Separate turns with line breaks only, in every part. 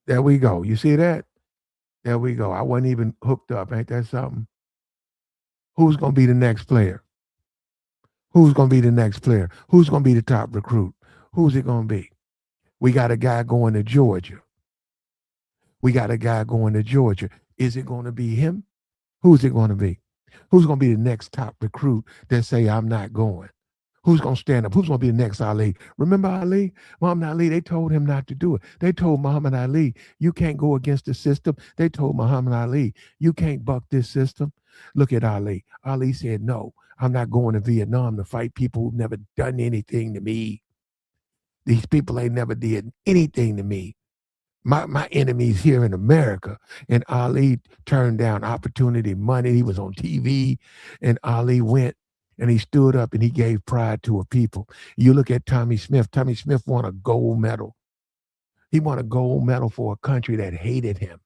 There we go. You see that? There we go. I wasn't even hooked up. Ain't that something? Who's going to be the next player? Who's going to be the next player? Who's going to be the top recruit? Who's it going to be? We got a guy going to Georgia. We got a guy going to Georgia. Is it going to be him? Who's it going to be? Who's going to be the next top recruit that say, I'm not going? Who's going to stand up? Who's going to be the next Ali? Remember Ali? Muhammad Ali, they told him not to do it. They told Muhammad Ali, you can't go against the system. They told Muhammad Ali, you can't buck this system. Look at Ali. Ali said, no, I'm not going to Vietnam to fight people who've never done anything to me. These people ain't never did anything to me. My enemies here in America. And Ali turned down opportunity, money. He was on TV, and Ali went and he stood up and he gave pride to a people. You look at Tommy Smith. Tommy Smith won a gold medal. He won a gold medal for a country that hated him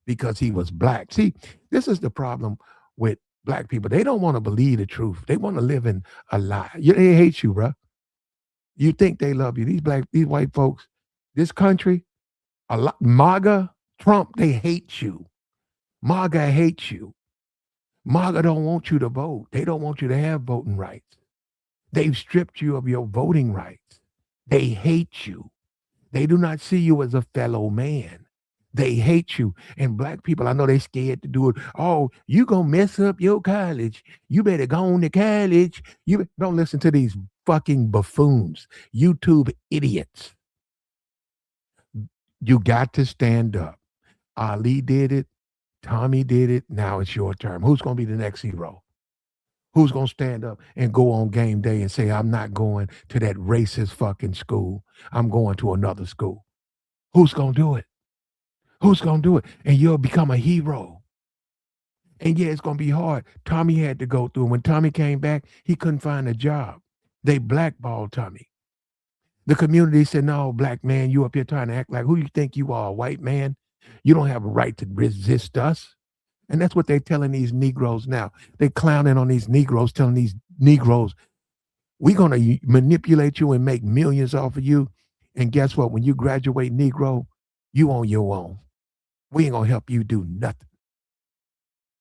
because he was black. See, this is the problem with black people. They don't want to believe the truth. They want to live in a lie. They hate you, bro. You think they love you. These white folks, this country, a lot, MAGA, Trump, they hate you. MAGA hates you. MAGA don't want you to vote. They don't want you to have voting rights. They've stripped you of your voting rights. They hate you. They do not see you as a fellow man. They hate you. And black people, I know they scared to do it. Oh, you gonna mess up your college. You better go on to college. You don't listen to these fucking buffoons, YouTube idiots. You got to stand up. Ali did it. Tommy did it. Now it's your turn. Who's going to be the next hero? Who's going to stand up and go on game day and say, I'm not going to that racist fucking school. I'm going to another school. Who's going to do it? Who's going to do it? And you'll become a hero. And yeah, it's going to be hard. Tommy had to go through. When Tommy came back, he couldn't find a job. They blackballed Tommy. The community said, no, black man, you up here trying to act like who you think you are, a white man? You don't have a right to resist us. And that's what they're telling these Negroes now. They're clowning on these Negroes, telling these Negroes, we're going to manipulate you and make millions off of you. And guess what? When you graduate Negro, you on your own. We ain't going to help you do nothing.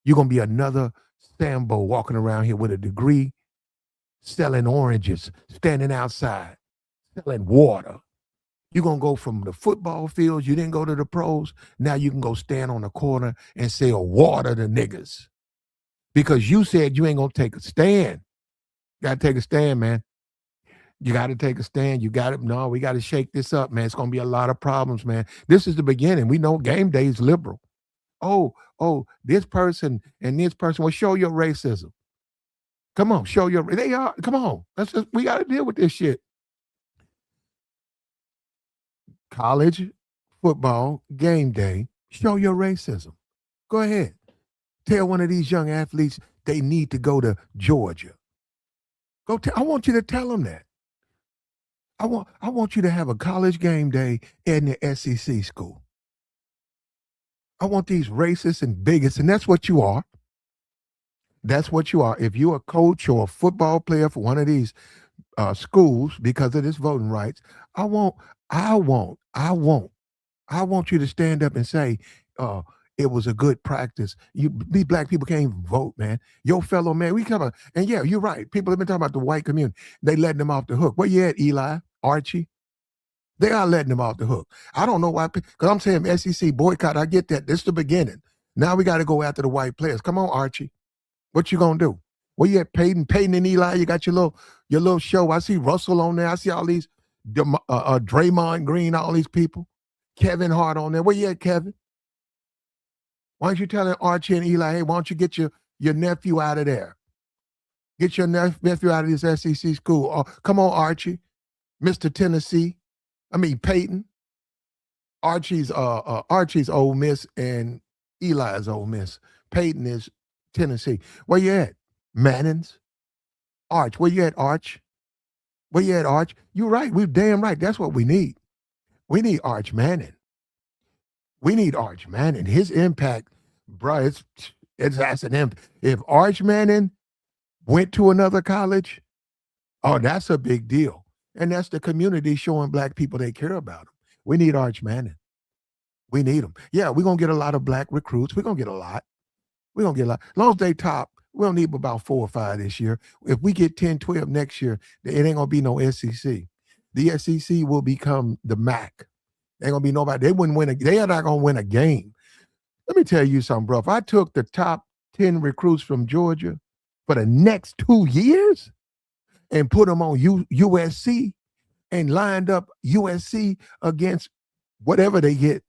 You're going to be another Sambo walking around here with a degree, selling oranges, standing outside, selling water. You're going to go from the football fields, you didn't go to the pros, now you can go stand on the corner and sell water to niggas. Because you said you ain't going to take a stand. You got to take a stand, man. You got to take a stand. You got to, no, we got to shake this up, man. It's going to be a lot of problems, man. This is the beginning. We know game day is liberal. Oh, this person and this person, well, show your racism. Come on, show your, they are, come on. We got to deal with this shit. College football game day, show your racism. Go ahead. Tell one of these young athletes they need to go to Georgia. I want you to tell them that. I want you to have a college game day in the SEC school. I want these racists and bigots, and that's what you are. That's what you are. If you're a coach or a football player for one of these schools because of this voting rights, I want you to stand up and say, it was a good practice. These black people can't even vote, man. Your fellow man, we come on. And yeah, you're right. People have been talking about the white community. They letting them off the hook. Where you at, Eli, Archie? They are letting them off the hook. I don't know why, because I'm saying SEC boycott. I get that. This is the beginning. Now we got to go after the white players. Come on, Archie. What you gonna do? Where you at, Peyton? Peyton and Eli, you got your little show. I see Russell on there. I see all these Draymond Green, all these people. Kevin Hart on there. Where you at, Kevin? Why don't you tell Archie and Eli, hey, why don't you get your nephew out of there? Get your nephew out of this SEC school. Oh, come on, Archie. Mr. Tennessee. Peyton. Archie's Ole Miss and Eli's Ole Miss. Peyton is Tennessee. Where you at? Manning's. Arch. Where you at, Arch? Where you at, Arch? You're right. We're damn right. That's what we need. We need Arch Manning. We need Arch Manning. His impact, bro, that's an impact. If Arch Manning went to another college, oh, that's a big deal. And that's the community showing black people they care about him. We need Arch Manning. We need them. Yeah, we're going to get a lot of black recruits. We're going to get a lot. We're going to get a lot. As long as they top, we don't need about 4 or 5 this year. If we get 10, 12 next year, it ain't going to be no SEC. The SEC will become the MAC. Ain't going to be nobody. They wouldn't win. They are not going to win a game. Let me tell you something, bro. If I took the top 10 recruits from Georgia for the next 2 years and put them on USC and lined up USC against whatever they get,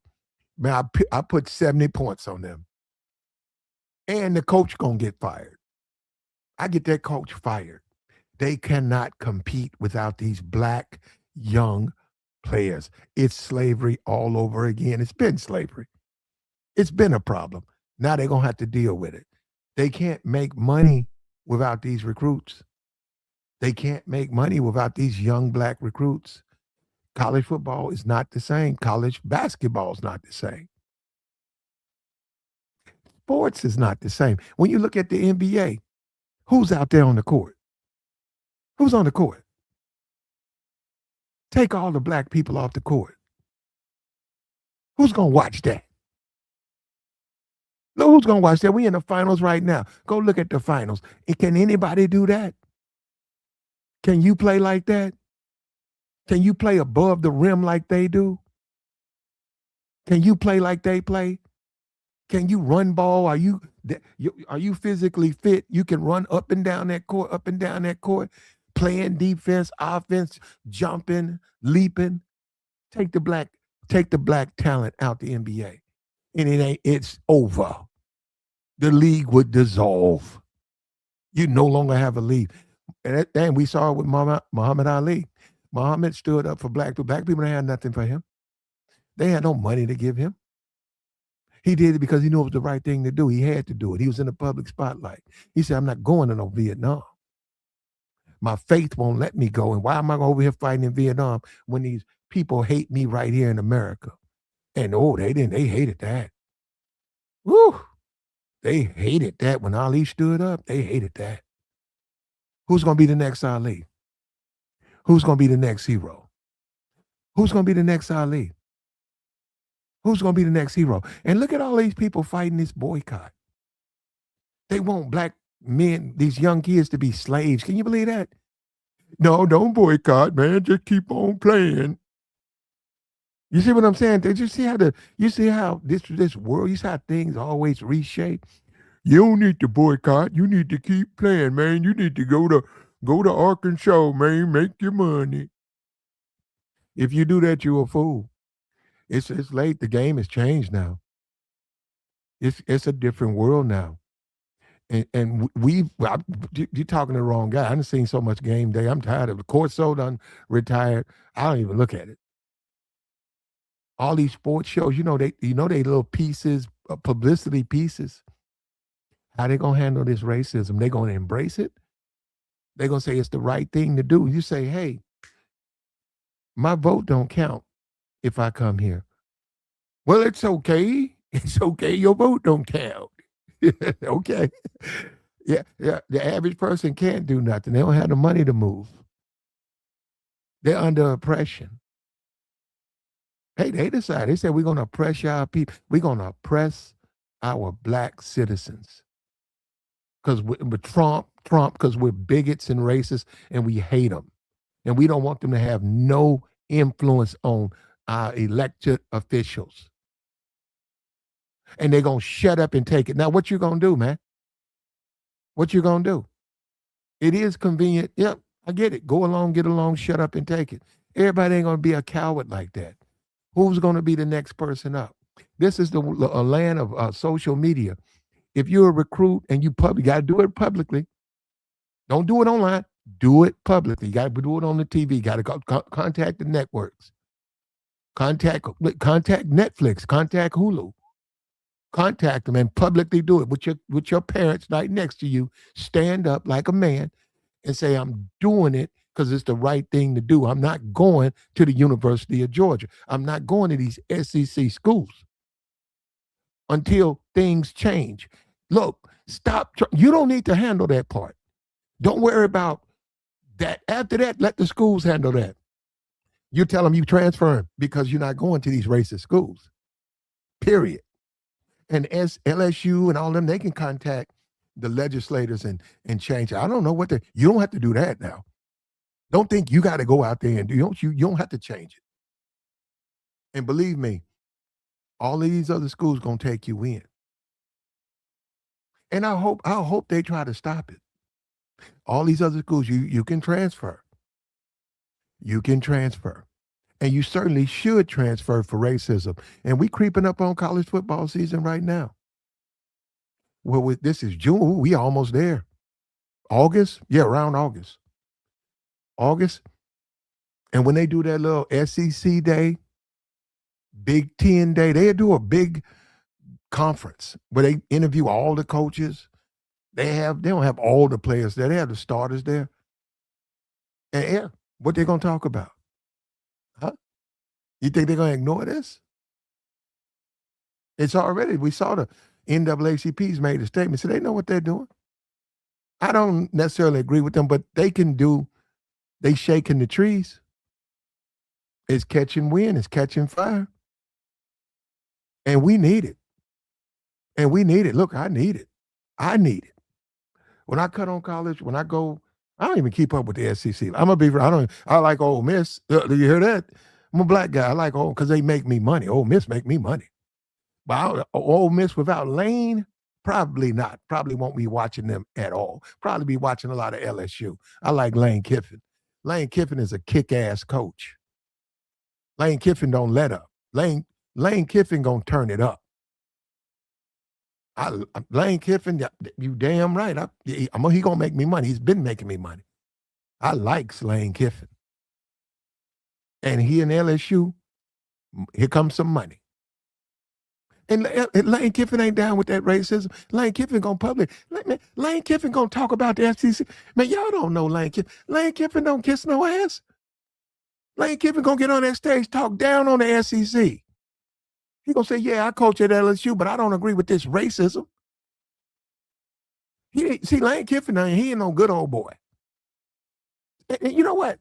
man, I put 70 points on them. And the coach going to get fired. I get that coach fired. They cannot compete without these black young players. It's slavery all over again. It's been slavery. It's been a problem. Now they're going to have to deal with it. They can't make money without these recruits. They can't make money without these young black recruits. College football is not the same. College basketball is not the same. Sports is not the same. When you look at the NBA, who's out there on the court? Who's on the court? Take all the black people off the court. Who's going to watch that? No, who's going to watch that? We in the finals right now. Go look at the finals. Can anybody do that? Can you play like that? Can you play above the rim like they do? Can you play like they play? Can you run ball? Are you physically fit? You can run up and down that court, playing defense, offense, jumping, leaping. Take the black talent out the NBA. And it's over. The league would dissolve. You no longer have a league. And we saw it with Muhammad Ali. Muhammad stood up for black people. Black people had nothing for him. They had no money to give him. He did it because he knew it was the right thing to do. He had to do it. He was in the public spotlight. He said, I'm not going to no Vietnam. My faith won't let me go. And why am I over here fighting in Vietnam when these people hate me right here in America? And they hated that. Woo! They hated that when Ali stood up. They hated that. Who's going to be the next Ali? Who's going to be the next hero? Who's going to be the next Ali? Who's going to be the next hero? And look at all these people fighting this boycott. They want black men, these young kids, to be slaves. Can you believe that? No, don't boycott, man. Just keep on playing. You see what I'm saying? Did you see how this world, you see how things always reshape? You don't need to boycott. You need to keep playing, man. You need to go to Arkansas, man. Make your money. If you do that, you're a fool. It's late. The game has changed now. It's a different world now. And you're talking to the wrong guy. I done seen so much game day. I'm tired of it. Court so done retired. I don't even look at it. All these sports shows, they little pieces, publicity pieces. How they gonna handle this racism? They gonna embrace it? They gonna say it's the right thing to do. You say, hey, my vote don't count if I come here. Well, it's okay. It's okay. Your vote don't count. Okay. Yeah. The average person can't do nothing. They don't have the money to move. They're under oppression. Hey, they decided. They said, we're going to oppress our people. We're going to oppress our black citizens. Because with Trump, because we're bigots and racists and we hate them. And we don't want them to have no influence on our elected officials. And they're going to shut up and take it. Now, what you going to do, man? What you going to do? It is convenient. Yep, I get it. Go along, get along, shut up and take it. Everybody ain't going to be a coward like that. Who's going to be the next person up? This is a land of social media. If you're a recruit and you got to do it publicly. Don't do it online. Do it publicly. You got to do it on the TV. You got to contact the networks. Contact Netflix. Contact Hulu. Contact them and publicly do it with your parents right next to you. Stand up like a man and say, I'm doing it because it's the right thing to do. I'm not going to the University of Georgia. I'm not going to these SEC schools until things change. Look, stop. You don't need to handle that part. Don't worry about that. After that, let the schools handle that. You tell them you transferring because you're not going to these racist schools. period. And LSU and all them, they can contact the legislators and change it. I don't know what you don't have to do that now. Don't think you got to go out there and you don't have to change it. And believe me, all of these other schools gonna take you in. And I hope they try to stop it. All these other schools, you can transfer. You can transfer. And you certainly should transfer for racism. And we creeping up on college football season right now. Well, this is June. We almost there. August? Yeah, around August. August. And when they do that little SEC day, Big Ten day, they do a big conference where they interview all the coaches. They don't have all the players there. They have the starters there. And yeah, what they gonna talk about? Huh? You think they're gonna ignore this? It's already, we saw the NAACP's made a statement, so they know what they're doing. I don't necessarily agree with them, but they shaking the trees. It's catching wind, it's catching fire. And we need it. And we need it. Look, I need it. I need it. When I cut on college, when I go, I don't even keep up with the SEC. I like Ole Miss. Do you hear that? I'm a black guy. I like because they make me money. Ole Miss make me money. But Ole Miss without Lane, probably not. Probably won't be watching them at all. Probably be watching a lot of LSU. I like Lane Kiffin. Lane Kiffin is a kick-ass coach. Lane Kiffin don't let up. Lane Kiffin gonna turn it up. Lane Kiffin, you damn right. He gonna make me money. He's been making me money. I like Lane Kiffin. And he and LSU, here comes some money. And Lane Kiffin ain't down with that racism. Lane Kiffin gonna public. Lane Kiffin gonna talk about the FCC. Man, y'all don't know Lane Kiffin. Lane Kiffin don't kiss no ass. Lane Kiffin gonna get on that stage, talk down on the SEC. He gonna say, yeah, I coach at LSU, but I don't agree with this racism. Lane Kiffin, he ain't no good old boy. And you know what?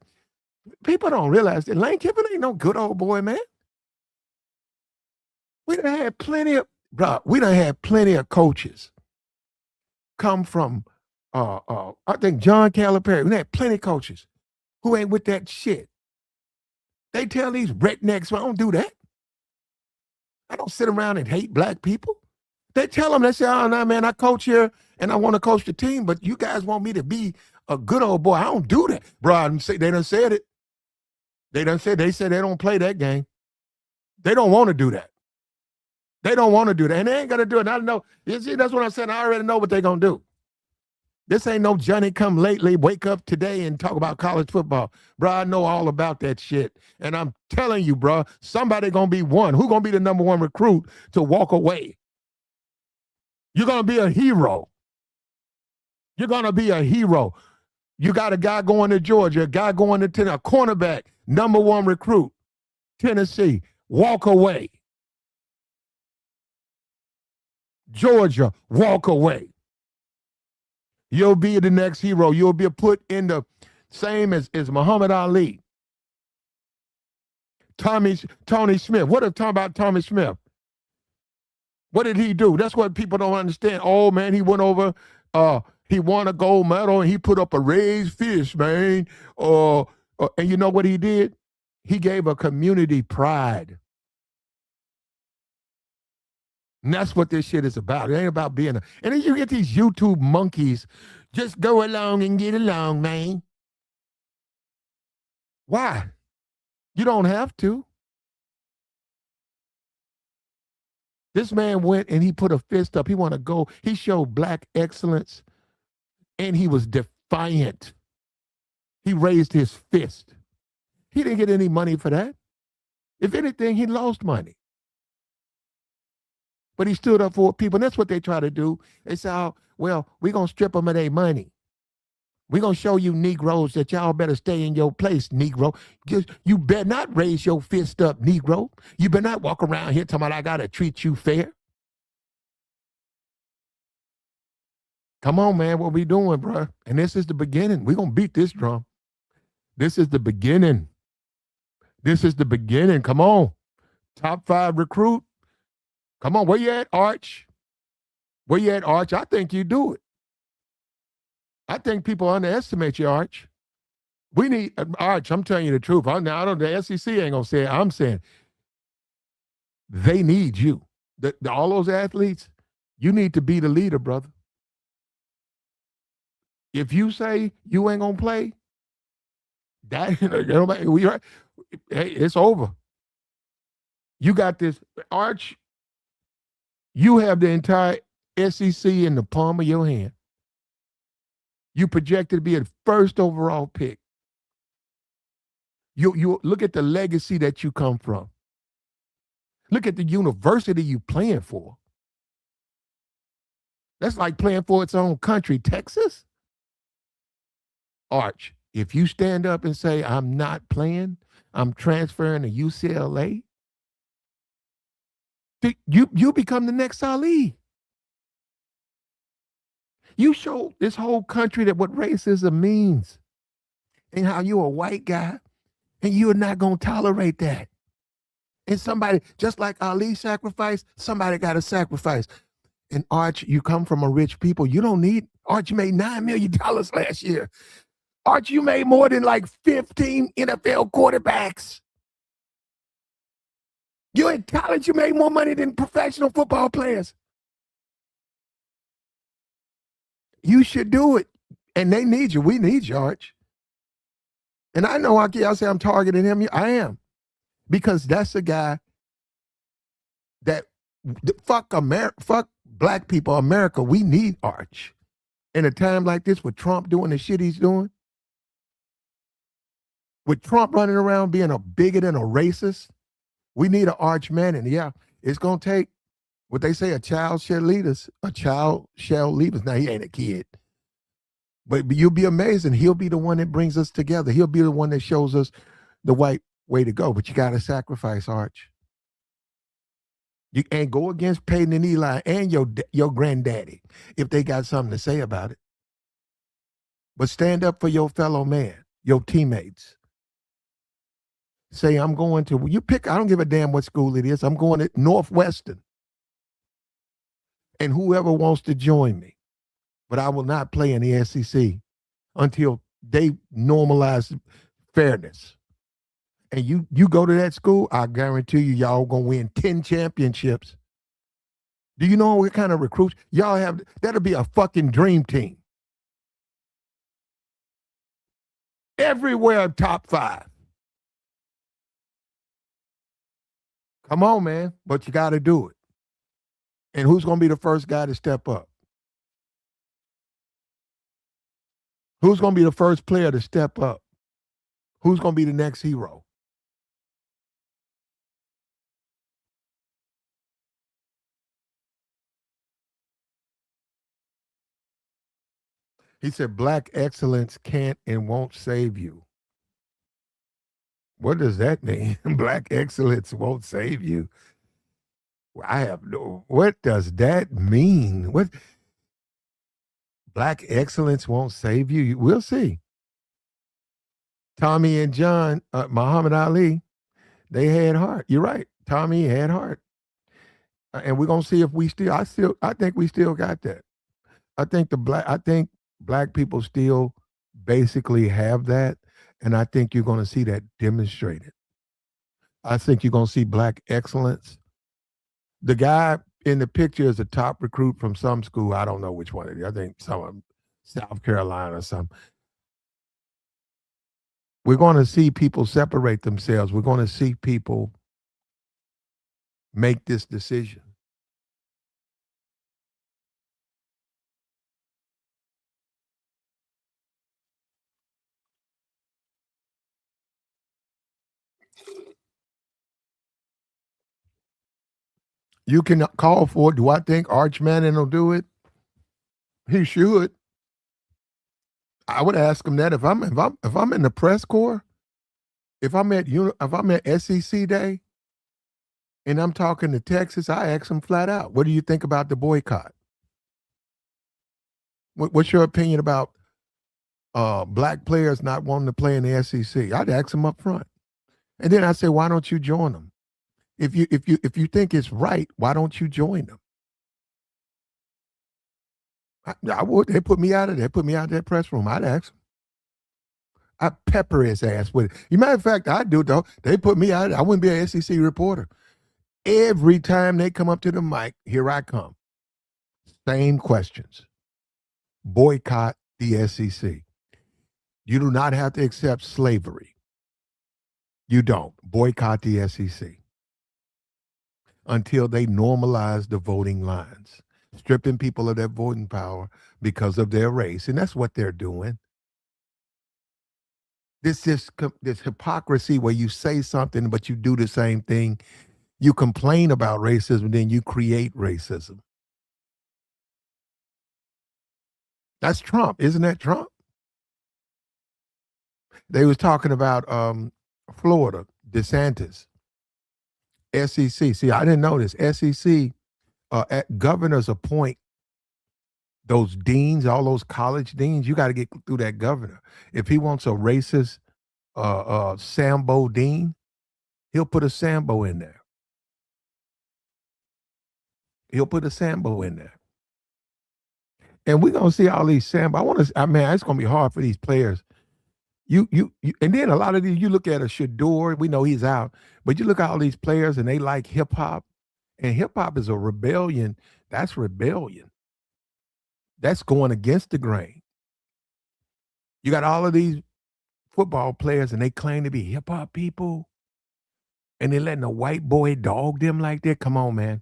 People don't realize that Lane Kiffin ain't no good old boy, man. We done had plenty of coaches come from, I think John Calipari. We had plenty of coaches who ain't with that shit. They tell these rednecks, well, I don't do that. I don't sit around and hate black people. They tell them, they say, oh, no, man, I coach here and I want to coach the team, but you guys want me to be a good old boy. I don't do that. Bro, they done said it. They said they don't play that game. They don't want to do that. They don't want to do that. And they ain't going to do it. I know. You see, that's what I'm saying. I already know what they're going to do. This ain't no Johnny come lately, wake up today and talk about college football. Bro, I know all about that shit. And I'm telling you, bro, somebody going to be one. Who going to be the number one recruit to walk away? You're going to be a hero. You're going to be a hero. You got a guy going to Georgia, a guy going to Tennessee, a cornerback, number one recruit, Tennessee, walk away. Georgia, walk away. You'll be the next hero. You'll be put in the same as Muhammad Ali. Tony Smith. What if talking about Tommy Smith? What did he do? That's what people don't understand. Oh, man, he went over, he won a gold medal, and he put up a raised fist, man. And you know what he did? He gave a community pride. And that's what this shit is about. It ain't about being and then you get these YouTube monkeys, just go along and get along, man. Why? You don't have to. This man went and he put a fist up. He wanted to go. He showed black excellence, and he was defiant. He raised his fist. He didn't get any money for that. If anything, he lost money. But he stood up for people, and that's what they try to do. They say, oh, well, we're going to strip them of their money. We're going to show you Negroes that y'all better stay in your place, Negro. You better not raise your fist up, Negro. You better not walk around here talking about I got to treat you fair. Come on, man, what we doing, bro? And this is the beginning. We're going to beat this drum. This is the beginning. This is the beginning. Come on. Top 5 recruit. Come on, where you at, Arch? Where you at, Arch? I think you do it. I think people underestimate you, Arch. We need Arch. I'm telling you the truth. I don't. The SEC ain't gonna say it. I'm saying they need you. All those athletes, you need to be the leader, brother. If you say you ain't gonna play, that hey, it's over. You got this, Arch. You have the entire SEC in the palm of your hand. You projected to be a first overall pick. You look at the legacy that you come from. Look at the university you playing for. That's like playing for its own country, Texas. Arch, if you stand up and say, I'm not playing, I'm transferring to UCLA, you become the next Ali. You show this whole country that what racism means and how you're a white guy and you're not going to tolerate that. And somebody, just like Ali sacrificed, somebody got to sacrifice. And Arch, you come from a rich people. You don't need, Arch, you made $9 million last year. Arch, you made more than like 15 NFL quarterbacks. You're in college, you made more money than professional football players. You should do it. And they need you. We need you, Arch. And I know I'll say I'm targeting him. I am. Because that's a guy that fuck black people, America. We need Arch. In a time like this with Trump doing the shit he's doing, with Trump running around being a bigot and a racist, we need an Arch man. And yeah, it's going to take what they say, a child shall lead us. A child shall lead us. Now, he ain't a kid. But you'll be amazed, and he'll be the one that brings us together. He'll be the one that shows us the right way to go. But you got to sacrifice, Arch. You can't go against Peyton and Eli and your granddaddy if they got something to say about it. But stand up for your fellow man, your teammates. Say, I'm going to, you pick, I don't give a damn what school it is. I'm going to Northwestern. And whoever wants to join me. But I will not play in the SEC until they normalize fairness. And you go to that school, I guarantee you, y'all gonna win 10 championships. Do you know what kind of recruits y'all have? That'll be a fucking dream team. Everywhere top 5. Come on, man. But you got to do it. And who's going to be the first guy to step up? Who's going to be the first player to step up? Who's going to be the next hero? He said, black excellence can't and won't save you. What does that mean? Black excellence won't save you. I have no, what does that mean? What? Black excellence won't save you? We'll see. Tommy and John, Muhammad Ali, they had heart. You're right. Tommy had heart. And we're going to see if I think we still got that. I think black people still basically have that. And I think you're going to see that demonstrated. I think you're going to see black excellence. The guy in the picture is a top recruit from some school. I don't know which one it is. I think some of South Carolina or something. We're going to see people separate themselves. We're going to see people make this decision. You can call for it. Do I think Arch Manning will do it? He should. I would ask him that if I'm in the press corps, if I'm at SEC Day, and I'm talking to Texas, I ask him flat out, "What do you think about the boycott? What's your opinion about black players not wanting to play in the SEC?" I'd ask him up front, and then I say, "Why don't you join them?" If you think it's right, why don't you join them? I would. They put me out of there. Put me out of that press room. I'd ask him. I pepper his ass with it. You matter of fact, I do though. They put me out. I wouldn't be an SEC reporter. Every time they come up to the mic, here I come. Same questions. Boycott the SEC. You do not have to accept slavery. You don't. Boycott the SEC until they normalize the voting lines, stripping people of their voting power because of their race. And that's what they're doing. This hypocrisy where you say something, but you do the same thing. You complain about racism, then you create racism. That's Trump. Isn't that Trump? They was talking about Florida, DeSantis, SEC. See, I didn't know this. SEC, governors appoint those deans, all those college deans. You got to get through that governor. If he wants a racist Sambo dean, he'll put a Sambo in there. He'll put a Sambo in there. And we're gonna see all these Sambo. It's gonna be hard for these players. You and then a lot of these, you look at a Shador, we know he's out, but you look at all these players and they like hip hop, and hip hop is a rebellion. That's rebellion. That's going against the grain. You got all of these football players and they claim to be hip hop people, and they're letting a white boy dog them like that. Come on, man.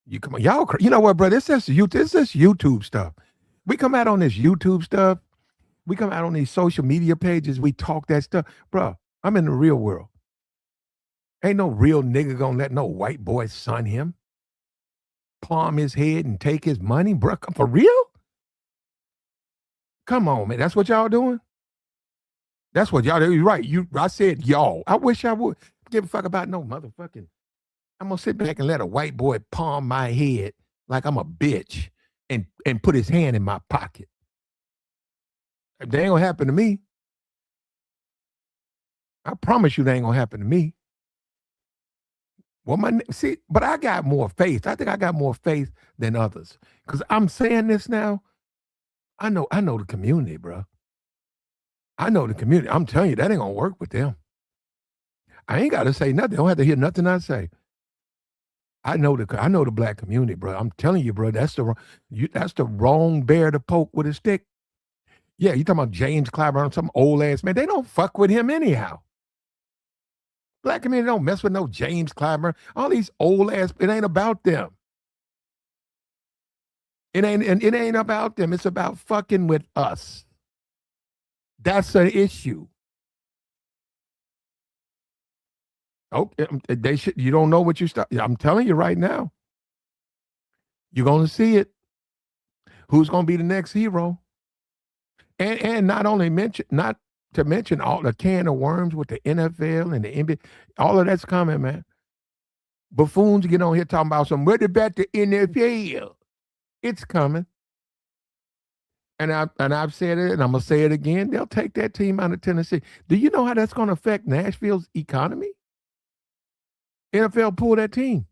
You come on, y'all. You know what, bro? This is YouTube stuff. We come out on this YouTube stuff. We come out on these social media pages. We talk that stuff, bro. I'm in the real world. Ain't no real nigga gonna let no white boy son him, palm his head and take his money, bro. For real? Come on, man. That's what y'all doing. That's what y'all do. You're right. I said y'all. I wish I would give a fuck about no motherfucking. I'm gonna sit back and let a white boy palm my head like I'm a bitch and put his hand in my pocket. That ain't gonna happen to me. I promise you that ain't gonna happen to me. Well, but I got more faith. I think I got more faith than others. Because I'm saying this now. I know the community, bro. I know the community. I'm telling you, that ain't gonna work with them. I ain't gotta say nothing. They don't have to hear nothing I say. I know the black community, bro. I'm telling you, bro, that's the wrong bear to poke with a stick. Yeah, you talking about James Clyburn, some old ass man. They don't fuck with him anyhow. Black community don't mess with no James Clyburn. All these old ass, it ain't about them. It ain't about them. It's about fucking with us. That's an issue. Oh, they should. You don't know what you start. I'm telling you right now. You're gonna see it. Who's gonna be the next hero? And not to mention all the can of worms with the NFL and the NBA. All of that's coming, man. Buffoons get on here talking about what about the NFL? It's coming. And I've said it, and I'm gonna say it again. They'll take that team out of Tennessee. Do you know how that's gonna affect Nashville's economy? NFL pull that team.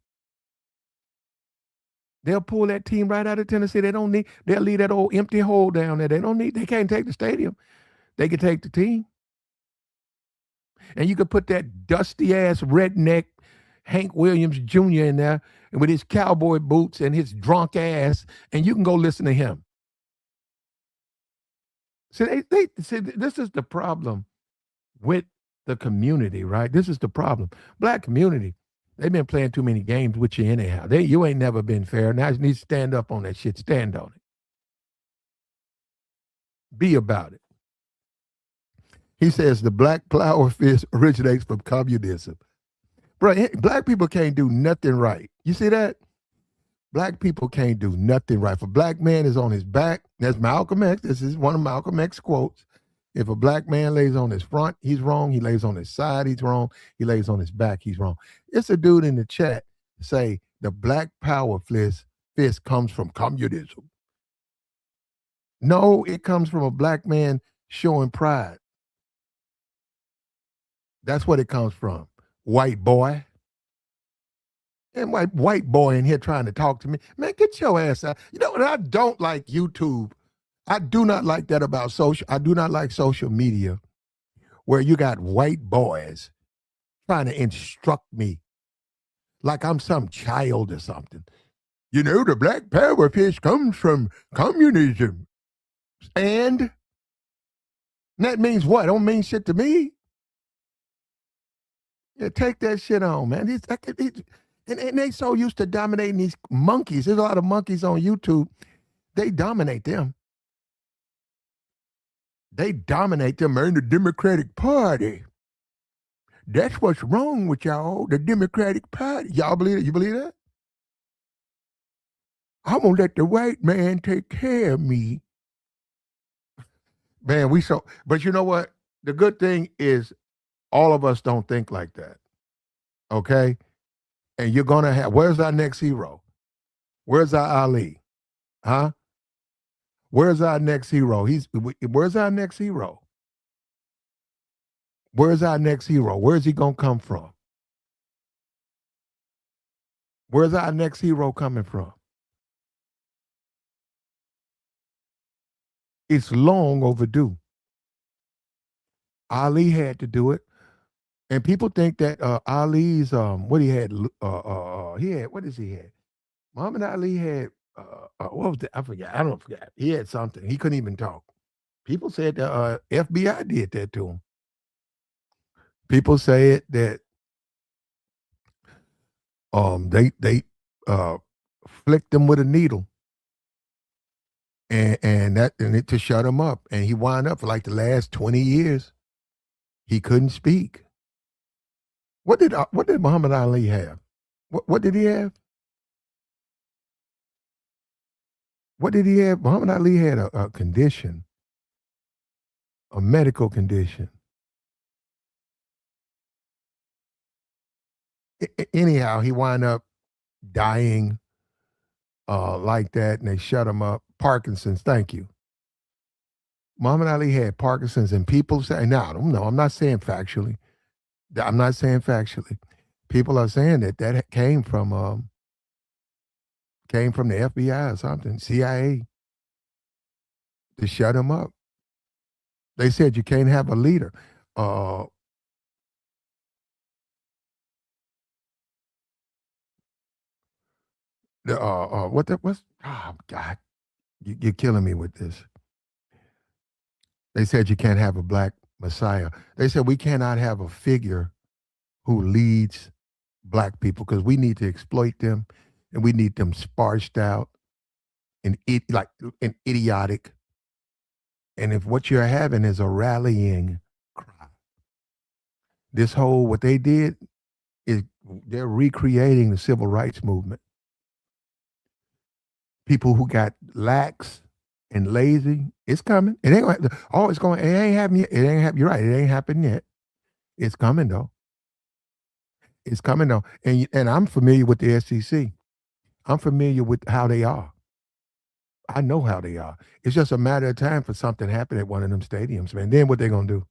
They'll pull that team right out of Tennessee. They'll leave that old empty hole down there. They can't take the stadium. They can take the team. And you could put that dusty ass redneck Hank Williams Jr. in there with his cowboy boots and his drunk ass, and you can go listen to him. See, this is the problem with the community, right? This is the problem. Black community, they've been playing too many games with you anyhow. You ain't never been fair. Now you need to stand up on that shit. Stand on it. Be about it. He says the black power fist originates from communism. Bro, black people can't do nothing right. You see that? Black people can't do nothing right. If a black man is on his back, that's Malcolm X. This is one of Malcolm X quotes. If a black man lays on his front, he's wrong. He lays on his side, he's wrong. He lays on his back, he's wrong. It's a dude in the chat say the black power fist comes from communism. No, it comes from a black man showing pride. That's what it comes from. White boy. And white boy in here trying to talk to me. Man, get your ass out. You know what? I don't like YouTube. I do not like that about social. I do not like social media where you got white boys trying to instruct me like I'm some child or something. You know, the black power fish comes from communism. And that means what? Don't mean shit to me. Yeah, take that shit on, man. And they so used to dominating these monkeys. There's a lot of monkeys on YouTube. They dominate them. They dominate them in the Democratic Party. That's what's wrong with y'all, the Democratic Party. Y'all believe it? You believe that? I'm gonna let the white man take care of me. Man, but you know what? The good thing is all of us don't think like that. Okay? And you're gonna have, where's our next hero? Where's our Ali? Huh? Where's our next hero? Where's our next hero? Where's our next hero? Where's he gonna come from? Where's our next hero coming from? It's long overdue. Ali had to do it. And people think that Ali's what he had what does he had? Muhammad Ali had what was that? I forgot. I don't forget. He had something. He couldn't even talk. People said the FBI did that to him. People said that they flicked him with a needle and it to shut him up. And he wound up for like the last 20 years. He couldn't speak. What did Muhammad Ali have? What did he have? What did he have? Muhammad Ali had a condition, a medical condition. Anyhow, he wound up dying like that, and they shut him up. Parkinson's, thank you. Muhammad Ali had Parkinson's, and people say, now, no, I'm not saying factually. I'm not saying factually. People are saying that came from the FBI or something, CIA, to shut him up. They said you can't have a leader. What's oh God, you're killing me with this. They said you can't have a black messiah. They said we cannot have a figure who leads black people because we need to exploit them and we need them sparsed out and idiotic. And if what you're having is a rallying cry, what they did is they're recreating the civil rights movement. People who got lax and lazy, it's coming. It ain't going. Oh, it's going. It ain't happening yet. It ain't happening. You're right. It ain't happened yet. It's coming though. It's coming though. And I'm familiar with the SEC. I'm familiar with how they are. I know how they are. It's just a matter of time for something to happen at one of them stadiums, man. Then what they gonna do?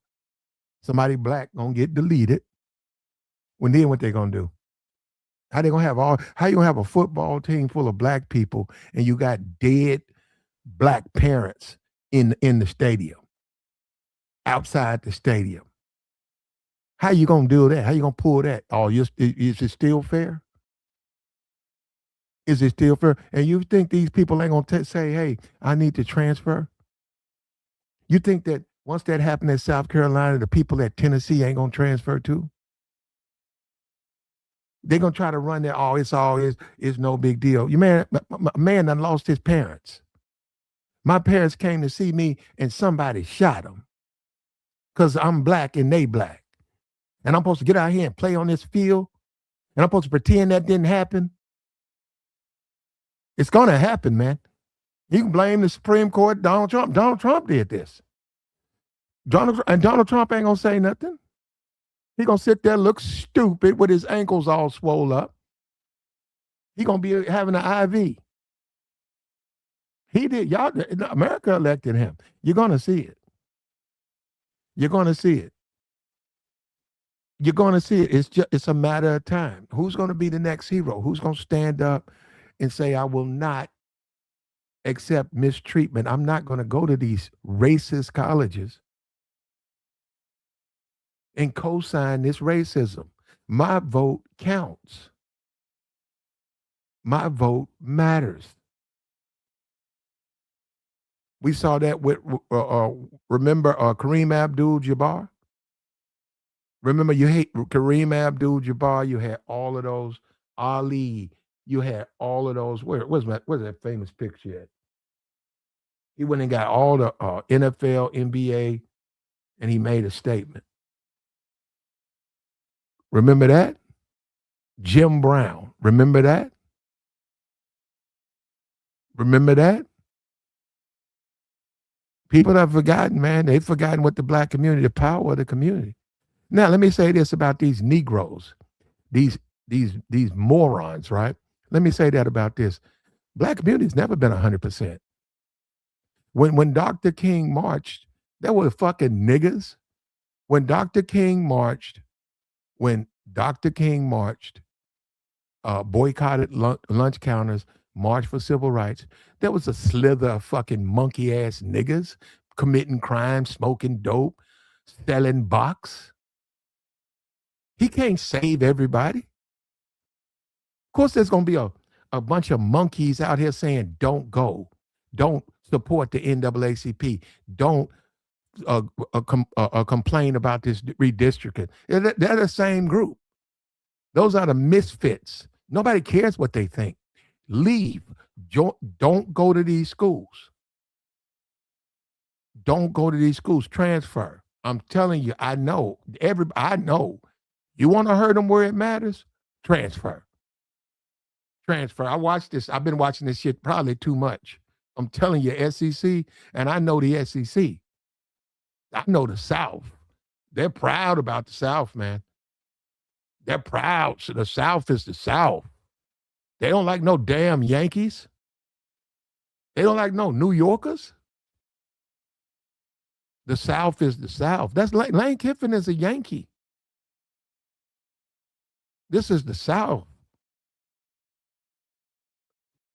Somebody black gonna get deleted. Then what they gonna do? How you gonna have a football team full of black people and you got dead black parents in the stadium, outside the stadium? How you gonna do that? How you gonna pull that? Oh, is it still fair? Is it still fair? And you think these people ain't gonna say, "Hey, I need to transfer"? You think that once that happened at South Carolina, the people at Tennessee ain't gonna transfer too? They're gonna try to run there. Oh, it's no big deal. My man done lost his parents. My parents came to see me and somebody shot them because I'm black and they black. And I'm supposed to get out here and play on this field and I'm supposed to pretend that didn't happen. It's gonna happen, man. You can blame the Supreme Court, Donald Trump. Donald Trump did this. Donald Trump ain't gonna say nothing. He gonna sit there, look stupid with his ankles all swole up. He gonna be having an IV. He did. Y'all, America elected him. You're gonna see it. You're gonna see it. You're going to see it. It's a matter of time. Who's going to be the next hero? Who's going to stand up and say, I will not accept mistreatment. I'm not going to go to these racist colleges and co-sign this racism. My vote counts. My vote matters. We saw that with, remember Kareem Abdul-Jabbar? Remember, you hate Kareem Abdul-Jabbar. You had all of those. Ali. You had all of those. Where's that famous picture at? He went and got all the NFL, NBA, and he made a statement. Remember that? Jim Brown. Remember that? Remember that? People have forgotten, man. They've forgotten what the black community, the power of the community. Now, let me say this about these Negroes, these morons, right? Let me say that about this. Black community's never been 100%. When Dr. King marched, there were fucking niggas. When Dr. King marched, boycotted lunch counters, marched for civil rights, there was a slither of fucking monkey ass niggas committing crimes, smoking dope, selling box. He can't save everybody. Of course, there's going to be a bunch of monkeys out here saying, don't go. Don't support the NAACP. Don't complain about this redistricting. They're the same group. Those are the misfits. Nobody cares what they think. Leave. Don't go to these schools. Don't go to these schools. Transfer. I'm telling you, I know. I know. You want to hurt them where it matters? Transfer. Transfer. I watched this. I've been watching this shit probably too much. I'm telling you, SEC, and I know the SEC. I know the South. They're proud about the South, man. They're proud. So the South is the South. They don't like no damn Yankees. They don't like no New Yorkers. The South is the South. That's like Lane Kiffin is a Yankee. This is the South.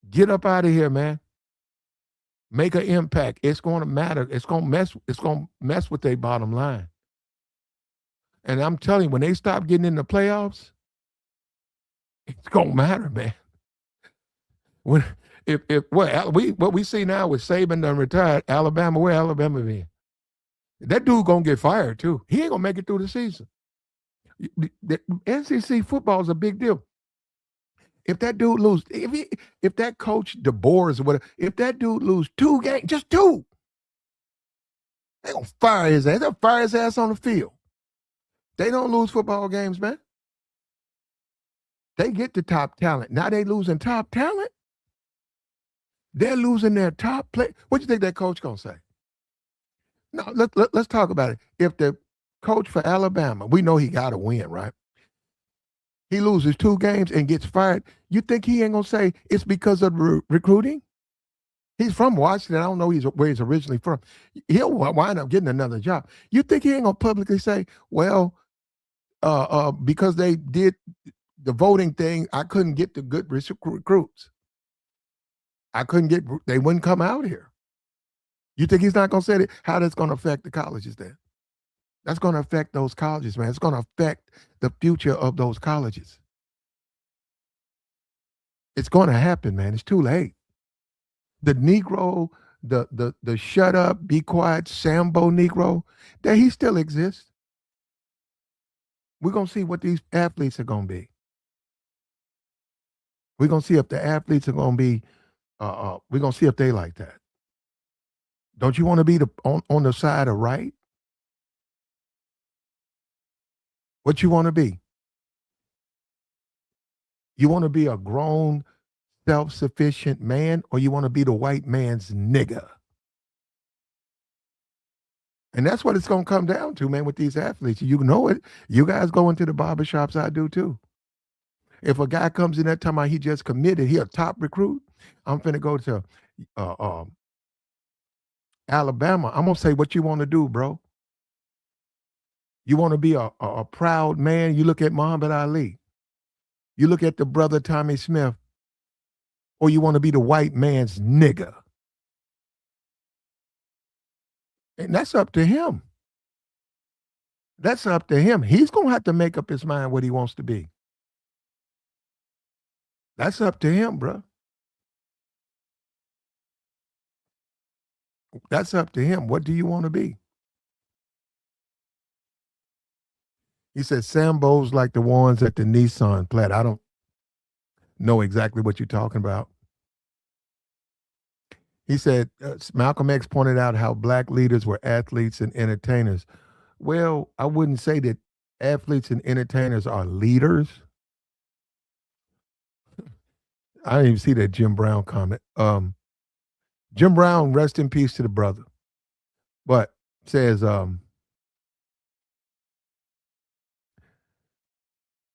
Get up out of here, man. Make an impact. It's going to matter. It's going to mess with their bottom line. And I'm telling you, when they stop getting in the playoffs, it's going to matter, man. What we see now with Saban done retired, Alabama, where Alabama been? That dude going to get fired too. He ain't going to make it through the season. The SEC football is a big deal. If that dude lose, if that coach DeBoer or whatever, if that dude lose 2 games, just 2, they gonna fire his ass. They'll fire his ass on the field. They don't lose football games, man. They get the top talent. Now they losing top talent. They're losing their top play. What do you think that coach gonna say? No, let's talk about it. If the coach for Alabama, we know he got to win, right? He loses 2 games and gets fired. You think he ain't gonna say it's because of recruiting? He's from Washington. I don't know where he's originally from. He'll wind up getting another job. You think he ain't gonna publicly say, "Well, because they did the voting thing, I couldn't get the good recruits. They wouldn't come out here." You think he's not gonna say that? How that's gonna affect the colleges then? That's going to affect those colleges, man. It's going to affect the future of those colleges. It's going to happen, man. It's too late. The Negro, the shut up, be quiet, Sambo Negro, that he still exists. We're going to see what these athletes are going to be. We're going to see if the athletes are going to be, we're going to see if they like that. Don't you want to be on the side of right? What you want to be? You want to be a grown, self-sufficient man, or you want to be the white man's nigga? And that's what it's going to come down to, man, with these athletes. You know it. You guys go into the barbershops, I do too. If a guy comes in that time he just committed, he a top recruit, I'm finna go to Alabama. I'm going to say, what you want to do, bro? You want to be a proud man? You look at Muhammad Ali. You look at the brother Tommy Smith, or you want to be the white man's nigger. And that's up to him. That's up to him. He's going to have to make up his mind what he wants to be. That's up to him, bro. That's up to him. What do you want to be? He said Sambos like the ones at the Nissan plant. I don't know exactly what you're talking about. He said Malcolm X pointed out how black leaders were athletes and entertainers. Well, I wouldn't say that athletes and entertainers are leaders. I didn't even see that Jim Brown comment. Jim Brown, rest in peace to the brother. But says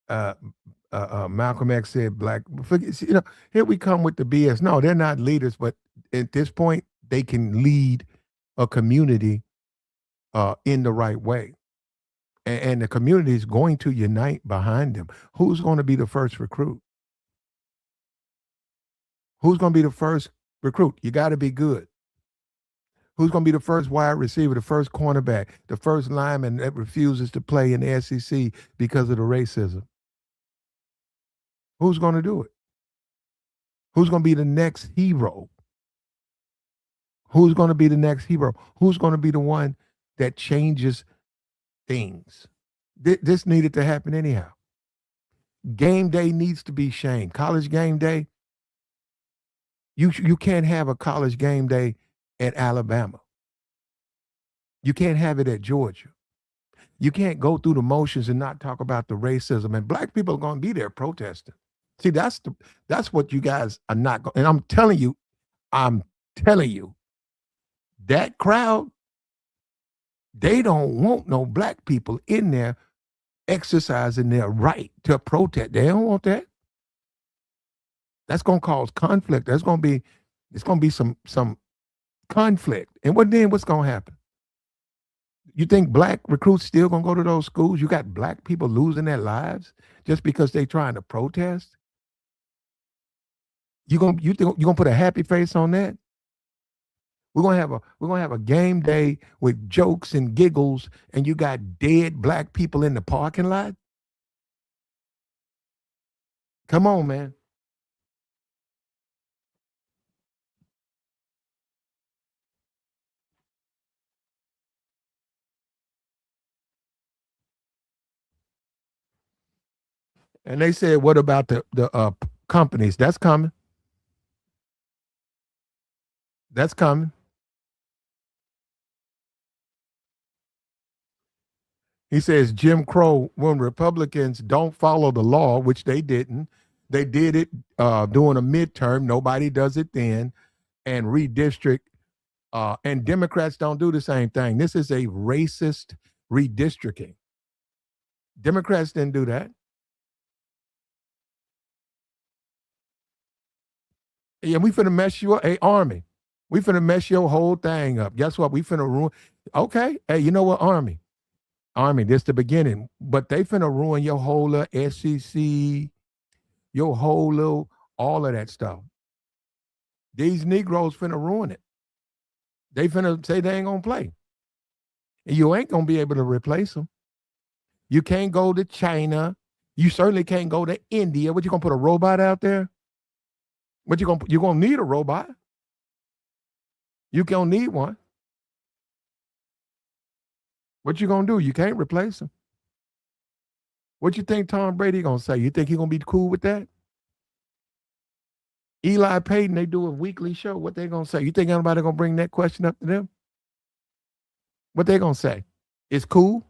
Malcolm X said black. Here we come with the BS. No, they're not leaders, but at this point, they can lead a community in the right way. And the community is going to unite behind them. Who's going to be the first recruit? Who's going to be the first recruit? You got to be good. Who's going to be the first wide receiver, the first cornerback, the first lineman that refuses to play in the SEC because of the racism? Who's going to do it? Who's going to be the next hero? Who's going to be the next hero? Who's going to be the one that changes things? This needed to happen anyhow. Game day needs to be shamed. College game day, you can't have a college game day at Alabama. You can't have it at Georgia. You can't go through the motions and not talk about the racism. And black people are going to be there protesting. See, that's what you guys are not going. And I'm telling you, that crowd, they don't want no black people in there exercising their right to protest. They don't want that. That's going to cause conflict. It's going to be some conflict. And what's going to happen? You think black recruits still going to go to those schools? You got black people losing their lives just because they're trying to protest? You think you're going to put a happy face on that? We're gonna have a game day with jokes and giggles, and you got dead black people in the parking lot. Come on, man. And they said, what about the companies? That's coming. That's coming. He says Jim Crow, when Republicans don't follow the law, which they didn't, they did it during a midterm. Nobody does it then, and redistrict. And Democrats don't do the same thing. This is a racist redistricting. Democrats didn't do that. Yeah, we finna mess you up. Hey, Army, we finna mess your whole thing up. Guess what? We finna ruin. Okay. Hey, you know what, Army? Army, this the beginning. But they finna ruin your whole SEC, your whole little, all of that stuff. These Negroes finna ruin it. They finna say they ain't gonna play. And you ain't gonna be able to replace them. You can't go to China. You certainly can't go to India. What, you gonna put a robot out there? What you're gonna need a robot. You gonna need one. What you gonna do? You can't replace him. What you think Tom Brady gonna say? You think he gonna be cool with that? Eli Payton, they do a weekly show. What they gonna say? You think anybody gonna bring that question up to them? What they gonna say? It's cool.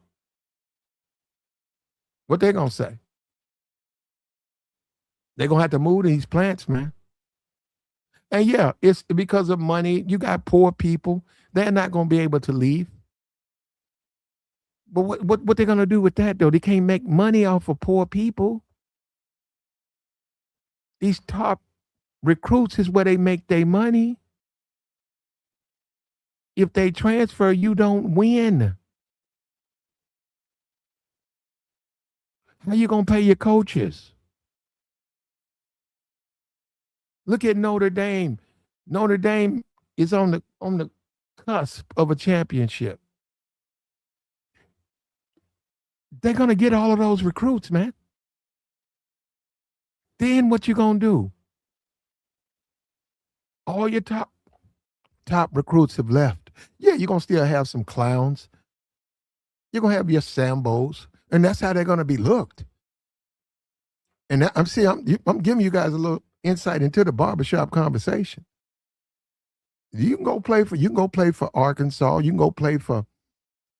What they gonna say? They gonna have to move these plants, man. And yeah, it's because of money. You got poor people. They're not gonna be able to leave. But what they gonna do with that though? They can't make money off of poor people. These top recruits is where they make their money. If they transfer, you don't win. How you gonna pay your coaches? Look at Notre Dame. Notre Dame is on the cusp of a championship. They're gonna get all of those recruits, man. Then what you gonna do? All your top recruits have left. Yeah, you're gonna still have some clowns. You're gonna have your Sambos, and that's how they're gonna be looked. And I'm giving you guys a little insight into the barbershop conversation. You can go play for Arkansas. You can go play for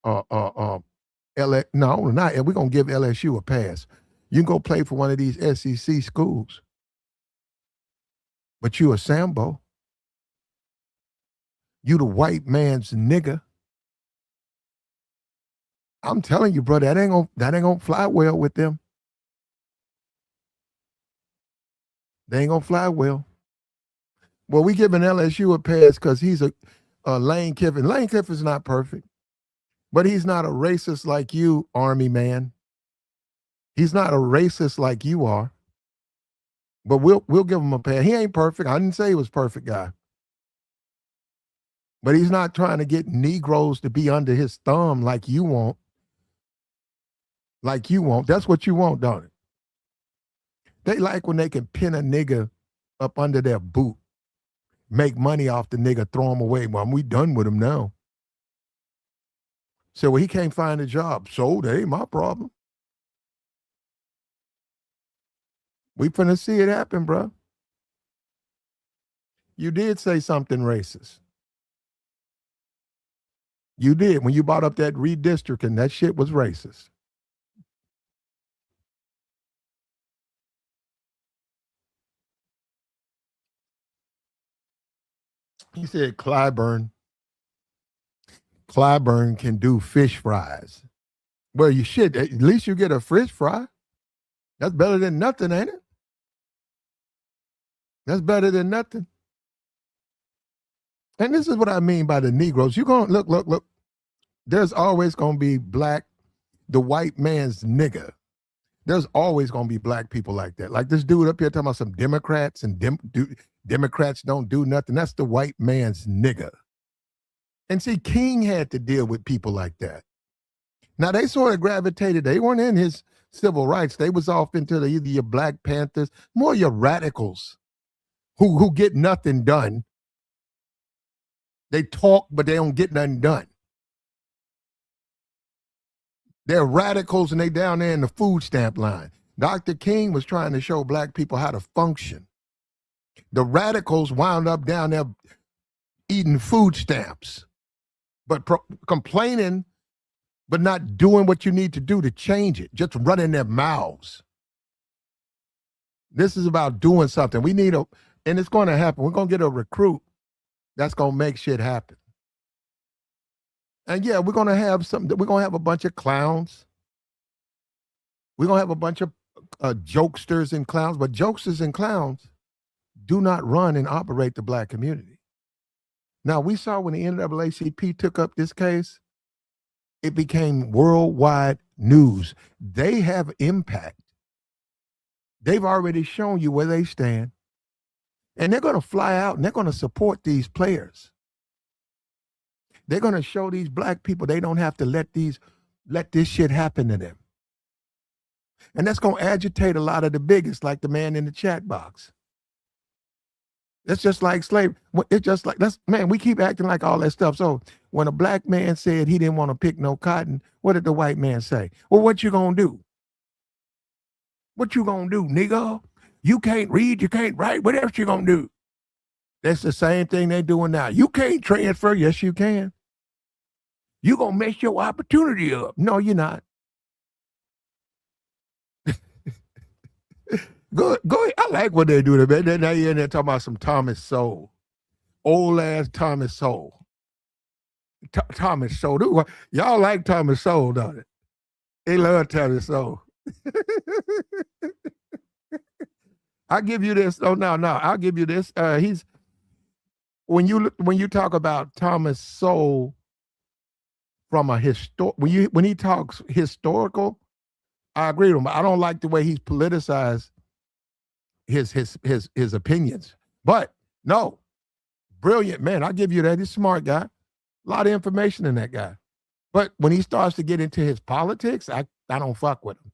LA. No, not. We're gonna give LSU a pass. You can go play for one of these SEC schools, but you a Sambo. You the white man's nigga. I'm telling you, bro, that ain't gonna fly well with them. They ain't gonna fly well. Well, we giving LSU a pass because he's a Lane Kiffin. Lane Kiffin's not perfect, but he's not a racist like you, Army man. He's not a racist like you are. But we'll give him a pass. He ain't perfect. I didn't say he was perfect, guy. But he's not trying to get Negroes to be under his thumb like you want. Like you want. That's what you want, don't it? They like when they can pin a nigga up under their boot, make money off the nigga, throw him away. Well, we done with him now. So, well, he can't find a job. So that ain't my problem. We finna see it happen, bro. You did say something racist. You did. When you brought up that redistricting, that shit was racist. He said Clyburn can do fish fries. Well, you should. At least you get a fish fry. That's better than nothing, ain't it? That's better than nothing. And this is what I mean by the Negroes. You're going to look. There's always going to be the white man's nigga. There's always going to be black people like that. Like this dude up here talking about some Democrats and Democrats don't do nothing. That's the white man's nigga. And see, King had to deal with people like that. Now, they sort of gravitated. They weren't in his civil rights. They was off into either your Black Panthers, more your radicals who get nothing done. They talk, but they don't get nothing done. They're radicals, and they down there in the food stamp line. Dr. King was trying to show black people how to function. The radicals wound up down there eating food stamps, but complaining, but not doing what you need to do to change it, just running their mouths. This is about doing something. We need and it's going to happen. We're going to get a recruit that's going to make shit happen. And yeah, we're going to have we're going to have a bunch of clowns. We're going to have a bunch of jokesters and clowns, but jokesters and clowns do not run and operate the black community. Now, we saw when the NAACP took up this case, it became worldwide news. They have impact. They've already shown you where they stand. And they're going to fly out and they're going to support these players. They're going to show these black people they don't have to let this shit happen to them. And that's going to agitate a lot of the biggest, like the man in the chat box. It's just like slavery. It's just like, we keep acting like all that stuff. So when a black man said he didn't want to pick no cotton, what did the white man say? Well, what you gonna do? What you gonna do, nigga? You can't read, you can't write, what else you gonna do? That's the same thing they're doing now. You can't transfer. Yes, you can. You gonna mess your opportunity up. No, you're not. Go ahead. I like what they do. They're now in there talking about some Thomas Sowell. Old ass Thomas Sowell. Thomas Sowell. Y'all like Thomas Sowell, don't it? They love Thomas Sowell. I'll give you this. Oh, no. I'll give you this. He's when you talk about Thomas Sowell from a when he talks historical, I agree with him. I don't like the way he's politicized his opinions. But no, brilliant man. I'll give you that. He's a smart guy. A lot of information in that guy. But when he starts to get into his politics, I don't fuck with him.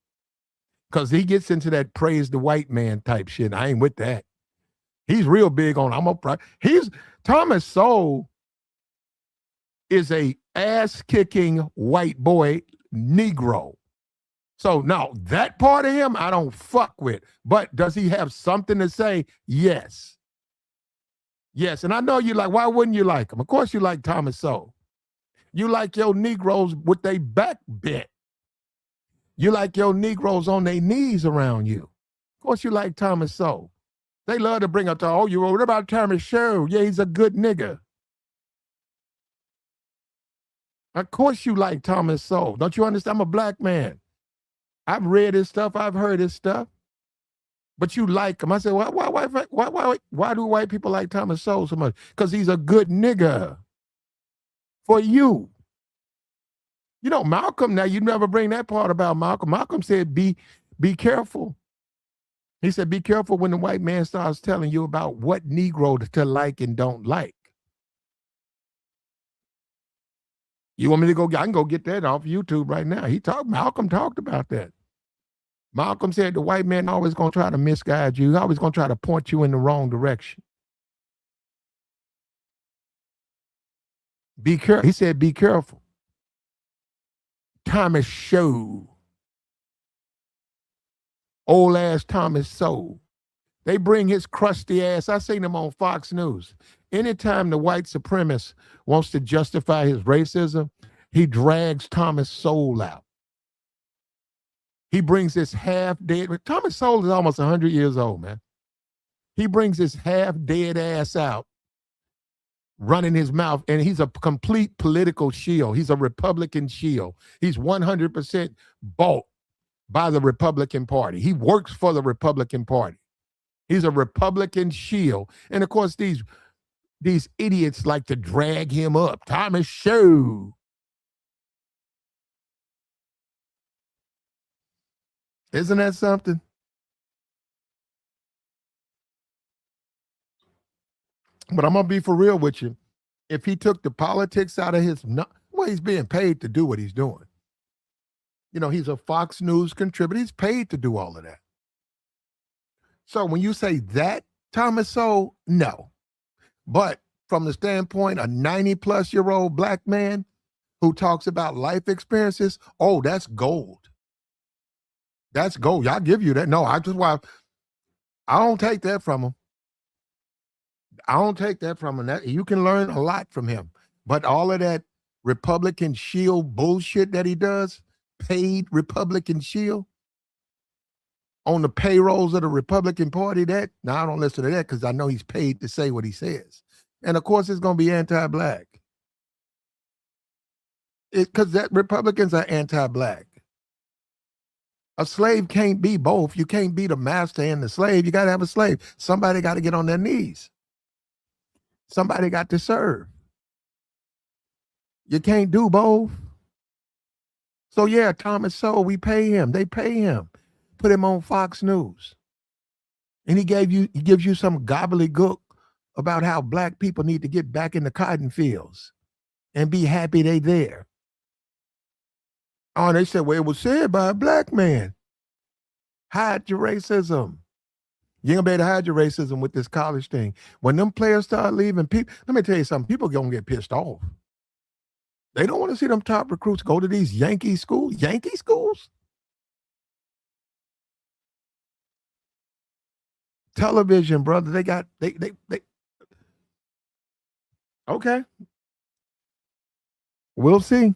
Because he gets into that praise the white man type shit. I ain't with that. He's real big on Thomas Sowell is a ass-kicking white boy Negro. So no, that part of him I don't fuck with. But does he have something to say? Yes. Yes, and I know you like, why wouldn't you like him? Of course you like Thomas Sowell. You like your Negroes with their back bent. You like your Negroes on their knees around you. Of course you like Thomas Sowell. They love to bring up what about Thomas Sowell? Yeah, he's a good nigga. Of course you like Thomas Sowell. Don't you understand? I'm a black man. I've read his stuff. I've heard his stuff. But you like him. I said, why do white people like Thomas Sowell so much? Because he's a good nigga. For you. You know, Malcolm, now you never bring that part about Malcolm. Malcolm said, be careful. He said, be careful when the white man starts telling you about what Negro to like and don't like. You want me to go? I can go get that off YouTube right now. Malcolm talked about that. Malcolm said the white man always going to try to misguide you. He's always going to try to point you in the wrong direction. Be careful. He said, be careful. Thomas Sowell. Old ass Thomas Sowell. They bring his crusty ass. I seen him on Fox News. Anytime the white supremacist wants to justify his racism, he drags Thomas Sowell out. He brings this half-dead. Thomas Sowell is almost 100 years old, man. He brings his half-dead ass out, running his mouth, and he's a complete political shield. He's a Republican shield. He's 100% bought by the Republican Party. He works for the Republican Party. He's a Republican shield. And of course, these idiots like to drag him up. Thomas Sowell. Isn't that something? But I'm going to be for real with you. If he took the politics out of he's being paid to do what he's doing. You know, he's a Fox News contributor. He's paid to do all of that. So when you say that, Thomas Sowell, no. But from the standpoint, a 90-plus-year-old black man who talks about life experiences, oh, that's gold. That's gold. I'll give you that. No, I don't take that from him. I don't take that from him. You can learn a lot from him. But all of that Republican shield bullshit that he does, paid Republican shield, on the payrolls of the Republican Party, I don't listen to that because I know he's paid to say what he says. And of course, it's going to be anti-black. Because that Republicans are anti-black. A slave can't be both. You can't be the master and the slave. You got to have a slave. Somebody got to get on their knees. Somebody got to serve. You can't do both. So yeah, Thomas Sowell, we pay him. They pay him. Put him on Fox News. And he gives you some gobbledygook about how black people need to get back in the cotton fields and be happy they there. Oh, they said, well, it was said by a black man. Hide your racism. You ain't gonna be able to hide your racism with this college thing. When them players start leaving, let me tell you something, people gonna get pissed off. They don't want to see them top recruits go to these Yankee schools. Yankee schools? Television, brother. They okay. We'll see.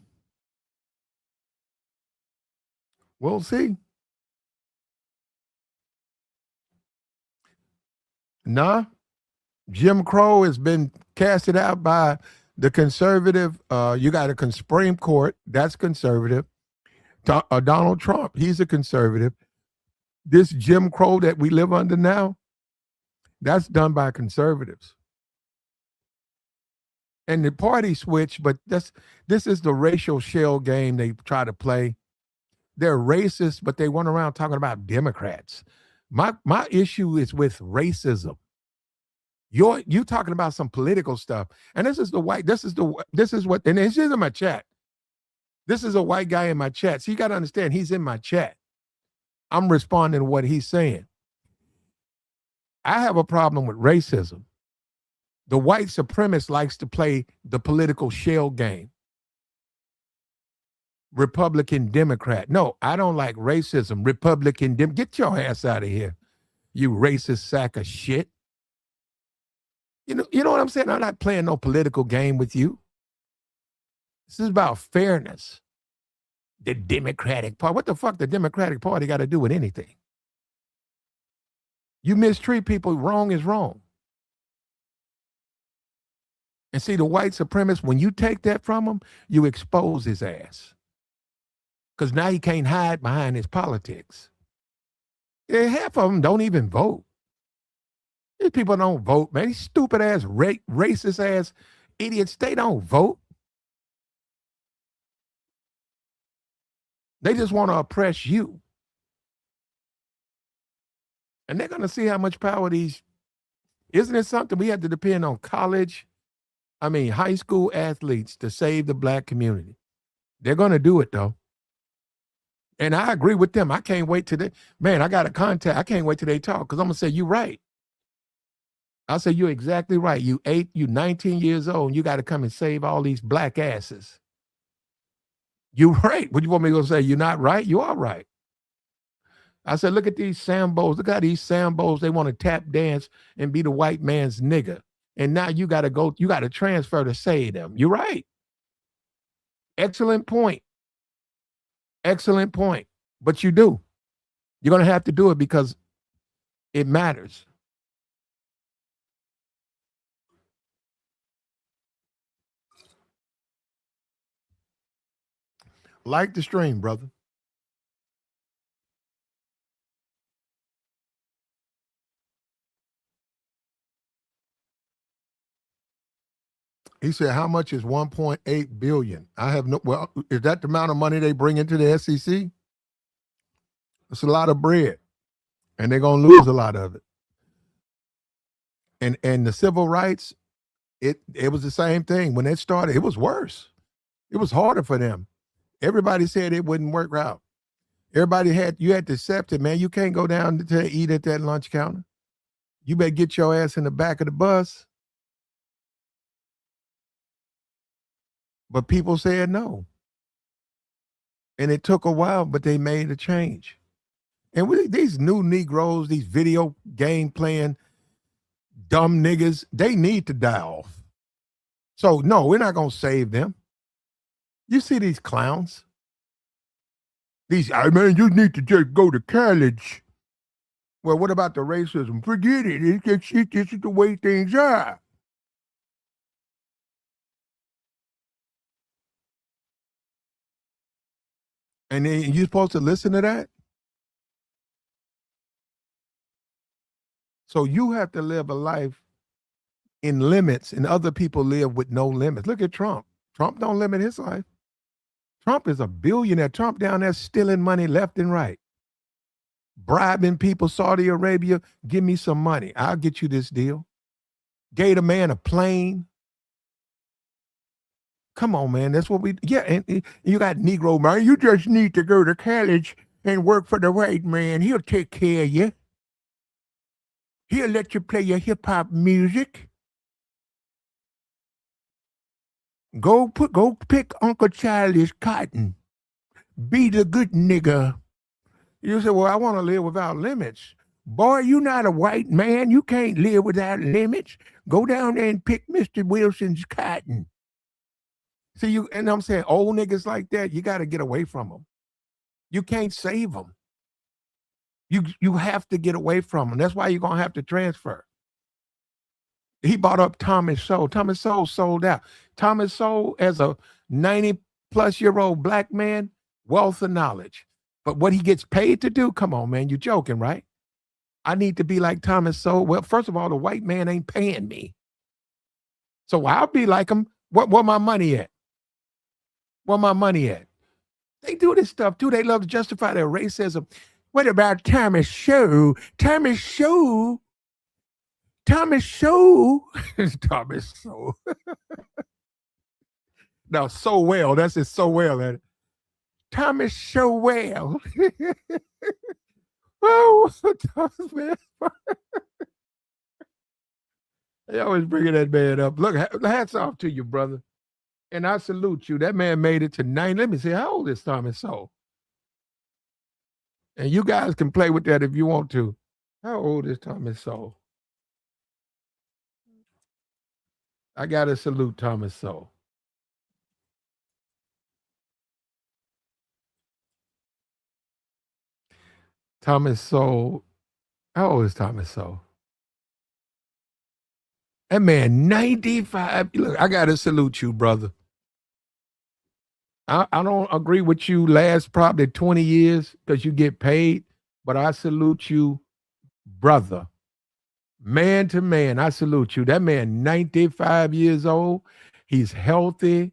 We'll see. Nah. Jim Crow has been casted out by the conservative. You got a Supreme Court. That's conservative. Donald Trump, he's a conservative. This Jim Crow that we live under now, that's done by conservatives. And the party switch, but this is the racial shell game they try to play. They're racist, but they went around talking about Democrats. My issue is with racism. You talking about some political stuff, and this is what, and this is in my chat. This is a white guy in my chat. So you got to understand, he's in my chat. I'm responding to what he's saying. I have a problem with racism. The white supremacist likes to play the political shell game. Republican, Democrat. No, I don't like racism. Republican, get your ass out of here, you racist sack of shit. You know what I'm saying? I'm not playing no political game with you. This is about fairness. The Democratic Party. What the fuck the Democratic Party got to do with anything? You mistreat people, wrong is wrong. And see, the white supremacist, when you take that from him, you expose his ass. Because now he can't hide behind his politics. Yeah, half of them don't even vote. These people don't vote, man. These stupid ass, racist ass idiots, they don't vote. They just want to oppress you. And they're going to see how much power these, isn't it something we have to depend on high school athletes to save the black community. They're going to do it though. And I agree with them. I can't wait till I got a contact. I can't wait till they talk because I'm going to say, you're right. I'll say, you're exactly right. You 19 years old, and you got to come and save all these black asses. You're right. What do you want me to say? You're not right? You are right. I said, look at these Sambos. Look at these Sambos. They want to tap dance and be the white man's nigga. And now you got to transfer to save them. You're right. Excellent point. Excellent point. But you do. You're going to have to do it because it matters. Like the stream, brother. He said, how much is 1.8 billion? I have is that the amount of money they bring into the SEC? It's a lot of bread. And they're going to lose a lot of it. And the civil rights, it was the same thing. When it started, it was worse. It was harder for them. Everybody said it wouldn't work out. You had to accept it, man. You can't go down to eat at that lunch counter. You better get your ass in the back of the bus. But people said no. And it took a while, but they made a change. And these new Negroes, these video game playing dumb niggas, they need to die off. So no, we're not going to save them. You see these clowns? Man, you need to just go to college. Well, what about the racism? Forget it. This is the way things are. And then you're supposed to listen to that? So you have to live a life in limits, and other people live with no limits. Look at Trump. Trump don't limit his life. Trump is a billionaire. Trump down there stealing money left and right. Bribing people, Saudi Arabia, give me some money. I'll get you this deal. Gave a man a plane. Come on, man. That's what and you got Negro, man. You just need to go to college and work for the white man. He'll take care of you. He'll let you play your hip-hop music. Go pick Uncle Charlie's cotton. Be the good nigga. You say, well, I want to live without limits. Boy, you not a white man. You can't live without limits. Go down there and pick Mr. Wilson's cotton. See, and I'm saying old niggas like that, you got to get away from them. You can't save them. You have to get away from them. That's why you're going to have to transfer. He bought up Thomas Sowell. Thomas Sowell sold out. Thomas Sowell, as a 90-plus-year-old black man, wealth of knowledge. But what he gets paid to do, come on, man, you're joking, right? I need to be like Thomas Sowell. Well, first of all, the white man ain't paying me. So I'll be like him. Where my money at? Where my money at? They do this stuff too. They love to justify their racism. What about Thomas Sowell? Thomas Sowell? Thomas Sowell? Thomas Sowell. No, so well. That's it. So well. Thomas Sowell. Oh, Thomas, man. They always bringing that man up. Look, hats off to you, brother. And I salute you. That man made it to 9. Let me see, how old is Thomas Sowell? And you guys can play with that if you want to. How old is Thomas Sowell? I got to salute Thomas Sowell. Thomas Sowell. How old is Thomas Sowell? That man, 95. Look, I got to salute you, brother. I don't agree with you last probably 20 years because you get paid, but I salute you, brother. Man to man, I salute you. That man, 95 years old. He's healthy.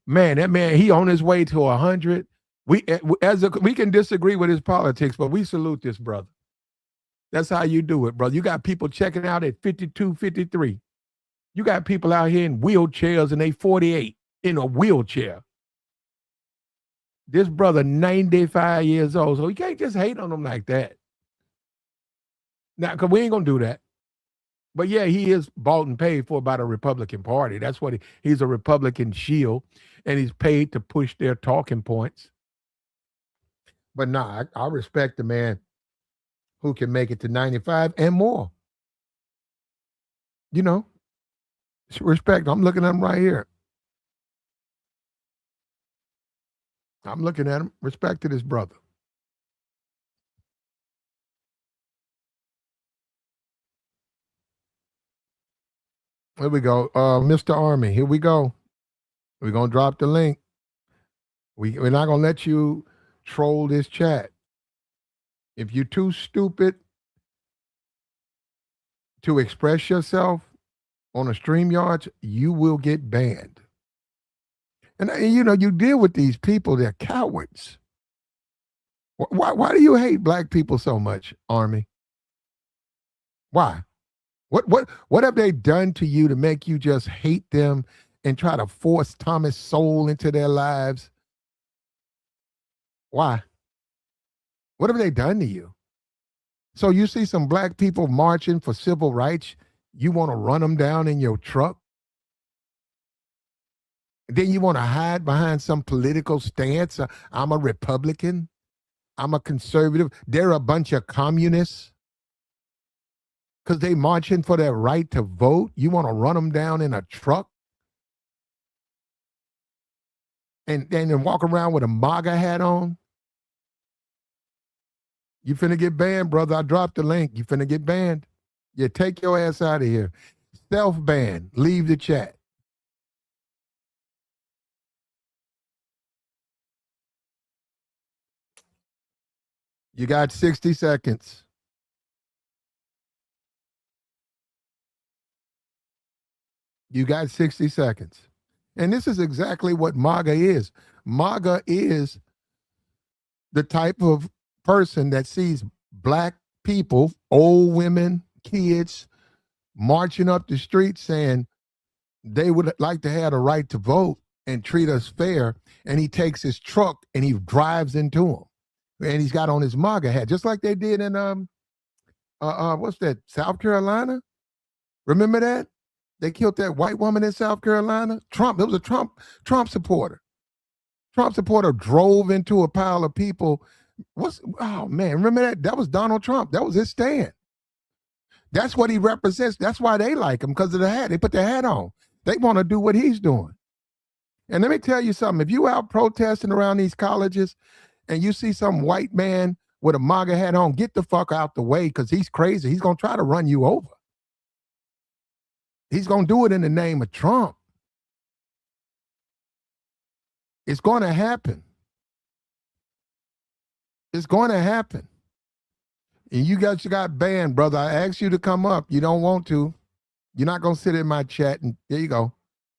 Man, that man, he on his way to 100. We can disagree with his politics, but we salute this brother. That's how you do it, brother. You got people checking out at 52, 53. You got people out here in wheelchairs and they 48 in a wheelchair. This brother, 95 years old, so you can't just hate on him like that. Now, because we ain't going to do that. But yeah, he is bought and paid for by the Republican Party. That's what he's a Republican shield, and he's paid to push their talking points. But nah, I respect the man who can make it to 95 and more. You know, respect. I'm looking at him right here. I'm looking at him. Respect to this brother. Here we go. Mr. Army, here we go. We're going to drop the link. We're not going to let you troll this chat. If you're too stupid to express yourself on a StreamYard, you will get banned. And you know, you deal with these people, they're cowards. Why do you hate black people so much, Army? Why? What have they done to you to make you just hate them and try to force Thomas Sowell into their lives? Why? What have they done to you? So you see some black people marching for civil rights, you want to run them down in your truck? Then you want to hide behind some political stance. I'm a Republican. I'm a conservative. They're a bunch of communists. Because they marching for their right to vote. You want to run them down in a truck? And then walk around with a MAGA hat on? You finna get banned, brother. I dropped the link. You finna get banned. Yeah, take your ass out of here. Self-ban. Leave the chat. You got 60 seconds. You got 60 seconds. And this is exactly what MAGA is. MAGA is the type of person that sees black people, old women, kids, marching up the street saying they would like to have the right to vote and treat us fair. And he takes his truck and he drives into them. And he's got on his MAGA hat, just like they did in what's that, South Carolina? Remember that? They killed that white woman in South Carolina. Trump, it was a Trump supporter. Trump supporter drove into a pile of people. Oh man, remember that? That was Donald Trump. That was his stand. That's what he represents. That's why they like him, because of the hat. They put their hat on. They want to do what he's doing. And let me tell you something. If you out protesting around these colleges and you see some white man with a MAGA hat on, get the fuck out the way, because he's crazy. He's going to try to run you over. He's going to do it in the name of Trump. It's going to happen. It's going to happen. And you guys got banned, brother. I asked you to come up. You don't want to. You're not going to sit in my chat. And there you go.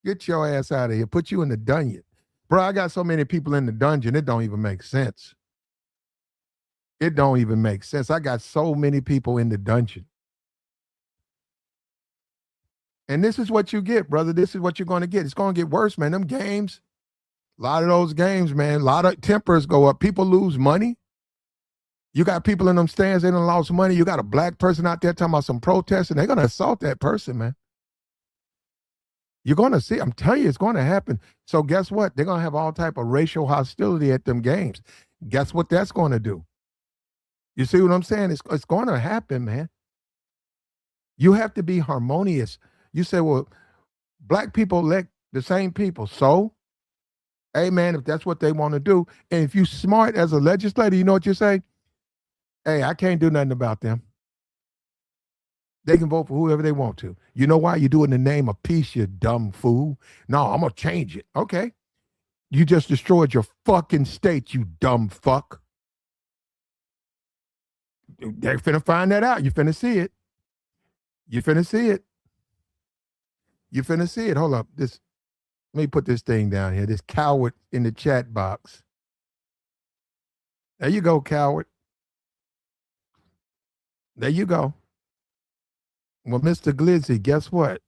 Get your ass out of here. Put you in the dungeon. Bro, I got so many people in the dungeon, it don't even make sense. It don't even make sense. I got so many people in the dungeon. And this is what you get, brother. This is what you're going to get. It's going to get worse, man. Them games, a lot of those games, man, a lot of tempers go up. People lose money. You got people in them stands, they done lost money. You got a black person out there talking about some protesting. They're going to assault that person, man. You're going to see. I'm telling you, it's going to happen. So guess what? They're going to have all type of racial hostility at them games. Guess what that's going to do? You see what I'm saying? It's going to happen, man. You have to be harmonious. You say, well, black people elect the same people. So, hey, man, if that's what they want to do, and if you smart as a legislator, you know what you say? Hey, I can't do nothing about them. They can vote for whoever they want to. You know why? You do it in the name of peace, you dumb fool. No, I'm going to change it. Okay. You just destroyed your fucking state, you dumb fuck. They're finna find that out. You finna see it. You finna see it. You finna see it. Hold up. Let me put this thing down here. This coward in the chat box. There you go, coward. There you go. Well, Mr. Glizzy, guess what?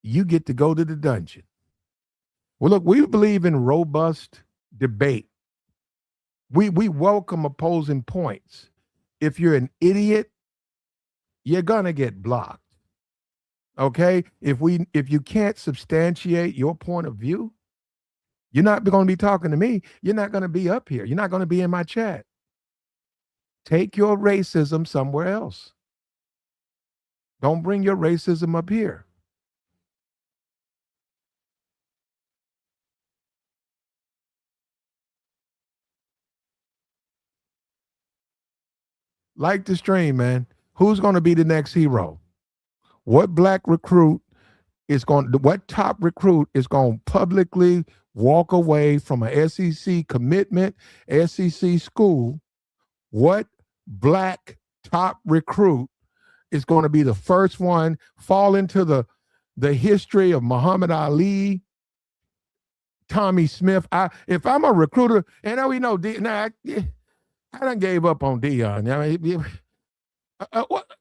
You get to go to the dungeon. Well, look, we believe in robust debate. We welcome opposing points. If you're an idiot, you're gonna get blocked. Okay? If you can't substantiate your point of view, you're not going to be talking to me. You're not going to be up here. You're not going to be in my chat. Take your racism somewhere else. Don't bring your racism up here. Like the stream, man. Who's going to be the next hero? What black recruit what top recruit is going to publicly walk away from an SEC commitment, SEC school? What black top recruit is going to be the first one fall into the history of Muhammad Ali, Tommy Smith? If I'm a recruiter, and we know, I done gave up on Dion. I mean,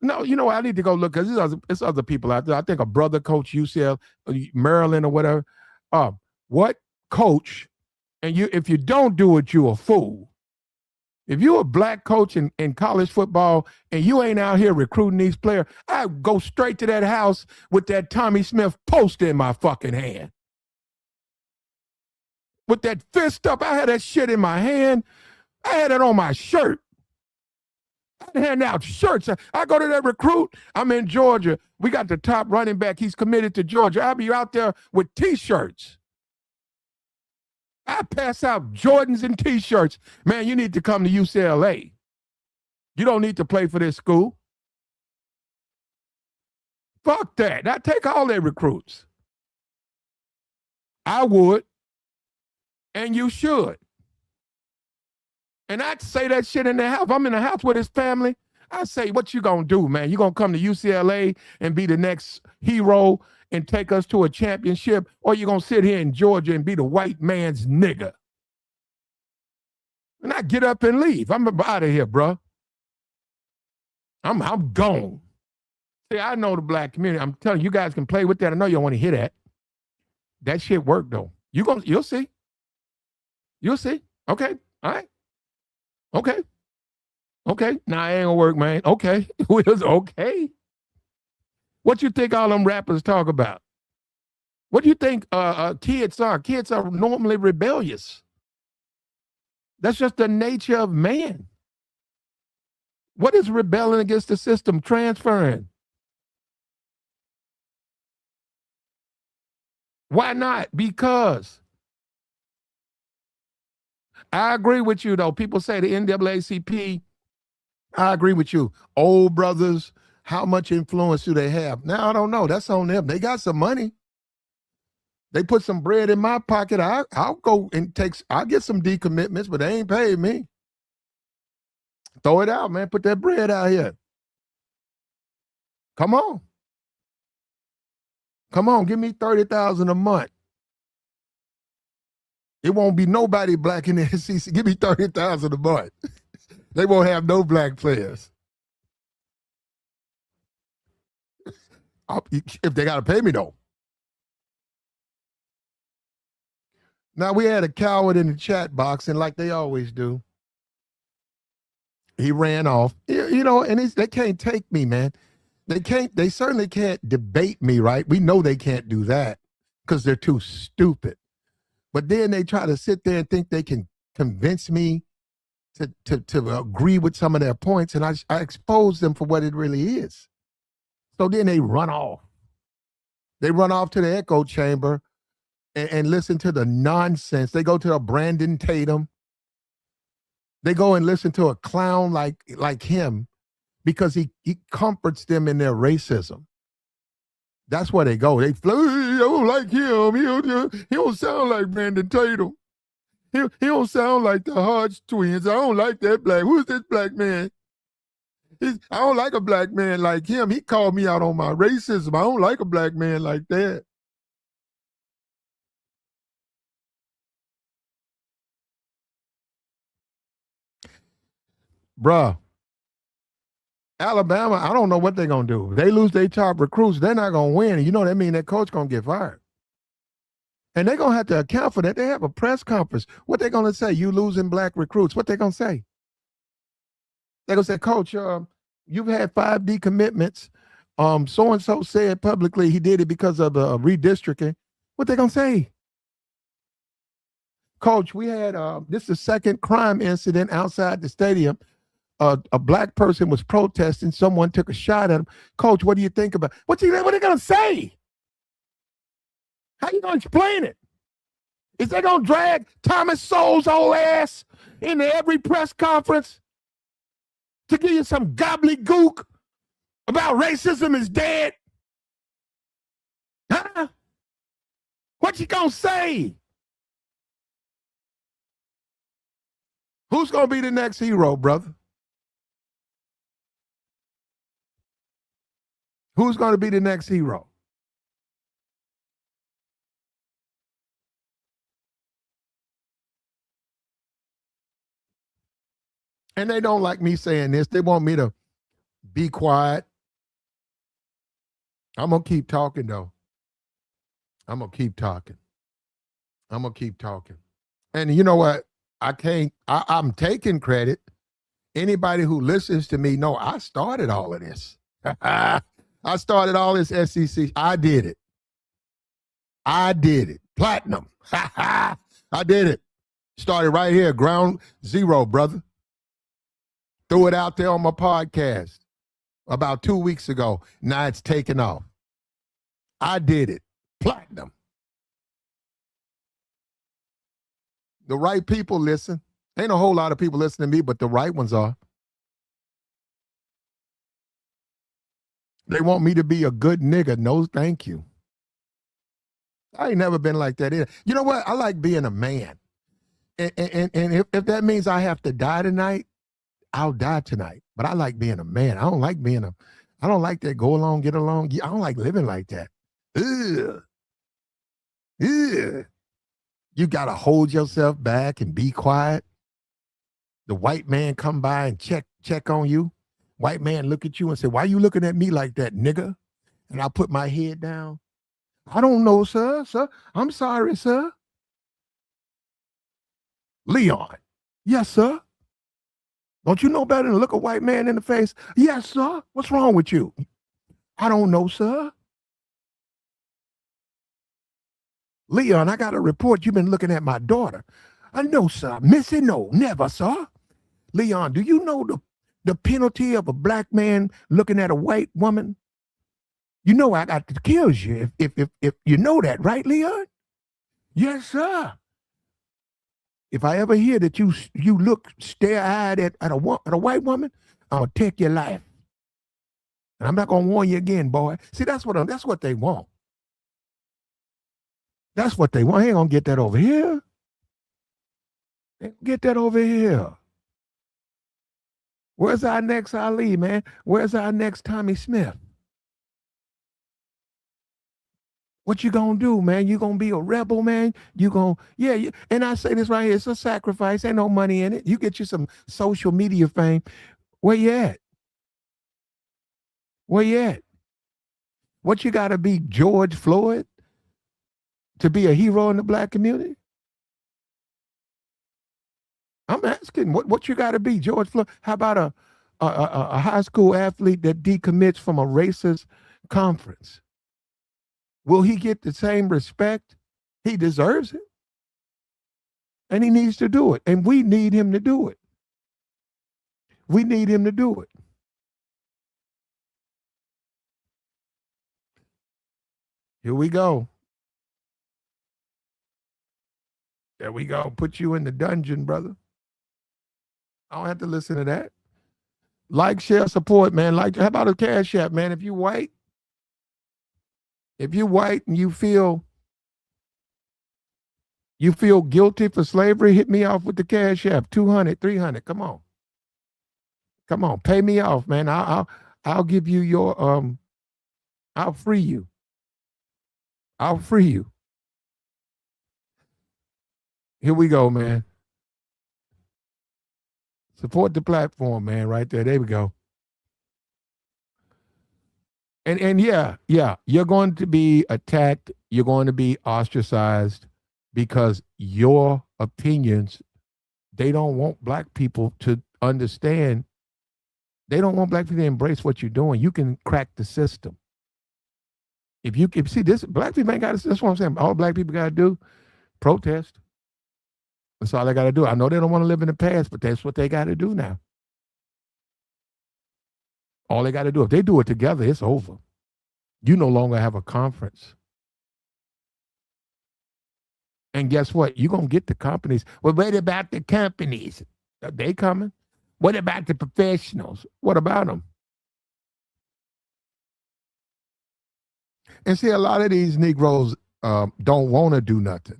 no, you know what? I need to go look because there's other people out there. I think a brother coach UCL, Maryland or whatever. What coach? And if you don't do it, you're a fool. If you're a black coach in college football and you ain't out here recruiting these players, I go straight to that house with that Tommy Smith poster in my fucking hand. With that fist up, I had that shit in my hand. I had it on my shirt. I hand out shirts. I go to that recruit. I'm in Georgia. We got the top running back. He's committed to Georgia. I'll be out there with T-shirts. I pass out Jordans and T-shirts. Man, you need to come to UCLA. You don't need to play for this school. Fuck that. I take all their recruits. I would. And you should. And I'd say that shit in the house. If I'm in the house with his family, I say, what you gonna do, man? You gonna come to UCLA and be the next hero and take us to a championship, or you gonna sit here in Georgia and be the white man's nigga? And I get up and leave. I'm out of here, bro. I'm gone. See, I know the black community. I'm telling you, you guys can play with that. I know you don't want to hear that. That shit worked though. You'll see. You'll see. Okay. All right. Okay. Nah, it ain't gonna work, man. Okay. Okay. What you think all them rappers talk about? What do you think kids are? Kids are normally rebellious. That's just the nature of man. What is rebelling against the system? Transferring. Why not? Because I agree with you, though. People say the NAACP, I agree with you. Old brothers, how much influence do they have? Now, I don't know. That's on them. They got some money. They put some bread in my pocket. I'll go and I'll get some decommitments, but they ain't paid me. Throw it out, man. Put that bread out here. Come on. Come on, give me $30,000 a month. It won't be nobody black in the SEC. Give me 30,000 a month. They won't have no black players. If they got to pay me, though. Now, we had a coward in the chat box, and like they always do, he ran off. You know, and they can't take me, man. They certainly can't debate me, right? We know they can't do that because they're too stupid. But then they try to sit there and think they can convince me to agree with some of their points, and I expose them for what it really is. So then they run off. They run off to the echo chamber and listen to the nonsense. They go to a Brandon Tatum. They go and listen to a clown like him because he comforts them in their racism. That's where they go. They flow. I don't like him. He don't sound like Brandon Tatum. He don't sound like the Hodge twins. I don't like that black. Who's this black man? I don't like a black man like him. He called me out on my racism. I don't like a black man like that. Bruh, Alabama, I don't know what they're going to do. If they lose their top recruits, they're not going to win. You know that means that coach going to get fired. And they're going to have to account for that. They have a press conference. What they going to say? You losing black recruits. What they going to say? They're going to say, Coach, you've had 5 decommitments. So-and-so said publicly he did it because of the redistricting. What they going to say? Coach, we had, this is the second crime incident outside the stadium. A black person was protesting. Someone took a shot at him. Coach, what do you think about? What are they going to say? How you going to explain it? Is they going to drag Thomas Sowell's old ass into every press conference to give you some gobbledygook about racism is dead? Huh? What you going to say? Who's going to be the next hero, brother? Who's going to be the next hero? And they don't like me saying this. They want me to be quiet. I'm going to keep talking, though. I'm going to keep talking. And you know what? I'm taking credit. Anybody who listens to me know I started all of this. I started all this SEC. I did it. Platinum. I did it. Started right here, ground zero, brother. Threw it out there on my podcast about 2 weeks ago. Now it's taken off. I did it. Platinum. The right people listen. Ain't a whole lot of people listening to me, but the right ones are. They want me to be a good nigga. No, thank you. I ain't never been like that either. You know what? I like being a man. And if that means I have to die tonight, I'll die tonight. But I like being a man. I don't like that go along, get along. I don't like living like that. Ugh. You got to hold yourself back and be quiet. The white man come by and check on you. White man look at you and say, why you looking at me like that, nigga? And I put my head down. I don't know, sir. I'm sorry, sir. Leon. Yes, sir. Don't you know better than to look a white man in the face? Yes, sir. What's wrong with you? I don't know, sir. Leon, I got a report. You've been looking at my daughter. No, sir. Missy, no. Never, sir. Leon, do you know the penalty of a black man looking at a white woman? You know I got to kill you if you know that, right, Leon? Yes, sir. If I ever hear that you look stare-eyed at a white woman, I'm gonna take your life. And I'm not gonna warn you again, boy. See, that's what they want. That's what they want. They ain't gonna get that over here. Get that over here. Where's our next Ali, man? Where's our next Tommy Smith? What you gonna do, man? You gonna be a rebel, man? You gonna yeah, and I say this right here, it's a sacrifice, ain't no money in it. You get you some social media fame. Where you at? Where you at? What you gotta be George Floyd to be a hero in the black community? I'm asking, what you gotta be, George Floyd? How about a high school athlete that decommits from a racist conference? Will he get the same respect? He deserves it. And he needs to do it. And we need him to do it. We need him to do it. Here we go. There we go. Put you in the dungeon, brother. I don't have to listen to that. Like, share, support, man. Like, how about a cash app, man? If you white and you feel guilty for slavery, hit me off with the cash app. 200, 300. Come on. Come on. Pay me off, man. I'll give you your I'll free you. I'll free you. Here we go, man. Support the platform, man, right there. There we go. And yeah, you're going to be attacked, you're going to be ostracized because your opinions, they don't want black people to understand. They don't want black people to embrace what you're doing. You can crack the system. If you can see this, black people ain't got to, that's what I'm saying. All black people got to do, protest. That's all they got to do. I know they don't want to live in the past, but that's what they got to do now. All they got to do. If they do it together, it's over. You no longer have a conference. And guess what? You're going to get the companies. Well, what about the companies? Are they coming? What about the professionals? What about them? And see, a lot of these Negroes don't want to do nothing.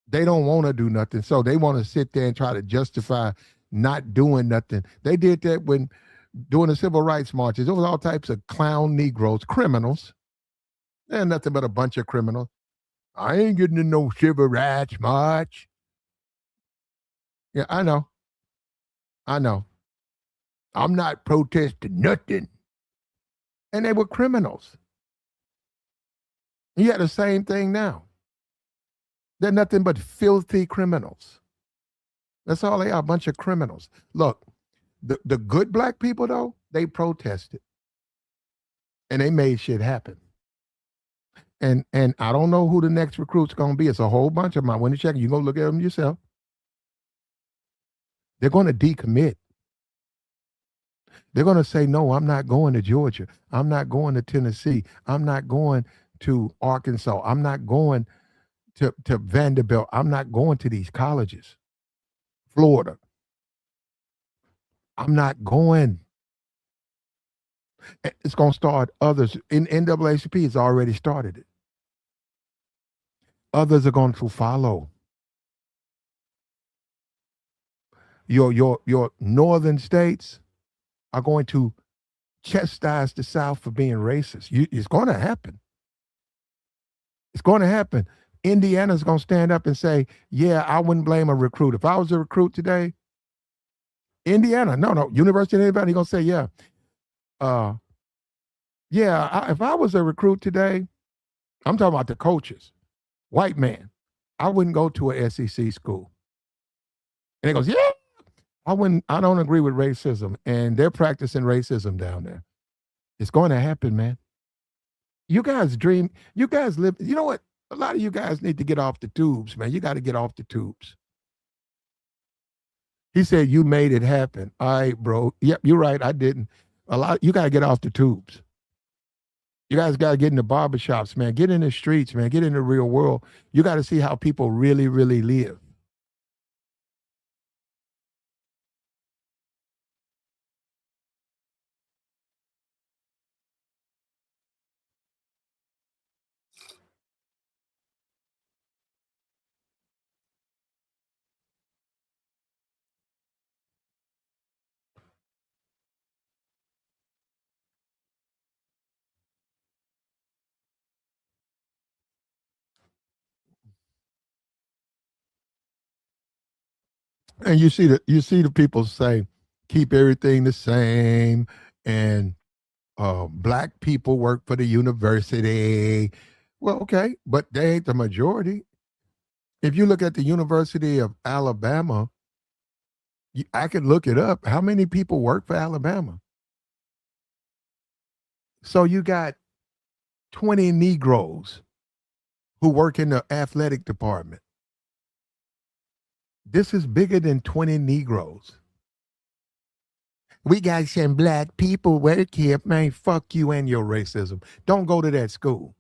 They don't want to do nothing. So they want to sit there and try to justify not doing nothing. They did that when doing the civil rights marches. There was all types of clown Negroes, criminals. They're nothing but a bunch of criminals. I ain't getting to no civil rights march. Yeah, I know. I know. I'm not protesting nothing. And they were criminals. You had the same thing now. They're nothing but filthy criminals. That's all they are, a bunch of criminals. Look, the good black people, though, they protested. And they made shit happen. And I don't know who the next recruit's going to be. It's a whole bunch of them. I went to check. You go look at them yourself. They're going to decommit. They're going to say, no, I'm not going to Georgia. I'm not going to Tennessee. I'm not going to Arkansas. I'm not going to Vanderbilt. I'm not going to these colleges. Florida. I'm not going. It's going to start others. In NAACP, it's already started it. Others are going to follow. Your northern states are going to chastise the South for being racist. It's going to happen. It's going to happen. Indiana's going to stand up and say, yeah, I wouldn't blame a recruit. If I was a recruit today, Indiana, no, University of anybody going to say, yeah. If I was a recruit today, I'm talking about the coaches, white man, I wouldn't go to a SEC school. And he goes, yeah, I don't agree with racism. And they're practicing racism down there. It's going to happen, man. You guys dream, you guys live, you know what? A lot of you guys need to get off the tubes, man. You got to get off the tubes. He said, you made it happen. All right, bro. Yep, you're right. I didn't. You got to get off the tubes. You guys got to get in the barbershops, man. Get in the streets, man. Get in the real world. You got to see how people really, really live. And you see the people say, keep everything the same, and black people work for the university. Well, okay, but they ain't the majority. If you look at the University of Alabama, I could look it up. How many people work for Alabama? So you got 20 Negroes who work in the athletic department. This is bigger than 20 Negroes. We got some black people work here. Man, fuck you and your racism. Don't go to that school.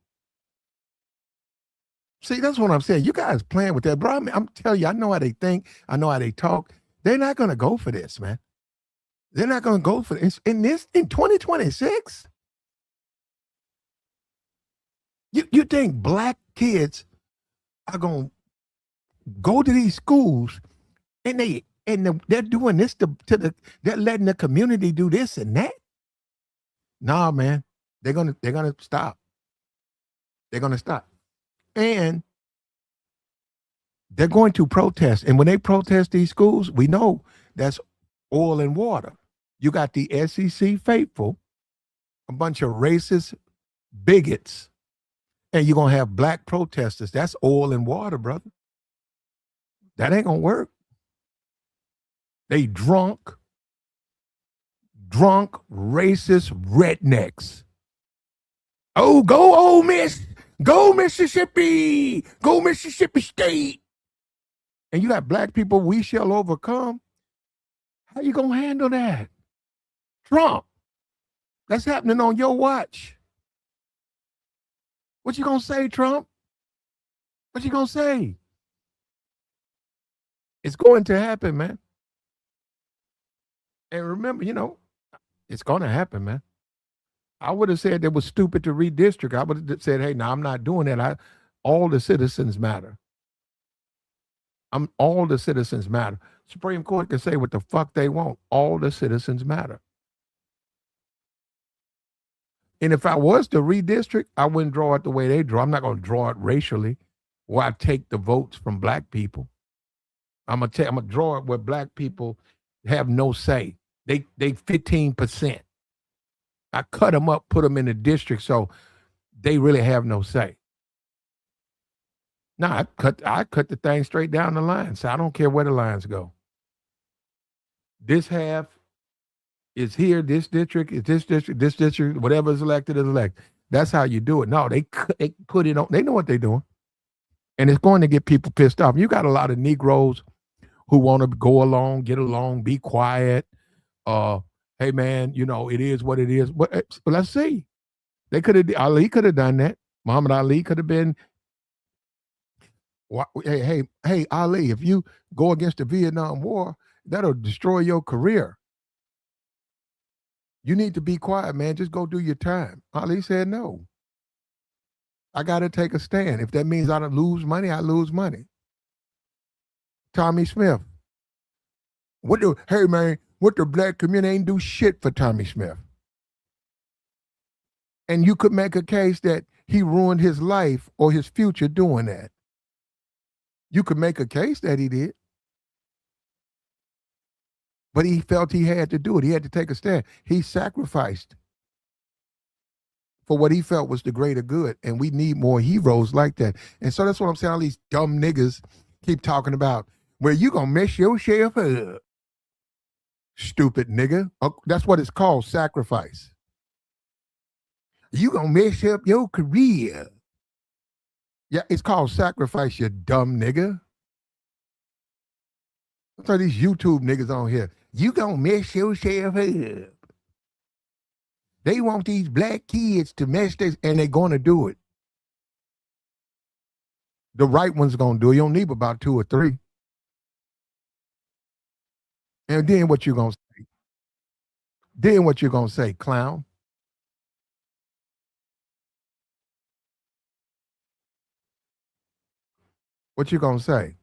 See, that's what I'm saying. You guys playing with that, bro. I'm telling you, I know how they think. I know how they talk. They're not going to go for this, man. They're not going to go for this. In 2026? You think black kids are going to go to these schools they're doing this they're letting the community do this and that? Nah, man. They're gonna stop. They're gonna stop. And they're going to protest. And when they protest these schools, we know that's oil and water. You got the SEC faithful, a bunch of racist bigots, and you're gonna have black protesters. That's oil and water, brother. That ain't gonna work. They drunk, racist rednecks. Oh, go Ole Miss, go Mississippi, go Mississippi State. And you got black people, we shall overcome. How you gonna handle that? Trump, that's happening on your watch. What you gonna say, Trump? What you gonna say? It's going to happen, man. And remember, it's going to happen, man. I would have said it was stupid to redistrict. I would have said, hey, no, I'm not doing that. All the citizens matter. All the citizens matter. Supreme Court can say what the fuck they want. All the citizens matter. And if I was to redistrict, I wouldn't draw it the way they draw. I'm not going to draw it racially, where I take the votes from black people. I'm gonna draw it where black people have no say. They 15%. I cut them up, put them in the district, so they really have no say. No, I cut the thing straight down the line. So I don't care where the lines go. This half is here. This district is this district. This district, whatever is elected is elected. That's how you do it. No, they put it on. They know what they're doing, and it's going to get people pissed off. You got a lot of Negroes who want to go along, get along, be quiet. Hey man, it is what it is. But let's see. Ali could have done that. Muhammad Ali could have been. Hey, Ali, if you go against the Vietnam War, that'll destroy your career. You need to be quiet, man. Just go do your time. Ali said no. I got to take a stand. If that means I don't lose money, I lose money. Tommy Smith. Hey man, what the black community ain't do shit for Tommy Smith. And you could make a case that he ruined his life or his future doing that. You could make a case that he did. But he felt he had to do it. He had to take a stand. He sacrificed for what he felt was the greater good. And we need more heroes like that. And so that's what I'm saying. All these dumb niggas keep talking about, well, you gonna mess yourself up. Stupid nigga. That's what it's called, sacrifice. You gonna mess up your career. Yeah, it's called sacrifice, you dumb nigga. That's all these YouTube niggas on here. You gonna mess yourself up. They want these black kids to mess this, and they're gonna do it. The right one's gonna do it. You don't need about 2 or 3. And then what you gonna say? Then what you gonna say, clown? What you gonna say?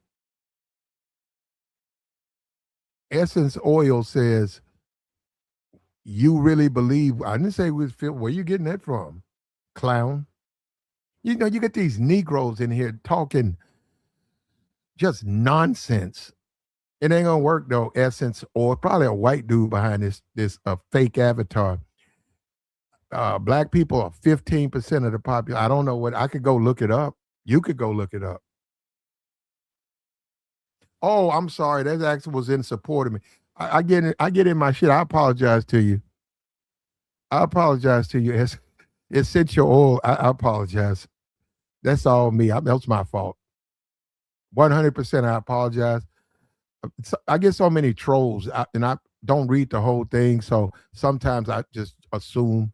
Essence Oil says, you really believe, I didn't say where you getting that from, clown? You get these Negroes in here talking just nonsense. It ain't gonna work though. Essence or probably a white dude behind this fake avatar. Black people are 15% of the population. I don't know what I could go look it up. You could go look it up. Oh, I'm sorry. That actually was in support of me. I get it. I get in my shit. I apologize to you. I apologize to you. It's essential oil. I apologize. That's all me. That's my fault. 100%. I apologize. I get so many trolls, and I don't read the whole thing. So sometimes I just assume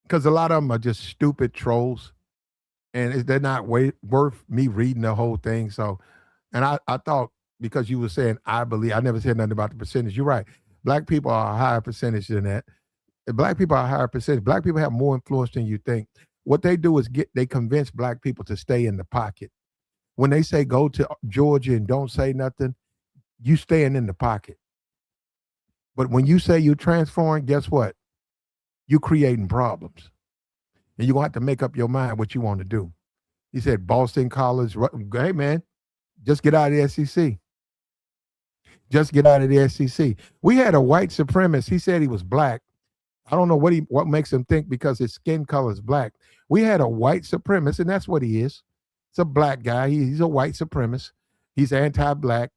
because a lot of them are just stupid trolls, and they're not worth me reading the whole thing. So, and I thought because you were saying I believe, I never said nothing about the percentage. You're right. Black people are a higher percentage than that. Black people are a higher percentage. Black people have more influence than you think. What they do is they convince black people to stay in the pocket. When they say go to Georgia and don't say nothing, you staying in the pocket. But when you say you transforming, guess what? You creating problems. And you're going to have to make up your mind what you want to do. He said Boston College, hey man, just get out of the SEC. Just get out of the SEC. We had a white supremacist. He said he was black. I don't know what makes him think because his skin color is black. We had a white supremacist, and that's what he is. It's a black guy. He's a white supremacist. He's anti-black.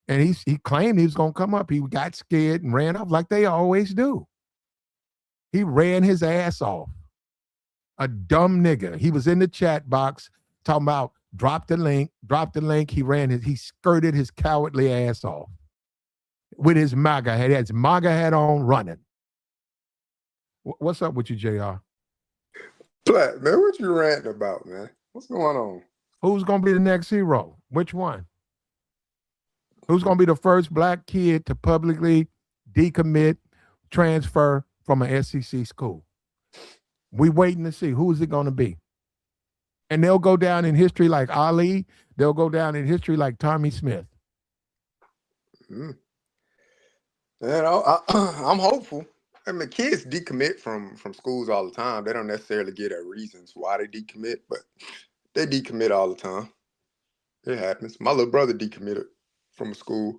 And he claimed he was going to come up. He got scared and ran off like they always do. He ran his ass off. A dumb nigga. He was in the chat box talking about drop the link. He skirted his cowardly ass off with his MAGA hat. He had his MAGA hat on running. What's up with you, JR?
Black, man, what you ranting about, man? What's going on?
Who's going to be the next hero? Which one? Who's going to be the first black kid to publicly decommit, transfer from an SEC school? We waiting to see. Who's it going to be? And they'll go down in history like Ali. They'll go down in history like Tommy Smith.
You know, I'm hopeful. I mean, kids decommit from schools all the time. They don't necessarily get at reasons why they decommit, but they decommit all the time. It happens. My little brother decommitted from a school,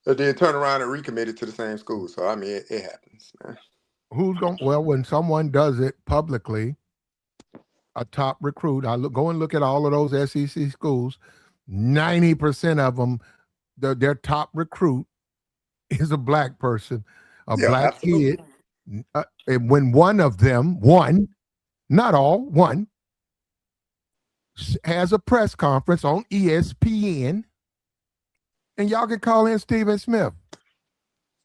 and then turned around and recommitted to the same school. So I mean, it happens, man.
Well, when someone does it publicly, a top recruit, go and look at all of those SEC schools. 90% of them, their top recruit is a black person, black absolutely. Kid. And when one of them, not all, one, has a press conference on ESPN, and y'all can call in Stephen Smith.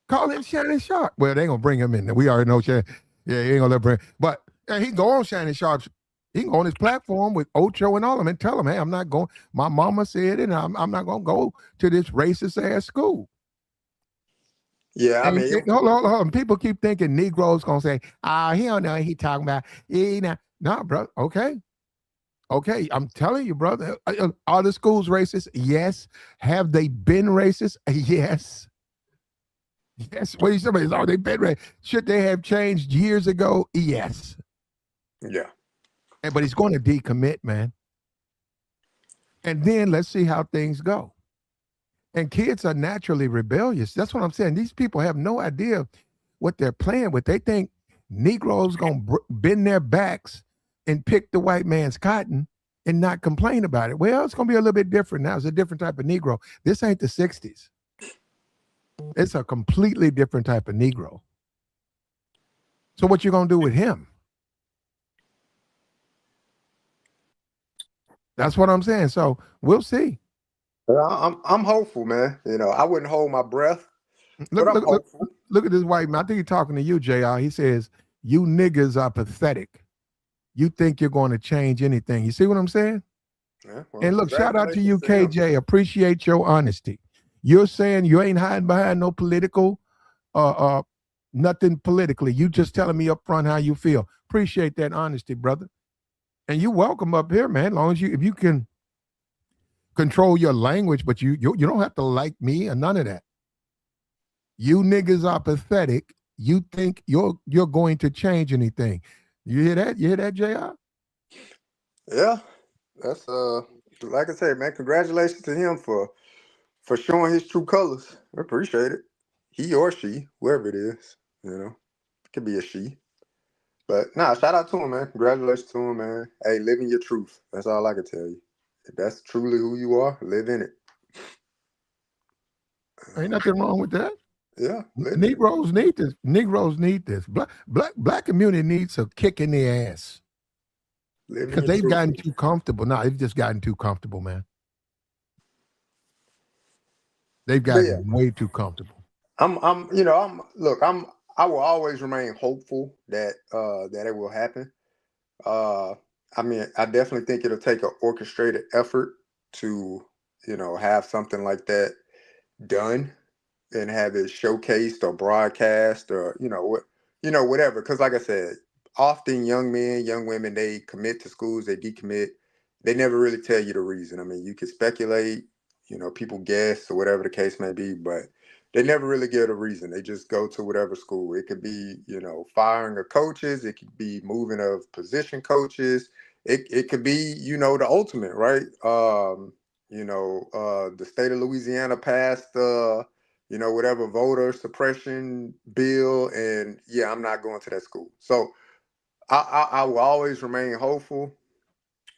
Call in Shannon Sharp. Well, they ain't gonna bring him in. We already know Shannon. Yeah, he ain't gonna let bring. But he can go on Shannon Sharp's. He can go on his platform with Ocho and all of them and tell them, hey, I'm not going. My mama said it, and I'm not gonna go to this racist ass school.
Yeah, I mean,
hold on. People keep thinking Negroes gonna say, he don't know what he talking about. No, bro. Okay, I'm telling you, brother. Are the schools racist? Yes. Have they been racist? Yes. Yes. What do you say? Oh, they've been racist. Should they have changed years ago? Yes.
Yeah.
But he's going to decommit, man. And then let's see how things go. And kids are naturally rebellious. That's what I'm saying. These people have no idea what they're playing with. They think Negroes going to bend their backs and pick the white man's cotton and not complain about it. Well, it's going to be a little bit different now. It's a different type of Negro. This ain't the 60s. It's a completely different type of Negro. So what you going to do with him? That's what I'm saying. So we'll see.
I'm hopeful, man. You know, I wouldn't hold my breath. Look
at this white man. I think he's talking to you, JR. He says, you niggas are pathetic. You think you're going to change anything. You see what I'm saying? Yeah, well, and look, shout out to you, KJ. Appreciate your honesty. You're saying you ain't hiding behind no political, nothing politically. You just telling me up front how you feel. Appreciate that honesty, brother. And you welcome up here, man. As long as if you can control your language, but you don't have to like me or none of that. You niggas are pathetic. You think you're going to change anything. You hear that? You hear that, JR?
Yeah. That's Like I said, man, congratulations to him for showing his true colors. I appreciate it. He or she, whoever it is, it could be a she. But nah, shout out to him, man. Congratulations to him, man. Hey, living your truth. That's all I can tell you. If that's truly who you are, live in it.
Ain't nothing wrong with that.
Yeah, live in it.
Negroes need this. Negroes need this. Black community needs a kick in the ass
Live in
because
your
they've
truth.
gotten too comfortable. No, they've just gotten too comfortable, man. They've
But yeah,
gotten way too comfortable.
I will always remain hopeful that that it will happen. Uh, I mean, I definitely think it'll take an orchestrated effort to, have something like that done and have it showcased or broadcast or whatever. Because like I said, often young men, young women, they commit to schools, they decommit. They never really tell you the reason. I mean, you can speculate, people guess or whatever the case may be, but they never really give a reason. They just go to whatever school. It could be, firing of coaches. It could be moving of position coaches. It could be, the ultimate, right? The state of Louisiana passed whatever voter suppression bill, and yeah, I'm not going to that school. So I will always remain hopeful,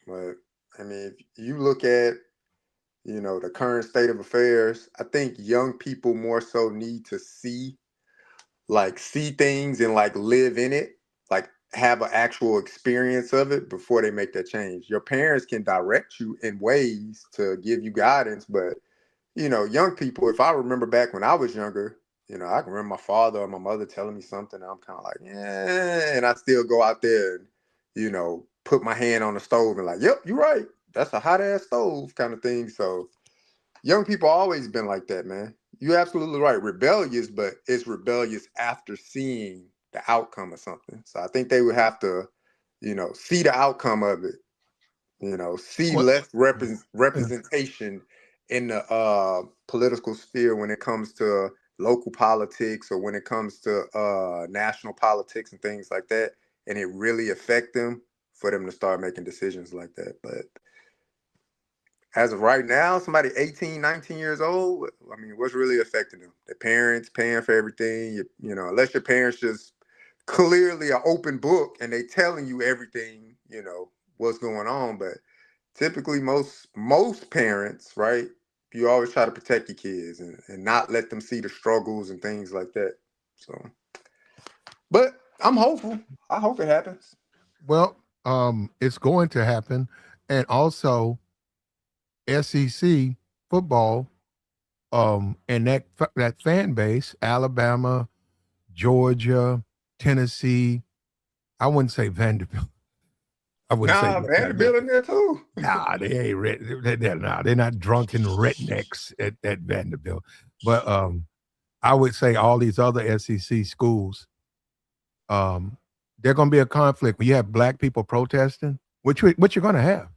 but I mean, if you look at the current state of affairs, I think young people more so need to see things and like live in it, like have an actual experience of it before they make that change. Your parents can direct you in ways to give you guidance, but young people, if I remember back when I was younger, I can remember my father or my mother telling me something, and I'm kind of like, yeah, and I still go out there and, put my hand on the stove and like, yep, you're right. That's a hot ass stove kind of thing. So young people always been like that, man. You're absolutely right. Rebellious, but it's rebellious after seeing the outcome of something. So I think they would have to, see the outcome of it, see
What?
less
Yeah.
representation in the political sphere when it comes to local politics or when it comes to national politics and things like that, and it really affect them for them to start making decisions like that. But as of right now, somebody 18, 19 years old, I mean, what's really affecting them? Their parents paying for everything, unless your parents just clearly an open book and they telling you everything, what's going on. But typically most parents, right, you always try to protect your kids and not let them see the struggles and things like that. So, but I'm hopeful. I hope it happens.
Well, it's going to happen, and also SEC football, and that fan base, Alabama, Georgia, Tennessee. I wouldn't say Vanderbilt. I wouldn't say
Nah, Vanderbilt in there too.
nah, they ain't they're not drunken rednecks at Vanderbilt. But I would say all these other SEC schools, they're going to be a conflict when you have black people protesting, which what you're going to have.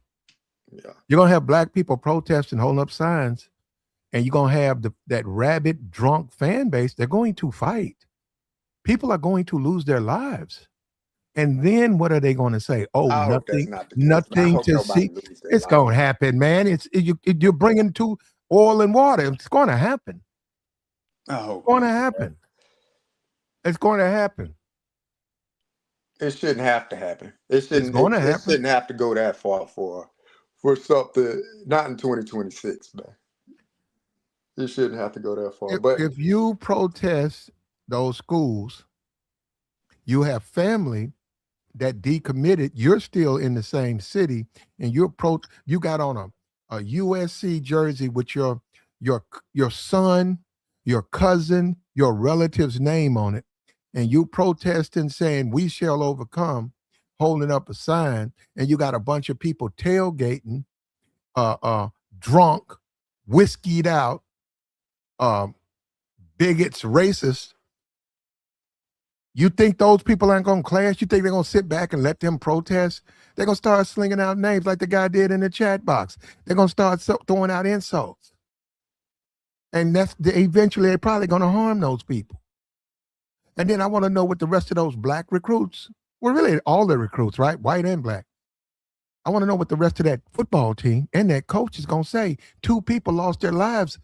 Yeah.
You're going to have black people protesting, holding up signs, and you're going to have that rabid, drunk fan base. They're going to fight. People are going to lose their lives. And then what are they going to say? Oh,
I hope that's not the case. I
nothing
hope
to
nobody
see.
lose their
It's
life.
going to happen, man. You're bringing to oil and water. It's going to happen.
I hope
It's going to
not.
happen. It's going to happen.
It shouldn't have to happen. It
It's
shouldn't.
going to
It
happen.
shouldn't have to go that far for something. Not in 2026, man. It shouldn't have to go that far. But
If you protest those schools, you have family that decommitted. You're still in the same city, and you got on a USC jersey with your son, your cousin, your relative's name on it, and you protesting saying we shall overcome, holding up a sign, and you got a bunch of people tailgating, uh uh drunk, whiskeyed out, um bigots, racists. You think those people aren't going to clash? You think they're going to sit back and let them protest? They're going to start slinging out names like the guy did in the chat box. They're going to start throwing out insults. And eventually they're probably going to harm those people. And then I want to know what the rest of those black recruits, well, really all the recruits, right? White and black. I want to know what the rest of that football team and that coach is going to say. 2 people lost their lives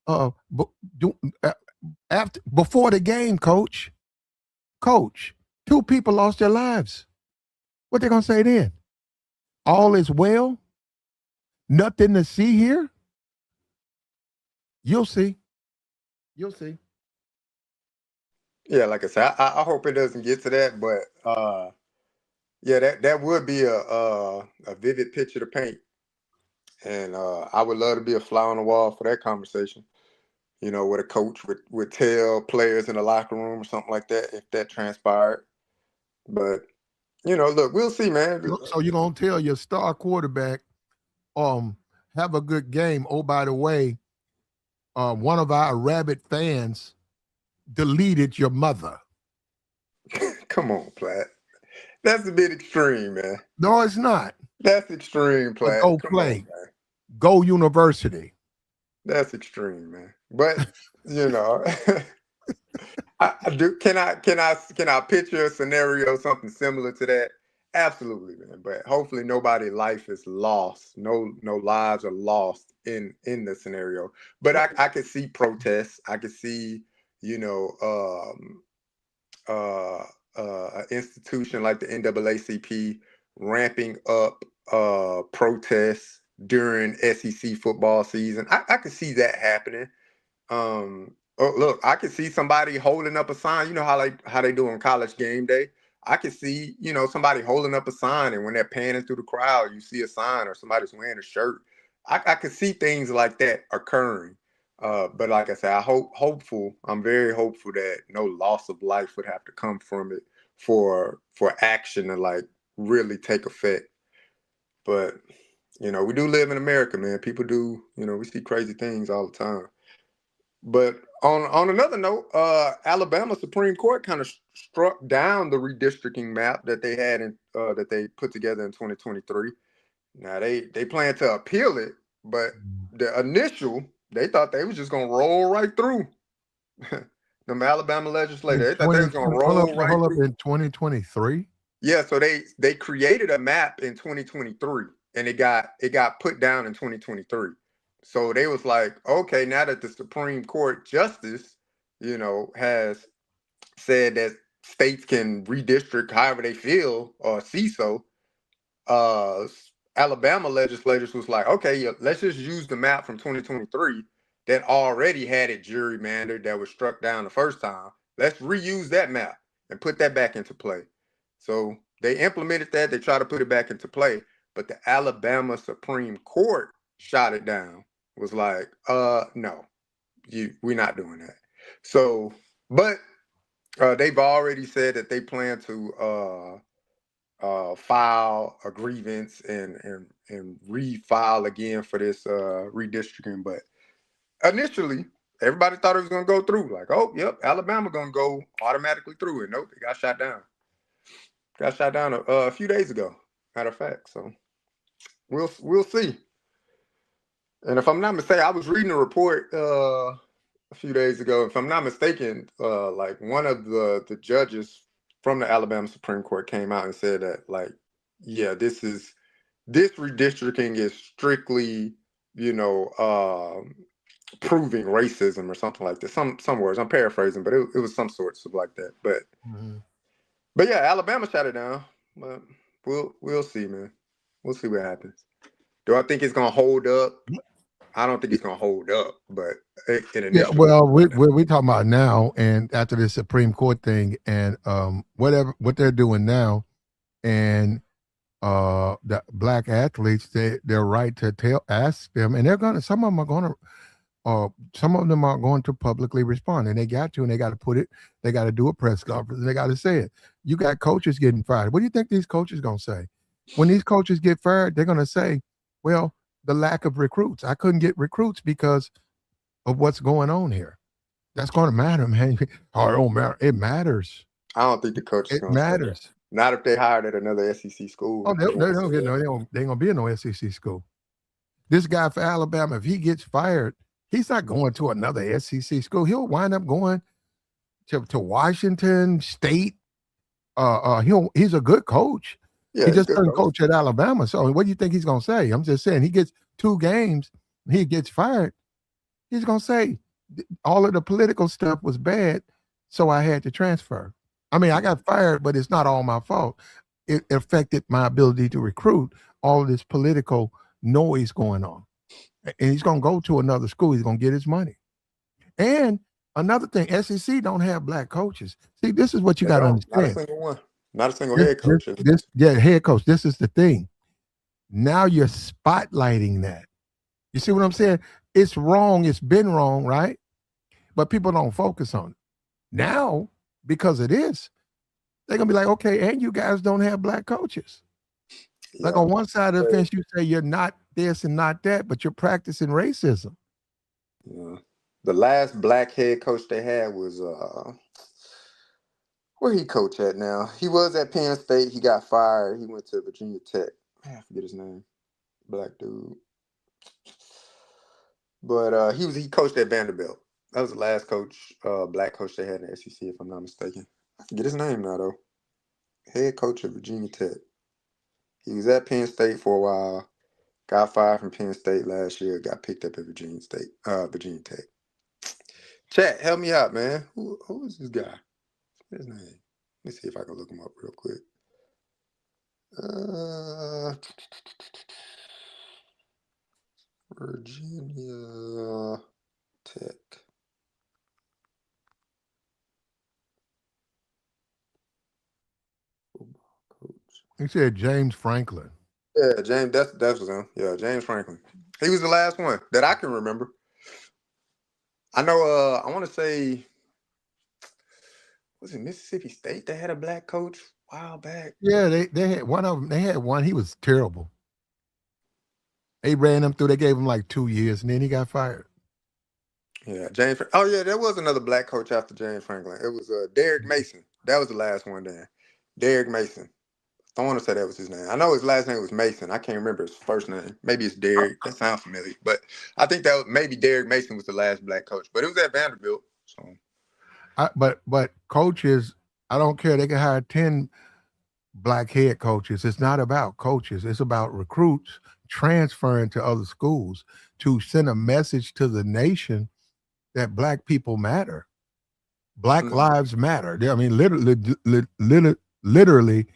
uh, before the game, coach. Coach, 2 people lost their lives. What they going to say then? All is well? Nothing to see here? You'll see. You'll see.
Yeah, like I said, I hope it doesn't get to that, but yeah, that would be a vivid picture to paint, and I would love to be a fly on the wall for that conversation. What a coach would tell players in the locker room or something like that if that transpired. But look, we'll see, man.
So you're gonna tell your star quarterback, have a good game. Oh, by the way, one of our rabid fans deleted your mother.
Come on, Platt. That's a bit extreme, man.
No, it's not.
That's extreme, Platt.
Go play. Go University.
That's extreme, man. But I do. Can I picture a scenario something similar to that? Absolutely, man. But hopefully, nobody's life is lost. No lives are lost in the scenario. But I could see protests. I could see an institution like the NAACP ramping up protests during SEC football season. I could see that happening. Look, I could see somebody holding up a sign. You know how they do on College Game Day. I could see somebody holding up a sign, and when they're panning through the crowd, you see a sign or somebody's wearing a shirt. I could see things like that occurring. But like I said, I'm very hopeful that no loss of life would have to come from it for action to like really take effect. But we do live in America, man. People do, we see crazy things all the time. But on another note, Alabama Supreme Court kind of struck down the redistricting map that they had that they put together in 2023. Now they plan to appeal it, but the initial, they thought they was just gonna roll right through. The Alabama legislators, they thought they was gonna roll right through
in 2023.
Yeah, so they created a map in 2023, and it got put down in 2023. So they was like, okay, now that the Supreme Court justice, has said that states can redistrict however they feel or see so, Alabama legislators was like, okay, let's just use the map from 2023 that already had it gerrymandered, that was struck down the first time. Let's reuse that map and put that back into play. So they implemented that. They tried to put it back into play, but the Alabama Supreme Court shot it down. Was like, no, we're not doing that. So, but they've already said that they plan to file a grievance and refile again for this redistricting. But initially, everybody thought it was going to go through. Like, oh, yep, Alabama going to go automatically through it. Nope, it got shot down. Got shot down a few days ago, matter of fact. So we'll see. And if I'm not mistaken, I was reading a report a few days ago. If I'm not mistaken, like one of the judges from the Alabama Supreme Court came out and said that, like, yeah, this redistricting is strictly, proving racism or something like that. Some words, I'm paraphrasing, but it was some sorts of like that. But but yeah, Alabama shot it down. But we'll see, man. We'll see what happens. Do I think it's gonna hold up? I don't think it's gonna hold up, but
well, we're talking about now, and after the Supreme Court thing, and what they're doing now, and the black athletes, they're right to ask them, and some of them are going to publicly respond, and they got to put it. They got to do a press conference, and they got to say it. You got coaches getting fired. What do you think these coaches are gonna say? When these coaches get fired, they're gonna say, well, the lack of recruits. I couldn't get recruits because of what's going on here. That's going to matter, man. Oh, it don't matter. It matters.
I don't think the coaches.
It matters.
Not if they hired at another SEC school.
Oh, they ain't gonna be in no SEC school. This guy for Alabama, if he gets fired, he's not going to another SEC school. He'll wind up going to Washington State. He's a good coach,
Yeah,
He
he's a
just
good
doesn't
coach.
coach at Alabama. So what do you think he's gonna say? I'm just saying he gets 2 games, he gets fired. He's gonna say all of the political stuff was bad, so I had to transfer. I mean, I got fired, but it's not all my fault. It affected my ability to recruit. All of this political noise going on, and he's gonna go to another school. He's gonna get his money. And another thing, SEC don't have black coaches. See, this is what you
They
got to
don't. Not a
understand.
single one. Not a single
This,
head
this,
coach.
this, yeah, head coach. This is the thing. Now you're spotlighting that. You see what I'm saying? It's wrong. It's been wrong, right? But people don't focus on it. Now, because of this, they're gonna be like, okay, and you guys don't have black coaches. Like
Yeah.
on one side of the fence, you say you're not this and not that, but you're practicing racism.
Yeah. The last black head coach they had was where he coach at now? He was at Penn State. He got fired. He went to Virginia Tech. I forget his name. Black dude. But he coached at Vanderbilt. That was the last coach, black coach they had in the SEC, if I'm not mistaken. I forget his name now though. Head coach of Virginia Tech. He was at Penn State for a while. Got fired from Penn State last year. Got picked up at Virginia Tech. Chat, help me out, man. Who is this guy? What's his name? Let me see if I can look him up real quick. Virginia Tech. Coach.
He said James Franklin.
Yeah, James. That's him. Yeah, James Franklin. He was the last one that I can remember. I know. I want to say, was it Mississippi State that had a black coach a while back?
Yeah, they had one of them. They had one. He was terrible. They ran him through. They gave him like 2 years, and then he got fired.
Yeah, James. Oh yeah, there was another black coach after James Franklin. It was Derek Mason. That was the last one then. Derek Mason. I want to say that was his name. I know his last name was Mason. I can't remember his first name. Maybe it's Derek. That sounds familiar. But I think that maybe Derek Mason was the last black coach. But it was at Vanderbilt. So.
But coaches, I don't care. They can hire 10 black head coaches. It's not about coaches. It's about recruits transferring to other schools to send a message to the nation that black people matter. Black lives matter. I mean, literally,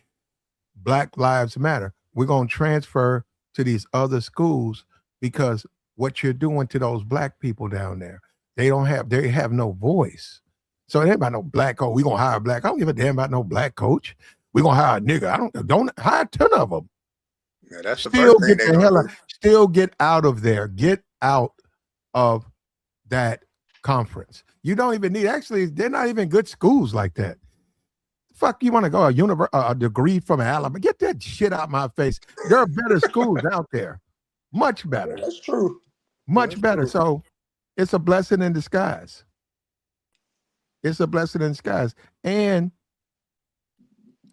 black lives matter. We're going to transfer to these other schools because what you're doing to those black people down there, they have no voice. So it ain't about no black coach. We're going to hire a black. I don't give a damn about no black coach. We're going to hire a nigga. Don't hire 10 of them.
Yeah, that's the first thing they gonna do.
Still get out of there. Get out of that conference. You don't even need, actually, they're not even good schools like that. Fuck, you want to go a degree from Alabama? Get that shit out my face. There are better schools out there. Much better.
That's true.
Much better. True. So it's a blessing in disguise. It's a blessing in disguise. And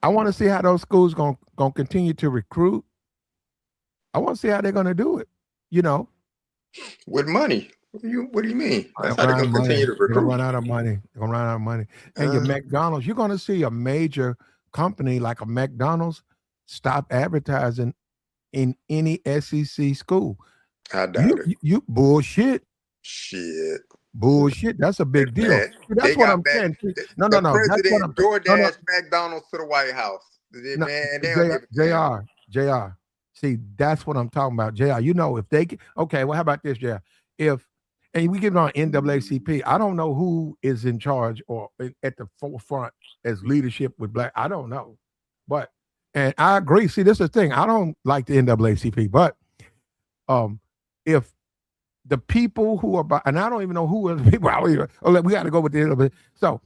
I want to see how those schools gonna continue to recruit. I want to see how they're gonna do it. You know,
with money. What do you mean? That's how they're gonna continue to recruit.
They're gonna run out of money. They're gonna run out of money. And your McDonald's, you're gonna see a major company like a McDonald's stop advertising in any SEC school.
I doubt it.
You bullshit.
Shit.
Bullshit. That's a big deal. That's what I'm saying. No.
President DoorDash McDonald's to the White House. Man,
JR. See, that's what I'm talking about. JR, you know, if they okay, well, how about this, JR? And we get on NAACP, I don't know who is in charge or at the forefront as leadership with black. I don't know. And I agree. See, this is the thing. I don't like the NAACP, but if the people who are, and I don't even know who are the people, we got to go with the NAACP. So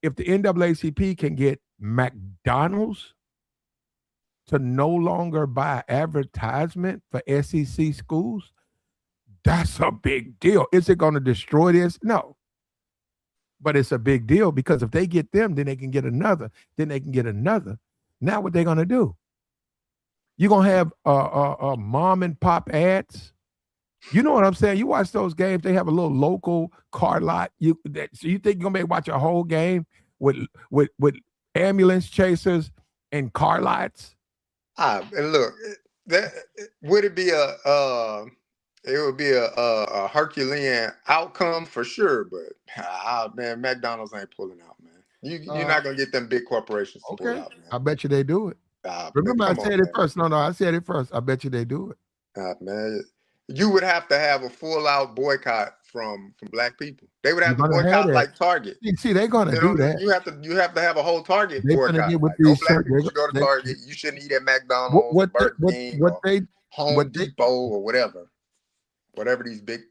if the NAACP can get McDonald's to no longer buy advertisement for SEC schools, that's a big deal. Is it going to destroy this? No. But it's a big deal because if they get them, then they can get another. Then they can get another. Now what they going to do? You're going to have mom and pop ads. You know what I'm saying? You watch those games, they have a little local car lot. So you think you're going to be able to watch a whole game with ambulance chasers and car lots?
And look, that would it be it would be a Herculean outcome for sure, but man, McDonald's ain't pulling out, man. You're
Uh,
not gonna get them big corporations to pull
okay.
out, man.
I bet you they do it.
Man,
Remember, I
come on,
said it first. No, I said it first. I bet you they do it.
man. You would have to have a full out boycott from black people. They would
You're
have to
gonna have
boycott
that.
like Target.
See, they're gonna
You know,
do that.
you have to have a whole Target
They're gonna
boycott.
get with
Like no
these
black
church.
people should go to Target. You shouldn't eat at
What
McDonald's or
what they
Burger King
what
or
they what
Home
they
Depot or whatever these big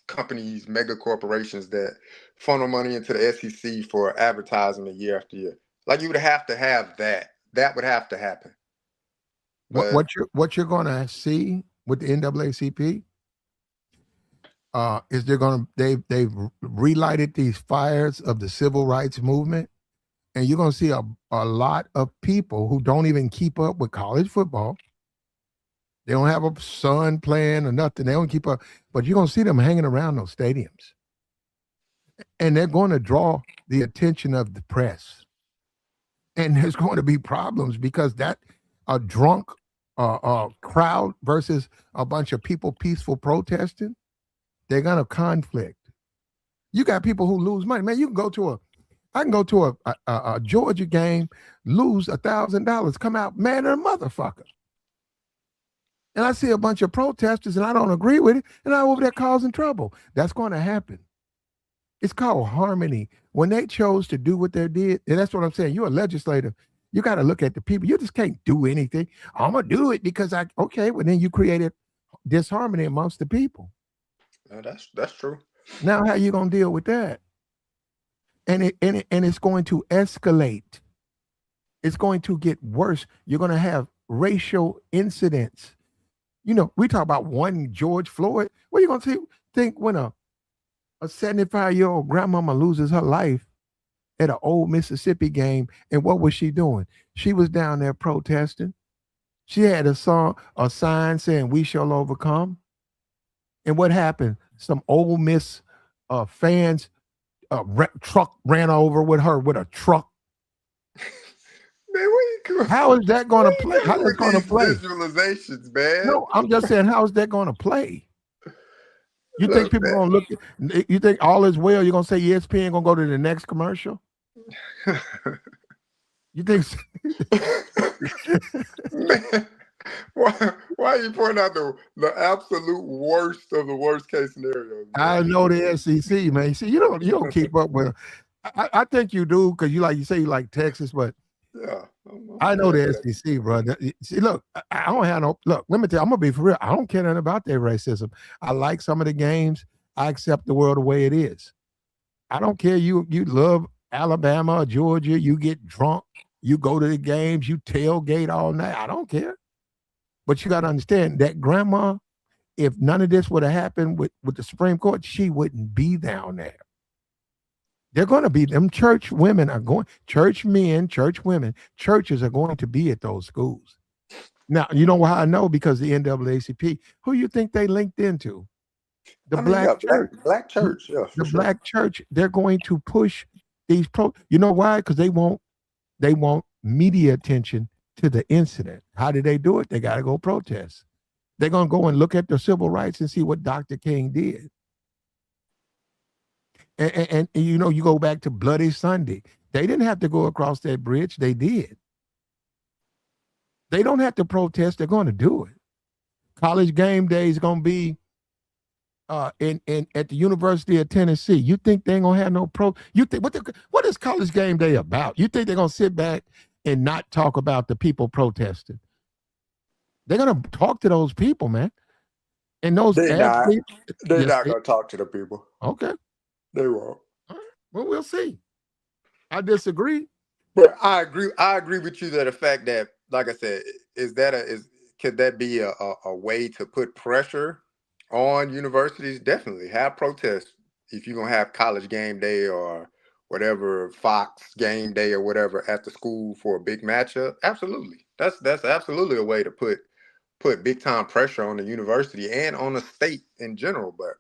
companies, mega corporations that funnel money into the SEC for advertisement year after year. Like you would have to have that. That would have to happen. But
what you're gonna see with the NAACP is they've relighted these fires of the civil rights movement, and you're gonna see a lot of people who don't even keep up with college football. They don't have a son playing or nothing. They don't keep up, but you're gonna see them hanging around those stadiums, and they're going to draw the attention of the press. And there's going to be problems because that a drunk crowd versus a bunch of people peaceful protesting, they're going to conflict. You got people who lose money, man. I can go to a Georgia game, lose $1,000, come out mad at a motherfucker, and I see a bunch of protesters and I don't agree with it, and I'm over there causing trouble. That's going to happen. It's called harmony. When they chose to do what they did, and that's what I'm saying. You're a legislator. You got to look at the people. You just can't do anything. I'm gonna do it because okay. Well, then you created disharmony amongst the people.
that's true.
Now, how you gonna deal with that? And it's going to escalate. It's going to get worse. You're going to have racial incidents. You know, we talk about one George Floyd. What are you going to think when a 75-year-old grandmama loses her life at an old Mississippi game? And what was she doing? She was down there protesting. She had a sign saying, "We shall overcome." And what happened? Some old Miss fans truck ran over with her with a truck.
Man,
How is that going to play? How is
with
going to
these
play?
visualizations, man?
No, I'm just saying, how is that going to play? You think
Look,
people going to look? You think all is well? You're going to say ESPN going to go to the next commercial? You think?
Man, why are you pointing out the absolute worst of the worst case scenarios?
I know the SEC, man. See, you don't keep up with. I think you do because you say you like Texas, but
Yeah,
I know the SEC, bro. See, look, I don't have no look. Let me tell you, I'm gonna be for real. I don't care nothing about their racism. I like some of the games. I accept the world the way it is. I don't care. You love Alabama or Georgia. You get drunk. You go to the games. You tailgate all night. I don't care. But you got to understand that grandma, if none of this would have happened with the Supreme Court, she wouldn't be down there. They're going to be, them church women are going, church men, church women, churches are going to be at those schools. Now, you know how I know? Because the NAACP, who you think they linked into? The black church.
black church, yeah, for
The
sure.
black church, they're going to push these you know why? Because they want media attention to the incident. How did they do it? They got to go protest. They're going to go and look at the civil rights and see what Dr. King did. And you know, you go back to Bloody Sunday. They didn't have to go across that bridge. They did. They don't have to protest. They're going to do it. College game day is going to be in at the University of Tennessee. You think they ain't gonna have no You think what is college game day about? You think they're gonna sit back and not talk about the people protesting? They're gonna talk to those people, man. And those athletes,
they're not gonna talk to the people.
Okay.
They won't.
Well, we'll see. I disagree.
But I agree with you that the fact that, like I said, could that be a way to put pressure on universities? Definitely have protests if you're gonna have college game day or whatever, Fox game day or whatever at the school for a big matchup. Absolutely. That's absolutely a way to put big time pressure on the university and on the state in general. But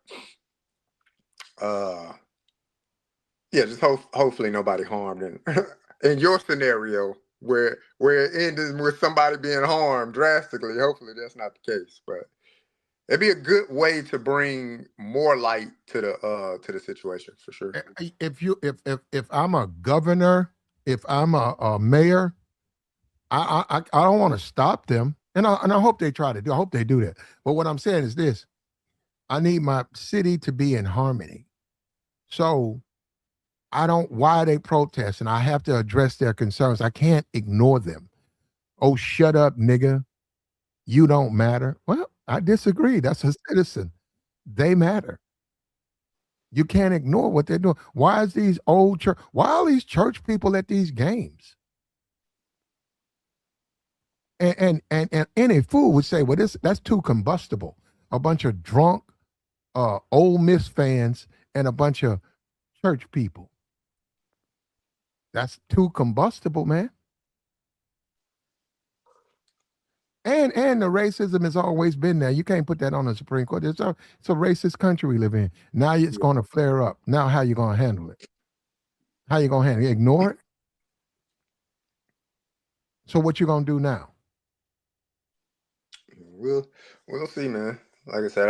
yeah, just hopefully nobody harmed in in your scenario where it ended with somebody being harmed drastically. Hopefully that's not the case, but it'd be a good way to bring more light to the situation for sure.
If I'm a governor, if I'm a mayor, I don't want to stop them, and I hope they try to do. I hope they do that. But what I'm saying is this: I need my city to be in harmony. So I don't. Why are they protesting? I have to address their concerns. I can't ignore them. Oh, shut up, nigga! You don't matter. Well, I disagree. That's a citizen. They matter. You can't ignore what they're doing. Why is these old church? Why are these church people at these games? And any fool would say, well, that's too combustible. A bunch of drunk, Ole Miss fans and a bunch of church people. That's too combustible, man. And the racism has always been there. You can't put that on the Supreme Court. It's a racist country we live in. Now it's going to flare up. Now how you going to handle it? How you going to handle it? Ignore it? So what you going to do now?
We'll see, man. Like I said,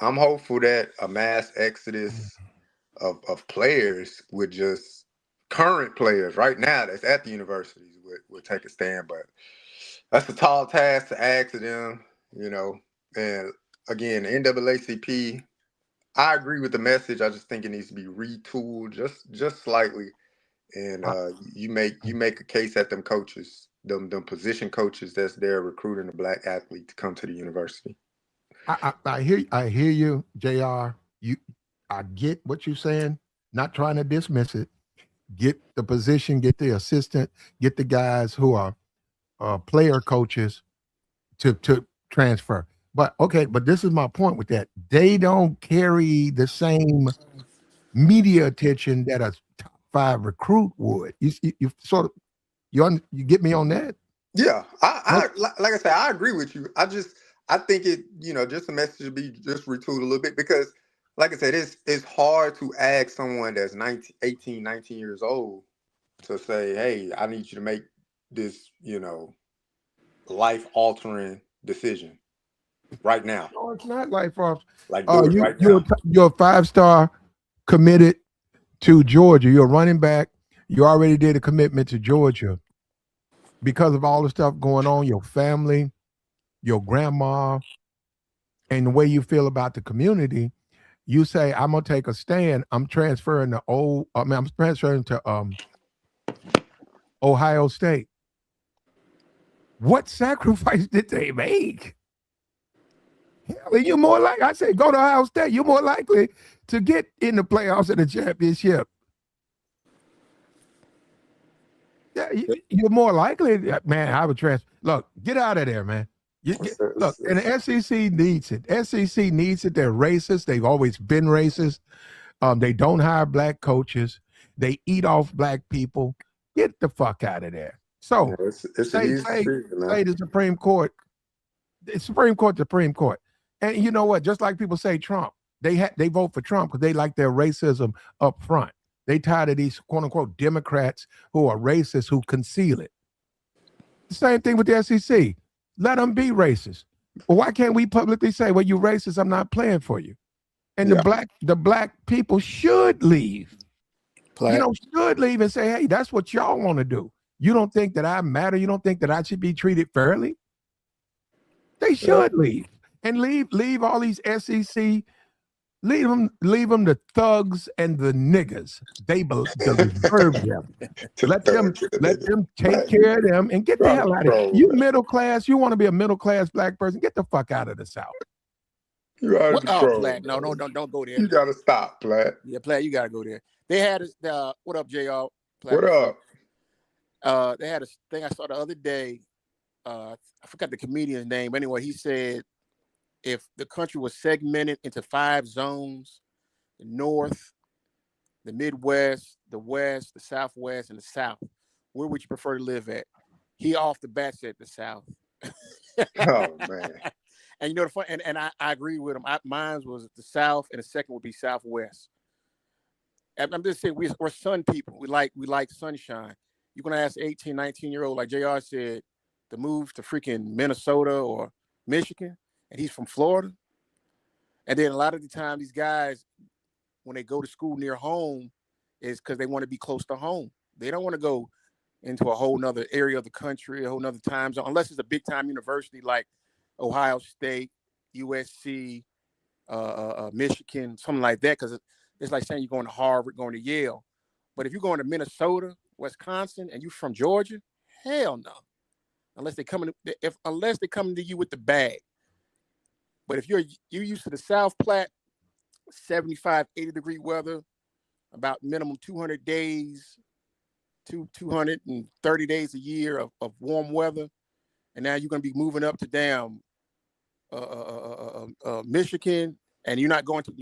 I'm hopeful that a mass exodus of players would just current players right now that's at the universities would take a stand, but that's a tall task to ask of them, you know. And again, the NAACP, I agree with the message. I just think it needs to be retooled just slightly. And you make a case at them coaches, them position coaches that's there recruiting a black athlete to come to the university.
I hear you, JR. I get what you're saying. Not trying to dismiss it. Get the position, get the assistant, get the guys who are player coaches to transfer. But okay, but this is my point with that. They don't carry the same media attention that a top 5 recruit would. You sort of you get me on that?
Yeah, I like I said, I agree with you. I think it, just the message should be just retooled a little bit because, like I said, it's hard to ask someone that's 18, 19 years old to say, hey, I need you to make this, life-altering decision right now.
No, it's not life altering.
Like, do it right now.
You're a 5-star committed to Georgia. You're a running back. You already did a commitment to Georgia because of all the stuff going on, your family, your grandma, and the way you feel about the community. You say, I'm gonna take a stand. I'm transferring to Ohio State. What sacrifice did they make? Hell, you're more like I say, go to Ohio State. You're more likely to get in the playoffs and the championship. Yeah, you're more likely, man. I would transfer. Look, get out of there, man. Look, and the SEC needs it. SEC needs it. They're racist. They've always been racist. They don't hire black coaches. They eat off black people. Get the fuck out of there. So say the Supreme Court. The Supreme Court. And you know what? Just like people say Trump, they vote for Trump because they like their racism up front. They tired of these quote unquote Democrats who are racist who conceal it. The same thing with the SEC. Let them be racist. Well, why can't we publicly say, well, you racist, I'm not playing for you? And the black people should leave. Should leave and say, hey, that's what y'all want to do. You don't think that I matter? You don't think that I should be treated fairly? They should leave. And leave all these SEC, leave them the thugs and the niggas. They deserve them. Let them take care of them and get the hell out of here. You middle class, you want to be a middle class black person, get the fuck out of the South.
You're out of control.
Platt. No, don't go there.
You gotta stop, Platt.
Yeah, Platt, you gotta go there. They had what up, JR?
Platt, what
up? They had a thing I saw the other day. I forgot the comedian's name. But anyway, he said if the country was segmented into 5 zones, the North, the Midwest, the West, the Southwest, and the South, where would you prefer to live at? He off the bat said the South.
Oh, man.
And you know the fun, and I agree with him. Mine was the South, and the second would be Southwest. I'm just saying we're sun people. We like sunshine. you're going to ask 18, 19-year-old, like JR said, to move to freaking Minnesota or Michigan, and he's from Florida. And then a lot of the time, these guys, when they go to school near home, is because they want to be close to home. They don't want to go into a whole nother area of the country, a whole nother time zone, unless it's a big time university like Ohio State, USC, Michigan, something like that. Because it's like saying you're going to Harvard, going to Yale. But if you're going to Minnesota, Wisconsin, and you're from Georgia, hell no. Unless they're coming to you with the bag. But if you're used to the South Platte, 75, 80-degree weather, about minimum 200 days, 230 days a year of warm weather, and now you're going to be moving up to damn Michigan, and you're not going to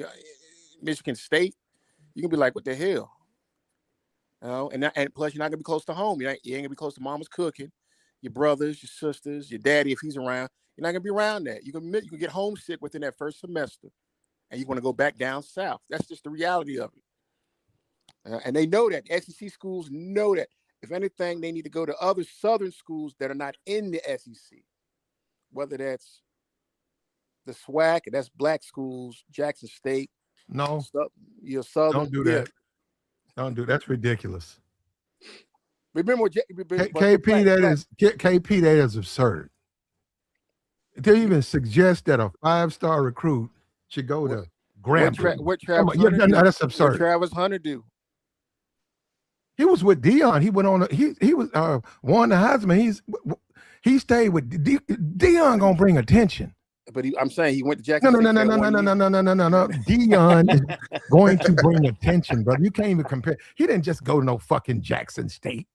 Michigan State, you can be like, what the hell? You know, and plus you're not going to be close to home. You ain't going to be close to mama's cooking, your brothers, your sisters, your daddy if he's around. You're not going to be around that. You can get homesick within that first semester, and you want to go back down south. That's just the reality of it. And they know that. SEC schools know that. If anything, they need to go to other southern schools that are not in the SEC, whether that's the SWAC, and that's black schools, Jackson State.
No,
your southern.
Don't do that. Don't do that's ridiculous.
Remember,
KP, that is absurd. To even suggest that a 5-star recruit should go to Grambling.
What Travis Hunter do?
That's absurd.
What Travis Hunter do?
He was with Deion. He went on. He was won the Heisman. He stayed with Deion. Gonna bring attention.
But I'm saying he went to Jackson.
No. Deion is going to bring attention, brother. You can't even compare. He didn't just go to no fucking Jackson State.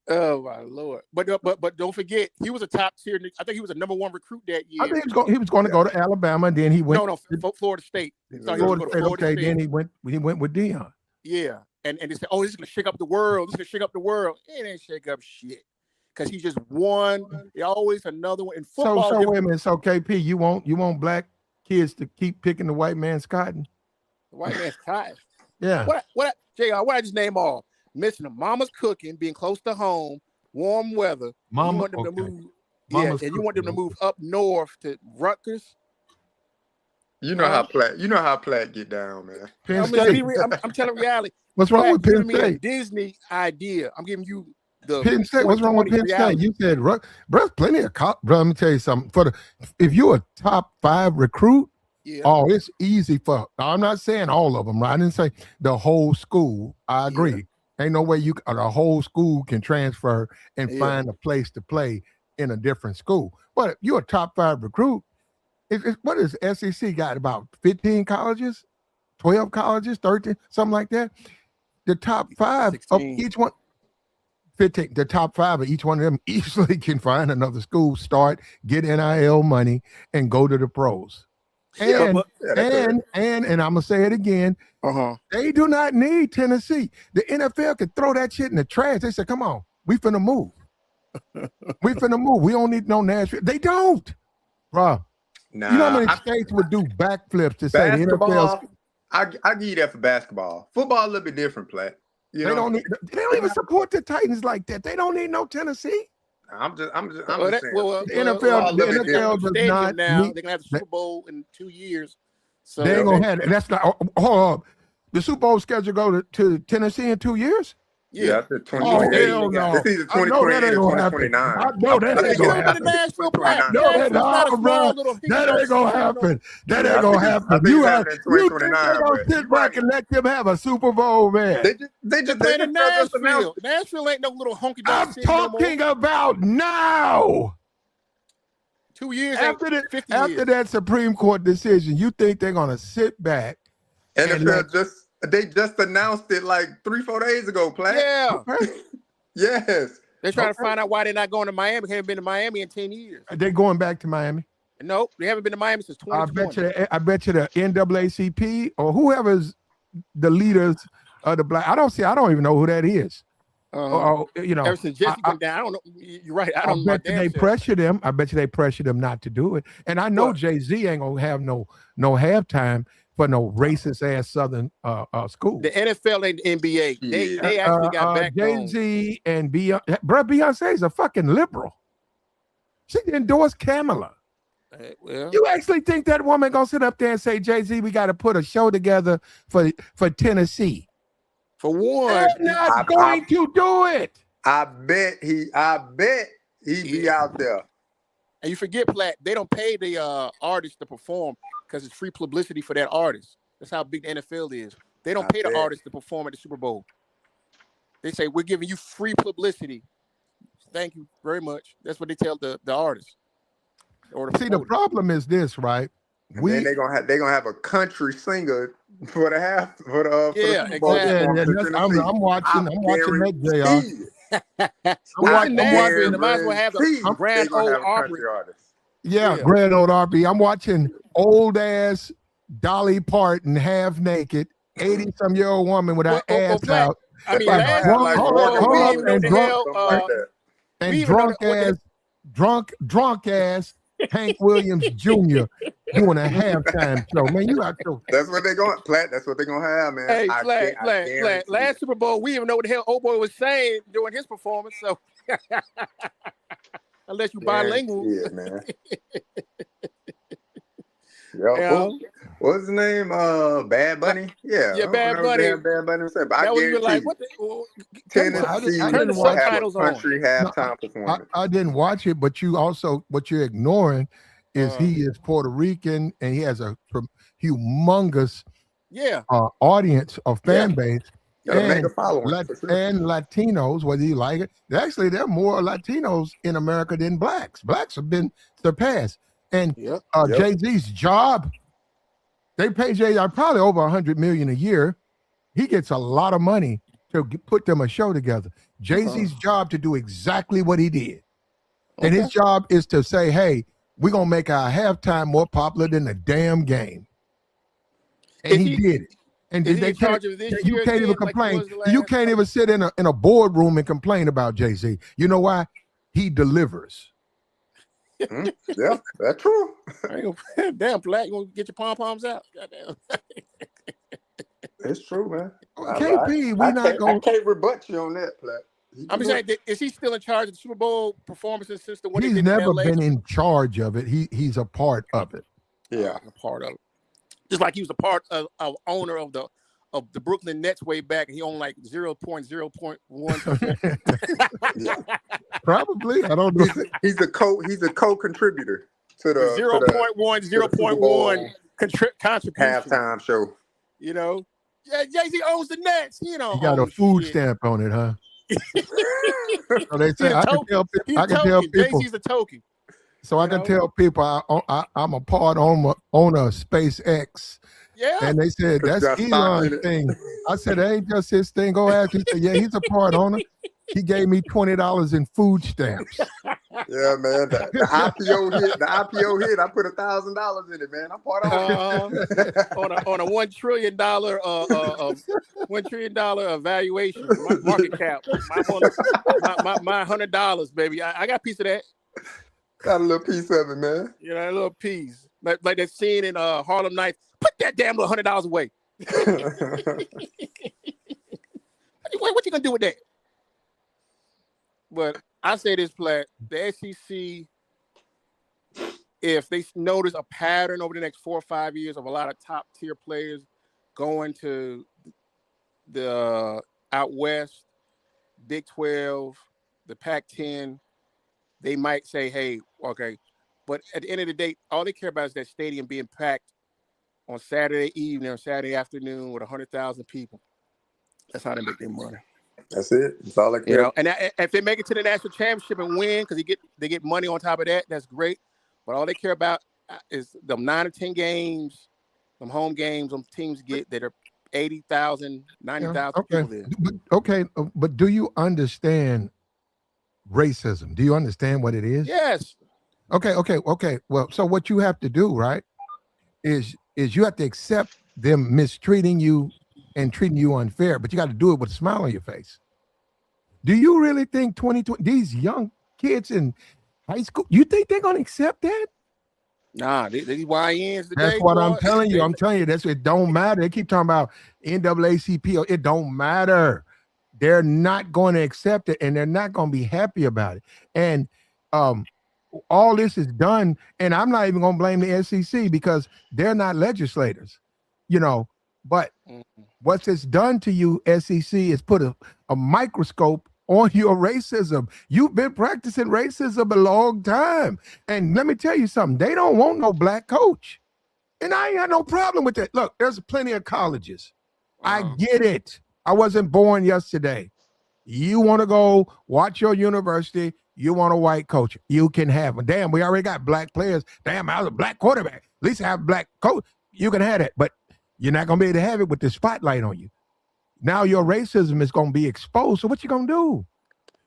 Oh my Lord! But don't forget, he was a top tier. I think he was a #1 recruit that year.
I think he was going to go to Alabama, and then he went.
No, Florida State.
Florida State. Then he went with Deion.
Yeah, and they said, "Oh, this is gonna shake up the world. This is gonna shake up the world." It ain't shake up shit because he just won. There's always another one in football.
So wait a minute. So KP, you want black kids to keep picking the white man's cotton?
The white man's cotton.
Yeah.
What JR? What I just name all? Missing a mama's cooking, being close to home, warm weather.
Mama,
you want them to move.
Mama's
and you want them to move up north to Rutgers.
You know how Platt get down, man.
Penn State.
I'm telling reality.
What's wrong with Penn State?
A Disney idea. I'm giving you the
Penn State. What's wrong with Penn State? You said, bro, plenty of bro. Let me tell you something. If you're a top 5 recruit, it's easy for. I'm not saying all of them. Right? I didn't say the whole school. I agree. Yeah. Ain't no way the whole school can transfer and find a place to play in a different school. But if you're a top 5 recruit, what is SEC got? About 15 colleges, 12 colleges, 13, something like that. The top 5 of each one, 15. The top 5 of each one of them easily can find another school, start, get NIL money, and go to the pros. And I'm gonna say it again. They do not need Tennessee. The NFL can throw that shit in the trash. They said, "Come on, we finna move. We finna move. We don't need no Nashville." They don't, bro.
Nah,
you know how many states would do backflips to say the NFL?
I give you that for basketball. Football a little bit different, Platt.
They don't even support the Titans like that. They don't need no Tennessee.
I'm just saying.
The NFL does not.
Now they're gonna have the Super Bowl in 2 years. So
they ain't gonna have it. That's not. Hold up. The Super Bowl schedule go to Tennessee in 2 years.
Yeah, I said 2028.
Hell no.
This is 2028 and 2029.
I know that ain't gonna happen. That ain't gonna happen. That ain't gonna happen. You think they're gonna sit back and let them have a Super Bowl, man?
They just
playing in Nashville. Nashville ain't no little honky dory.
I'm talking about now.
2 years
after that Supreme Court decision, you think they're gonna sit back?
NFL they just announced it like 3-4 days ago, Platt.
Yeah.
Okay.
Yes.
They're trying to find out why they're not going to Miami. They haven't been to Miami in 10 years.
Are they going back to Miami?
Nope, they haven't been to Miami since 2020.
I bet you the NAACP or whoever's the leaders of the black. I don't even know who that is.
Ever since Jesse went down, I don't know. You're right. I don't know.
Bet you they pressure them. I bet you they pressure them not to do it. And I know Jay-Z ain't gonna have no halftime for no racist ass Southern school.
The NFL and the NBA, they actually got backbone.
Jay-Z and Beyonce, bro, Beyonce is a fucking liberal. She endorsed Kamala.
Well,
You actually think that woman gonna sit up there and say, Jay-Z, we got to put a show together for Tennessee?
for one,
They're not going to do it.
I bet he be out there.
and you forget, Platt, they don't pay the artists to perform because it's free publicity for that artist. That's how big the NFL is. They don't pay the artists to perform at the Super Bowl. They say, we're giving you free publicity. Thank you very much. That's what they tell the artists.
See, the problem is this, right?
Then they're gonna have a country singer for the
Yeah,
Super Bowl.
exactly.
I'm watching that, JR.
They might as well have a Grand Ole Opry.
Yeah, Grand Ole Opry. I'm watching old ass Dolly Parton, half naked, 80-some-year-old woman with her ass out.
I mean,
drunk ass Hank Williams Jr. doing a halftime show. Man, you got to.
That's what they're going. Platt. That's what they're gonna have, man.
Hey, Platt. Last Super Bowl, we didn't even know what the hell old boy was saying during his performance. So, unless you bilingual,
yeah, man. What's his name? Bad Bunny. Yeah,
Bad Bunny.
Bad Bunny said, but
that
I
was even like,
guarantee
what the?
Tennessee
I didn't
will
watch
have a country halftime performance.
I didn't watch it, but what you're ignoring is he is Puerto Rican and he has a humongous audience of fan base.
And
Latinos, whether you like it. Actually, there are more Latinos in America than blacks. Blacks have been surpassed. And Jay-Z's job, they pay Jay-Z probably over $100 million a year. He gets a lot of money to put them a show together. Jay-Z's job to do exactly what he did. And his job is to say, hey, we're going to make our halftime more popular than the damn game. And he did it. And you can't even complain. You can't even sit in a boardroom and complain about Jay-Z. You know why? He delivers.
Yeah, that's true.
Damn, Black, you want to get your pom-poms out? Goddamn.
It's true, man.
KP,
I can't rebut you on that, Black.
I'm saying, is he still in charge of the Super Bowl performances since the one?
He's never been in charge of it. He's a part of it.
Yeah,
a part of it. Just like he was a part of owner of the Brooklyn Nets way back, and he owned like 0.0.1%.
Probably, I don't know.
He's a co-contributor to the
0.1 contribution
halftime show.
You know, Jay-Z owns the Nets. You know,
he got a food stamp on it, huh? So they say I can tell people.
Jay-Z's a token.
So I can tell people I'm a part owner of SpaceX.
Yeah.
And they said, that's Elon's thing. I said, it ain't just his thing. Go ask him. He said, yeah, he's a part owner. He gave me $20 in food stamps.
Yeah, man. The IPO hit. I put $1,000 in it, man. I'm part of it.
on a $1 trillion $1 trillion evaluation, my market cap, my $100, baby. I got a piece of that.
Got a little piece of it, man.
You know, a little piece. Like that scene in Harlem Nights. Put that damn little $100 away. What you gonna do with that? But I say this, Platt, the SEC, if they notice a pattern over the next 4 or 5 years of a lot of top tier players going to the out west, Big 12, the Pac-10, they might say, hey, okay. But at the end of the day, all they care about is that stadium being packed on Saturday evening or Saturday afternoon with 100,000 people. That's how they make their money.
That's it. That's all I care.
You know, and if they make it to the national championship and win, because they get money on top of that, that's great. But all they care about is them 9 or 10 games, them home games, them teams get that are 80,000, 90,000 people there.
But do you understand racism? Do you understand what it is?
Yes.
Okay. Well, so what you have to do, right, is you have to accept them mistreating you and treating you unfair, but you got to do it with a smile on your face. Do you really think 2020, these young kids in high school, you think they're going to accept that?
Nah, these YNs today.
That's what I'm
boy,
telling you. I'm telling you, it don't matter. They keep talking about NAACP. It don't matter. They're not going to accept it, and they're not going to be happy about it. And all this is done, and I'm not even going to blame the SEC because they're not legislators, But what's it's done to you, SEC, is put a microscope on your racism. You've been practicing racism a long time. And let me tell you something. They don't want no black coach. And I ain't got no problem with that. Look, there's plenty of colleges. I get it. I wasn't born yesterday. You want to go watch your university. You want a white coach. You can have them. Damn, we already got black players. Damn, I was a black quarterback. At least I have a black coach. You can have that. But you're not going to be able to have it with the spotlight on you. Now your racism is going to be exposed. So what you going to do?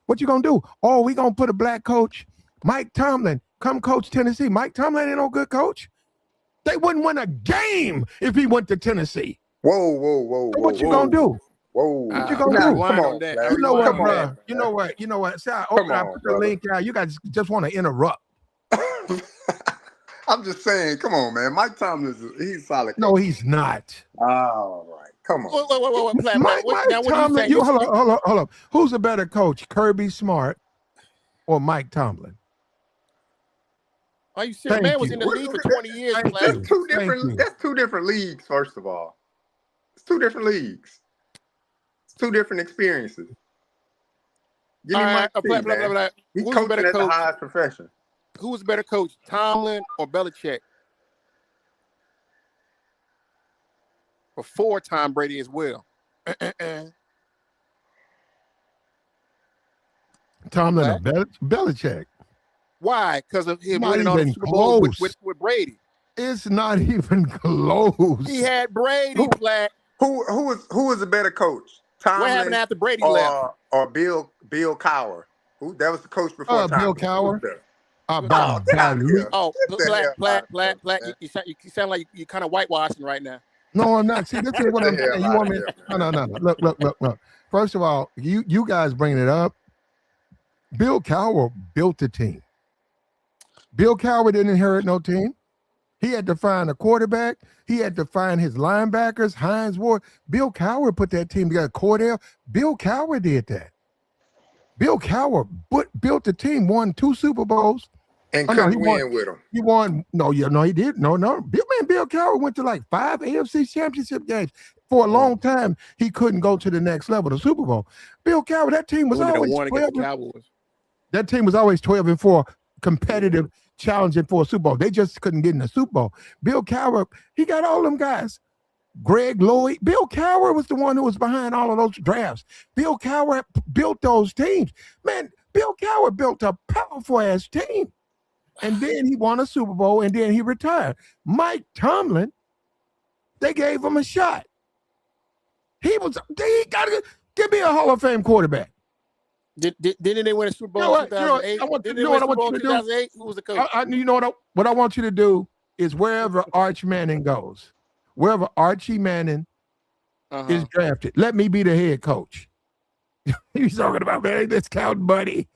What you going to do? Oh, we going to put a black coach, Mike Tomlin, come coach Tennessee. Mike Tomlin ain't no good coach. They wouldn't win a game if he went to Tennessee.
Whoa.
So what you going to do?
Whoa.
What you going to do?
Come on, that.
You know what, bro? You know what? See, I put the link out. You guys just want to interrupt.
I'm just saying, come on, man. Mike Tomlin, he's solid.
No, he's not.
All right. Come on.
Wait.
Mike Tomlin, hold on. Who's a better coach, Kirby Smart or Mike Tomlin?
Are you serious? Man was in the league for 20 years.
That's two different leagues, first of all. It's two different leagues. It's two different experiences. Give me Mike T, man. He's coaching at the highest profession.
Who was a better coach, Tomlin or Belichick? Before Tom Brady as well.
Tomlin or Belichick?
Why? Because of him winning all the Super Bowls with Brady.
It's not even close.
He had Brady, Black.
Who was a better coach? Tomlin,
what happened after Brady left?
Or Bill Cowher? That was the coach before Tomlin.
Bill Cowher.
Black. You sound like you're kind of whitewashing right now.
No, I'm not. See, this is what I'm saying. You want me? No. Look. First of all, you guys bringing it up. Bill Cowher built a team. Bill Cowher didn't inherit no team. He had to find a quarterback. He had to find his linebackers, Hines Ward. Bill Cowher put that team together. Cordell. Bill Cowher did that. Bill Cowher built the team, won 2 Super Bowls.
And couldn't win with him.
He won. No, he did. No. Bill Cowher went to like 5 AFC championship games. For a long time, he couldn't go to the next level, the Super Bowl. Bill Cowher, that team was always 12. That team was always 12-4, competitive, challenging for a Super Bowl. They just couldn't get in the Super Bowl. Bill Cowher, he got all them guys. Greg Lloyd. Bill Cowher was the one who was behind all of those drafts. Bill Cowher built those teams. Man, Bill Cowher built a powerful-ass team. And then he won a Super Bowl, and then he retired. Mike Tomlin, they gave him a shot. He got to give me a Hall of Fame quarterback.
Didn't they win a Super Bowl in 2008? Didn't they win a Super Bowl in 2008? Who was the coach?
You know what I want you to do is wherever Arch Manning goes, wherever Archie Manning is drafted, let me be the head coach. He's talking about, man, this counting buddy.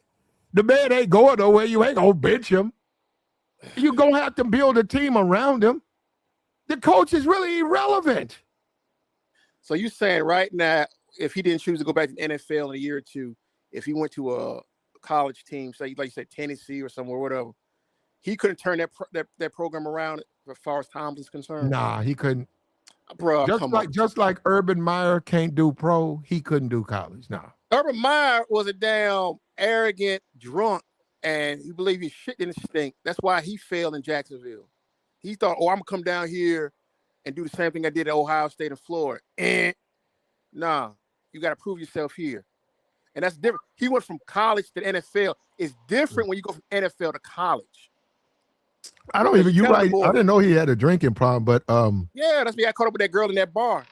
The man ain't going nowhere. You ain't going to bench him. You're going to have to build a team around him. The coach is really irrelevant.
So you're saying right now, if he didn't choose to go back to the NFL in a year or two, if he went to a college team, say like you said Tennessee or somewhere, whatever, he couldn't turn that program around as far as Tomlin's concerned?
Nah, he couldn't.
Bro,
just like Urban Meyer can't do pro, he couldn't do college. Nah.
Urban Meyer was a damn arrogant drunk, and he believed his shit didn't stink. That's why he failed in Jacksonville. He thought, I'm going to come down here and do the same thing I did at Ohio State and Florida. Nah, you got to prove yourself here. And that's different. He went from college to the NFL. It's different when you go from NFL to college.
You're right. I didn't know he had a drinking problem, but
yeah, that's why he got caught up with that girl in that bar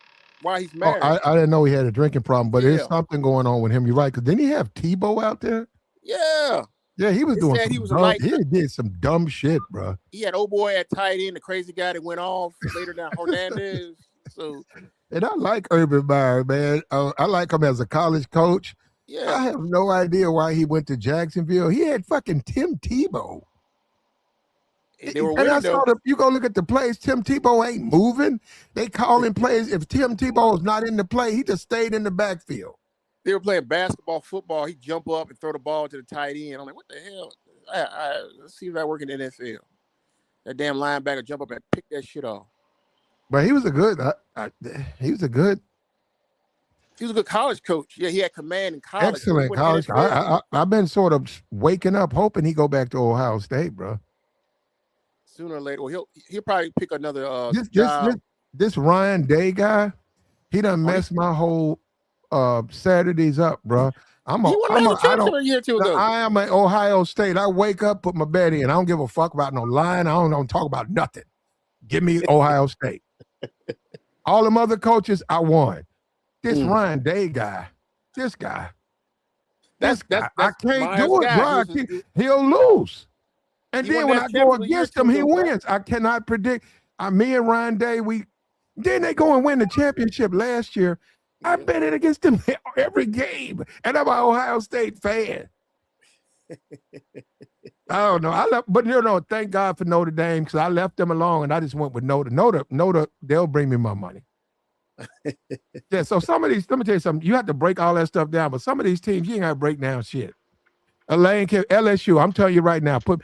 while he's married.
I didn't know he had a drinking problem, but there's something going on with him. You're right, because didn't he have Tebow out there?
Yeah,
he was doing. He did some dumb shit, bro.
He had old boy at tight end, the crazy guy that went off later down Hernandez.
And I like Urban Meyer, man. I like him as a college coach.
Yeah,
I have no idea why he went to Jacksonville. He had fucking Tim Tebow.
They were
And I
winning
saw
though.
you go look at the plays. Tim Tebow ain't moving. They calling plays. If Tim Tebow is not in the play, he just stayed in the backfield.
They were playing basketball, football. He jump up and throw the ball to the tight end. I'm like, what the hell? Let's see if that work in the NFL. That damn linebacker jump up and pick that shit off.
But he was a good. He was a good.
He was a good college coach. Yeah, he had command in college.
Excellent college. I've been sort of waking up hoping he go back to Ohio State, bro.
Sooner or later, well, he'll probably pick another
this Ryan Day guy. He done messed my whole Saturdays up, bro. I am an Ohio State. I wake up, put my bet in. I don't give a fuck about no line. I don't talk about nothing. Give me Ohio State. All them other coaches, I won. This Ryan Day guy, this guy. I can't do it, bro. He'll lose. And then when I go against him, he wins. I cannot predict. Me and Ryan Day, then they go and win the championship last year. I bet it against them every game. And I'm an Ohio State fan. I don't know. But thank God for Notre Dame, because I left them alone and I just went with Notre. Notre, they'll bring me my money. Yeah, so some of these, let me tell you something. You have to break all that stuff down, but some of these teams, you ain't got to break down shit. LSU, I'm telling you right now, put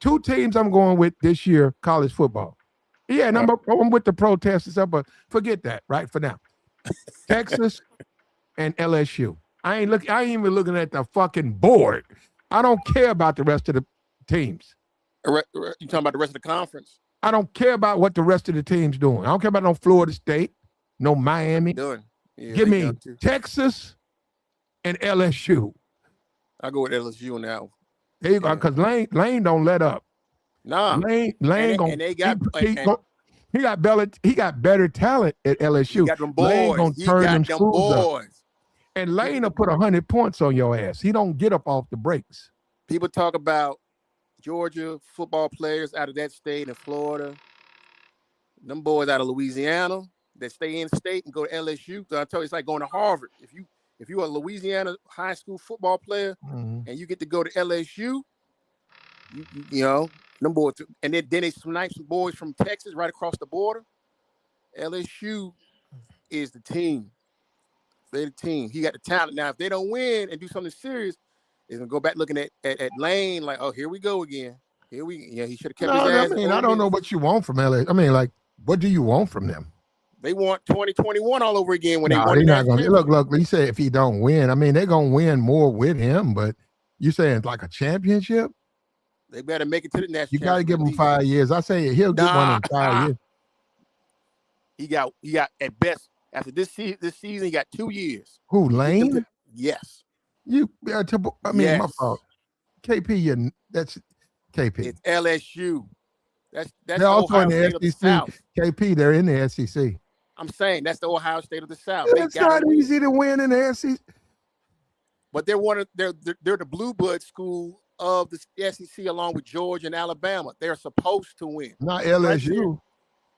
two teams I'm going with this year, college football. Yeah, and I'm with the protests and stuff, but forget that, right, for now. Texas and LSU. I ain't even looking at the fucking board. I don't care about the rest of the teams.
You talking about the rest of the conference?
I don't care about what the rest of the team's doing. I don't care about no Florida State, no Miami. Give me Texas and LSU.
I go with LSU now.
There you go, because Lane don't let up.
Nah,
Lane he got better talent at LSU.
He got them boys.
Lane gonna turn them schools up. And Lane will put 100 points on your ass. He don't get up off the breaks.
People talk about Georgia football players out of that state and Florida. Them boys out of Louisiana that stay in state and go to LSU. So I tell you, it's like going to Harvard. If you're a Louisiana high school football player and you get to go to LSU, you know, them boys, and then they snipe some boys from Texas right across the border. LSU is the team. They're the team. He got the talent. Now, if they don't win and do something serious, they're gonna go back looking at Lane like, oh, here we go again. He should have kept his ass.
I don't know what you want from LA. I mean, like, what do you want from them?
They want 2021 all over again when they won.
They're not gonna look. You say if he don't win, I mean, they're gonna win more with him. But you saying like a championship?
They better make it to the national.
You got to give him 5 years. I say he'll get one in 5 years.
He got at best after this season. He got 2 years.
Who, Lane?
Yes.
My fault. KP, that's KP.
It's LSU. That's
they're also in the SEC. KP, they're in the SEC.
I'm saying that's the Ohio State of the South.
It's not easy to win in the SEC.
But they're the blue blood school of the SEC along with Georgia and Alabama. They're supposed to win.
Not LSU.
Right,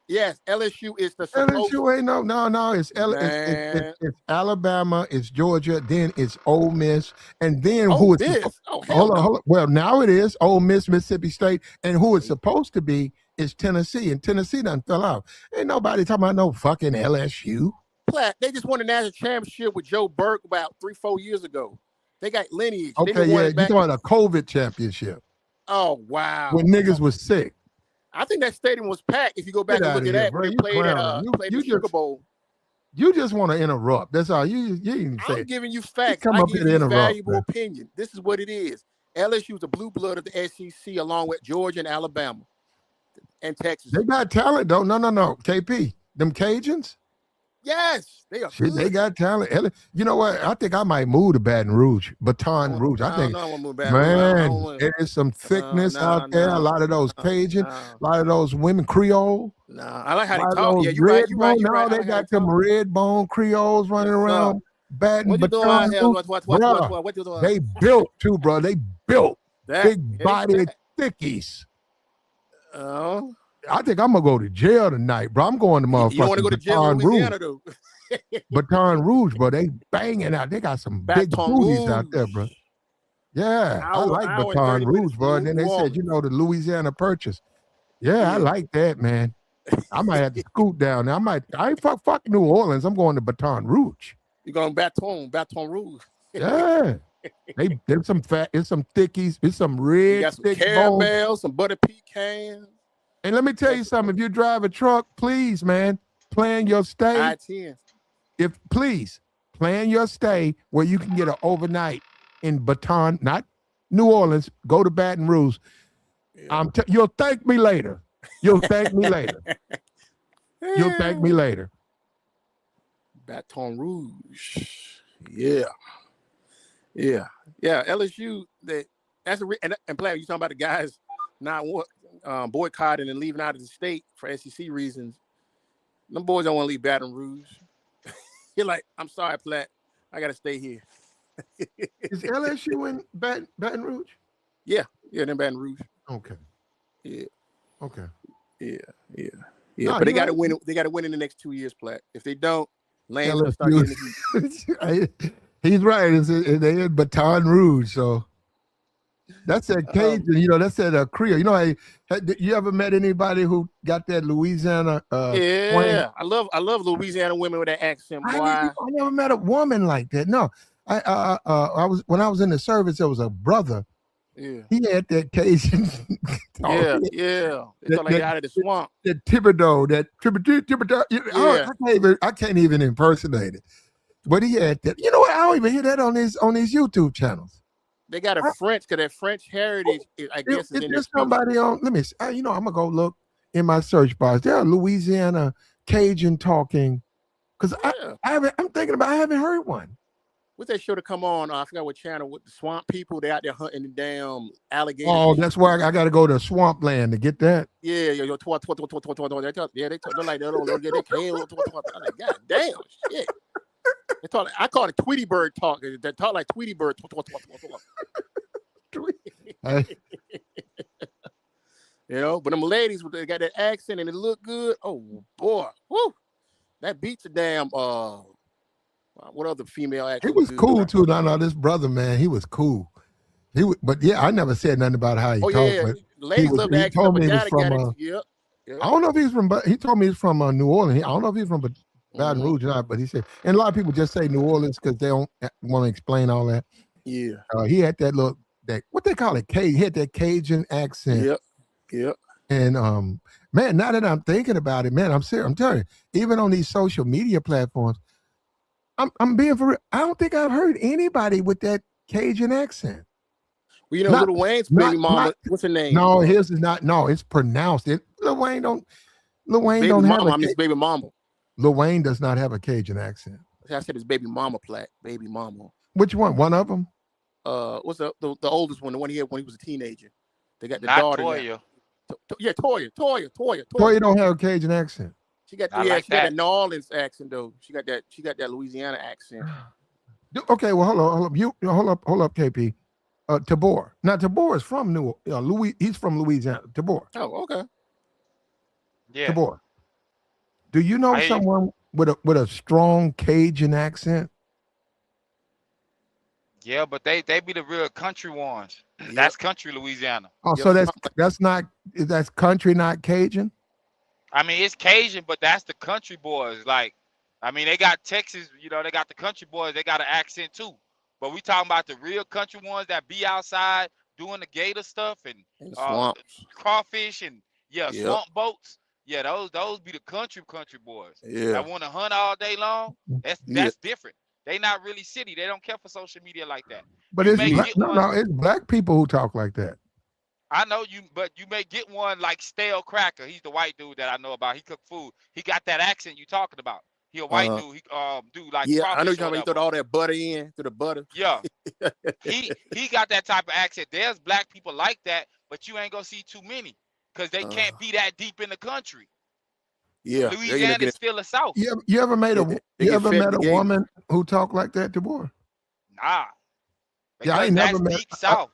yes, LSU is the
LSU ain't no. It's Alabama, it's Georgia, then it's Ole Miss, and then hold on. Well, now it is Ole Miss, Mississippi State, and who it's supposed to be is Tennessee, and Tennessee done fell out. Ain't nobody talking about no fucking LSU.
Platt, they just won a national championship with Joe Burke about 3-4 years ago. They got lineage.
Okay, yeah, you talking about a COVID championship.
Oh, wow.
When niggas was sick.
I think that stadium was packed. If you go back and look at that, when they played the Sugar Bowl.
You just want to interrupt. That's all. You didn't say.
I'm giving you facts. I'm giving you valuable opinion. This is what it is. LSU is the blue blood of the SEC along with Georgia and Alabama and Texas.
They got talent, though. No. KP, them Cajuns?
Yes, they are good.
They got talent. You know what? I think I might move to Baton Rouge. Baton Rouge. I think, there is some thickness out there. A lot of those Cajun, a lot of those women Creole.
I like how they talk. Yeah, you're right.
Now they got them red bone Creoles running around Baton Rouge. They built too, bro. They built big body thickies.
Oh.
I think I'm gonna go to jail tonight, bro. I'm going to motherfucking
You don't want to go to jail in Louisiana, though.
Baton Rouge, bro. They banging out. They got some big booties out there, bro. Yeah, I like
hour and
Baton
30 minutes
Rouge, bro. And then
New
they said,
Orleans.
you know, the Louisiana Purchase. Yeah, I like that, man. I might have to scoot down there. I ain't fuck New Orleans. I'm going to Baton Rouge.
You're going Baton Rouge.
Yeah. There's some fat, it's some thickies, it's some
You
red
got some
thick
caramel,
bones.
some butter pecan.
And let me tell you something. If you drive a truck, please, man, plan your stay.
I-10.
Please plan your stay where you can get an overnight in Baton, not New Orleans. Go to Baton Rouge.
Yeah.
You'll thank me later. You'll thank me later. You'll thank me later.
Baton Rouge. Yeah. LSU. That's and Platt, you talking about the guys not boycotting and leaving out of the state for SEC reasons. Them boys don't want to leave Baton Rouge. You're like, I'm sorry, Platt. I got to stay here.
Is LSU in Baton Rouge?
Yeah, they're in Baton Rouge.
Okay.
Yeah.
Okay.
Yeah.
No,
But they got to win. They got to win in the next 2 years, Platt. If they don't, Lane's gonna start
LSU.
getting the heat.
He's right. They in Baton Rouge, so that's that Cajun. You know, that's that Creole. You know, you ever met anybody who got that Louisiana?
Yeah, I love Louisiana women with that accent. Boy,
I never met a woman like that. No, when I was in the service, there was a brother.
Yeah,
he had that Cajun.
Yeah. It's like out of the swamp.
That Thibodeau.
Yeah.
I can't even impersonate it. But he had that. You know what? I don't even hear that on these YouTube channels.
They got a French, because that French heritage, I guess, is in
there's somebody on. Let me see. I'm gonna go look in my search bars. There are Louisiana Cajun talking. Because I'm thinking about. I haven't heard one.
What's that show to come on? I forgot what channel. With the swamp people, they out there hunting the damn alligators.
Oh, that's why I got to go to Swampland to get that.
Yeah. They're like they don't get their came. I'm like, God damn, shit. I call it Tweety Bird talk. They talk like Tweety Bird. But them ladies, they got that accent and it look good. Oh boy, woo! That beats a damn. What other female actor?
He was cool too. No, this brother, man, he was cool. But yeah, I never said nothing about how he talked.
Yeah,
but
ladies love the accent.
He told me he was from.
Yep.
I don't know if he's from, but he told me he's from New Orleans. I don't know if he's from Baton Rouge or not, but he said, and a lot of people just say New Orleans because they don't want to explain all that.
Yeah.
He had that what they call it, he had that Cajun accent.
Yep.
And man, now that I'm thinking about it, man, I'm serious. I'm telling you, even on these social media platforms, I'm being for real. I don't think I've heard anybody with that Cajun accent.
Well, Lil Wayne's baby mama. What's her name?
No, his is not. No, it's pronounced. Lil Wayne don't
baby
have
mama. I mean, it's baby mama.
Lil Wayne does not have a Cajun accent.
I said it's baby mama, Platt. Baby mama.
Which one? One of them?
What's the oldest one? The one he had when he was a teenager. They got the
Not
daughter.
Toya.
Toya.
Toya don't have a Cajun accent.
She got
she got
that New Orleans accent though. She got that Louisiana accent.
Okay, well hold up. Hold up, KP. Tabor. Now Tabor is from he's from Louisiana. Tabor.
Oh, okay.
Yeah.
Tabor. Do you know someone with a strong Cajun accent?
Yeah, but they be the real country ones. That's country Louisiana.
Oh, so that's country, not Cajun?
I mean, it's Cajun, but that's the country boys. Like, I mean, they got Texas, they got the country boys, they got an accent too. But we talking about the real country ones that be outside doing the gator stuff and crawfish and swamp boats. Yeah, those be the country boys.
Yeah.
That want to hunt all day long. That's different. They not really city. They don't care for social media like that.
But it's black people who talk like that.
I know but you may get one like Stale Cracker. He's the white dude that I know about. He cook food. He got that accent you talking about. He a white dude. He do like
I know you're talking about. He throw all that butter in through the butter.
Yeah, he got that type of accent. There's black people like that, but you ain't gonna see too many because they can't be that deep in the country.
Yeah,
Louisiana is still the South.
You ever met a woman who talked like that, Tabor?
Nah.
Yeah, I ain't never met.
Deep South.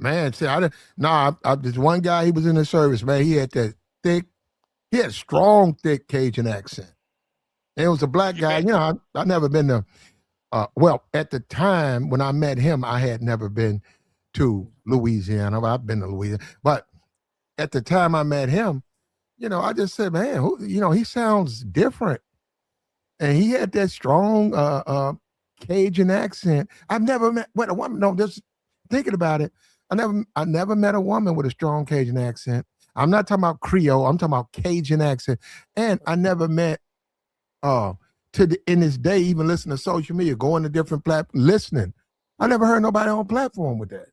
Man, see, there's one guy, he was in the service, man. He had strong, thick Cajun accent. And it was a black guy. I never been to Well, at the time when I met him, I had never been to Louisiana. I've been to Louisiana, but at the time I met him, I just said, man, he sounds different, and he had that strong Cajun accent. I've never met a woman. No, just thinking about it, I never met a woman with a strong Cajun accent. I'm not talking about Creole. I'm talking about Cajun accent, and I never met in this day, even listen to social media, going to different platforms, listening. I never heard nobody on platform with that.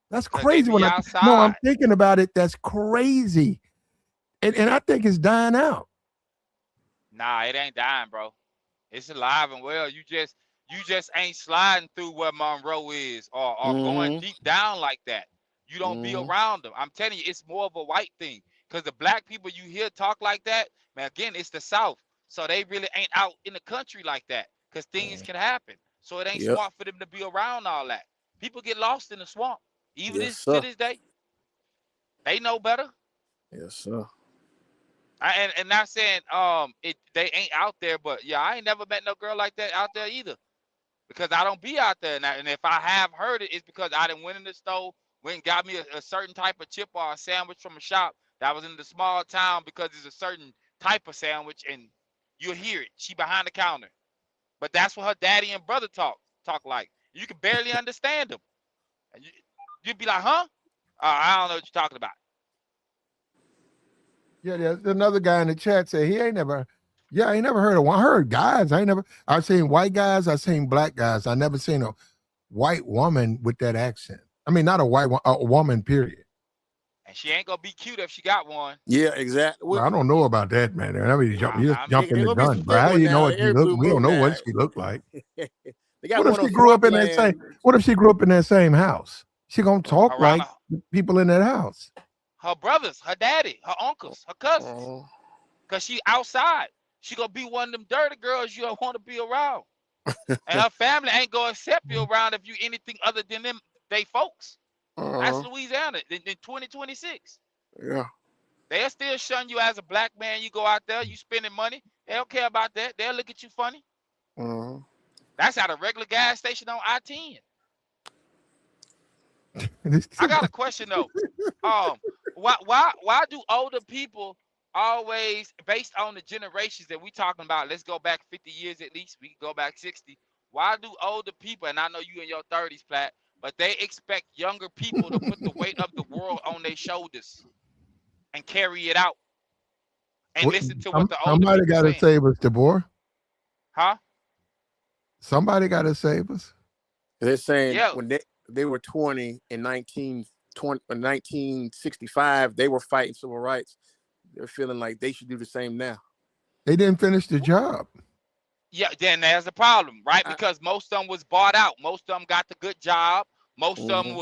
That's crazy. When I'm thinking about it, that's crazy. And I think it's dying out.
Nah, it ain't dying, bro. It's alive and well. You just ain't sliding through where Monroe is or going deep down like that. You don't be around them. I'm telling you, it's more of a white thing. Because the black people you hear talk like that, man, again, it's the South. So they really ain't out in the country like that. Because things can happen. So it ain't smart for them to be around all that. People get lost in the swamp. Even to this day. They know better.
Yes, sir.
And not saying they ain't out there, but yeah, I ain't never met no girl like that out there either. Because I don't be out there. And if I have heard it, it's because I done went in the store, went and got me a certain type of chip or a sandwich from a shop that was in the small town because it's a certain type of sandwich, and you'll hear it. She behind the counter. But that's what her daddy and brother talk like. You can barely understand them. And you'd be like, huh? I don't know what you're talking about.
Yeah, there's another guy in the chat said he ain't never heard of one. I heard guys. I've seen white guys, I've seen black guys. I never seen a white woman with that accent. I mean, not a white one, a woman, period.
And she ain't gonna be cute if she got one.
Yeah, exactly.
Well, I don't know about that, man. I mean, you just jumping the gun, bro. How you know what she look? We don't know what she look like. What if she grew up in that same? What if she grew up in that same house? She gonna talk like people in that house.
Her brothers, her daddy, her uncles, her cousins. Cause she outside. She gonna be one of them dirty girls you don't want to be around. And her family ain't gonna accept you around if you anything other than them, they folks. That's Louisiana in 2026.
Yeah.
They'll still shun you as a black man. You go out there, you spending money. They don't care about that. They'll look at you funny. That's at a regular gas station on I-10. I got a question though. Why do older people always, based on the generations that we talking about, let's go back 50 years at least, we can go back 60. Why do older people, and I know you in your 30s, Platt, but they expect younger people to put the weight of the world on their shoulders and carry it out and listen to what the older
somebody
people
got to save us, DeBoer.
Huh?
Somebody got to save us.
They're saying when they were 20 in 1965, they were fighting civil rights. They're feeling like they should do the same now. They
didn't finish the job.
Yeah, then there's a problem, right? Because most of them was bought out. Most of them got the good job. Most of them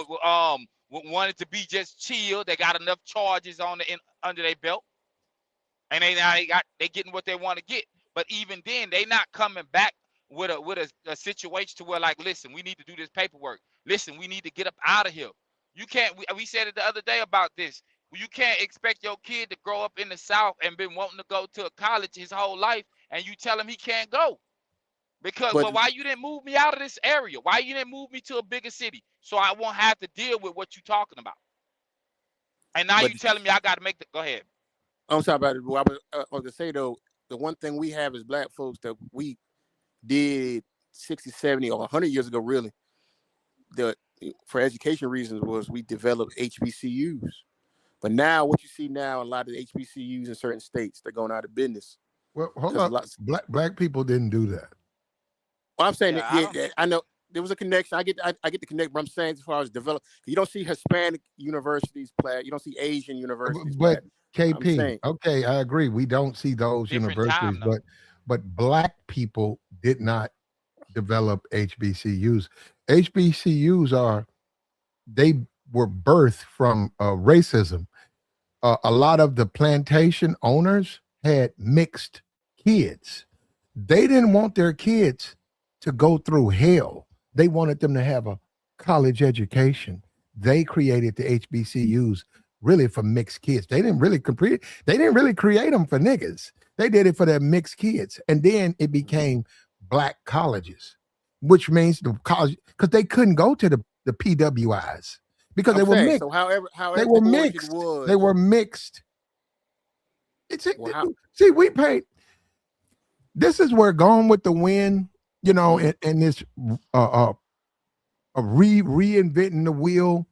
wanted to be just chill. They got enough charges on under their belt, and they getting what they want to get. But even then, they not coming back with a situation to where, like, listen, we need to do this paperwork. Listen, we need to get up out of here. You can't. We said it the other day about this. You can't expect your kid to grow up in the South and been wanting to go to a college his whole life, and you tell him he can't go. Because, well, why you didn't move me out of this area? Why you didn't move me to a bigger city so I won't have to deal with what you're talking about? And now you're telling me I got to make the. Go ahead.
I'm talking about it. I was going to say, though, the one thing we have as black folks that we did 60, 70, or 100 years ago, really, for education reasons, was we developed HBCUs. But now, what you see now, a lot of the HBCUs in certain states, they're going out of business.
Well, hold up. Black people didn't do that.
Well, I'm saying I know there was a connection. I get the connection, but I'm saying as far as develop, you don't see Hispanic universities play. You don't see Asian universities.
But KP, okay, I agree. We don't see those universities, but black people did not develop HBCUs. HBCUs they were birthed from racism. A lot of the plantation owners had mixed kids. They didn't want their kids to go through hell. They wanted them to have a college education. They created the HBCUs really for mixed kids. They didn't really create them for niggas. They did it for their mixed kids. And then it became black colleges. which means the college, because they couldn't go to the PWIs because they were mixed.
So however
They were
the origin
mixed.
was,
They were mixed. See, we paid. This is where Gone with the Wind, you know, and this reinventing the wheel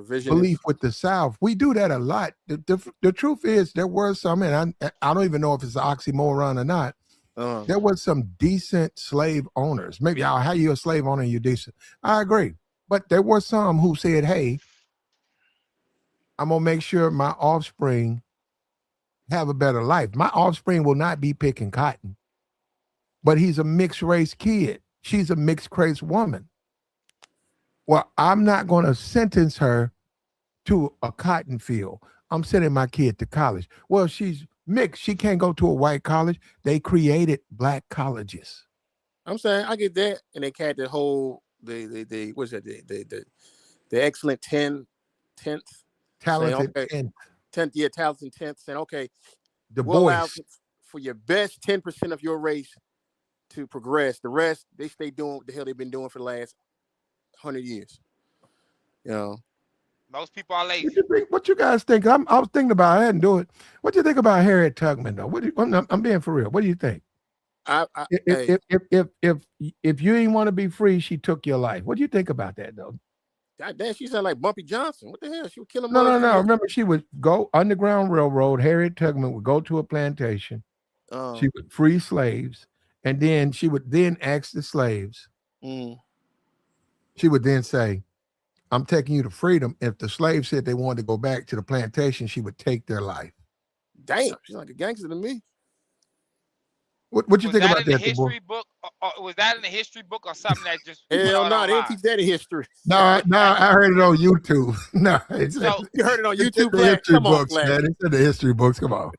belief with the South. We do that a lot. The truth is there were some, and I don't even know if it's an oxymoron or not. There was some decent slave owners. Maybe how you a slave owner and you're decent. I agree. But there were some who said, hey, I'm going to make sure my offspring have a better life. My offspring will not be picking cotton, but he's a mixed race kid. She's a mixed race woman. Well, I'm not going to sentence her to a cotton field. I'm sending my kid to college. Well, she's mixed. She can't go to a white college. They created black colleges.
I'm saying I get that, and they had the whole what's that the excellent 10th
talented
saying, okay, 10th talented 10th saying okay,
we'll allow
for your best 10% of your race to progress. The rest they stay doing what the hell they've been doing for the last 100 years. You know,
most people are lazy.
What you guys think? I was thinking about. I hadn't do it. What do you think about Harriet Tubman though? I'm being for real. What do you think? If you didn't want to be free, she took your life. What do you think about that though?
God damn, she sounded like Bumpy Johnson. What the hell? She would kill him.
No. Remember, she would go Underground Railroad. Harriet Tubman would go to a plantation. She would free slaves, and then she would then ask the slaves. She would then say, I'm taking you to freedom. If the slaves said they wanted to go back to the plantation, she would take their life.
Damn, she's like a gangster to me.
What you think about that?
History book? Was that in the history book or something that just?
Hell no, they didn't teach that in history.
No, I heard it on YouTube. No,
you heard it on YouTube.
The history books, man. It's in the history books. Come on.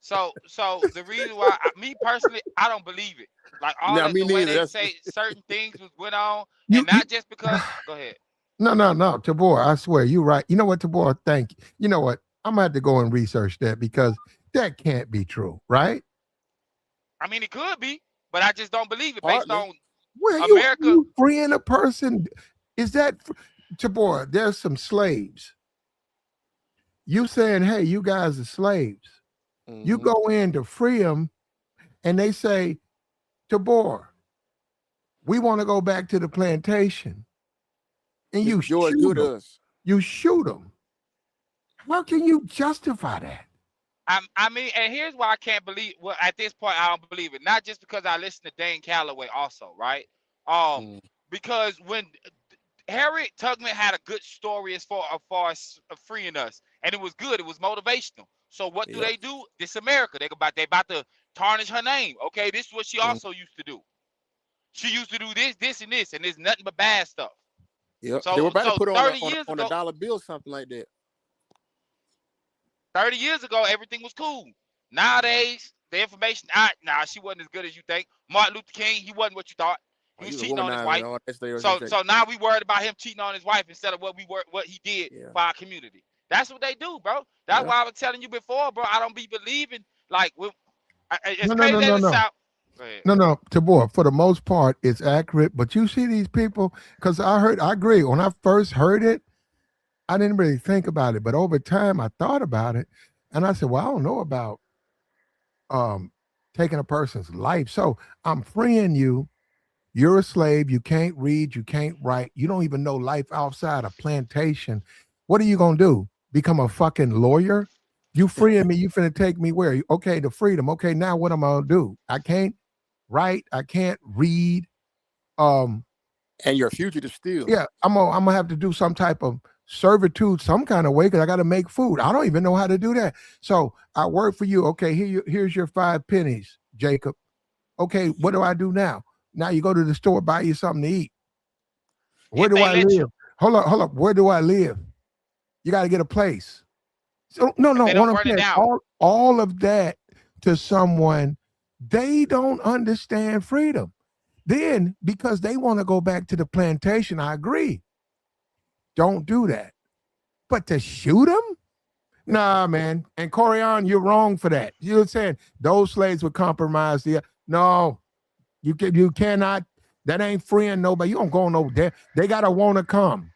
So the reason why, me personally, I don't believe it. Like all the way they say certain things went on, and not just because. Go ahead.
No, Tabor, I swear you're right. You know what, Tabor? Thank you. You know what? I'm gonna have to go and research that because that can't be true, right?
I mean, it could be, but I just don't believe it based on
America. You freeing a person? Is that Tabor? There's some slaves. You saying, hey, you guys are slaves. You go in to free them, and they say, Tabor, we want to go back to the plantation. And you shoot them. You shoot them. How can you justify that?
I mean, and here's why I can't believe. Well, at this point, I don't believe it. Not just because I listen to Dane Calloway, also, right? Because when Harriet Tubman had a good story as far as freeing us, and it was good. It was motivational. So what do they do? This America. They about to tarnish her name. Okay, this is what she also used to do. She used to do this, and this, and there's nothing but bad stuff.
Yep. So they were about to put it on a dollar bill, something like that.
30 years ago, everything was cool. Nowadays, the information, she wasn't as good as you think. Martin Luther King, he wasn't what you thought. He was cheating on his wife. So now we worried about him cheating on his wife instead of what he did for our community. That's what they do, bro. That's why I was telling you before, bro. I don't be believing like
No, Tabor, for the most part, it's accurate. But you see these people, because I agree. When I first heard it, I didn't really think about it. But over time, I thought about it. And I said, well, I don't know about taking a person's life. So I'm freeing you. You're a slave. You can't read. You can't write. You don't even know life outside a plantation. What are you going to do? Become a fucking lawyer? You freeing me. You finna take me where? Okay, the freedom. Okay, now what am I going to do? I can't write. I can't read.
And you're a fugitive still.
Yeah, I'm gonna have to do some type of servitude some kind of way because I got to make food. I don't even know how to do that. So I work for you. Okay, here's your 5 pennies, Jacob. Okay, what do I do now? Now you go to the store, buy you something to eat. Where do I live? Hold up. Where do I live? You got to get a place. So no. All of that to someone, they don't understand freedom. Then because they want to go back to the plantation, I agree. Don't do that. But to shoot them? Nah, man. And Corian, you're wrong for that. You're saying those slaves would compromise the. No, you cannot That ain't freeing nobody. You don't go no there. They gotta want to come.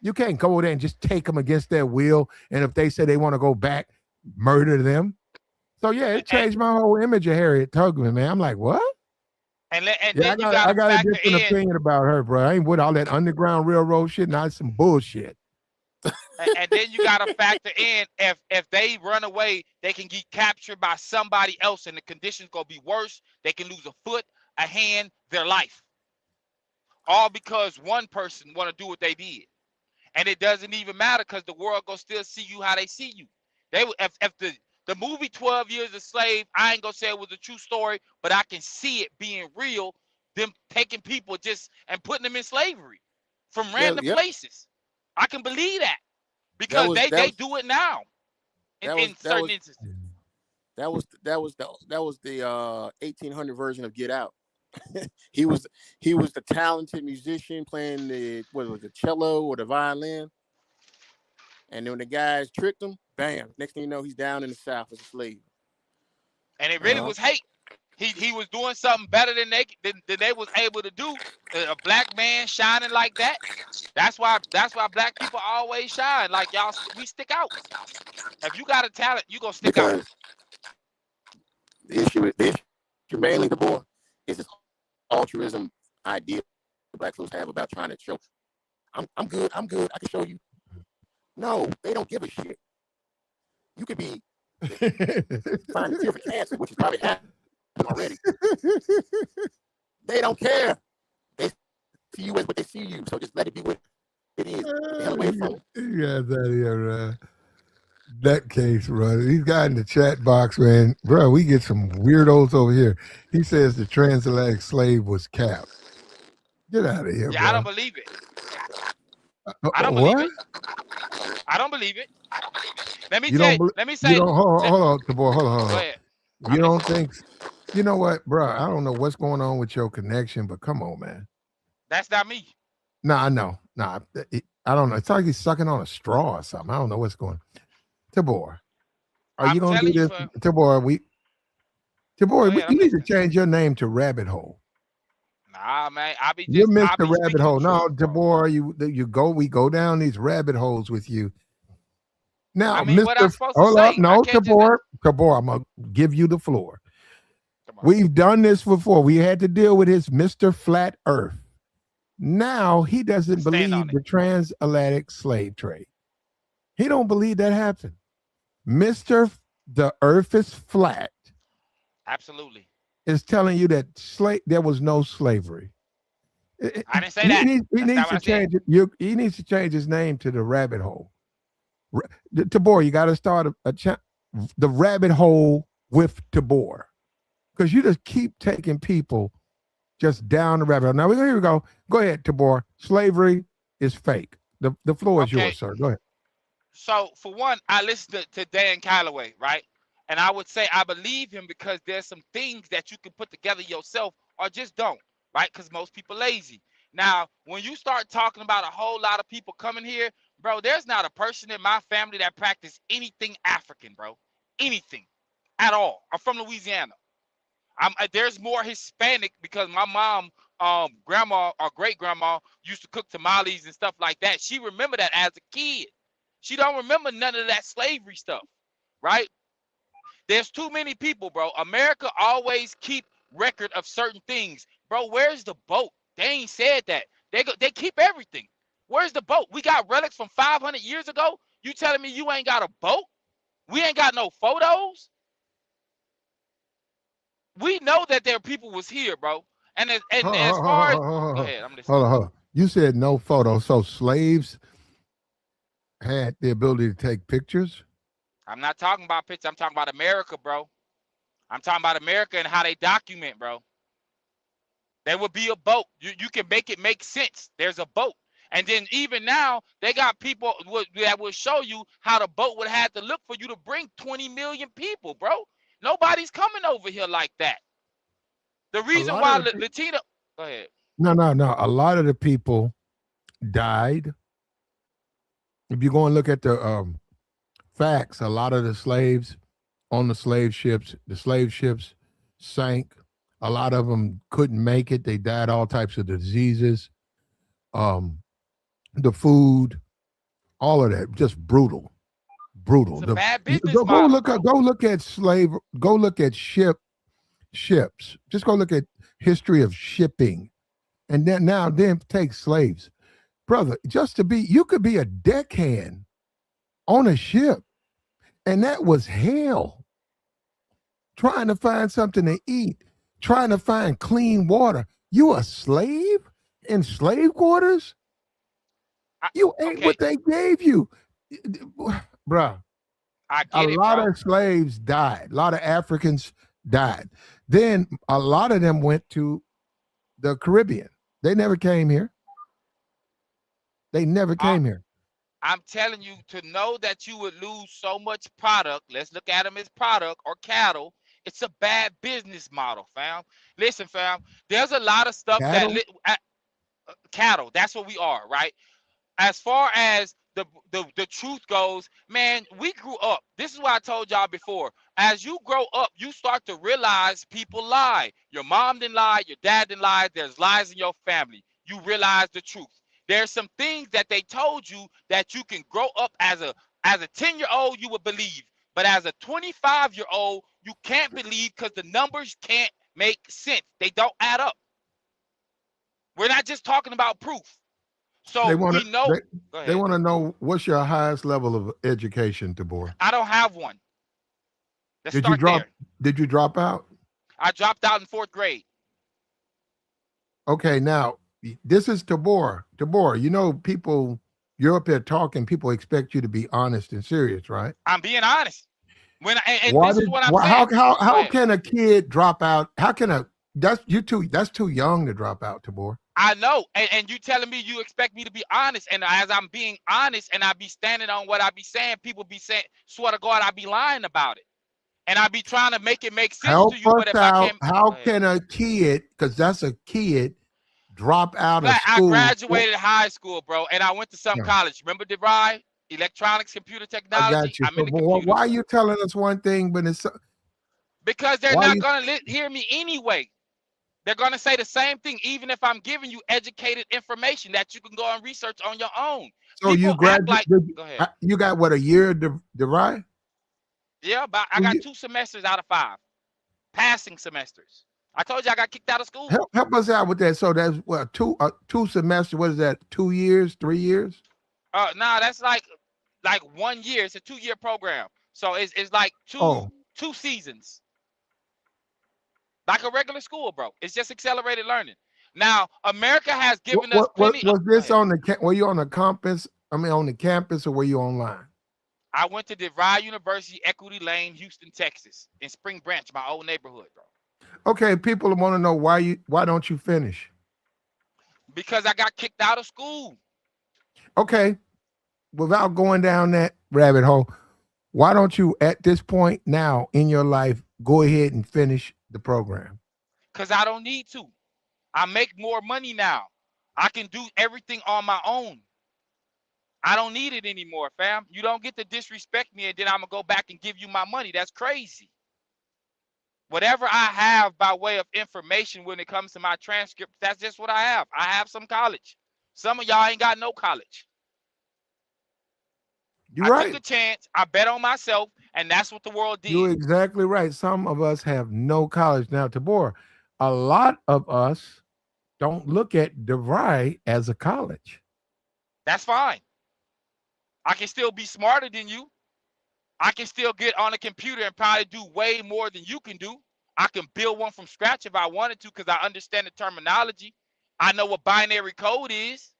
You can't go there and just take them against their will. And if they say they want to go back, murder them. So yeah, it
And,
changed my whole image of Harriet Tubman, man. I'm like, what?
and
Yeah,
then you
I
gotta
got a
factor
different
in,
opinion about her, bro. I ain't with all that Underground Railroad shit. Not some bullshit.
and then you gotta factor in if they run away, they can get captured by somebody else, and the conditions gonna be worse. They can lose a foot, a hand, their life, all because one person want to do what they did. And it doesn't even matter because the world gonna still see you how they see you. If the movie 12 Years a Slave, I ain't gonna say it was a true story, but I can see it being real. Them taking people just and putting them in slavery from random places. I can believe that because they do it now in certain instances.
That was the 1800 version of Get Out. he was the talented musician playing the cello or the violin, and then when the guys tricked him, bam! Next thing you know, he's down in the South as a slave.
And it really was hate. He was doing something better than they was able to do. A black man shining like that. That's why black people always shine. Like y'all, we stick out. If you got a talent, you gonna stick out.
The issue mainly the boy is this altruism idea black folks have about trying to show I'm good, I can show you. No, they don't give a shit. You could be finding a cure for cancer, which is probably happening already. They don't care. They see you as what they see you, so just let it be what it is. The hell away from
You guys out here, that case, bro. These guys in the chat box, man, bro, we get some weirdos over here. He says the transatlantic slave was capped. Get out of here,
Yeah,
bro.
I don't believe it. I don't believe it. I don't believe it. Let me say.
You don't, hold on, Tabor, hold on.
Go ahead.
You don't think? You know what, bro? I don't know what's going on with your connection, but come on, man.
That's not me.
Nah, I know. Nah, I don't know. It's like he's sucking on a straw or something. I don't know what's going on. Tabor, are you going to do this? Tabor, you need to change your name to Rabbit Hole.
Nah, man.
You're Mr. Rabbit Hole. No, Tabor, we go down these rabbit holes with you. Now,
I mean, what I'm supposed to say?
No, Tabor, I'm going to give you the floor. We've done this before. We had to deal with his Mr. Flat Earth. Now, he doesn't believe the transatlantic slave trade. He don't believe that happened. Mr. The Earth is flat.
Absolutely.
Is telling you that there was no slavery.
I didn't say that.
He needs to change it. He needs to change his name to the Rabbit Hole. Tabor, you got to start the Rabbit Hole with Tabor, because you just keep taking people just down the rabbit hole. Now here we go. Go ahead, Tabor. Slavery is fake. The floor is yours, sir. Go ahead.
So for one, I listened to Dan Calloway, right? And I would say I believe him because there's some things that you can put together yourself or just don't, right? Because most people lazy. Now, when you start talking about a whole lot of people coming here, bro, there's not a person in my family that practice anything African, bro. Anything at all. I'm from Louisiana. There's more Hispanic because my mom, grandma or great grandma used to cook tamales and stuff like that. She remembered that as a kid. She don't remember none of that slavery stuff, right? There's too many people, bro. America always keep record of certain things, bro. Where's the boat? They ain't said that. They keep everything. Where's the boat? We got relics from 500 years ago. You telling me you ain't got a boat? We ain't got no photos. We know that there people was here, bro. And as far as go ahead, I'm listening.
Hold on. You said no photos, so slaves had the ability to take pictures?
I'm not talking about pictures. I'm talking about America, bro. I'm talking about America and how they document, bro. There would be a boat. You can make it make sense. There's a boat. And then even now, they got people that will show you how the boat would have to look for you to bring 20 million people, bro. Nobody's coming over here like that. The reason why Latina... Go ahead.
No. A lot of the people died. If you go and look at the facts, a lot of the slaves on the slave ships sank. A lot of them couldn't make it. They died all types of diseases. Um, the food, all of that, just brutal, brutal.
It's a bad
You-
business
go
model,
look
bro.
at go look at ships. Just go look at history of shipping, and then take slaves, brother. Just to be, you could be a deckhand on a ship, and that was hell. Trying to find something to eat, trying to find clean water. You a slave in slave quarters? You ate
Okay,
what they gave you, bruh.
I
A
get it,
lot
bro.
of slaves died. A lot of Africans died. Then a lot of them went to the Caribbean. They never came here. They never
I,
came here.
I'm telling you, to know that you would lose so much product, let's look at them as product or cattle. It's a bad business model, fam. Listen, fam, there's a lot of stuff that
Cattle?
cattle, that's what we are, right? As far as the truth goes, man, we grew up. This is what I told y'all before. As you grow up, you start to realize people lie. Your mom didn't lie, your dad didn't lie. There's lies in your family. You realize the truth. There's some things that they told you that you can grow up as a 10-year-old you would believe. But as a 25-year-old, you can't believe because the numbers can't make sense. They don't add up. We're not just talking about proof.
They
So
want
we
to.
know. Go
They
ahead.
want to know what's your highest level of education, Tabor.
I don't have one. Let's
Did you
start
drop?
there.
Did you drop out?
I dropped out in 4th grade.
Okay, now this is Tabor. Tabor, you know people. You're up there talking. People expect you to be honest and serious, right?
I'm being honest. And
Why
this is
did?
what I'm
Why,
saying. Go
how
ahead.
can a kid drop out? How can a that's too young to drop out, Tabor.
I know. And you telling me you expect me to be honest. And as I'm being honest and I be standing on what I be saying, people be saying, swear to God, I be lying about it. And I be trying to make it make sense
Help
to you. But
us
if I
out.
can't,
How
go ahead.
can a kid, because that's a kid, drop out of
But I
school?
graduated high school, bro. And I went to some
Yeah,
college. Remember DeVry? Electronics, computer
I
technology.
got you.
I'm
So,
in the
but why are
computers.
you telling us one thing, but it's
Because they're
why
not
you?
going to hear me anyway. They're going to say the same thing, even if I'm giving you educated information that you can go and research on your own.
So you
People act
graduate?
like, go ahead.
You got what, a year to ride?
Yeah, but I
Do
got
you
2 semesters out of 5, passing semesters. I told you I got kicked out of school.
help us out with that? So that's what, two semesters. What is that? 2 years? 3 years?
Nah, that's like 1 year. It's a 2-year program, so it's like
Oh,
two seasons, like a regular school, bro. It's just accelerated learning. Now, America has given us plenty.
was
Go
this
ahead.
on the? Were you on the campus? I mean, on the campus, or were you online?
I went to DeVry University, Equity Lane, Houston, Texas, in Spring Branch, my old neighborhood, bro.
Okay, people want to know why don't you finish?
Because I got kicked out of school.
Okay, without going down that rabbit hole, why don't you at this point now in your life go ahead and finish the program?
Because I don't need to. I make more money now. I can do everything on my own. I don't need it anymore, fam. You don't get to disrespect me and then I'm going to go back and give you my money. That's crazy. Whatever I have by way of information when it comes to my transcript, that's just what I have. I have some college. Some of y'all ain't got no college.
You're
I took
right.
a chance. I bet on myself, and that's what the world did.
You're exactly right. Some of us have no college. Now, Tabor, a lot of us don't look at DeVry as a college.
That's fine. I can still be smarter than you. I can still get on a computer and probably do way more than you can do. I can build one from scratch if I wanted to because I understand the terminology. I know what binary code is.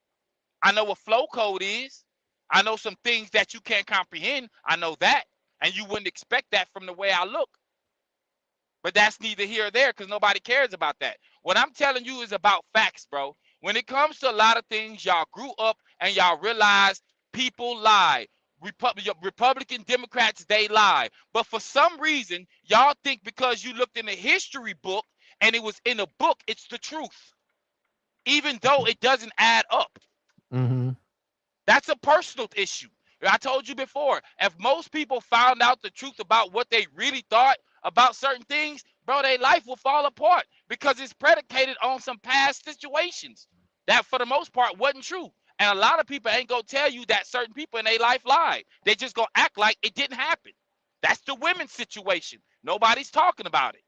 I know what flow code is. I know some things that you can't comprehend. I know that. And you wouldn't expect that from the way I look. But that's neither here or there because nobody cares about that. What I'm telling you is about facts, bro. When it comes to a lot of things, y'all grew up and y'all realize people lie. Republican Democrats, they lie. But for some reason, y'all think because you looked in a history book and it was in a book, it's the truth, even though it doesn't add up.
Mm-hmm.
That's a personal issue. I told you before, if most people found out the truth about what they really thought about certain things, bro, their life will fall apart because it's predicated on some past situations that, for the most part, wasn't true. And a lot of people ain't gonna tell you that certain people in their life lied. They just gonna act like it didn't happen. That's the women's situation. Nobody's talking about it,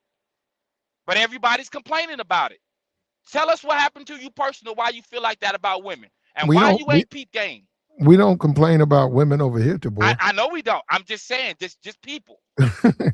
but everybody's complaining about it. Tell us what happened to you personally, why you feel like that about women, and
We
why
don't
you ain't peep game.
we don't complain about women over here, Tabor.
I know we don't. I'm just saying, just people.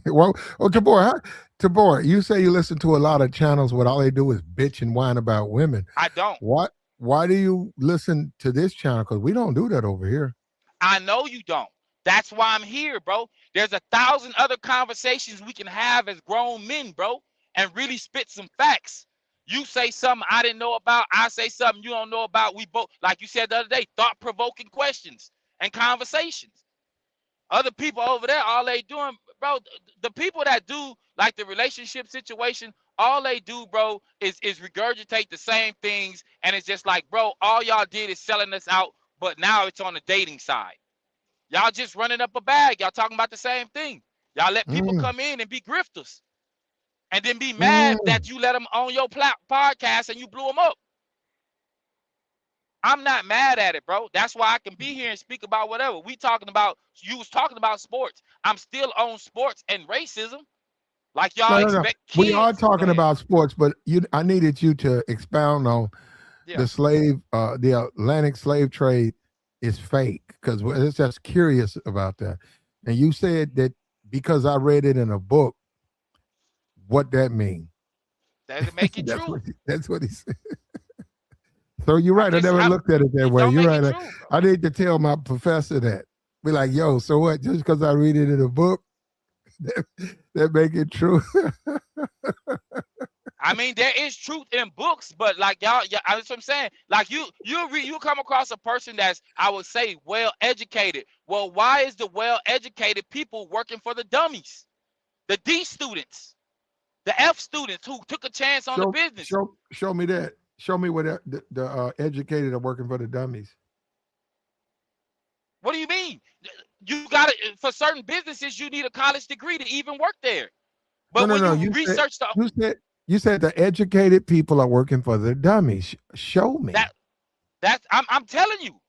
Well, Tabor, you say you listen to a lot of channels where all they do is bitch and whine about women.
I don't.
What? Why do you listen to this channel? Because we don't do that over here.
I know you don't. That's why I'm here, bro. There's 1,000 other conversations we can have as grown men, bro, and really spit some facts. You say something I didn't know about. I say something you don't know about. We both, like you said the other day, thought-provoking questions and conversations. Other people over there, all they doing, bro, the people that do like the relationship situation, all they do, bro, is regurgitate the same things. And it's just like, bro, all y'all did is selling us out, but now it's on the dating side. Y'all just running up a bag. Y'all talking about the same thing. Y'all let people come in and be grifters and then be mad that you let them on your podcast and you blew them up. I'm not mad at it, bro. That's why I can be here and speak about whatever. You was talking about sports. I'm still on sports and racism. Like y'all expect kids.
We are talking about sports, but I needed you to expound on the Atlantic slave trade is fake, because we're just curious about that. And you said that because I read it in a book, what that mean?
Does it make it true?
That's what he said. So you're right. I never looked at it that way. You're right. I need to tell my professor that. Be like, yo, so what? Just because I read it in a book, that make it true.
I mean, there is truth in books, but like y'all, that's what I'm saying. Like you come across a person that's, I would say, well educated. Well, why is the well educated people working for the dummies, the D students, the F students who took a chance on the business?
Show me that. Show me where the educated are working for the dummies.
What do you mean? You got to, for certain businesses, you need a college degree to even work there. But
no,
you research
you said the educated people are working for the dummies. Show me.
I'm telling you,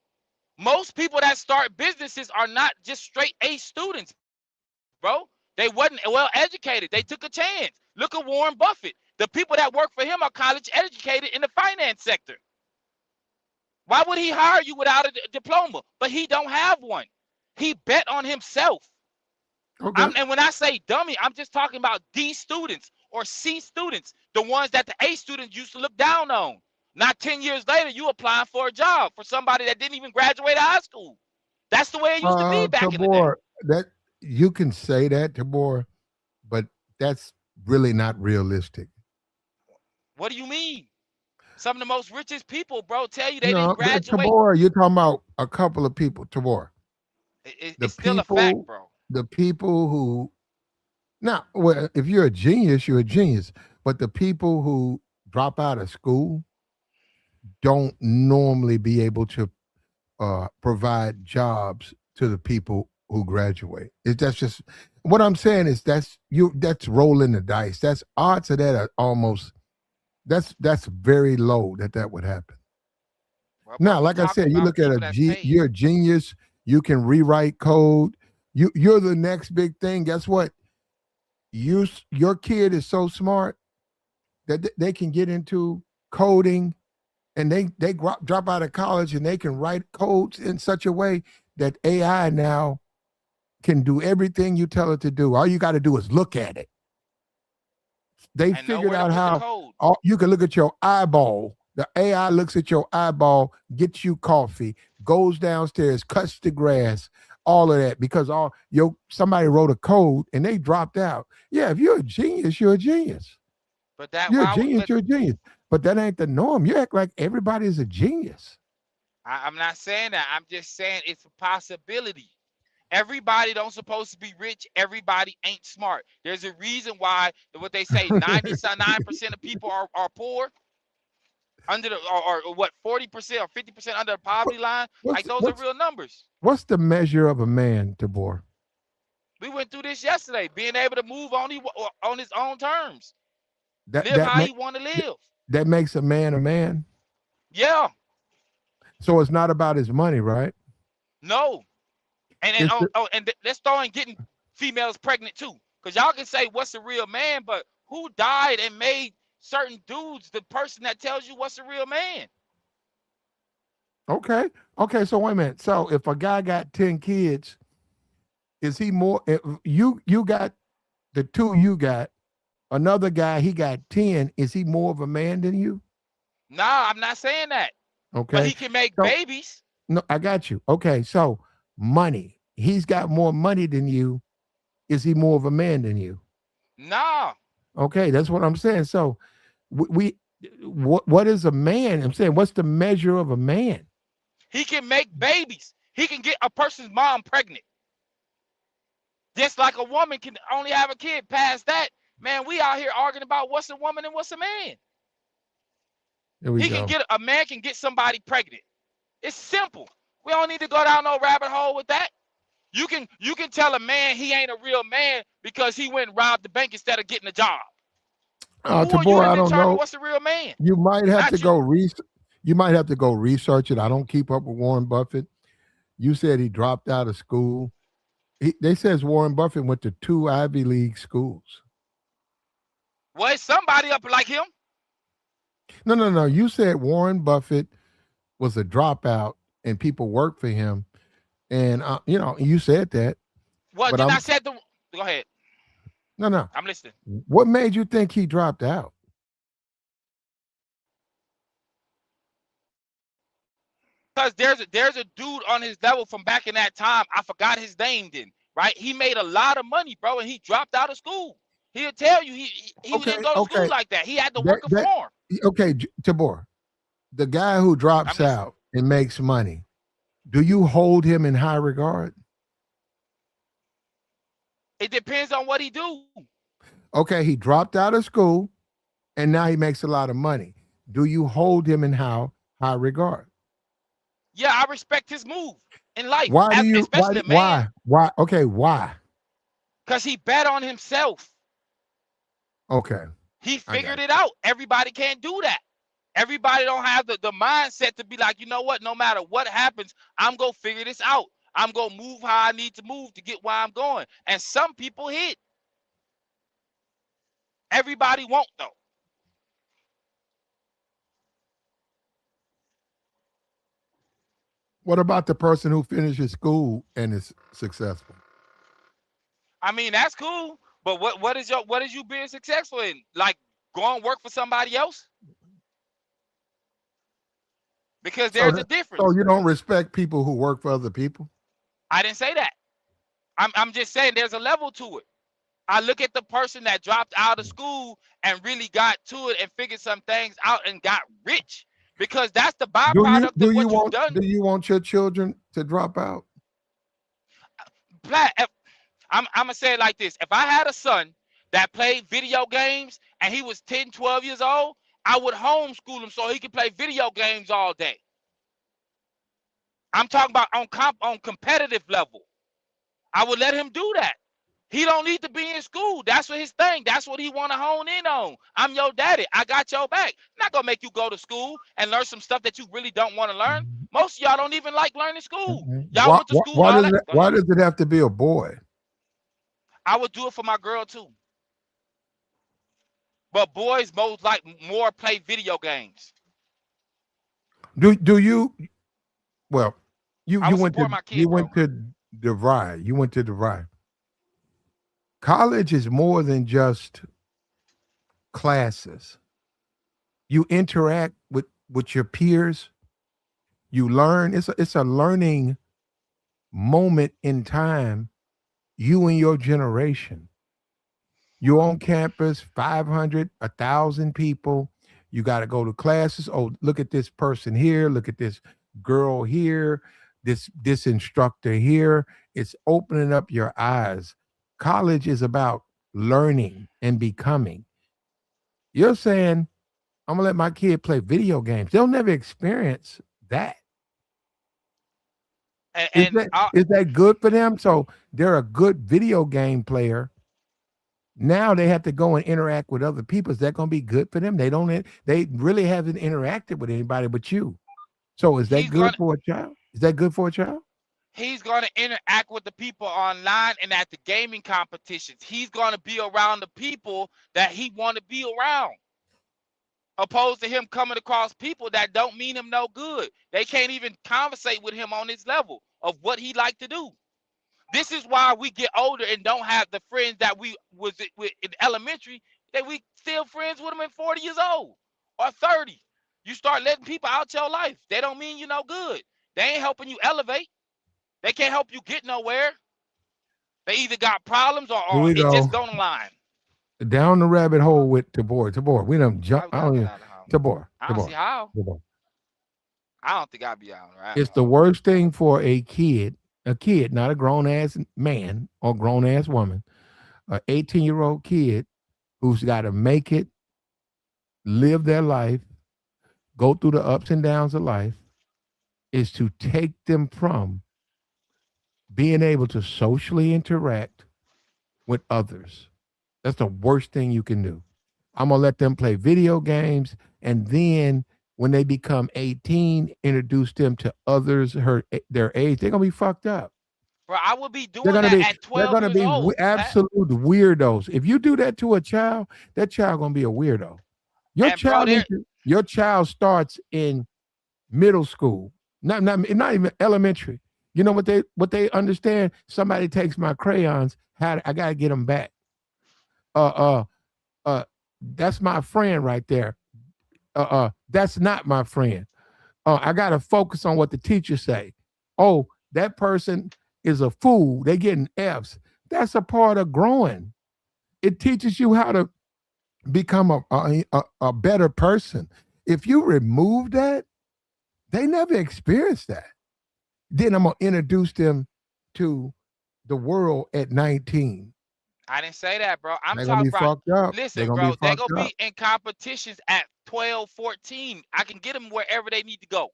most people that start businesses are not just straight A students, bro. They wasn't well educated. They took a chance. Look at Warren Buffett. The people that work for him are college educated in the finance sector. Why would he hire you without a diploma? But he don't have one. He bet on himself.
Okay.
And when I say dummy, I'm just talking about D students or C students, the ones that the A students used to look down on. Not 10 years later, you applying for a job for somebody that didn't even graduate high school. That's the way it used to be back in the day.
That you can say that, Tabor, but that's really not realistic.
What do you mean? Some of the most richest people, bro, tell you they didn't graduate.
Tabor, you're talking about a couple of people, Tabor.
It's still a fact, bro.
The people who, now, well, if you're a genius, you're a genius. But the people who drop out of school don't normally be able to provide jobs to the people who graduate. That's just what I'm saying is that's rolling the dice. That's odds of that are almost that's very low that would happen. Well, now, like I said, you look at you're a genius. You can rewrite code. You're the next big thing. Guess what? Your kid is so smart that they can get into coding, and they drop out of college and they can write codes in such a way that AI now can do everything you tell it to do. All you got to do is look at it. They figured out how you can look at your eyeball. The AI looks at your eyeball, gets you coffee, goes downstairs, cuts the grass, all of that, because somebody wrote a code and they dropped out. Yeah, if you're a genius, you're a genius.
But
you're a genius. But that ain't the norm. You act like everybody's a genius.
I'm not saying that. I'm just saying it's a possibility. Everybody don't supposed to be rich. Everybody ain't smart. There's a reason why what they say 99% of people are poor, under the or what 40% or 50% under the poverty line. Like those are real numbers.
What's the measure of a man, Tabor?
We went through this yesterday. Being able to move on his own terms,
That
live
that
how
ma-
he want to live.
that makes a man a man.
Yeah,
So it's not about his money, right?
no, and
It's the,
let's throw in getting females pregnant too, because y'all can say what's a real man, but who died and made certain dudes the person that tells you what's a real man?
okay. Okay, so wait a minute. So if a guy got 10 kids, is he more if you got the two you got, another guy he got 10, is he more of a man than you?
Nah, I'm not saying that, but
Okay.
he can make
So
babies.
no, I got you. Okay, so money. He's got more money than you. Is he more of a man than you?
Nah,
Okay, that's what I'm saying. So we what is a man? I'm saying what's the measure of a man?
he can make babies. He can get a person's mom pregnant. Just like a woman can only have a kid. Past that, man, we out here arguing about what's a woman and what's a man.
There we go.
A man can get somebody pregnant. It's simple. We don't need to go down no rabbit hole with that. You can tell a man he ain't a real man because he went and robbed the bank instead of getting a job. Who are you
Tabor,
to
I don't
determine
know.
what's a real man?
You might have to
Not you.
you might have to go research it. I don't keep up with Warren Buffett. You said he dropped out of school. They says Warren Buffett went to 2 Ivy League schools.
Well, it's somebody up like him.
No. You said Warren Buffett was a dropout and people worked for him. And, you said that.
Well,
But
then I said go ahead.
No.
I'm listening.
What made you think he dropped out?
Because there's a dude on his level from back in that time. I forgot his name then, right? He made a lot of money, bro, and he dropped out of school. He'll tell you he didn't go to school like that. He had to work a farm.
Okay, Tabor, the guy who drops out and makes money, do you hold him in high regard?
It depends on what he do.
Okay, he dropped out of school and now he makes a lot of money. Do you hold him in high regard?
Yeah, I respect his move in life.
Why do you
especially a man?
Why? Okay, why?
Because he bet on himself.
Okay.
He figured it out. Everybody can't do that. Everybody don't have the mindset to be like, you know what, no matter what happens, I'm going to figure this out. I'm going to move how I need to move to get where I'm going. And some people hit. Everybody won't, though.
What about the person who finishes school and is successful?
I mean, that's cool. But what is you being successful in? Like go and work for somebody else? Because there's a difference.
So you don't respect people who work for other people?
I didn't say that. I'm just saying there's a level to it. I look at the person that dropped out of school and really got to it and figured some things out and got rich. Because that's the byproduct of what you've done.
Do you want your children to drop out?
Platt, I'm gonna say it like this. If I had a son that played video games and he was 10, 12 years old, I would homeschool him so he could play video games all day. I'm talking about on competitive level. I would let him do that. He don't need to be in school. That's what his thing. That's what he want to hone in on. I'm your daddy. I got your back. I'm not gonna make you go to school and learn some stuff that you really don't want to learn. Most of y'all don't even like learning school. Y'all went to school.
Why does it have to be a boy?
I would do it for my girl too. But boys more play video games.
Do you? Well, you went to
You
went to DeVry. You went to DeVry. College is more than just classes. You interact with your peers. You learn. It's a learning moment in time. You and your generation. You're on campus, 500, 1,000 people. You got to go to classes. Oh, look at this person here. Look at this girl here. This instructor here. It's opening up your eyes. College is about learning and becoming. You're saying, I'm gonna let my kid play video games. They'll never experience that.
And
Is that good for them? So they're a good video game player. Now they have to go and interact with other people. Is that going to be good for them? They really haven't interacted with anybody but you. So is that
he's
good
gonna
for a child? Is that good for a child?
he's gonna interact with the people online and at the gaming competitions. He's gonna be around the people that he want to be around, opposed to him coming across people that don't mean him no good. They can't even conversate with him on his level of what he like to do. This is why we get older and don't have the friends that we was with in elementary, that we still friends with them at 40 years old or 30. You start letting people out your life. They don't mean you no good. They ain't helping you elevate. They can't help you get nowhere. They either got problems
Here
or
we
it just
go.
don't align.
Down the rabbit hole with Tabor. Tabor. We done jump.
Why we
I
gotta
don't
get
even.
out of the house?
Tabor.
I don't see how.
Tabor.
I don't think I'd be out of the rabbit
It's the
hole.
worst thing for a kid, not a grown ass man or grown ass woman, an 18-year-old kid who's got to make it, live their life, go through the ups and downs of life, is to take them from being able to socially interact with others. That's the worst thing you can do. I'm going to let them play video games, and then when they become 18, introduce them to others their age. They're going to be fucked up.
Bro, I would be
They're
doing
going to
that
be
at 12 years old.
absolute weirdos. If you do that to a child, that child going to be a weirdo. Your child starts in middle school, not even elementary. You know what they understand? Somebody takes my crayons. I got to get them back. That's my friend right there. That's not my friend. I got to focus on what the teacher say. Oh, that person is a fool. They getting F's. That's a part of growing. It teaches you how to become a better person. If you remove that, they never experienced that. Then I'm going to introduce them to the world at 19.
I didn't say that, bro. I'm
They're
talking about,
fucked up.
listen, bro, they're going to be in competitions at 12, 14. I can get them wherever they need to go.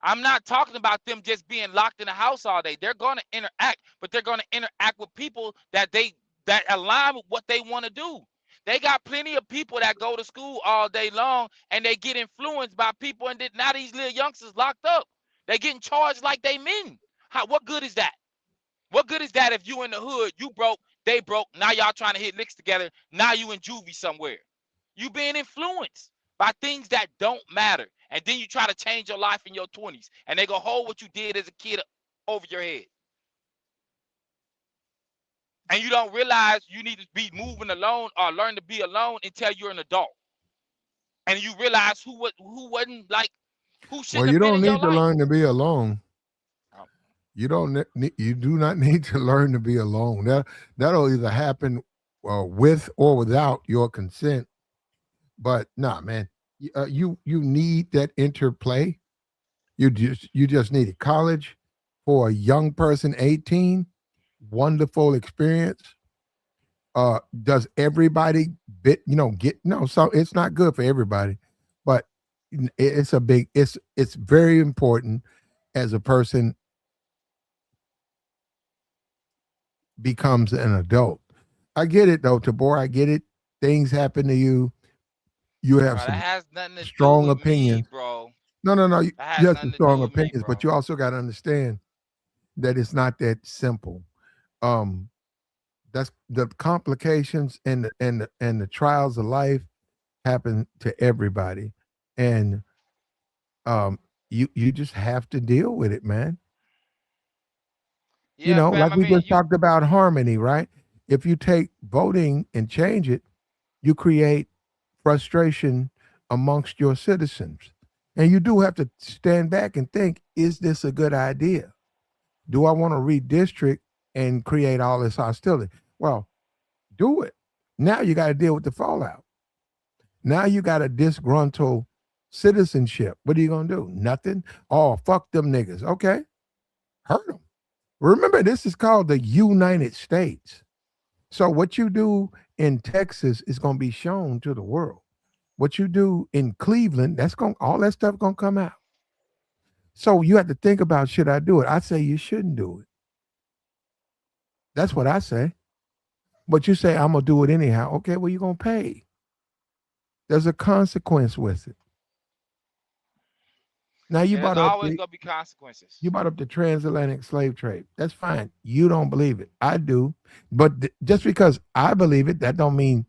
I'm not talking about them just being locked in the house all day. They're going to interact, but they're going to interact with people that align with what they want to do. They got plenty of people that go to school all day long and they get influenced by people, and now these little youngsters locked up. They getting charged like they men. What good is that? What good is that if you in the hood, you broke, they broke, now y'all trying to hit licks together, now you in juvie somewhere. You being influenced by things that don't matter. And then you try to change your life in your 20s, and they gonna hold what you did as a kid over your head. And you don't realize you need to be moving alone or learn to be alone until you're an adult. And you realize who wasn't like, who shouldn't have been in your life.
Well, you don't need to learn to be alone. You do not need to learn to be alone. That'll either happen with or without your consent. But nah, man, you need that interplay. You just need it. College for a young person, 18, wonderful experience. Does everybody so it's not good for everybody, but it's very important as a person becomes an adult. I get it though, Tabor. I get it. Things happen to you. You have
bro,
some
that has nothing to
strong
do with
opinions,
me, bro.
No. You have some strong opinions,
me,
but you also got to understand that it's not that simple. That's the complications and the trials of life happen to everybody, and you just have to deal with it, man.
Yeah, fam,
like we just talked about harmony, right? If you take voting and change it, you create frustration amongst your citizens. And you do have to stand back and think, is this a good idea? Do I want to redistrict and create all this hostility? Well, do it. Now you got to deal with the fallout. Now you got a disgruntled citizenship. What are you going to do? Nothing? Oh, fuck them niggas. Okay. Hurt them. Remember, this is called the United States. So what you do in Texas is going to be shown to the world. What you do in Cleveland, all that stuff going to come out. So you have to think about, should I do it? I say you shouldn't do it. That's what I say. But you say, I'm going to do it anyhow. Okay, well, you're going to pay. There's a consequence with it. Now
And there's always gonna be consequences.
You brought up the transatlantic slave trade. That's fine. You don't believe it. I do. But just because I believe it, that don't mean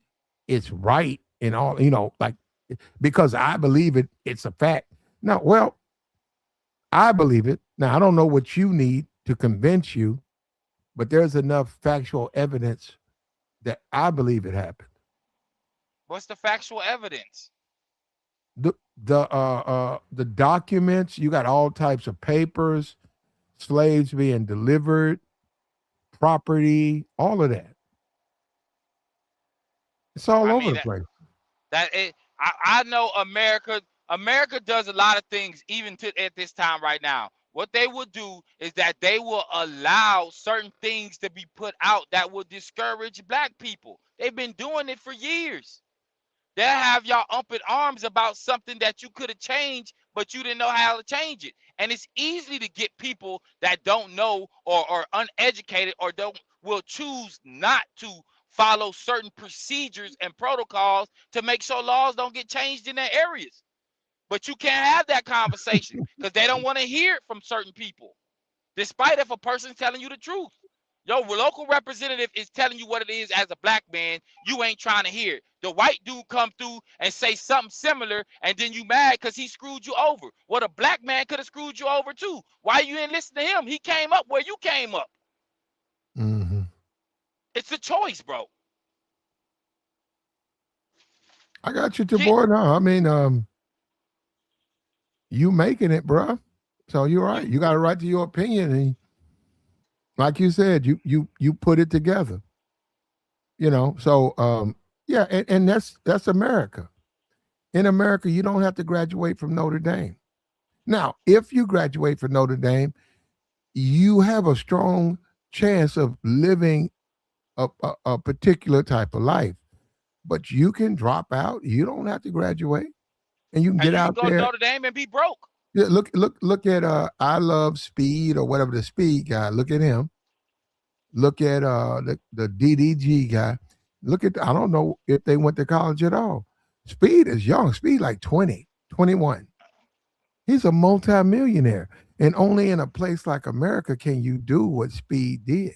it's right and all, like because I believe it, it's a fact. No, well, I believe it. Now I don't know what you need to convince you, but there's enough factual evidence that I believe it happened.
What's the factual evidence?
The documents, you got all types of papers, slaves being delivered, property, all of that. It's all over the place.
I know America does a lot of things even at this time right now. What they will do is that they will allow certain things to be put out that will discourage black people. They've been doing it for years. They'll have y'all up in arms about something that you could have changed, but you didn't know how to change it. And it's easy to get people that don't know or are uneducated or will choose not to follow certain procedures and protocols to make sure laws don't get changed in their areas. But you can't have that conversation because they don't want to hear it from certain people, despite if a person's telling you the truth. Your local representative is telling you what it is as a black man. You ain't trying to hear it. The white dude come through and say something similar, and then you mad because he screwed you over. Well, the black man could have screwed you over too. Why you didn't listen to him? He came up where you came up.
Mm-hmm.
It's a choice, bro.
I got you to board now. I mean, you making it, bro. So you're right. You got a right to your opinion, and like you said, you put it together. So yeah, and that's America. In America, you don't have to graduate from Notre Dame. Now, if you graduate from Notre Dame, you have a strong chance of living a particular type of life. But you can drop out. You don't have to graduate, and you can get out
go
there.
To Notre Dame and be broke.
Yeah, look at I Love Speed or whatever, the Speed guy. Look at him. Look at the DDG guy. Look at I don't know if they went to college at all. Speed is young. Speed like 20, 21. He's a multimillionaire. And only in a place like America can you do what Speed did.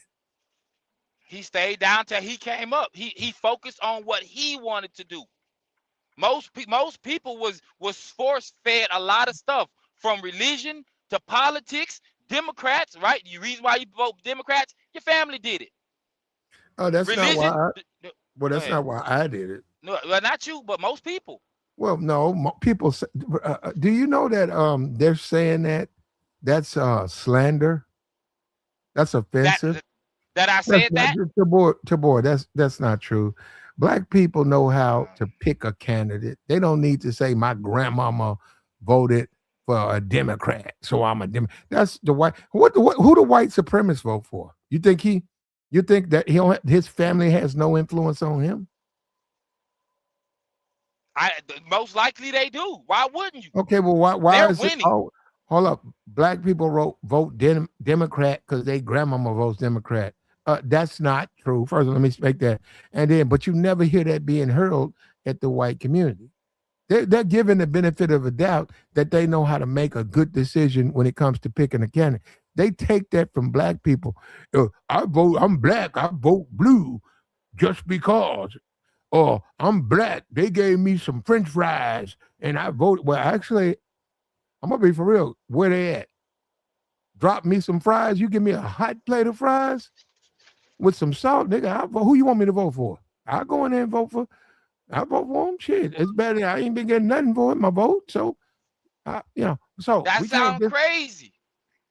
He stayed down till he came up. He focused on what he wanted to do. Most people was force fed a lot of stuff, from religion to politics. Democrats, right? The reason why you vote Democrats, your family did it.
Oh, that's religion, not why. Well, that's not why I did it.
No, well, not you, but most people.
Well, no, people say, do you know that they're saying that's slander? That's offensive.
That I said that?
Tabor, that's not true. Black people know how to pick a candidate. They don't need to say my grandmama voted for a Democrat, so I'm a Democrat. That's the white. Who the white supremacists vote for? You think that his family has no influence on him?
Most likely they do. Why wouldn't you?
Okay, well, why
They're
is
winning.
it? Oh, hold up. Black people vote Democrat because they grandmama votes Democrat. That's not true. First, let me make that. And then, but you never hear that being hurled at the white community. They're given the benefit of a doubt that they know how to make a good decision when it comes to picking a candidate. They take that from black people. I'm black, I vote blue just because. Or I'm black, they gave me some French fries and I voted. Well, actually, I'm gonna be for real. Where they at? Drop me some fries. You give me a hot plate of fries with some salt, nigga. Who you want me to vote for? I'll go in there and vote for them. Shit, it's better. I ain't been getting nothing for it, my vote. So, so
that sounds crazy.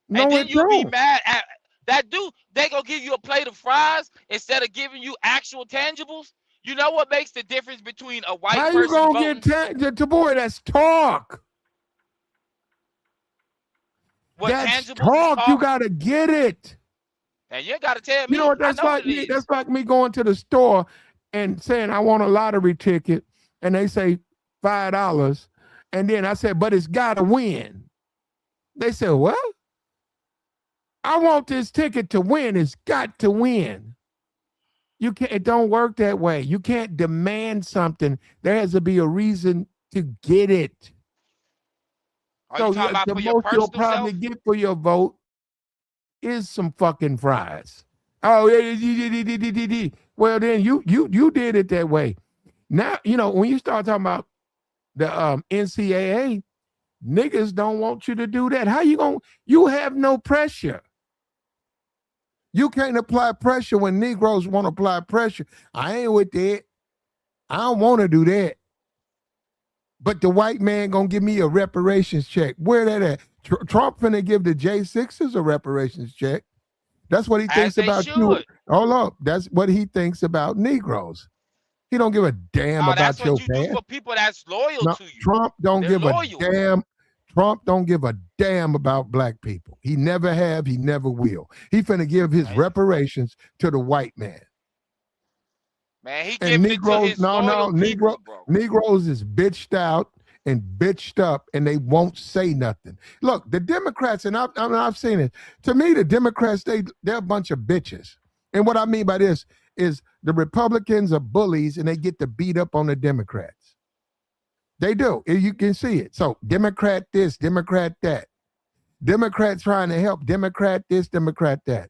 No,
and then you be mad at that dude. They gonna give you a plate of fries instead of giving you actual tangibles. You know what makes the difference between a white person?
How you gonna get boy? That's talk. That's talk. You gotta get it.
And you gotta tell me.
You know what? That's like me. That's like me going to the store and saying I want a lottery ticket, and they say $5, and then I said, but it's gotta win. They said, well, I want this ticket to win. It's got to win. You can't, it don't work that way. You can't demand something. There has to be a reason to get it.
Are you talking about
the
for your
most you'll
personal
probably
self?
get for your vote is some fucking fries. Oh, yeah. Well, then you did it that way. Now, when you start talking about the NCAA, niggas don't want you to do that. How you have no pressure. You can't apply pressure when Negroes want to apply pressure. I ain't with that. I don't want to do that. But the white man gonna give me a reparations check. Where that at? Trump finna give the J6s a reparations check. That's what he thinks about you. Hold up. That's what he thinks about Negroes. He don't give a damn about
that's
your
what you do for people that's loyal to you.
Trump don't
They're
give
loyal.
a damn. Trump don't give a damn about black people. He never have. He never will. He finna give his reparations to the white man.
Man, he giving it to his loyal people, bro.
Negroes is bitched out and bitched up, and they won't say nothing. Look, the Democrats, and I've seen it. To me, the Democrats, they're a bunch of bitches. And what I mean by this is the Republicans are bullies, and they get to beat up on the Democrats. They do. You can see it. So Democrat this, Democrat that. Democrat trying to help, Democrat this, Democrat that.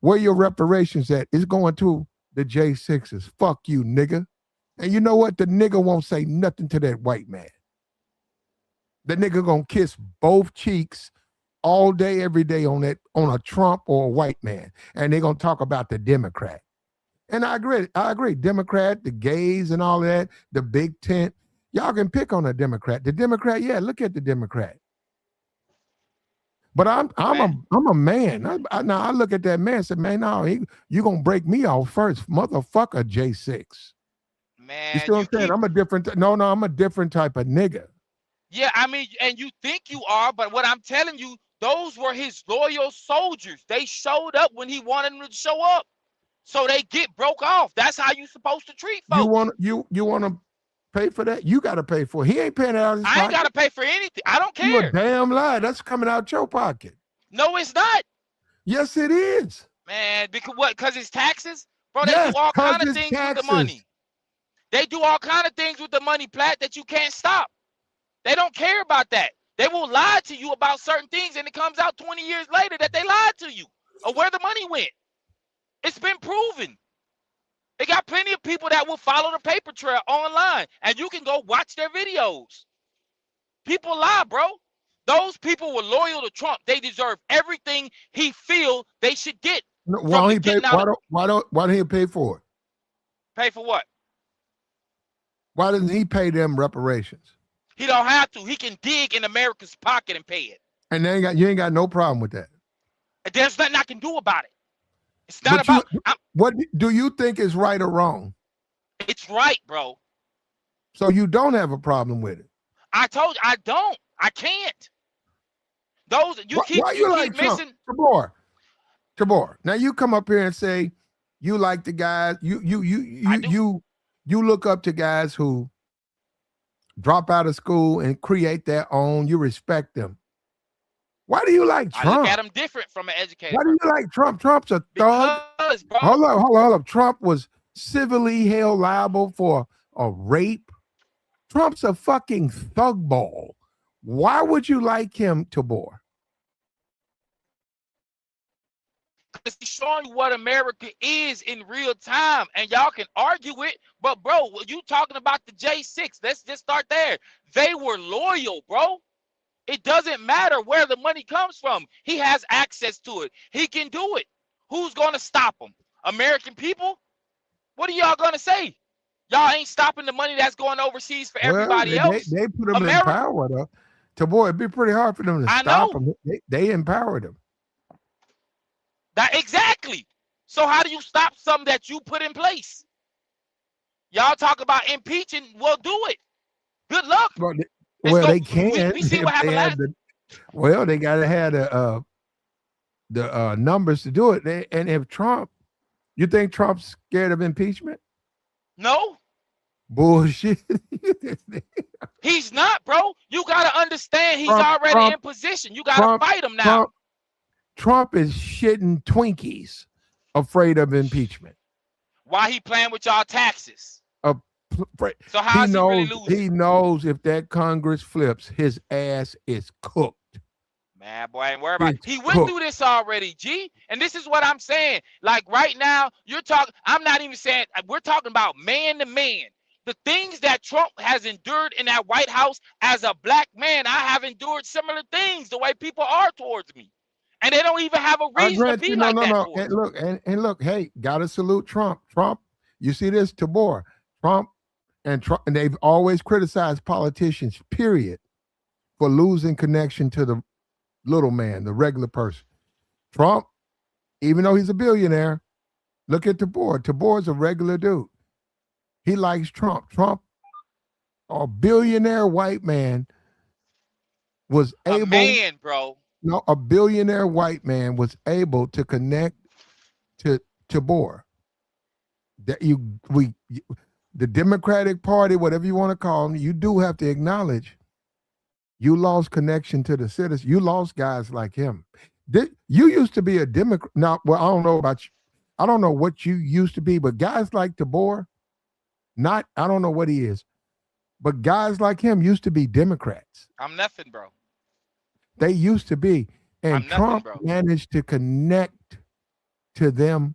Where your reparations at? It's going to the J6s. Fuck you, nigga. And you know what? The nigga won't say nothing to that white man. The nigga gonna kiss both cheeks all day, every day on a Trump or a white man. And they're gonna talk about the Democrat. And I agree. Democrat, the gays and all that, the big tent. Y'all can pick on a Democrat. The Democrat, yeah, look at the Democrat. But I'm a man. I look at that man and say, man, no, you gonna break me off first, motherfucker. J6.
Man,
you see what I'm saying? I'm a different type of nigga.
Yeah, I mean, and you think you are, but what I'm telling you, those were his loyal soldiers. They showed up when he wanted them to show up, so they get broke off. That's how you supposed to treat folks.
You want to pay for that? You got to pay for it. He ain't paying out of his pocket.
I ain't got to pay for anything. I don't care.
You a damn lie. That's coming out your pocket.
No, it's not.
Yes, it is.
Man, because what? Because it's taxes? Bro, they do all kind of things with the money. They do all kind of things with the money, Platt, that you can't stop. They don't care about that. They will lie to you about certain things, and it comes out 20 years later that they lied to you or where the money went. It's been proven. They got plenty of people that will follow the paper trail online, and you can go watch their videos. People lie, bro. Those people were loyal to Trump. They deserve everything he feel they should get.
Why don't he pay for it?
Pay for what?
Why doesn't he pay them reparations?
He don't have to. He can dig in America's pocket and pay it.
And you ain't got no problem with that.
There's nothing I can do about it. It's not about.
What do you think is right or wrong?
It's right, bro.
So you don't have a problem with it?
I told you I don't. I can't. Those you keep missing.
Tabor. Now you come up here and say you like the guys. You look up to guys who drop out of school and create their own. You respect them. Why do you like Trump?
I look at him different from an educator.
Why do you like Trump? Trump's a thug.
Because, bro.
Hold up. Trump was civilly held liable for a rape. Trump's a fucking thug ball. Why would you like him, Tabor?
Because he's showing you what America is in real time, and y'all can argue it. But bro, you talking about the J6? Let's just start there. They were loyal, bro. It doesn't matter where the money comes from. He has access to it. He can do it. Who's going to stop him? American people? What are y'all going to say? Y'all ain't stopping the money that's going overseas for everybody else.
They put them in power, though. Tabor, it'd be pretty hard for them to stop them. They empowered them.
Exactly. So how do you stop something that you put in place? Y'all talk about impeaching. Well, do it. Good luck.
They can't.
We see what happened last.
They got to have the numbers to do it. And if Trump, you think Trump's scared of impeachment?
No.
Bullshit.
He's not, bro. You got to understand. understand he's already in position. You got to fight him now.
Trump is shitting Twinkies, afraid of impeachment.
Why he playing with y'all taxes? So how is he really losing?
He knows if that Congress flips, his ass is cooked.
Man, boy, ain't worried about it. He went through this already, G. And this is what I'm saying. Like right now, you're talking, I'm not even saying, we're talking about man to man. The things that Trump has endured in that White House as a black man, I have endured similar things the way people are towards me. And they don't even have a reason to be like that.
And look, hey, gotta salute Trump. Trump, you see this, Tabor. Trump, and they've always criticized politicians, period, for losing connection to the little man, the regular person. Trump, even though he's a billionaire, look at Tabor. Tabor's a regular dude. He likes Trump. Trump, a billionaire white man, was able.
A man, bro.
No, a billionaire white man was able to connect to Tabor. The Democratic Party, whatever you want to call them, you do have to acknowledge you lost connection to the citizens. You lost guys like him. You used to be a Democrat. Now, well, I don't know about you. I don't know what you used to be, but guys like Tabor, I don't know what he is, but guys like him used to be Democrats.
I'm nothing, bro.
They used to be. And Trump managed to connect to them,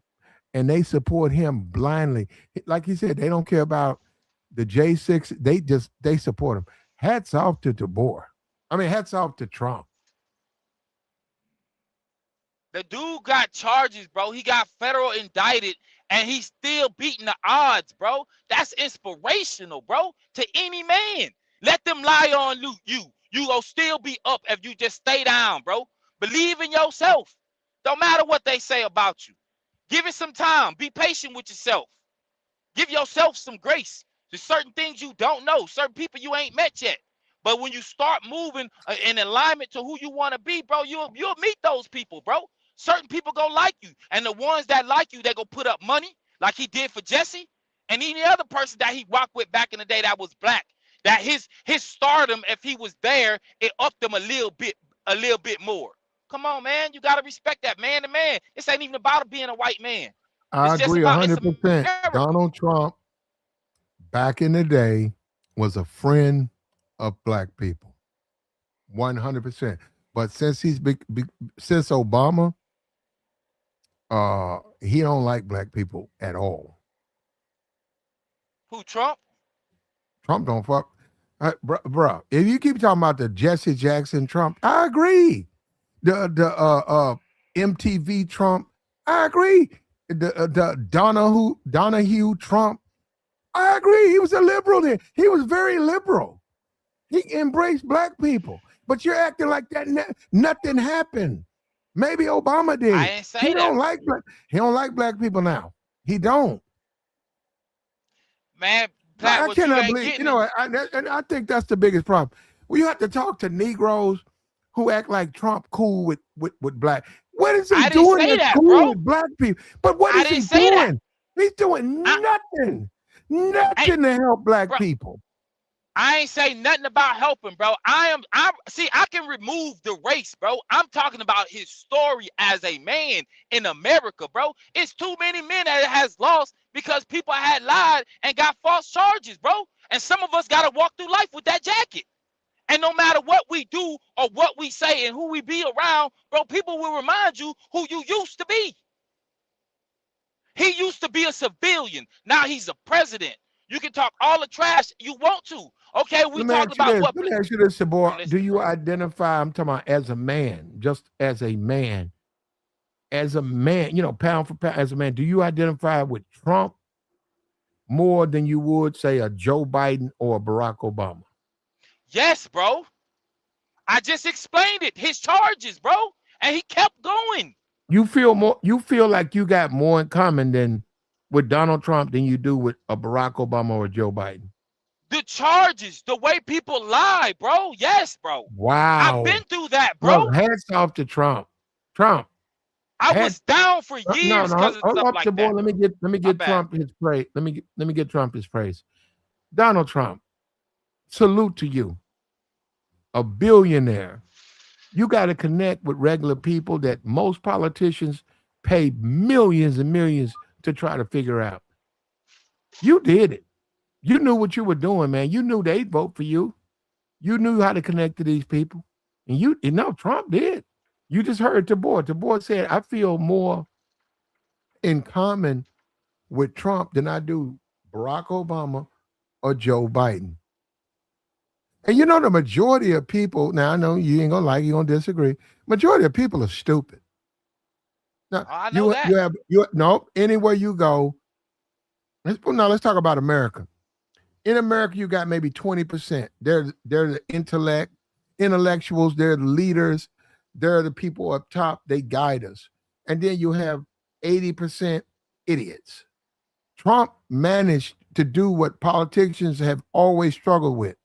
and they support him blindly. Like he said, they don't care about the J6. They support him. Hats off to Tabor. Hats off to Trump.
The dude got charges, bro. He got federal indicted, and he's still beating the odds, bro. That's inspirational, bro, to any man. Let them lie on you. You will still be up if you just stay down, bro. Believe in yourself. Don't matter what they say about you. Give it some time. Be patient with yourself. Give yourself some grace. There's certain things you don't know, certain people you ain't met yet. But when you start moving in alignment to who you want to be, bro, you'll meet those people, bro. Certain people gonna like you. And the ones that like you, they gonna put up money like he did for Jesse. And any other person that he rocked with back in the day that was black, that his stardom, if he was there, it upped him a little bit more. Come on, man. You gotta respect that man to man. This ain't even about being a white man.
I agree 100%. Donald Trump, back in the day, was a friend of black people. 100%. But since since Obama, he don't like black people at all.
Who, Trump?
Trump don't fuck. Bro, if you keep talking about the Jesse Jackson Trump, I agree. The MTV Trump, I agree. The Donahue Trump, I agree. He was a liberal then. He was very liberal. He embraced black people. But you're acting like that. Nothing happened. Maybe Obama did.
I ain't say
he
that.
He don't like black people now. He don't.
Man,
I cannot believe. I think that's the biggest problem. Well, you have to talk to Negroes who act like Trump cool with black. What is he doing that's cool with black people? But what is he doing? He's doing nothing. Nothing to help black people.
I ain't say nothing about helping, bro. I can remove the race, bro. I'm talking about his story as a man in America, bro. It's too many men that has lost because people had lied and got false charges, bro. And some of us got to walk through life with that jacket. And no matter what we do or what we say and who we be around, bro, people will remind you who you used to be. He used to be a civilian. Now he's a president. You can talk all the trash you want to. Okay, we talk about what.
Let me ask you this, Sabor. Do you identify, I'm talking about as a man, just as a man, pound for pound, as a man, do you identify with Trump more than you would, say, a Joe Biden or a Barack Obama?
Yes, bro. I just explained it. His charges, bro. And he kept going.
You feel like you got more in common than with Donald Trump than you do with a Barack Obama or Joe Biden?
The charges, the way people lie, bro. Yes, bro.
Wow.
I've been through that, bro.
Hats off to Trump.
I was down for years because of stuff like that.
Let me get Trump his praise. Let me get Trump his praise. Donald Trump, salute to you. a billionaire. You got to connect with regular people that most politicians pay millions and millions to try to figure out. You did it. You knew what you were doing, man. You knew they'd vote for you. You knew how to connect to these people. And you know, Trump did. You just heard Tabor. Tabor said, I feel more in common with Trump than I do Barack Obama or Joe Biden. And you know, the majority of people, now I know you ain't gonna like, you're gonna disagree. Majority of people are stupid. Now,
I know that.
Anywhere you go, let's talk about America. In America, you got maybe 20%. They're the intellectuals, they're the leaders, they're the people up top, they guide us. And then you have 80% idiots. Trump managed to do what politicians have always struggled with.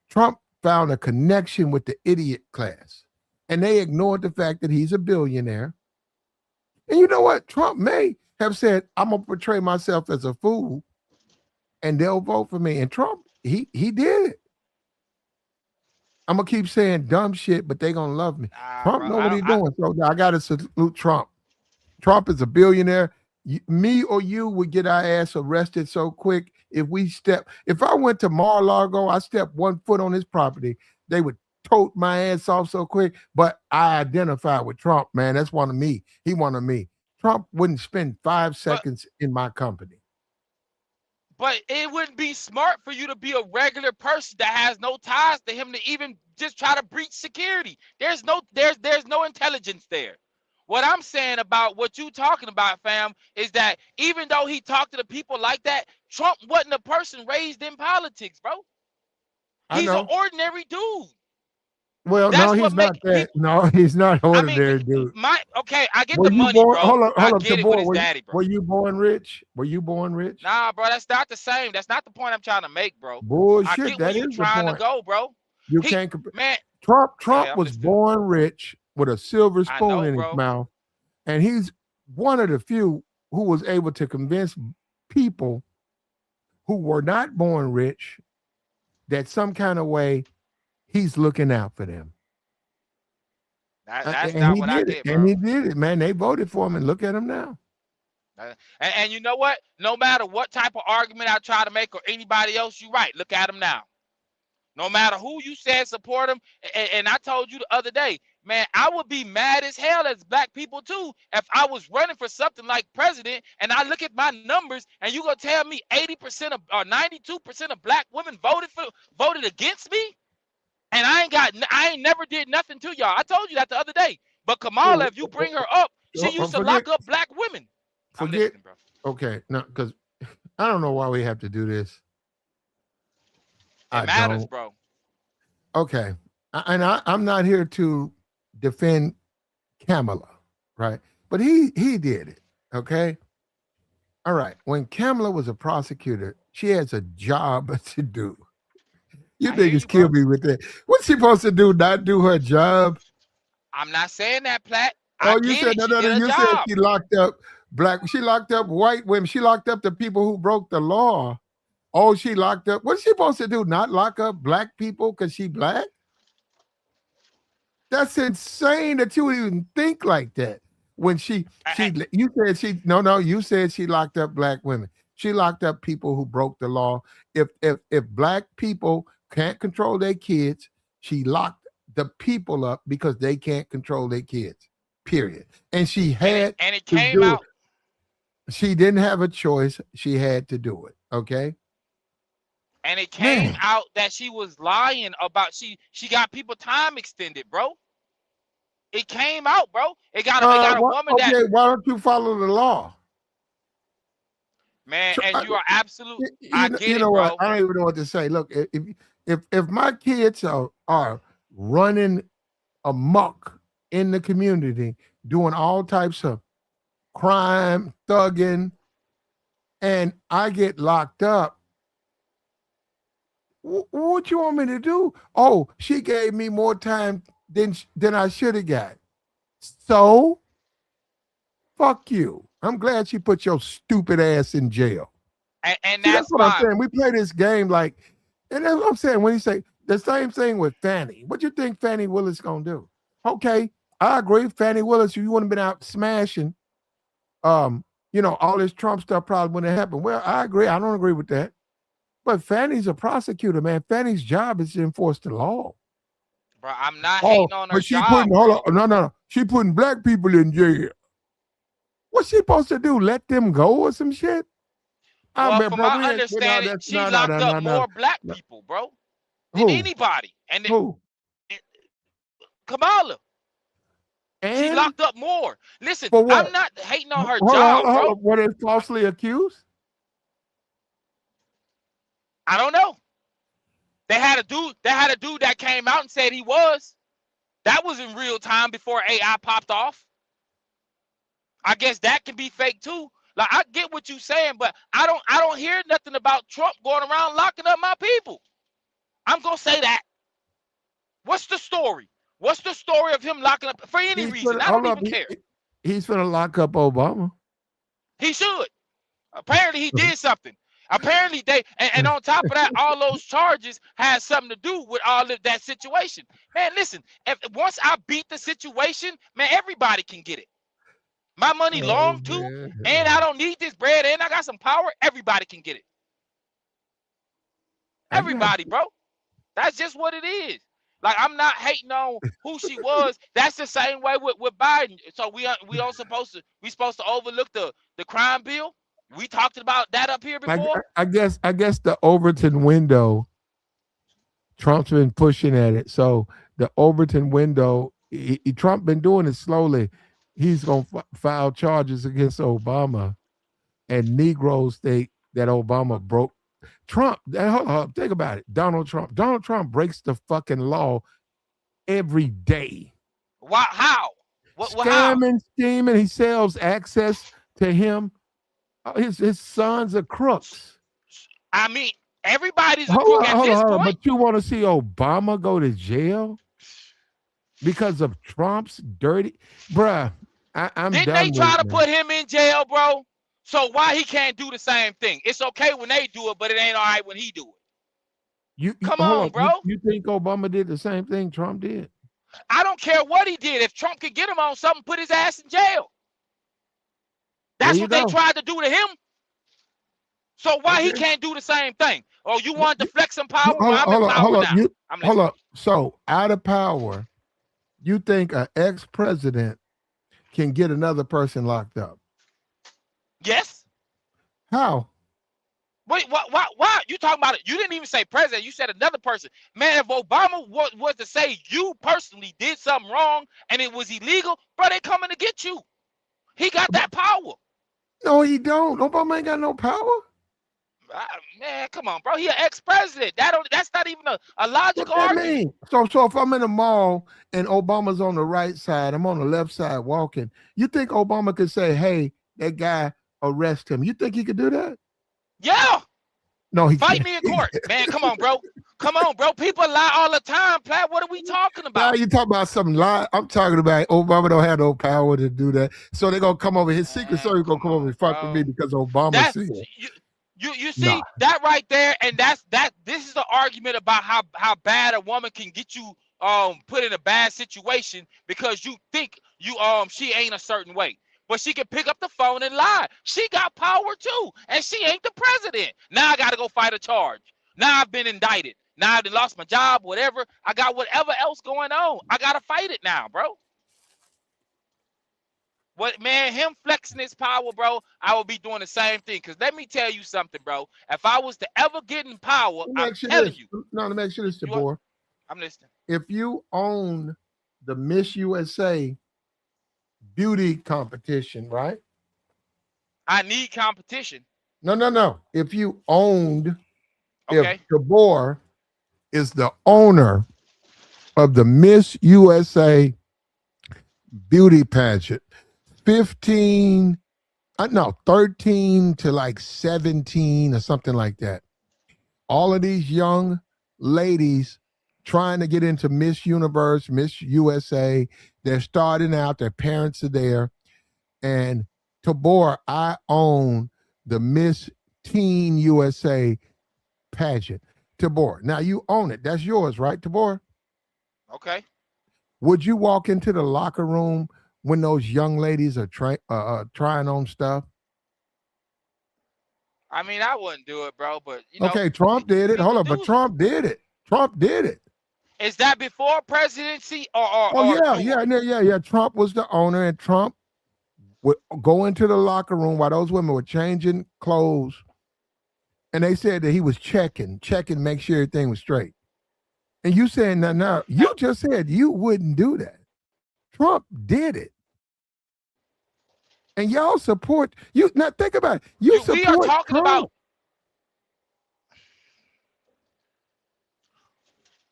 Trump found a connection with the idiot class, and they ignored the fact that he's a billionaire. And you know what? Trump may have said, I'm going to portray myself as a fool, and they'll vote for me. And Trump, he did it. I'm going to keep saying dumb shit, but they're going to love me. Trump know what he's doing, so I got to salute Trump. Trump is a billionaire. Me or you would get our ass arrested so quick if I went to Mar-a-Lago, I stepped 1 foot on his property, they would tote my ass off so quick. But I identify with Trump, man. That's one of me. He one of me. Trump wouldn't spend 5 seconds in my company.
But it wouldn't be smart for you to be a regular person that has no ties to him to even just try to breach security. There's no intelligence there. What I'm saying about what you talking about, fam, is that even though he talked to the people like that, Trump wasn't a person raised in politics, bro. He's an ordinary dude.
Well, no, he's not that. No, he's not ordinary, dude.
I get the money, bro. Hold up, I get it with his daddy, bro.
Were you born rich?
Nah, bro, that's not the same. That's not the point I'm trying to make, bro.
Bullshit.
I get where you're trying to go, bro.
You can't compare. Man, Trump was born rich with a silver spoon in his mouth, and he's one of the few who was able to convince people who were not born rich that some kind of way he's looking out for them.
That's not what I get, bro.
And he did it, man. They voted for him, and look at him now.
And you know what? No matter what type of argument I try to make or anybody else, you're right. Look at him now. No matter who you said support him, and I told you the other day, man, I would be mad as hell as black people too if I was running for something like president and I look at my numbers and you gonna tell me 80% of or 92% of black women voted against me, and I ain't never did nothing to y'all. I told you that the other day. But Kamala, if you bring her up, she used to lock up black women. I'm listening, bro.
Okay, no, because I don't know why we have to do this.
It matters, bro.
Okay. And I'm not here to defend Kamala, right? But he did it, okay? All right. When Kamala was a prosecutor, she has a job to do. You niggas kill me with that. What's she supposed to do? Not do her job?
I'm not saying that, Platt.
You said you said she locked up she locked up white women. She locked up the people who broke the law. Oh, she locked up. What's she supposed to do? Not lock up black people because she black? That's insane that you would even think like that. When you said she locked up black women. She locked up people who broke the law. If black people can't control their kids, she locked the people up because they can't control their kids. Period. And she had
and it came out.
She didn't have a choice. She had to do it. Okay.
And it came out that she was lying about she got people time extended, bro. It came out, bro. It got a woman that.
Why don't you follow the law?
Man, and you are absolutely. I get
it, bro.
What?
I don't even know what to say. Look, if my kids are running amok in the community, doing all types of crime, thugging, and I get locked up, what you want me to do? Oh, she gave me more time than I should have got. So, fuck you. I'm glad she put your stupid ass in jail.
And that's
what I'm saying. We play this game like, and that's what I'm saying. When you say The same thing with Fannie. What you think Fannie Willis gonna do? Okay, I agree. Fannie Willis, you wouldn't have been out smashing. All this Trump stuff probably wouldn't have happened. Well, I agree. I don't agree with that. But Fannie's a prosecutor, man. Fannie's job is to enforce the law.
Bro, I'm not hating on her
but she
job.
putting no. She putting black people in jail. What's she supposed to do? Let them go or some shit?
Well, from my understanding, she locked up more black people, bro, than anybody. And
who?
Kamala.
And
she locked up more. Listen,
I'm
not hating on her job, bro.
Were they falsely accused?
I don't know. They had a dude that came out and said he was. That was in real time before AI popped off. I guess that can be fake too. Like, I get what you're saying, but I don't hear nothing about Trump going around locking up my people. I'm gonna say that. What's the story? What's the story of him locking up for any reason? I don't even care.
He's gonna lock up Obama.
He should. Apparently he did something. Apparently they and on top of that, all those charges had something to do with all of that situation. Man, listen, once I beat the situation, man, everybody can get it. My money long too, and I don't need this bread, and I got some power. Everybody can get it. Everybody, bro. That's just what it is. Like, I'm not hating on who she was. That's the same way with Biden. So we supposed to overlook the crime bill. We talked about that up here before.
I guess the Overton window, Trump's been pushing at it. So the Overton window, Trump been doing it slowly. He's gonna file charges against Obama, and Negroes think that Obama broke Trump. Think about it. Donald Trump breaks the fucking law every day.
Why? How?
Scamming, scheming. He sells access to him. His sons are crooks.
I mean, everybody's a crook at this point.
But you want to see Obama go to jail because of Trump's dirty, bruh? I'm
Didn't
done
they try to
man.
put him in jail, bro? So why he can't do the same thing? It's okay when they do it, but it ain't all right when he do it. Come on, bro.
You think Obama did the same thing Trump did?
I don't care what he did. If Trump could get him on something, put his ass in jail. That's what they tried to do to him. So why he can't do the same thing? Oh, you want to flex some power?
Hold up. So out of power, you think an ex-president can get another person locked up?
Yes.
How?
Wait, why? You talking about it? You didn't even say president. You said another person. Man, if Obama was to say you personally did something wrong and it was illegal, bro, they coming to get you. He got that power.
No, he don't. Obama ain't got no power.
Man, come on, bro. He an ex-president. That's not even a logical argument.
So if I'm in the mall and Obama's on the right side, I'm on the left side walking, you think Obama could say, hey, that guy, arrest him? You think he could do that?
Yeah.
No, he
Fight
can't.
me in court. Man, come on, bro. Come on, bro. People lie all the time, Platt. What are we talking about?
Now you talking about some lie. I'm talking about Obama don't have no power to do that. So they're gonna come over. His Secret Service gonna come over and fuck with me because Obama said.
You see that right there, and this is the argument about how bad a woman can get you put in a bad situation because you think she ain't a certain way. But she can pick up the phone and lie. She got power too, and she ain't the president. Now I gotta go fight a charge. Now I've been indicted. Now I've lost my job, whatever. I got whatever else going on. I gotta fight it now, bro. What, man, him flexing his power, bro, I will be doing the same thing. Because let me tell you something, bro. If I was to ever get in power, I'm telling you.
No, let me make sure this, Jabor.
I'm listening.
If you own the Miss USA beauty competition, right?
I need competition.
No. If you owned,
okay.
If Jabor is the owner of the Miss USA beauty pageant, 13 to like 17 or something like that. All of these young ladies trying to get into Miss Universe, Miss USA, they're starting out, their parents are there. And Tabor, I own the Miss Teen USA pageant. Tabor. Now you own it. That's yours, right, Tabor?
Okay.
Would you walk into the locker room when those young ladies are trying on stuff?
I mean, I wouldn't do it, bro. But
Okay, Trump did it. Hold
people
on, but
do.
Trump did it. Trump did it.
Is that before presidency or
Oh
or
yeah. Trump was the owner, and Trump would go into the locker room while those women were changing clothes, and they said that he was checking, make sure everything was straight. And you saying that now? You just said you wouldn't do that. Trump did it, and y'all support you. Now think about it. You support
we are talking
Trump.
about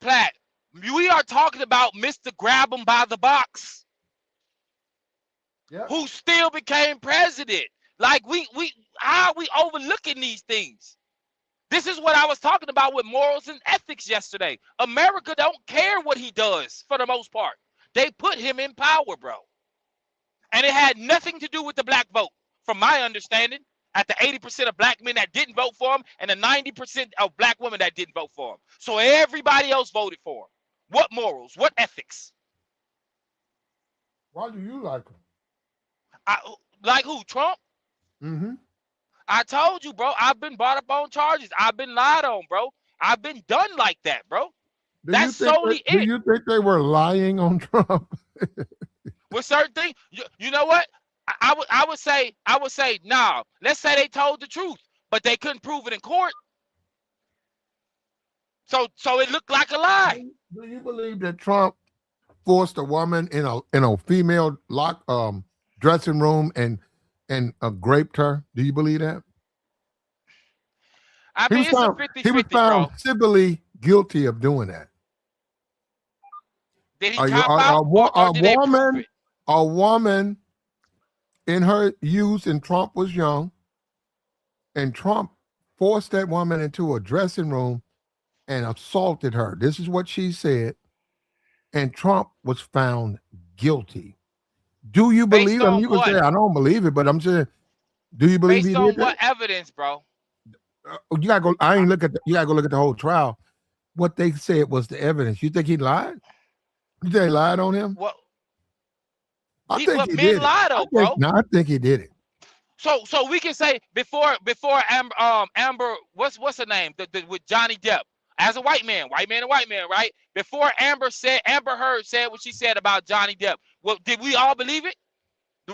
Platt. We are talking about Mr. Grab him by the box, who still became president. Like how are we overlooking these things? This is what I was talking about with morals and ethics yesterday. America don't care what he does for the most part. They put him in power, bro. And it had nothing to do with the black vote, from my understanding, at the 80% of black men that didn't vote for him and the 90% of black women that didn't vote for him. So everybody else voted for him. What morals? What ethics?
Why do you like him?
Like who? Trump?
Mm-hmm.
I told you, bro. I've been brought up on charges. I've been lied on, bro. I've been done like that, bro. That's solely it.
Do you think they were lying on Trump?
With certain things, you know what? I would say, nah. Let's say they told the truth, but they couldn't prove it in court. So it looked like a lie.
Do you believe that Trump forced a woman in a female dressing room and raped her? Do you believe that?
I mean, it's a 50-50,
he was found civilly guilty of doing that.
Did he cop out, or did they prove it?
A woman in her youth, and Trump was young, and Trump forced that woman into a dressing room and assaulted her. This is what she said. And Trump was found guilty. Do you believe him? You can say, I don't believe it, but I'm saying, do you believe he did that?
Based on what evidence, bro?
You gotta go. I ain't look at. You gotta go look at the whole trial. What they said was the evidence. You think he lied? You think they lied on him?
What?
I think he did.
Bro.
No, I think he did it.
So we can say before Amber, what's her name? With Johnny Depp, as a white man, right? Before Amber Heard said what she said about Johnny Depp. Well, did we all believe it?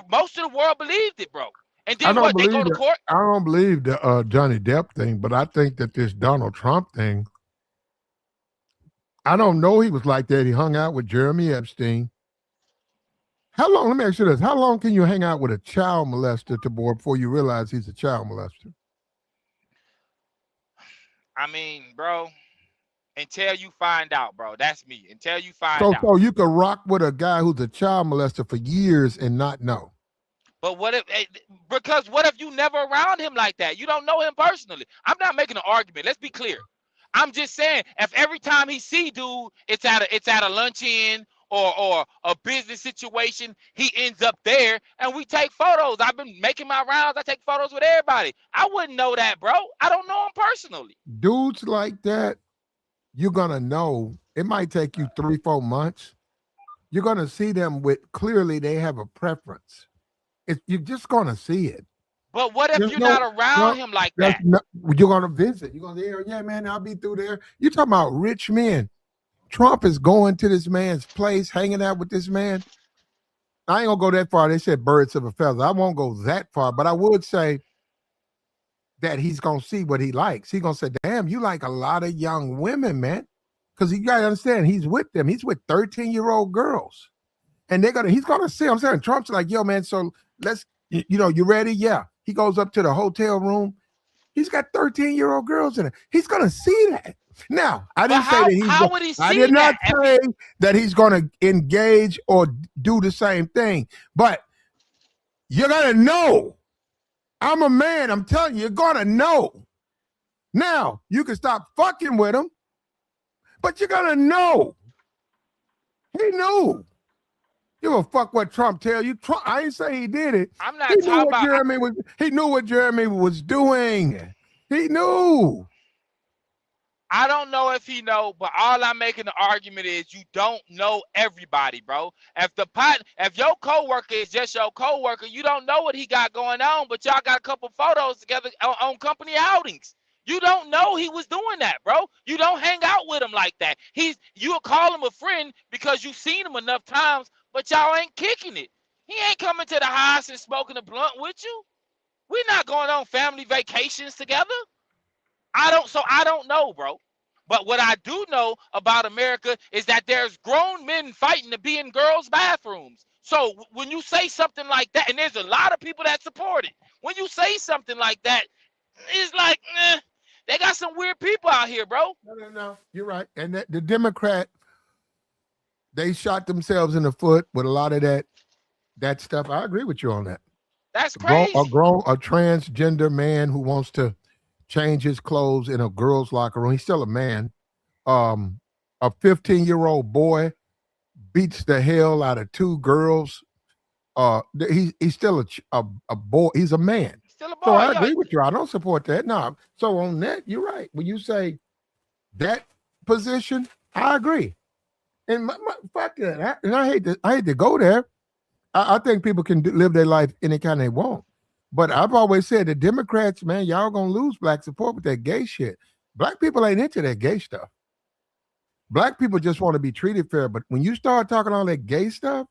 Most of the world believed it, bro. And then what? They go to court.
I don't believe the Johnny Depp thing, but I think that this Donald Trump thing. I don't know he was like that. He hung out with Jeremy Epstein. How long? Let me ask you this: how long can you hang out with a child molester, Tabor, before you realize he's a child molester?
I mean, bro, until you find out, bro. That's me. Until you find out.
So you could rock with a guy who's a child molester for years and not know.
But what if? Because what if you never around him like that? You don't know him personally. I'm not making an argument. Let's be clear. I'm just saying, if every time he see dude, it's at a luncheon or a business situation, he ends up there and we take photos. I've been making my rounds. I take photos with everybody. I wouldn't know that, bro. I don't know him personally. Dudes
like that, you're gonna know. It might take you 3-4 months. You're gonna see them with clearly they have a preference. You're just gonna see it.
But what if you're not around him like that?
You're gonna visit. You're gonna say, yeah, man, I'll be through there. You're talking about rich men. Trump is going to this man's place, hanging out with this man. I ain't gonna go that far. They said birds of a feather. I won't go that far, but I would say that he's gonna see what he likes. He's gonna say, damn, you like a lot of young women, man. Because you gotta understand, he's with them. He's with 13-year-old girls. And he's gonna see. I'm saying Trump's like, yo, man, so let's, you ready? Yeah. He goes up to the hotel room. He's got 13-year-old girls in it. He's gonna see that. Now, I didn't say that he's.
How would he see that?
I did not say that he's going to engage or do the same thing, but you're gonna know. I'm a man. I'm telling you, you're gonna know. Now, you can stop fucking with him, but you're gonna know. He knew. You don't fuck what Trump tell you. Trump, I ain't say he did it.
I'm not talking about.
He knew what Jeremy was doing. He knew.
I don't know if he know, but all I'm making the argument is you don't know everybody, bro. If your coworker is just your coworker, you don't know what he got going on, but y'all got a couple photos together on company outings. You don't know he was doing that, bro. You don't hang out with him like that. You'll call him a friend because you've seen him enough times, but y'all ain't kicking it. He ain't coming to the house and smoking a blunt with you. We're not going on family vacations together. I don't know, bro. But what I do know about America is that there's grown men fighting to be in girls' bathrooms. So when you say something like that, and there's a lot of people that support it, when you say something like that, it's like, they got some weird people out here, bro.
No. You're right. And the Democrat, they shot themselves in the foot with a lot of that stuff. I agree with you on that.
That's crazy.
A transgender man who wants to change his clothes in a girl's locker room. He's still a man. A 15-year-old boy beats the hell out of two girls. He's still a boy. He's a man.
Still a boy.
So I agree with you. I don't support that. No. So on that, you're right. When you say that position, I agree. And fuck that. I hate to go there. I think people can live their life any kind they want. But I've always said the Democrats, man, y'all gonna lose black support with that gay shit. Black people ain't into that gay stuff. Black people just want to be treated fair. But when you start talking all that gay stuff,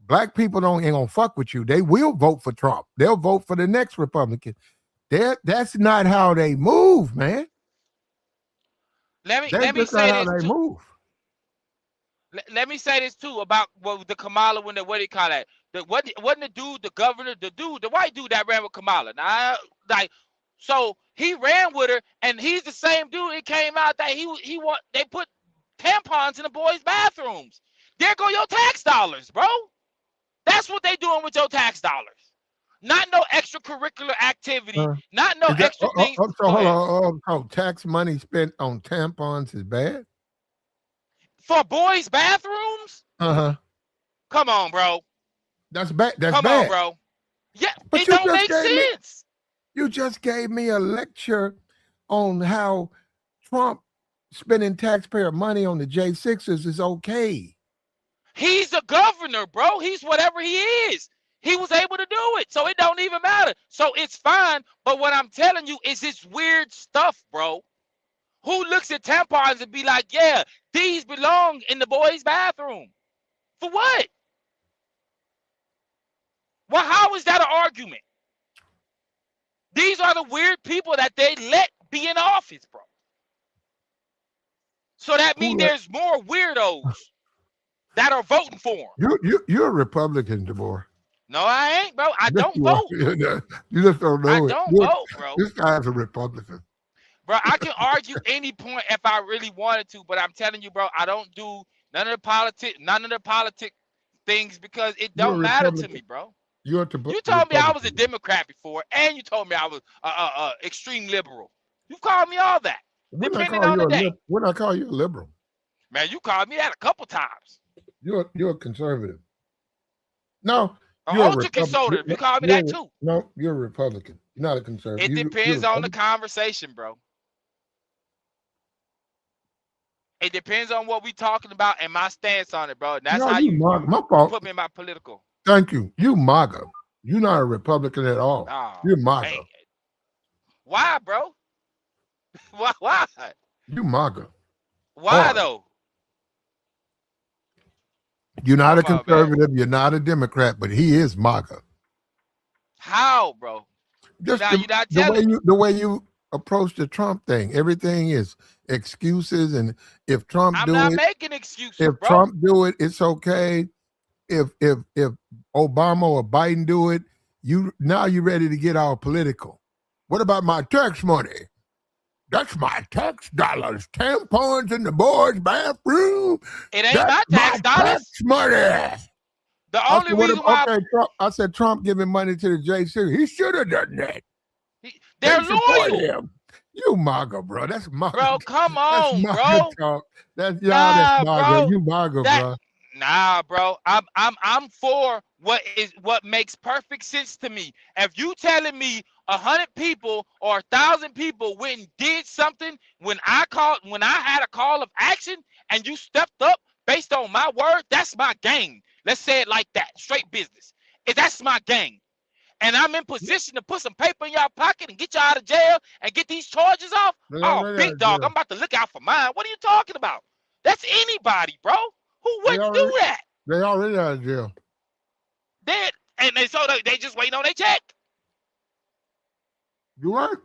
black people ain't gonna fuck with you. They will vote for Trump. They'll vote for the next Republican. That's not how they move, man.
Let me say this too. Let me say this too about the Kamala when what do you call that? Wasn't the dude, the governor, the white dude that ran with Kamala. Now, so he ran with her, and he's the same dude. It came out that they put tampons in the boys' bathrooms. There go your tax dollars, bro. That's what they doing with your tax dollars. Not no extracurricular activity. Not no extra things.
So hold on. So tax money spent on tampons is bad?
For boys' bathrooms?
Uh-huh.
Come on, bro.
That's bad.
Come on, bro. Yeah, but it don't make sense.
You just gave me a lecture on how Trump spending taxpayer money on the J6s is okay.
He's a governor, bro. He's whatever he is. He was able to do it, so it don't even matter. So it's fine, but what I'm telling you is this weird stuff, bro. Who looks at tampons and be like, yeah, these belong in the boys' bathroom? For what? Well, how is that an argument? These are the weird people that they let be in office, bro. So that means there's more weirdos that are voting for him.
You're a Republican, DeBoer.
No, I ain't, bro. I don't vote.
You just don't know it.
I don't vote, bro.
This guy's a Republican.
Bro, I can argue any point if I really wanted to, but I'm telling you, bro, I don't do none of the politic things because it don't matter to me, bro. You told me I was a Democrat before, and you told me I was extreme liberal. You called me all that. Depending on the day.
When I call you a liberal,
man, you called me that a couple times.
You're a conservative. No,
ultra conservative. You called me that too.
No, you're a Republican. You're not a conservative.
It depends on the conversation, bro. It depends on what we talking about and my stance on it, bro. And that's how you put me in my political.
Thank you. You MAGA. You're not a Republican at all.
Oh,
you're MAGA.
Man. Why, bro? Why?
You MAGA.
Why though?
You're not a conservative. You're not a Democrat, but he is MAGA.
How, bro?
Just the way you approach the Trump thing. Everything is excuses, and if Trump
I'm not making excuses.
If
bro.
Trump do it, it's okay. If Obama or Biden do it, you're ready to get all political. What about my tax money? That's my tax dollars. Tampons in the boys' bathroom.
It ain't my tax dollars.
Tax money.
The only reason why
I said Trump giving money to the JC. He should have done that.
They're loyal.
You MAGA, bro. That's MAGA.
Bro, come on, bro.
Talk. That's MAGA.
Bro.
You MAGA, bro.
Nah, bro. I'm for what makes perfect sense to me. If you telling me 100 people or 1,000 people went and did something when I had a call of action and you stepped up based on my word, that's my game. Let's say it like that, straight business. That's my game. And I'm in position to put some paper in y'all pocket and get y'all out of jail and get these charges off. Oh, big dog, I'm about to look out for mine. What are you talking about? That's anybody, bro. Who wouldn't do that?
They already out of jail.
So they just waiting on their check.
You right.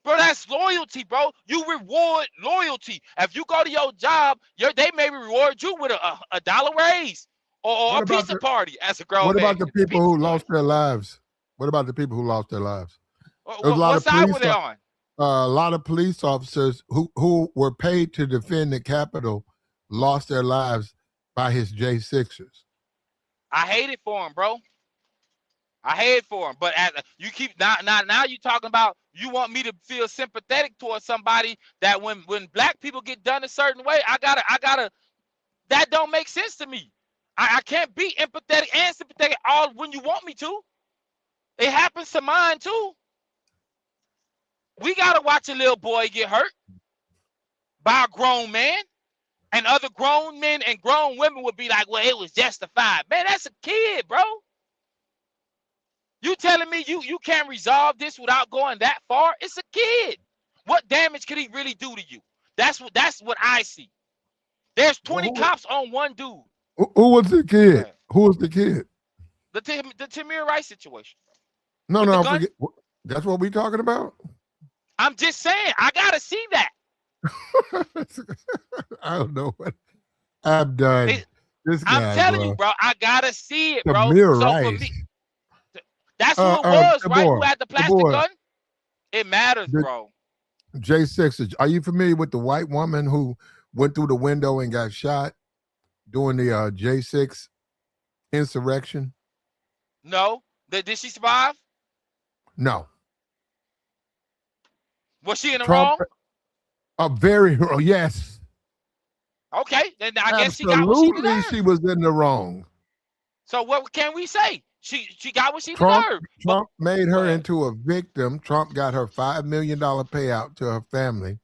Bro, that's loyalty, bro. You reward loyalty. If you go to your job, they may reward you with a dollar raise or a pizza party as a grown man.
What about the people who lost their lives? What about the people who lost their lives?
What side were they on?
A lot of police officers who were paid to defend the Capitol lost their lives by his J6s.
I hate it for him, bro. I hate it for him. But you keep now you talking about you want me to feel sympathetic towards somebody that when black people get done a certain way, I gotta that don't make sense to me. I can't be empathetic and sympathetic all when you want me to. It happens to mine too. We gotta watch a little boy get hurt by a grown man, and other grown men and grown women would be like, well, it was justified. Man, that's a kid, bro. You telling me you can't resolve this without going that far? It's a kid. What damage could he really do to you? That's what I see. There's 20 cops on one dude.
Who was the kid? Who was the kid?
The Tamir Rice situation.
No, I forget. That's what we talking about?
I'm just saying, I gotta see that.
I don't know what I'm done. This guy,
I'm telling you, bro, I gotta see it, bro.
Tamir
so
Rice.
for me, that's who it was, right?
Boy,
who had the plastic gun? It matters, bro.
J6, are you familiar with the white woman who went through the window and got shot during the J6 insurrection?
No. Did she survive?
No.
Was she in the wrong?
Yes.
Okay, then I guess she got what she deserved.
Absolutely, she was in the wrong.
So what can we say? She got what she
Trump
deserved.
made her into a victim. Trump got her $5 million payout to her family.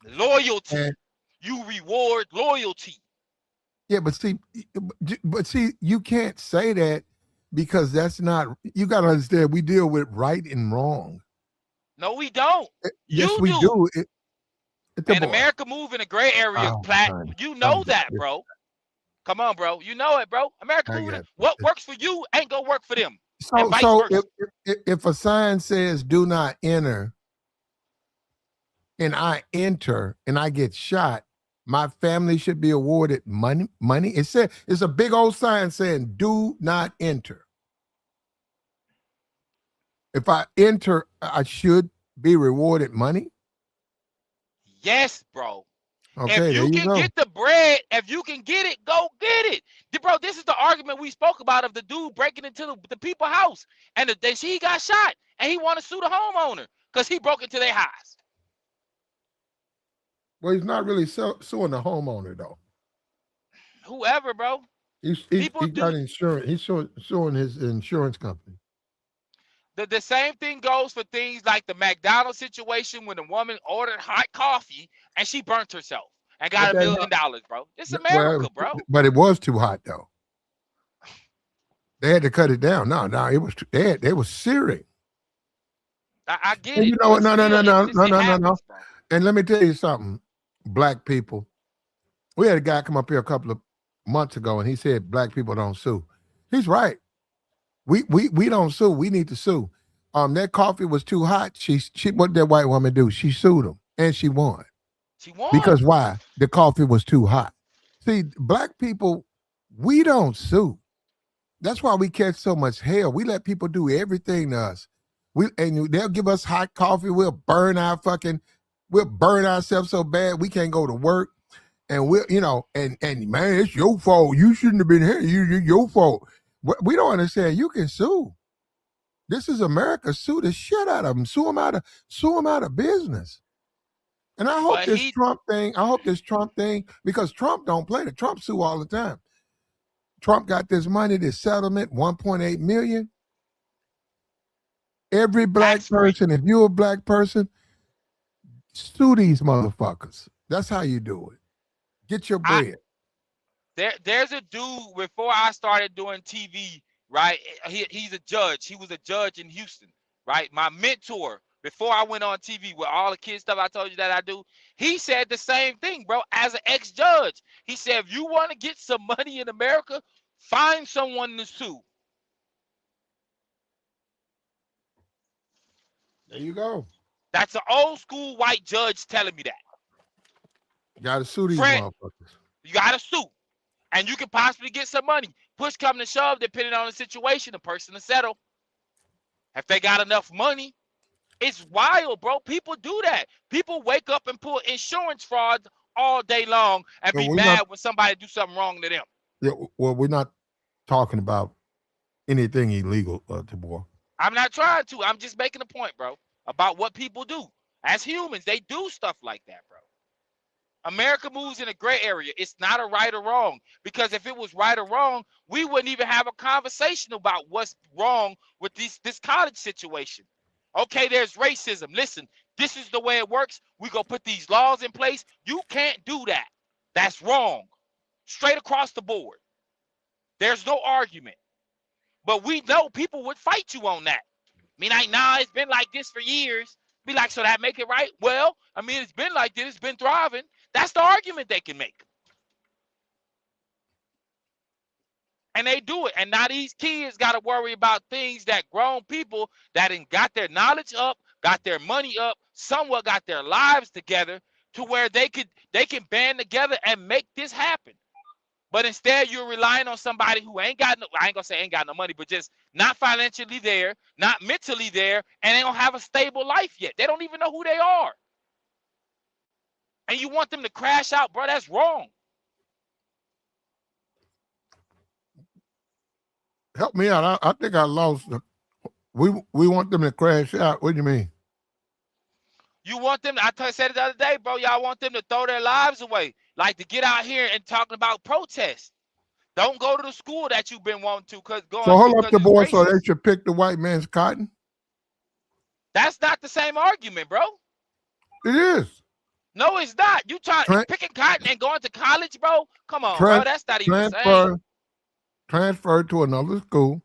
Loyalty. You reward loyalty.
Yeah, but see, you can't say that because that's not. You got to understand. We deal with right and wrong.
No, we don't.
Yes, we do.
And America move in a gray area, Platt. You know that, bro. Come on, bro. You know it, bro. America moving. What works for you ain't gonna work for them.
So if a sign says "Do not enter," and I enter and I get shot, my family should be awarded money. It said it's a big old sign saying "Do not enter." If I enter, I should be rewarded money.
Yes, bro.
Okay,
if you can get the bread, if you can get it, go get it. Bro, this is the argument we spoke about of the dude breaking into the people's house. And he got shot. And he want to sue the homeowner because he broke into their house.
Well, he's not really suing the homeowner, though.
Whoever, bro.
He got insurance. He's suing his insurance company.
The same thing goes for things like the McDonald's situation when the woman ordered hot coffee and she burnt herself and got $1 million, bro. It's America, bro.
But it was too hot, though. They had to cut it down. No, it was they were searing.
I get
and
it.
You know what? No. And let me tell you something, black people. We had a guy come up here a couple of months ago, and he said black people don't sue. He's right. We don't sue. We need to sue. That coffee was too hot. She what did that white woman do? She sued him, and she won.
She won
because why? The coffee was too hot. See, black people, we don't sue. That's why we catch so much hell. We let people do everything to us. They'll give us hot coffee. We'll burn ourselves so bad we can't go to work. And and man, it's your fault. You shouldn't have been here. Your fault. We don't understand. You can sue. This is America. Sue the shit out of them. Sue them out of business. And I hope this Trump thing, because Trump don't play it. Trump sue all the time. Trump got this money, this settlement, $1.8 million. Every black
Tax-free.
person, if you're a black person, sue these motherfuckers. That's how you do it. Get your bread.
There's a dude before I started doing TV, right? He's a judge. He was a judge in Houston, right? My mentor before I went on TV with all the kid stuff I told you that I do, he said the same thing, bro. As an ex-judge, he said, if you want to get some money in America, find someone to sue.
There you go.
That's an old school white judge telling me that.
Got to sue these
Friend,
motherfuckers.
you got to sue. And you can possibly get some money. Push come to shove, depending on the situation, the person to settle. If they got enough money, it's wild, bro. People do that. People wake up and pull insurance frauds all day long and be mad when somebody do something wrong to them.
Yeah, well, we're not talking about anything illegal, Tabor.
I'm not trying to. I'm just making a point, bro, about what people do. As humans, they do stuff like that, bro. America moves in a gray area. It's not a right or wrong, because if it was right or wrong, we wouldn't even have a conversation about what's wrong with this college situation. Okay, there's racism. Listen, this is the way it works. We go put these laws in place. You can't do that. That's wrong. Straight across the board. There's no argument. But we know people would fight you on that. I mean, like, nah, it's been like this for years. Be like, so that make it right? Well, I mean, it's been like this. It's been thriving. That's the argument they can make. And they do it. And now these kids got to worry about things that grown people that got their knowledge up, got their money up, somewhat got their lives together to where they can band together and make this happen. But instead, you're relying on somebody who ain't got no, I ain't gonna say ain't got no money, but just not financially there, not mentally there, and they don't have a stable life yet. They don't even know who they are. And you want them to crash out, bro, that's wrong.
Help me out. I think I lost them. We want them to crash out. What do you mean?
You want them, said it the other day, bro, y'all want them to throw their lives away. Like to get out here and talking about protests. Don't go to the school that you've been wanting to. So
hold up the boy, so they should pick the white man's cotton?
That's not the same argument, bro.
It is.
No, it's not. You picking cotton and going to college, bro? Come on, bro. That's not even the same.
Transfer to another school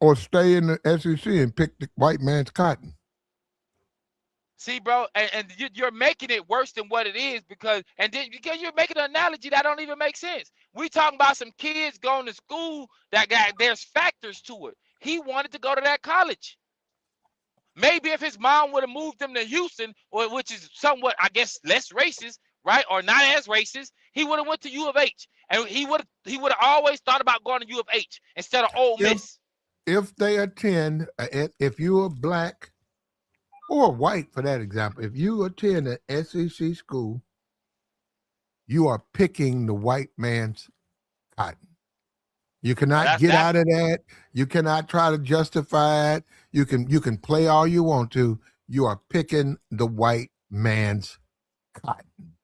or stay in the SEC and pick the white man's cotton.
See, bro, and you're making it worse than what it is because you're making an analogy that don't even make sense. We talking about some kids going to school there's factors to it. He wanted to go to that college. Maybe if his mom would have moved him to Houston, which is somewhat, I guess, less racist, right, or not as racist, he would have went to U of H, and he would have always thought about going to U of H instead of Ole Miss.
If they attend, if you're black or white, for that example, if you attend an SEC school, you are picking the white man's cotton. You cannot get out of that. You cannot try to justify it. You can play all you want to. You are picking the white man's cotton.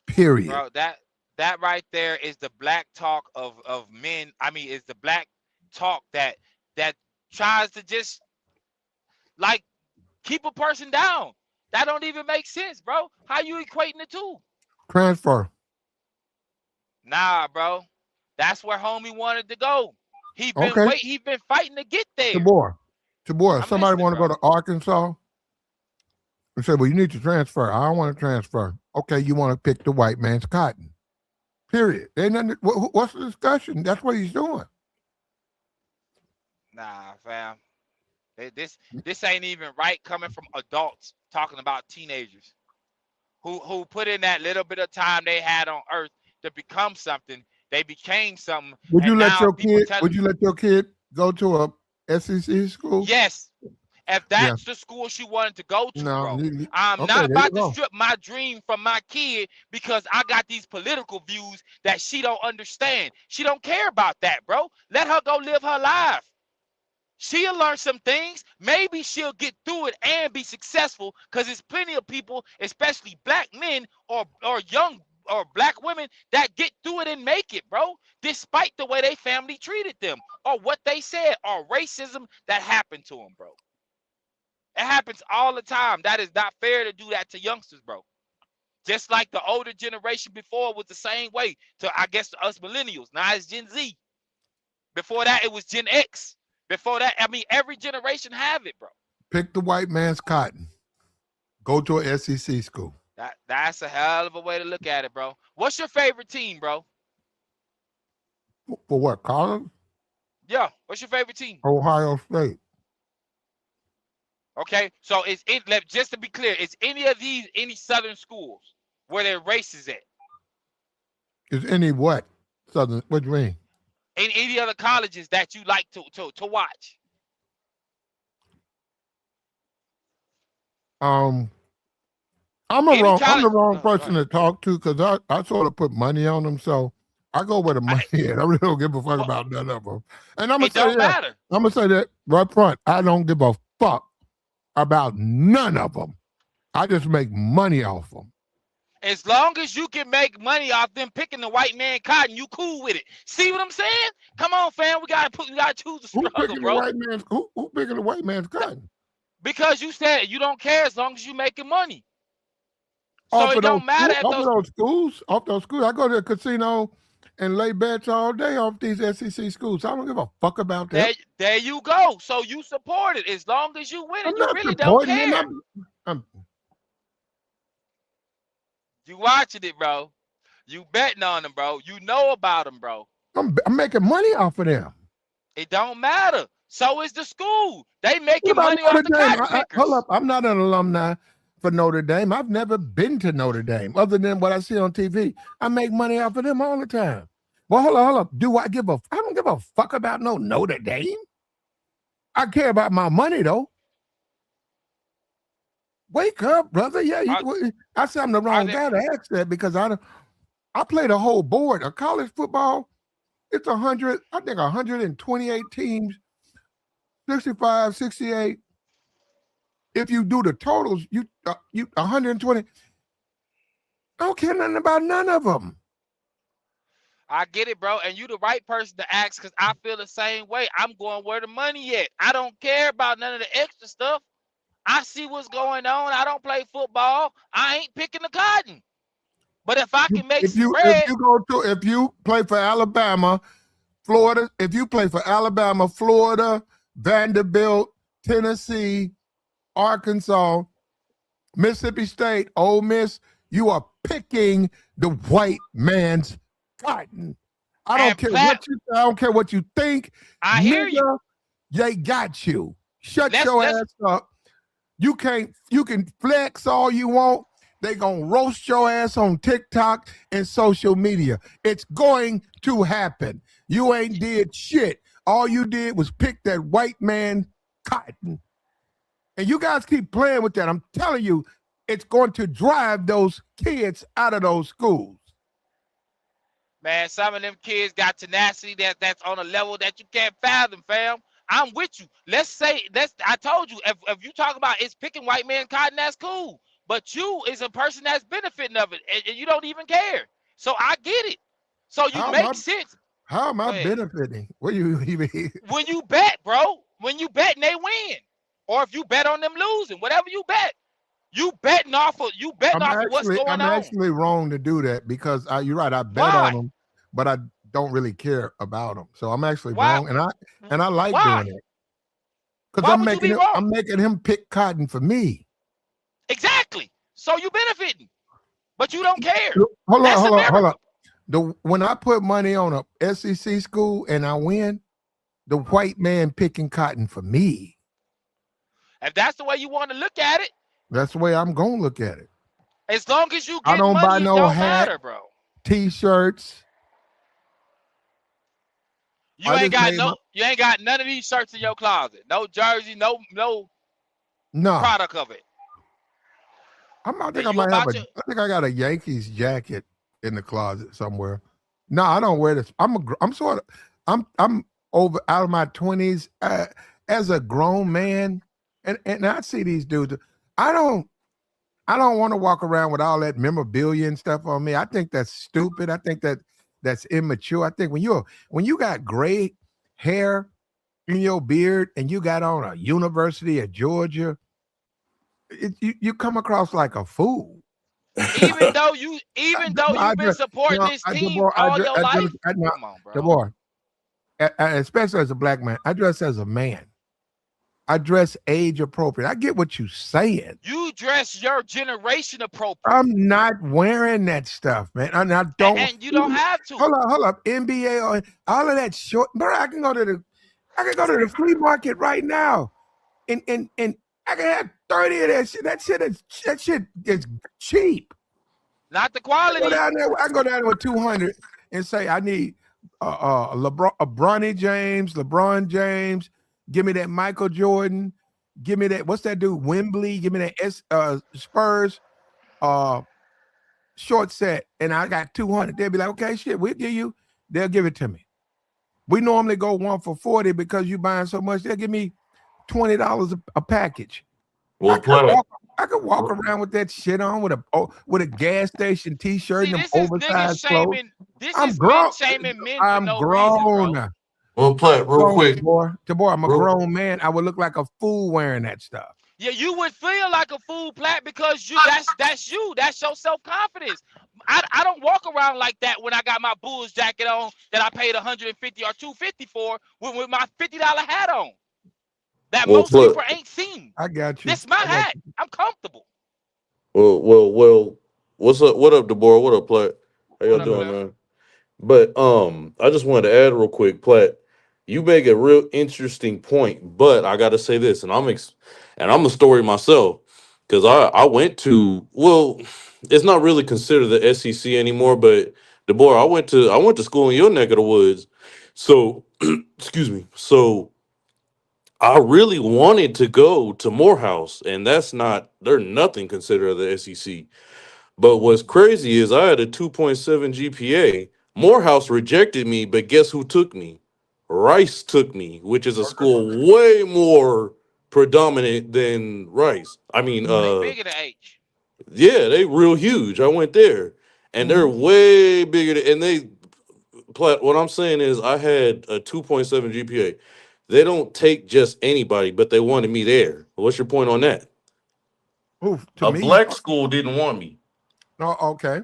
Period.
Bro, that right there is the black talk of men. I mean, is the black talk that tries to just like keep a person down. That don't even make sense, bro. How you equating the two?
Transfer.
Nah, bro. That's where homie wanted to go. He been fighting to get there.
Tabor, somebody want to go to Arkansas and say, well, you need to transfer. I don't want to transfer. Okay, you want to pick the white man's cotton. Period. What's the discussion? That's what he's doing.
Nah, fam. This ain't even right coming from adults talking about teenagers who put in that little bit of time they had on earth to become something. They became something.
Would you let your kid go to a SEC school?
Yes. If that's the school she wanted to go to, bro. I'm not about to strip my dream from my kid because I got these political views that she don't understand. She don't care about that, bro. Let her go live her life. She'll learn some things. Maybe she'll get through it and be successful because there's plenty of people, especially black men or young or black women that get through it and make it, bro, despite the way they family treated them or what they said or racism that happened to them, bro. It happens all the time. That is not fair to do that to youngsters, bro. Just like the older generation before was the same way to, I guess, to us millennials. Now it's Gen Z. Before that, it was Gen X. Before that, I mean, every generation have it, bro.
Pick the white man's cotton. Go to an SEC school.
That's a hell of a way to look at it, bro. What's your favorite team, bro?
For what, college?
Yeah, what's your favorite team?
Ohio State.
Okay, so just to be clear, is any of these any Southern schools where their races at?
Is any what? Southern, what do you mean?
In any other colleges that you like to watch?
I'm the wrong person to talk to because I sort of put money on them, so I go where the money is. I really don't give a fuck about none of them. And I'm gonna say that right front. I don't give a fuck about none of them. I just make money off them.
As long as you can make money off them picking the white man cotton, you cool with it. See what I'm saying? Come on, fam. We gotta choose the struggle, bro.
Who picking the white man's cotton?
Because you said you don't care as long as you making money. So it don't matter
off those schools. I go to the casino and lay bets all day off these SEC schools. I don't give a fuck about that.
There you go. So you support it. As long as you win it, you really don't care. You watching it, bro. You betting on them, bro. You know about them, bro.
I'm making money off of them.
It don't matter. So is the school. They making money off the cotton pickers.
Hold up. I'm not an alumni for Notre Dame. I've never been to Notre Dame other than what I see on TV. I make money off of them all the time. Well, hold up. I don't give a fuck about no Notre Dame. I care about my money, though. Wake up, brother. Yeah, I said I'm the wrong guy to ask that because I played a whole board of college football. It's 128 teams, 65, 68. If you do the totals, you 120. I don't care nothing about none of them.
I get it, bro. And you the right person to ask because I feel the same way. I'm going where the money at. I don't care about none of the extra stuff. I see what's going on. I don't play football. I ain't picking the cotton. But if I can make spread.
If you play for Alabama, Florida, Florida, Vanderbilt, Tennessee, Arkansas, Mississippi State, Ole Miss, you are picking the white man's cotton. I don't care what you think.
I hear you.
They got you. Shut your ass up. You can flex all you want. They gonna roast your ass on TikTok and social media. It's going to happen. You ain't did shit. All you did was pick that white man cotton. And you guys keep playing with that. I'm telling you, it's going to drive those kids out of those schools.
Man, some of them kids got tenacity that's on a level that you can't fathom, fam. I'm with you. I told you, if you talk about it's picking white man cotton, that's cool. But you is a person that's benefiting of it, and you don't even care. So I get it. So you make sense.
How am I benefiting? What do you mean?
When you bet, bro. When you bet and they win. Or if you bet on them losing, whatever you bet. You betting off of what's going on.
I'm actually wrong to do that because you're right. I bet on them, but I don't really care about them. So I'm actually wrong, and I like doing it because I'm making him pick cotton for me.
Exactly. So you benefiting, but you don't care.
Hold on. When I put money on a SEC school and I win, the white man picking cotton for me.
If that's the way you want to look at it,
that's the way I'm gonna look at it.
As long as you get
I don't
money,
buy no hat,
matter, bro.
T-shirts.
You ain't got none of these shirts in your closet. No jersey, no product of it.
I think I got a Yankees jacket in the closet somewhere. No, I don't wear this. I'm over out of my 20s as a grown man, and I see these dudes. I don't I don't want to walk around with all that memorabilia and stuff on me. I think that's stupid. I think that's immature. I think when you got gray hair in your beard and you got on a University of Georgia, you come across like a fool.
Even though
I
you've been
just,
supporting this team all your life. Come on,
the
bro.
boy, especially as a black man, I dress as a man. I dress age appropriate. I get what you're saying.
You dress your generation appropriate.
I'm not wearing that stuff, man. I don't.
And you don't have to.
Hold up. NBA or all of that short, bro. I can go to the flea market right now, and I can have 30 of that shit. That shit is cheap.
Not the quality.
I can go down there with 200 and say I need LeBron James. Give me that Michael Jordan. Give me that. What's that dude? Wembley. Give me that Spurs short set. And I got 200. They'll be like, okay, shit, we'll give you. They'll give it to me. We normally go 1 for 40 because you buying so much. They'll give me $20 a package.
Well,
I could walk around with that shit on with a gas station T-shirt and oversized clothes.
I'm grown. Shaming men
I'm
for no
grown.
reason, bro.
Well, Platt, real quick.
Boy, I'm a grown man. I would look like a fool wearing that stuff.
Yeah, you would feel like a fool, Platt, because that's you. That's your self-confidence. I don't walk around like that when I got my Bulls jacket on that I paid $150 or $250 for with my $50 hat on. That most people ain't seen.
I got you.
This my hat. I'm comfortable.
Well. What's up? What up, Deborah? What up, Platt? How y'all doing, man? But I just wanted to add real quick, Platt. You make a real interesting point, but I got to say this, and I'm a story myself because I went to it's not really considered the SEC anymore, but Deborah, I went to school in your neck of the woods, so excuse me, so I really wanted to go to Morehouse, and they're nothing considered the SEC. But what's crazy is I had a 2.7 GPA. Morehouse rejected me, but guess who took me? Rice took me, which is a school way more predominant than Rice. I mean,
they bigger than H.
Yeah, they real huge. I went there, and they're way bigger. What I'm saying is, I had a 2.7 GPA. They don't take just anybody, but they wanted me there. What's your point on that? Black school didn't want me.
Oh, okay.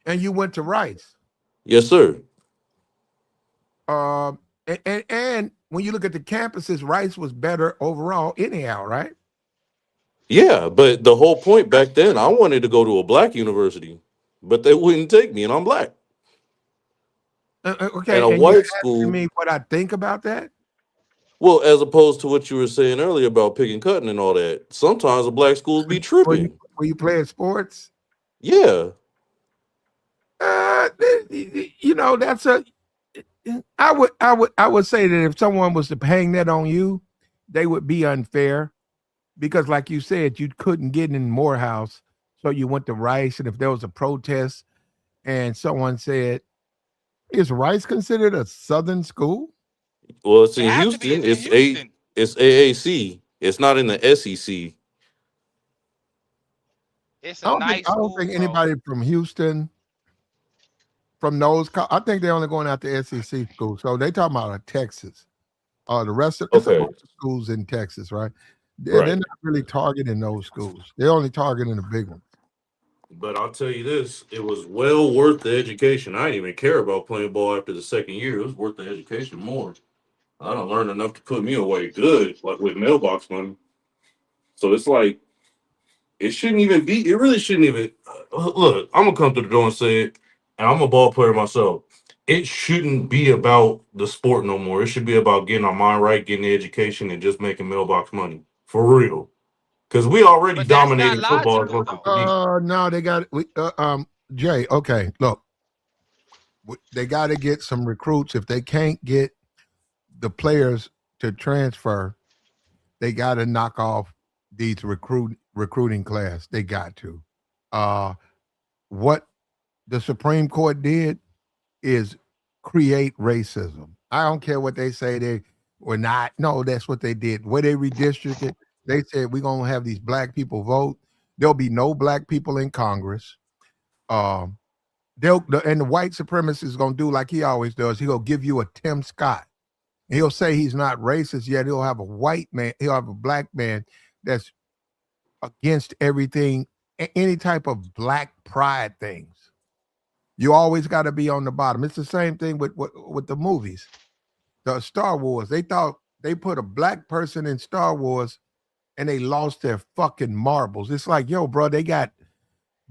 And you went to Rice?
Yes, sir.
And when you look at the campuses, Rice was better overall anyhow, right?
Yeah, but the whole point back then, I wanted to go to a black university, but they wouldn't take me, and I'm black.
Okay,
and a
and
white school.
Me what I think about that?
Well, as opposed to what you were saying earlier about picking cutting and all that, sometimes the black schools be tripping.
Were you playing sports?
Yeah.
That's I would say that if someone was to hang that on you, they would be unfair because, like you said, you couldn't get in Morehouse, so you went to Rice. And if there was a protest and someone said, "Is Rice considered a Southern school?"
Well, it's in Houston. It's AAC. It's not in the SEC.
It's a nice school.
I don't think anybody from Houston, from those, I think they're only going out to SEC schools. So they talking about Texas. The rest of the schools in Texas, right? They're not really targeting those schools. They're only targeting the big ones.
But I'll tell you this, it was well worth the education. I didn't even care about playing ball after the second year. It was worth the education more. I done learned enough to put me away good, like with mailbox money. So it's like, it really shouldn't even, look, I'm going to come to the door and say it, and I'm a ball player myself. It shouldn't be about the sport no more. It should be about getting our mind right, getting the education, and just making mailbox money. For real. Because we already dominating football.
No, they got Jay. Okay, look, they got to get some recruits. If they can't get the players to transfer, they got to knock off these recruiting class. They got to. What the Supreme Court did is create racism. I don't care what they say they were not. No, that's what they did. Where they redistricted, they said we're gonna have these black people vote. There'll be no black people in Congress. And the white supremacist is gonna do like he always does. He'll give you a Tim Scott. He'll say he's not racist, yet he'll have a white man, he'll have a black man that's against everything, any type of black pride things. You always got to be on the bottom. It's the same thing with the movies. The Star Wars, they thought they put a black person in Star Wars and they lost their fucking marbles. It's like, yo, bro, they got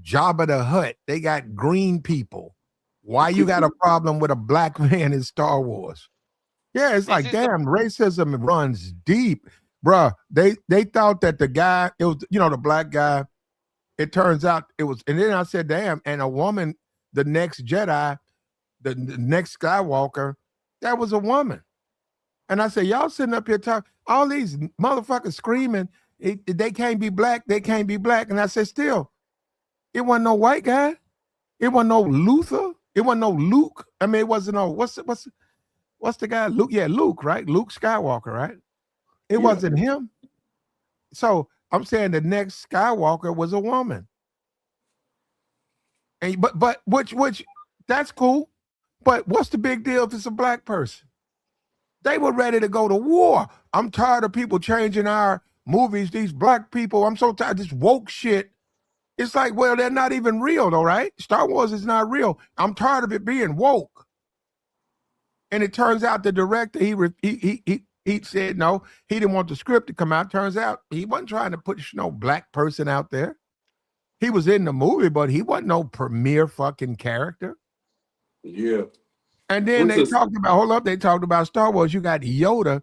Jabba the Hutt. They got green people. Why you got a problem with a black man in Star Wars? Yeah, it's like, damn, racism runs deep. Bruh, they thought that the guy, it was, the black guy, it turns out it was, and then I said, damn, and a woman, the next Jedi, the next Skywalker, that was a woman. And I said, y'all sitting up here talking, all these motherfuckers screaming, they can't be black, they can't be black. And I said, still, it wasn't no white guy. It wasn't no Luther. It wasn't no Luke. I mean, it wasn't no, what's the guy? Luke, yeah, Luke, right? Luke Skywalker, right? It wasn't him. So I'm saying the next Skywalker was a woman. And but which that's cool. But what's the big deal if it's a black person? They were ready to go to war. I'm tired of people changing our movies, these black people. I'm so tired of this woke shit. It's like, well, they're not even real though, right? Star Wars is not real. I'm tired of it being woke. And it turns out the director, he said no, he didn't want the script to come out. Turns out he wasn't trying to put no black person out there. He was in the movie, but he wasn't no premier fucking character.
Yeah.
And then they talked about Star Wars. You got Yoda,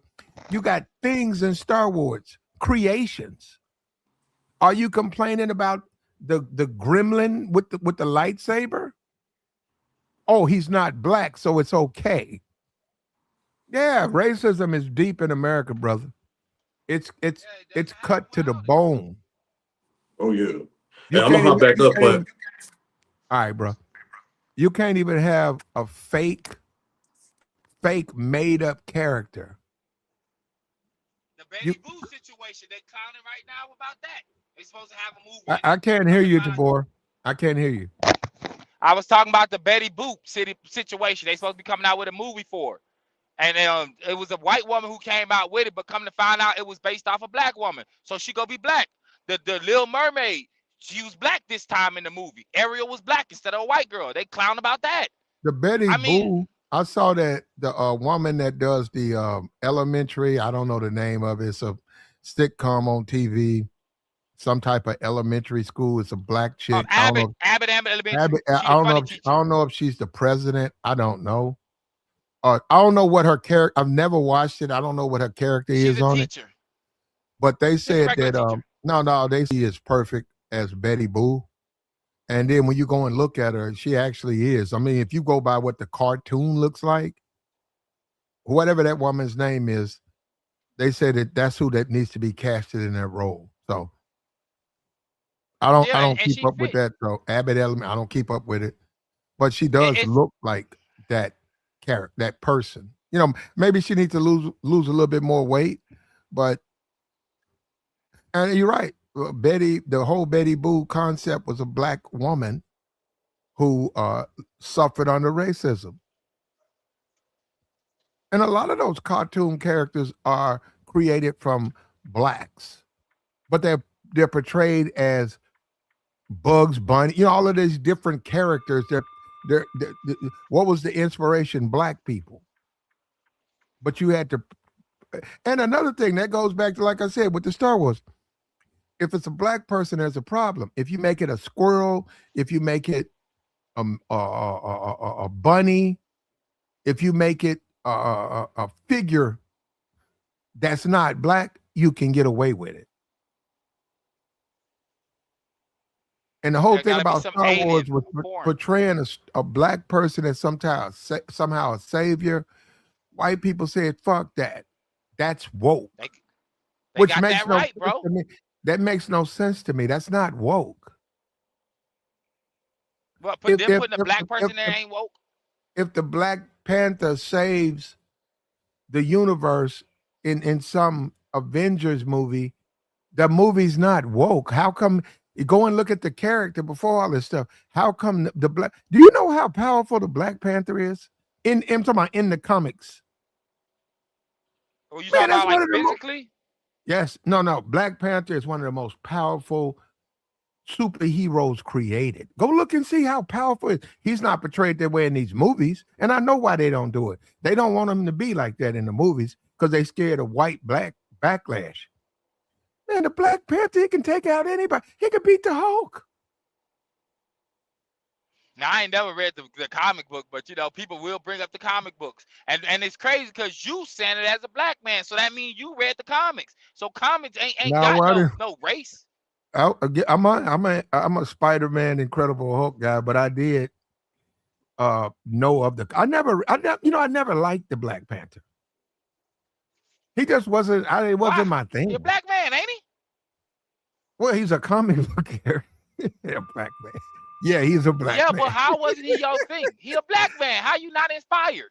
you got things in Star Wars, creations. Are you complaining about the gremlin with the lightsaber? Oh, he's not black, so it's okay. Yeah, racism is deep in America, brother. It's cut to the bone.
Oh yeah. Hey, I'm gonna hop back up, but
all right, bro. You can't even have a fake made up character.
The Betty Boo situation, they're clowning right now about that. They're supposed to have a movie.
I can't hear you, Tabor. I can't hear you.
I was talking about the Betty Boop situation. They supposed to be coming out with a movie for it. And it was a white woman who came out with it, but come to find out it was based off a black woman. So she gonna be black. The Little Mermaid, she was black this time in the movie. Ariel was black instead of a white girl. They clown about that.
The Betty Boo, I saw that the woman that does the elementary, I don't know the name of it. It's a sitcom on TV. Some type of elementary school. It's a black chick.
Abbott Elementary.
I don't know if she's the president. I don't know. I don't know what her character. I've never watched it. I don't know what her character is on it. But they said that no, they see is perfect as Betty Boo. And then when you go and look at her, she actually is. I mean, if you go by what the cartoon looks like, whatever that woman's name is, they said that's who that needs to be casted in that role. So I don't keep up with that. So Abbott Element, I don't keep up with it. But she does look like that character, that person. Maybe she needs to lose a little bit more weight, but and you're right. The whole Betty Boo concept was a black woman who suffered under racism. And a lot of those cartoon characters are created from blacks, but they're portrayed as Bugs Bunny, all of these different characters. What was the inspiration? Black people. But you had to, and another thing that goes back to, like I said, with the Star Wars, if it's a black person, there's a problem. If you make it a squirrel, if you make it a bunny, if you make it a figure that's not black, you can get away with it. And the whole thing about Star Wars was portraying a black person as somehow a savior. White people said, "Fuck that. That's woke." Which makes no sense to me. That makes no sense to me. That's not woke.
Well, putting a black person there ain't woke.
If the Black Panther saves the universe in some Avengers movie, the movie's not woke. How come
You go and look at the character before all this stuff. How come the black? Do you know how powerful the Black Panther is? I'm talking about in the comics.
Oh, you
Man,
talking
that's
about
one
like
of the most.
physically?
Yes, no. Black Panther is one of the most powerful superheroes created. Go look and see how powerful it is. He's not portrayed that way in these movies, and I know why they don't do it. They don't want him to be like that in the movies because they scared of white black backlash. Man, the Black Panther, he can take out anybody. He can beat the Hulk.
Now, I ain't never read the comic book, but you know, people will bring up the comic books, and it's crazy because you saying it as a black man, so that means you read the comics. So comics ain't
Now,
got no race.
I'm a Spider-Man Incredible Hulk guy, but I did know of I never liked the Black Panther. He just wasn't. It wasn't my thing.
He's a black man, ain't he?
Well, he's a comic book character. A black man. Yeah, he's a black man.
Yeah, but how wasn't he your thing? He a black man. How you not inspired?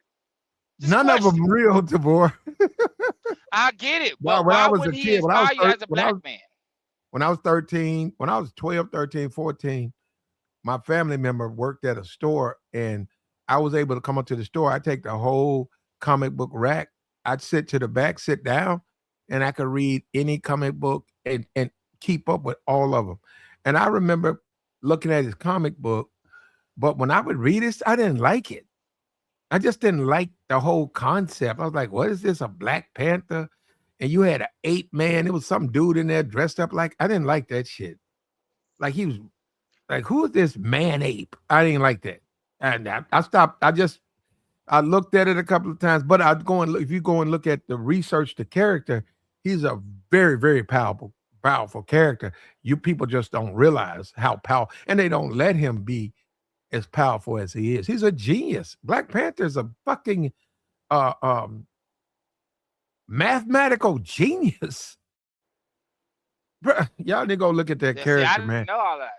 None of them real, Tabor.
I get it,
Well,
but
when
why
I was
wouldn't
a
he
kid, when I was
inspire you as a
when I
black
was-
man?
When I was 13, when I was 12, 13, 14, my family member worked at a store, and I was able to come up to the store. I'd take the whole comic book rack. I'd sit to the back, sit down, and I could read any comic book and keep up with all of them. And I remember looking at his comic book, but when I would read it, I didn't like it. I just didn't like the whole concept. I was like, what is this, a Black Panther? And you had an ape man. It was some dude in there dressed up like, I didn't like that shit. Like he was like, who is this man ape? I didn't like that. And I stopped. I looked at it a couple of times, but I'd go and look, if you go and look at the research, the character, he's a very, very powerful character. You people just don't realize how powerful, and they don't let him be as powerful as he is. He's a genius. Black Panther is a fucking mathematical genius. Bruh, y'all need to go look at that character,
I didn't
man.
know all that.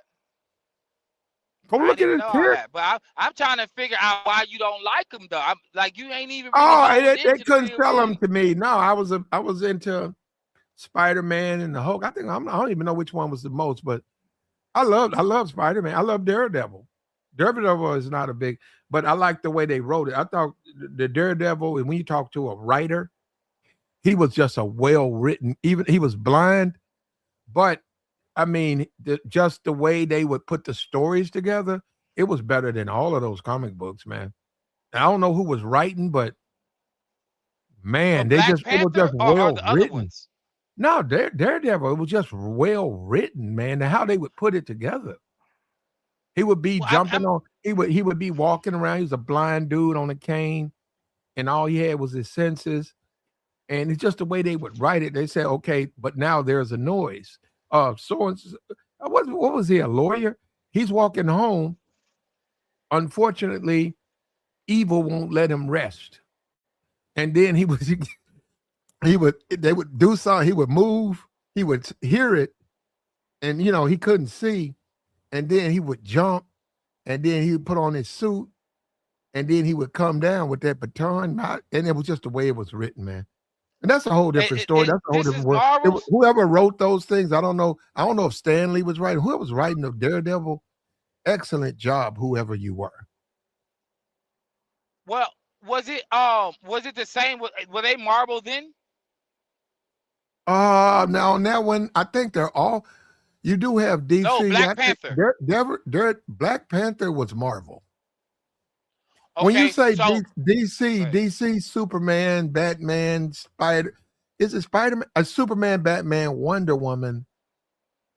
Go look at his character.
But I'm trying to figure out why you don't like him though. I'm like, you ain't even.
Really they couldn't sell him to me. No, I was into Spider-Man and the Hulk. I don't even know which one was the most, but I love Spider-Man. I love Daredevil. Daredevil is not a big, but I like the way they wrote it. I thought the Daredevil, and when you talk to a writer, he was just a well-written, even he was blind, but I mean, just the way they would put the stories together, it was better than all of those comic books, man. I don't know who was writing, but man, it was just well written. No, Daredevil, it was just well written, man. How they would put it together. He would be jumping on. He would be walking around. He was a blind dude on a cane, and all he had was his senses. And it's just the way they would write it. They said, okay, but now there's a noise. What was he, a lawyer? He's walking home. Unfortunately, evil won't let him rest. And then they would do something, he would move, he would hear it, and he couldn't see. And then he would jump, and then he would put on his suit, and then he would come down with that baton. And it was just the way it was written, man. And that's a whole different story. That's a whole different world. Whoever wrote those things, I don't know. I don't know if Stan Lee was writing. Whoever was writing the Daredevil, excellent job, whoever you were.
Well, was it the same? Were they Marvel then?
Now on that one, I think they're all. You do have DC.
No, Black Panther.
Black Panther was Marvel.
Okay,
when you say
so,
DC, Superman, Batman, is it Spider-Man? Superman, Batman, Wonder Woman.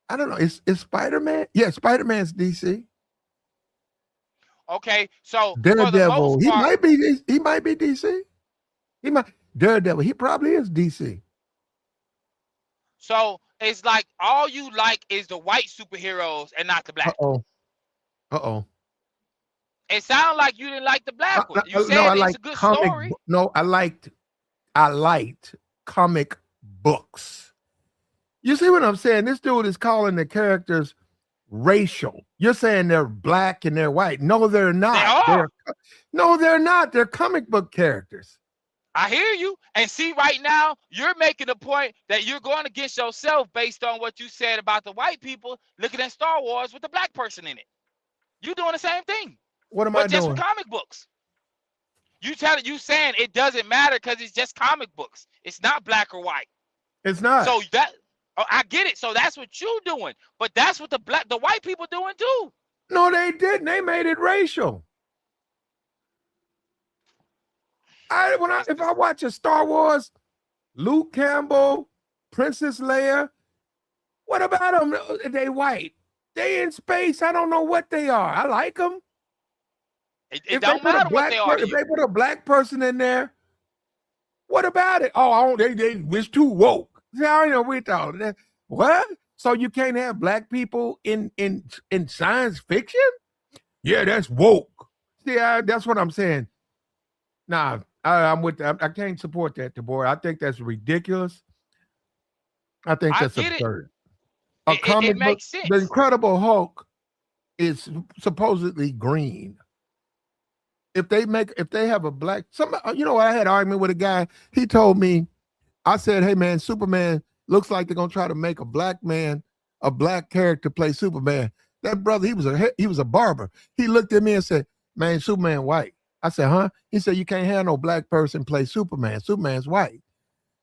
I don't know. Is Spider-Man? Yeah, Spider-Man's DC.
Okay, so
Daredevil, he might be DC. Daredevil, he probably is DC.
So it's like all you like is the white superheroes and not the black.
Uh-oh.
It sounds like you didn't like the black one. You said it's a good story.
I liked comic books. You see what I'm saying? This dude is calling the characters racial. You're saying they're black and they're white. No, they're not.
They are.
No, they're not. They're comic book characters.
I hear you. And see, right now, you're making a point that you're going against yourself based on what you said about the white people looking at Star Wars with the black person in it. You're doing the same thing,
What am I
but just with
doing?
comic books. You saying it doesn't matter because it's just comic books. It's not black or white.
It's not.
So I get it. So that's what you're doing. But that's what the white people doing too.
No, they didn't. They made it racial. If I watch a Star Wars, Luke Campbell, Princess Leia, what about them? They white. They in space. I don't know what they are. I like them.
It don't matter what they are.
If they put a black person in there, what about it? Oh, they was too woke. See, I know we thought that. What? So you can't have black people in science fiction? Yeah, that's woke. See, that's what I'm saying. Nah, I'm with that. I can't support that, DeBoer. I think that's ridiculous. I think that's absurd.
It makes sense.
The Incredible Hulk is supposedly green. If they have a black, you know what? I had an argument with a guy. He told me, I said, hey man, Superman looks like they're gonna try to make a black character play Superman. That brother, he was a barber. He looked at me and said, man, Superman white. I said, huh? He said, you can't have no black person play Superman. Superman's white.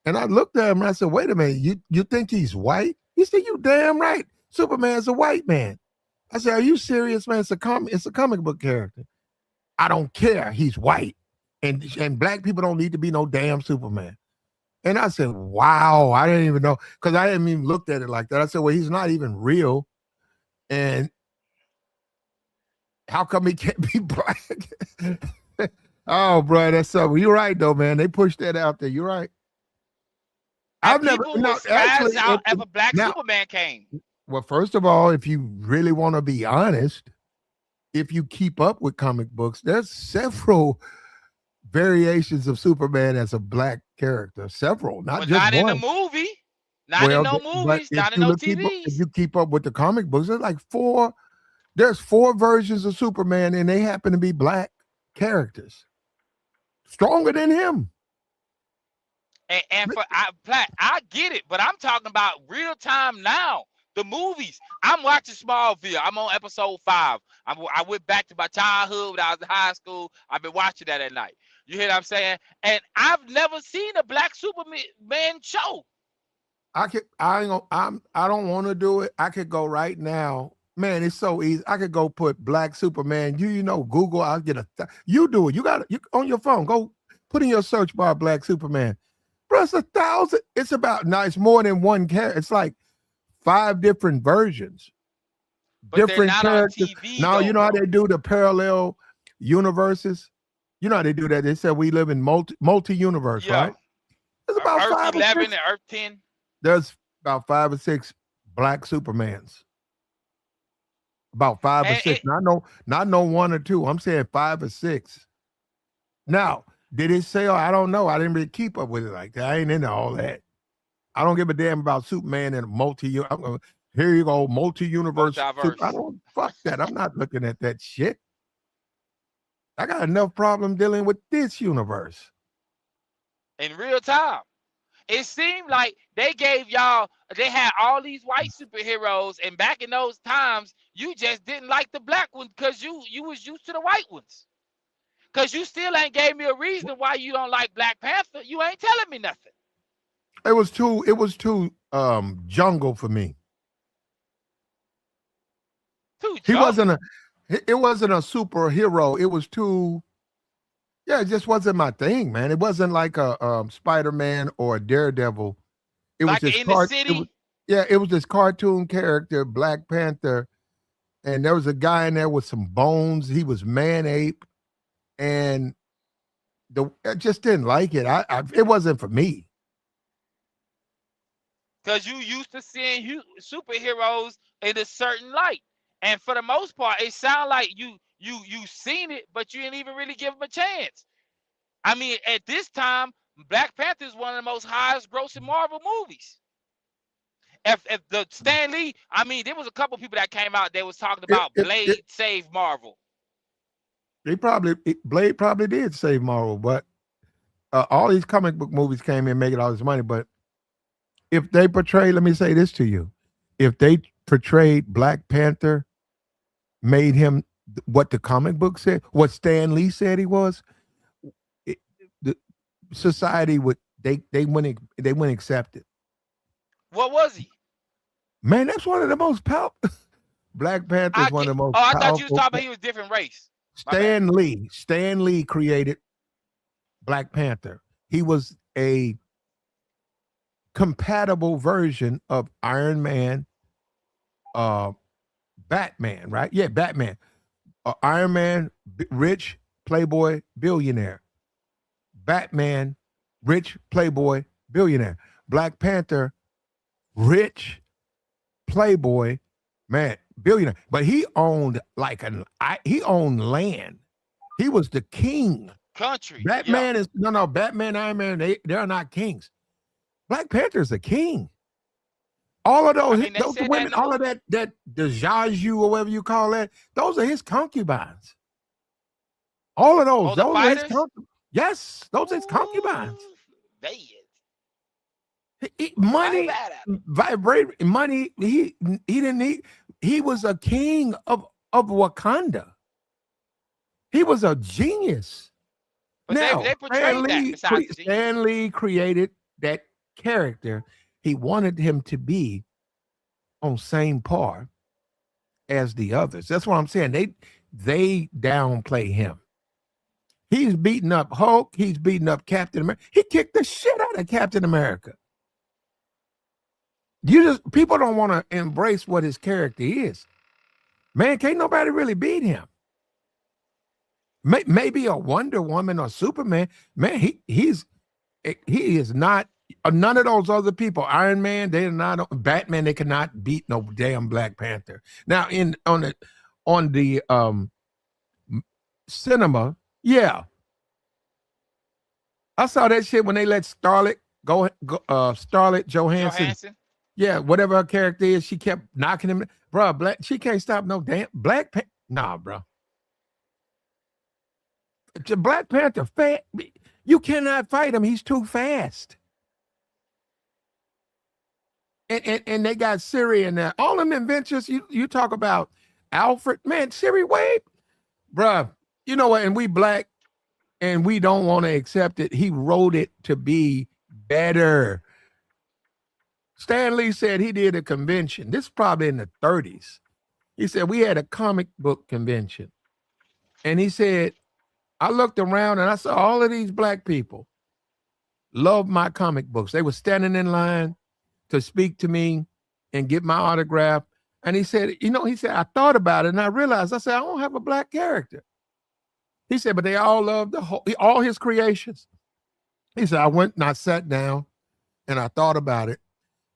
And I looked at him and I said, wait a minute, you think he's white? He said, you damn right. Superman's a white man. I said, are you serious, man? It's a comic book character. I don't care. He's white. And black people don't need to be no damn Superman. And I said, wow, I didn't even know, because I hadn't even looked at it like that. I said, well, he's not even real. And how come he can't be black? Oh, bro, that's something. You're right, though, man. They pushed that out there. You're right.
I've never actually out if a black Superman came.
Well, first of all, if you really want to be honest, if you keep up with comic books, there's several variations of Superman as a black character. Several, not just
not
one.
In the movie. Not in no movies, not in no TVs.
If you keep up with the comic books, there's like there's 4 versions of Superman, and they happen to be black characters. Stronger than him.
And I get it, but I'm talking about real time now. The movies. I'm watching Smallville. I'm on episode 5. I went back to my childhood when I was in high school. I've been watching that at night. You hear what I'm saying? And I've never seen a black Superman show.
I don't want to do it. I could go right now. Man, it's so easy. I could go put black Superman. You know, Google. I'll get you do it. You on your phone. Go put in your search bar black Superman. Bro, it's 1,000. It's it's more than one character. It's like 5 different versions.
But
different
they're not
characters.
on TV,
now,
though,
you know how
bro.
they do the parallel universes? You know how they do that? They said we live in multi-universe, right? There's about
Earth
5
11
or 6.
and Earth 10.
There's about 5 or 6 black Supermans. About 5 or 6. Not no 1 or 2. I'm saying 5 or 6. Now, did it say? I don't know. I didn't really keep up with it like that. I ain't into all that. I don't give a damn about Superman and here you go, multi-universe. I don't fuck that. I'm not looking at that shit. I got enough problem dealing with this universe.
In real time. It seemed like they had all these white superheroes, and back in those times, you just didn't like the black ones because you was used to the white ones. Because you still ain't gave me a reason why you don't like Black Panther. You ain't telling me nothing.
It was too jungle for me. It wasn't a superhero. It was too, it just wasn't my thing, man. It wasn't like a Spider-Man or a Daredevil. It
like
was just
in the city.
It was this cartoon character, Black Panther, and there was a guy in there with some bones. He was man-ape, and I just didn't like it. It wasn't for me.
Because you used to seeing superheroes in a certain light. And for the most part, it sounds like you seen it, but you didn't even really give them a chance. I mean, at this time, Black Panther is one of the most highest grossing Marvel movies. If the Stan Lee, I mean, there was a couple people that came out that was talking about Blade saved Marvel.
Blade probably did save Marvel, but all these comic book movies came in making all this money, but if they portray, let me say this to you, if they portrayed Black Panther, made him what the comic book said, what Stan Lee said he was, the society would they wouldn't accept it.
What was he?
Man, that's one of the most powerful. Black Panther is one of the most
I
powerful.
thought you was talking about he was different race.
Stan Lee created Black Panther. He was a compatible version of Iron Man, Batman, right? Yeah, Batman. Iron Man, rich playboy billionaire. Batman, rich playboy billionaire. Black Panther, rich playboy man, billionaire. But he owned he owned land. He was the king.
Country.
Batman is no Batman, Iron Man. They are not kings. Black Panther is a king. All of those, those women, all of that the Zaju or whatever you call that, those are his concubines. All of those, those are his concubines. Yes, those are his concubines. Money, vibrate money. He didn't need. He was a king of Wakanda. He was a genius.
But
now,
they portrayed
Stan Lee created that character. He wanted him to be on same par as the others. That's what I'm saying. They downplay him. He's beating up Hulk. He's beating up Captain America. He kicked the shit out of Captain America. People don't want to embrace what his character is. Man, can't nobody really beat him. Maybe a Wonder Woman or Superman. Man, he is not. None of those other people, Iron Man, they're not. Batman, they cannot beat no damn Black Panther. Now, on the cinema, yeah, I saw that shit when they let Scarlett Johansson. Yeah, whatever her character is, she kept knocking him. Bro, she can't stop no damn Black Panther. Nah, bro. The Black Panther, you cannot fight him. He's too fast. And they got Siri in there. All them inventions, you talk about Alfred, man, Siri, wait. Bruh, you know what? And we Black, and we don't want to accept it. He wrote it to be better. Stan Lee said he did a convention. This is probably in the 30s. He said, we had a comic book convention. And he said, I looked around and I saw all of these Black people love my comic books. They were standing in line to speak to me and get my autograph. And he said, I thought about it and I realized, I said, I don't have a Black character. He said, but they all love all his creations. He said, I went and I sat down and I thought about it.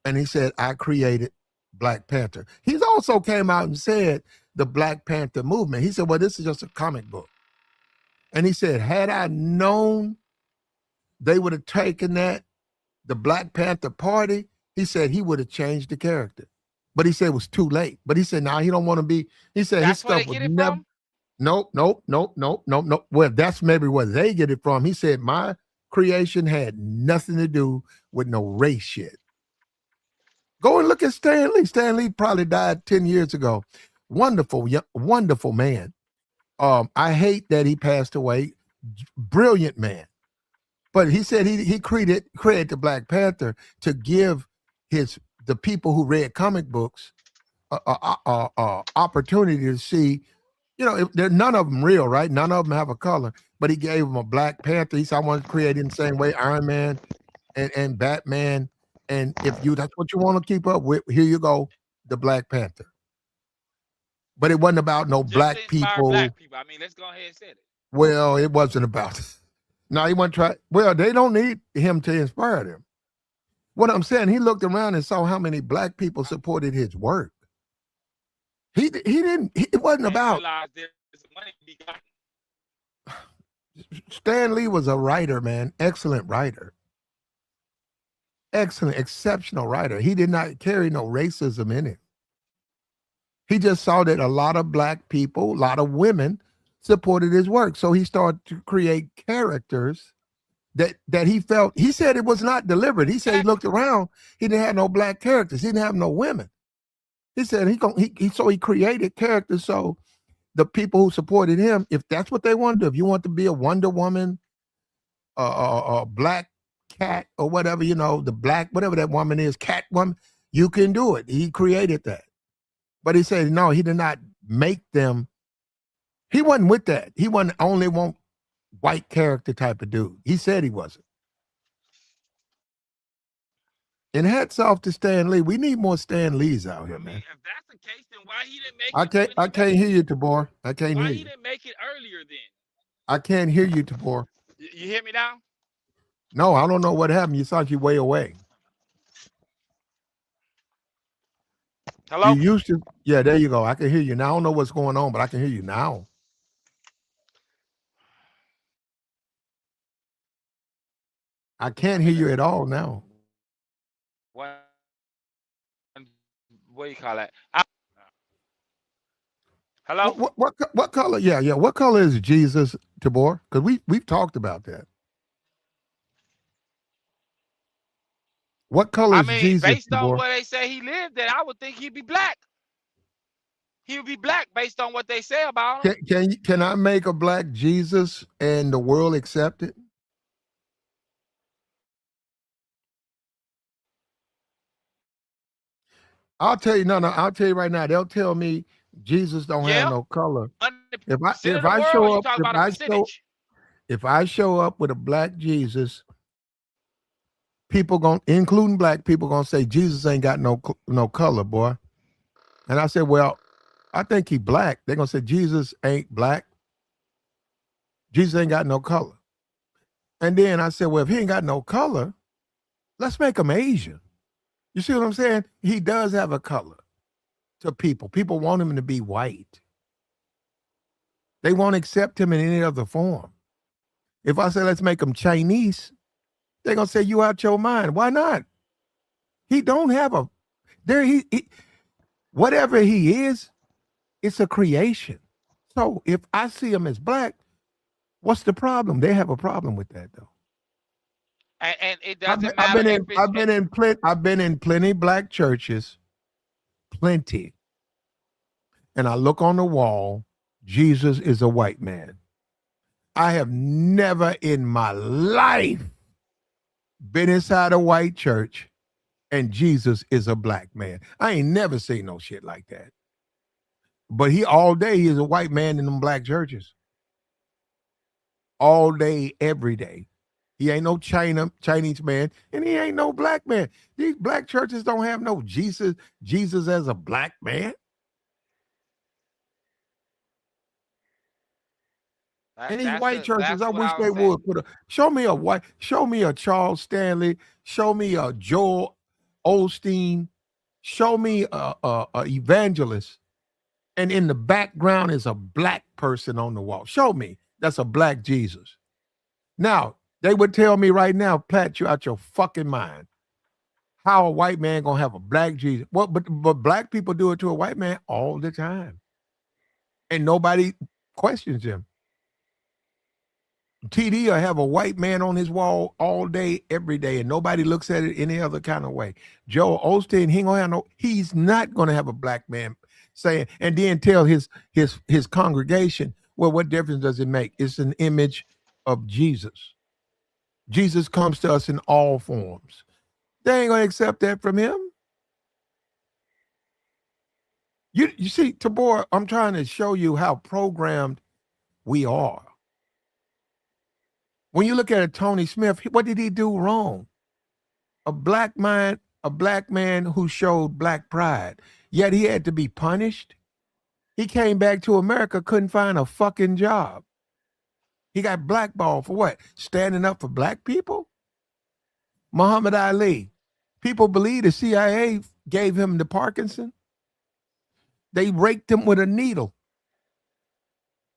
And he said, I created Black Panther. He's also came out and said the Black Panther movement. He said, well, this is just a comic book. And he said, had I known they would have taken the Black Panther Party, he said he would have changed the character. But he said it was too late. But he said, nah, he don't want to be. He said his stuff was never. Nope. Well, that's maybe where they get it from. He said, my creation had nothing to do with no race shit. Go and look at Stan Lee. Stan Lee probably died 10 years ago. Wonderful, wonderful man. I hate that he passed away. Brilliant man. But he said he created the Black Panther to give the people who read comic books opportunity to see, none of them real, right? None of them have a color, but he gave them a Black Panther. He said, I want to create it in the same way Iron Man and Batman. And if that's what you want to keep up with, here you go, the Black Panther. But it wasn't about no black people.
Black people. I mean, let's go ahead and say it.
Well, it wasn't about it. No, he wasn't trying. Well, they don't need him to inspire them. What I'm saying, he looked around and saw how many Black people supported his work. He didn't. It wasn't about. Stan Lee was a writer, man. Excellent writer. Excellent, exceptional writer. He did not carry no racism in it. He just saw that a lot of Black people, a lot of women supported his work. So he started to create characters
that he felt. He said it was not deliberate. He said he looked around. He didn't have no black characters. He didn't have no women. He said he created characters so the people who supported him, if that's what they want to do, if you want to be a Wonder Woman, a black cat or whatever, the black, whatever that woman is, cat woman, you can do it. He created that. But he said, no, he did not make them. He wasn't with that. He wasn't only one white character type of dude. He said he wasn't. And hats off to Stan Lee. We need more Stan Lees out here, man.
If that's the case, then why he didn't make
I can't hear you, Tabor. I can't hear you.
Why he didn't make it earlier then?
I can't hear you, Tabor.
You hear me now?
No, I don't know what happened. You thought you way away.
Hello?
You used to. Yeah, there you go. I can hear you now. I don't know what's going on, but I can hear you now. I can't hear you at all now.
What do you call that? Hello?
What color? Yeah. What color is Jesus, Tabor? Because we've talked about that. What color is Jesus?
Based
Tabor?
on where they say he lived, then I would think he'd be black. He would be black based on what they say about him.
Can I make a black Jesus and the world accept it? I'll tell you, I'll tell you right now. They'll tell me Jesus don't have no color. If I show up with a black Jesus, people including black people, gonna say Jesus ain't got no color, boy. And I said, well, I think he black. They're gonna say Jesus ain't black. Jesus ain't got no color. And then I said, well, if he ain't got no color, let's make him Asian. You see what I'm saying? He does have a color to people. People want him to be white. They won't accept him in any other form. If I say, let's make him Chinese, they're going to say, you out your mind. Why not? He don't have whatever he is, it's a creation. So if I see him as black, what's the problem? They have a problem with that, though.
And it doesn't matter.
I've been in plenty black churches, plenty. And I look on the wall, Jesus is a white man. I have never in my life been inside a white church and Jesus is a black man. I ain't never seen no shit like that. But he is a white man in them black churches. All day, every day. He ain't no Chinese man, and he ain't no black man. These black churches don't have no Jesus as a black man. Any white churches, I wish they would show me a Charles Stanley, show me a Joel Osteen, show me a evangelist, and in the background is a black person on the wall. Show me that's a black Jesus. Now, they would tell me right now, Pat, you out your fucking mind. How a white man gonna have a black Jesus? Well, but black people do it to a white man all the time. And nobody questions him. TD will have a white man on his wall all day, every day, and nobody looks at it any other kind of way. Joe Osteen, he's not gonna have a black man saying, and then tell his congregation, well, what difference does it make? It's an image of Jesus. Jesus comes to us in all forms. They ain't gonna accept that from him. You see, Tabor, I'm trying to show you how programmed we are. When you look at Tony Smith, what did he do wrong? A black man who showed black pride, yet he had to be punished. He came back to America, couldn't find a fucking job. He got blackballed for what? Standing up for black people? Muhammad Ali. People believe the CIA gave him the Parkinson. They raked him with a needle.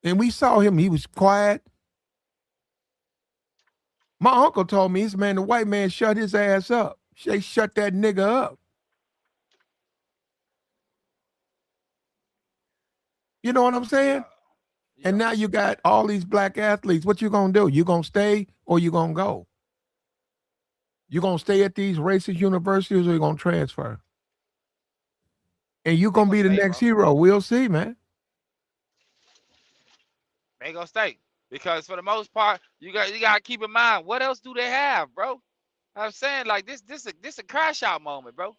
And we saw him. He was quiet. My uncle told me, the white man shut his ass up. They shut that nigga up. You know what I'm saying? And now you got all these black athletes. What you gonna do? You gonna stay or you gonna go?
You gonna stay at these racist universities or you gonna transfer? And you gonna be the
stay,
next
bro.
hero. We'll see, man.
They gonna stay because for the most part, you gotta keep in mind what else do they have, bro? I'm saying like this a crash out moment, bro.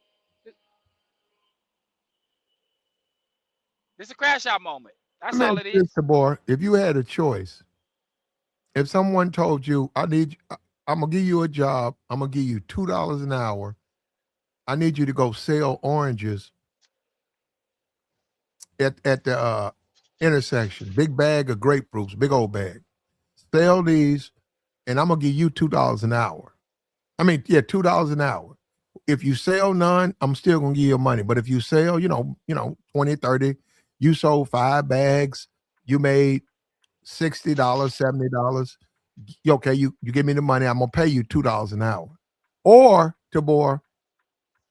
This a crash out moment.
I
That's all
meant
it is.
this, Tabor. If you had a choice, if someone told you, I'm gonna give you a job, I'm gonna give you $2 an hour. I need you to go sell oranges at the intersection. Big bag of grapefruits, big old bag. Sell these, and I'm gonna give you $2 an hour. I mean, yeah, $2 an hour. If you sell none, I'm still gonna give you money. But if you sell, 20, 30, you sold 5 bags, you made $60, $70. Okay, you give me the money, I'm gonna pay you $2 an hour. Or Tabor,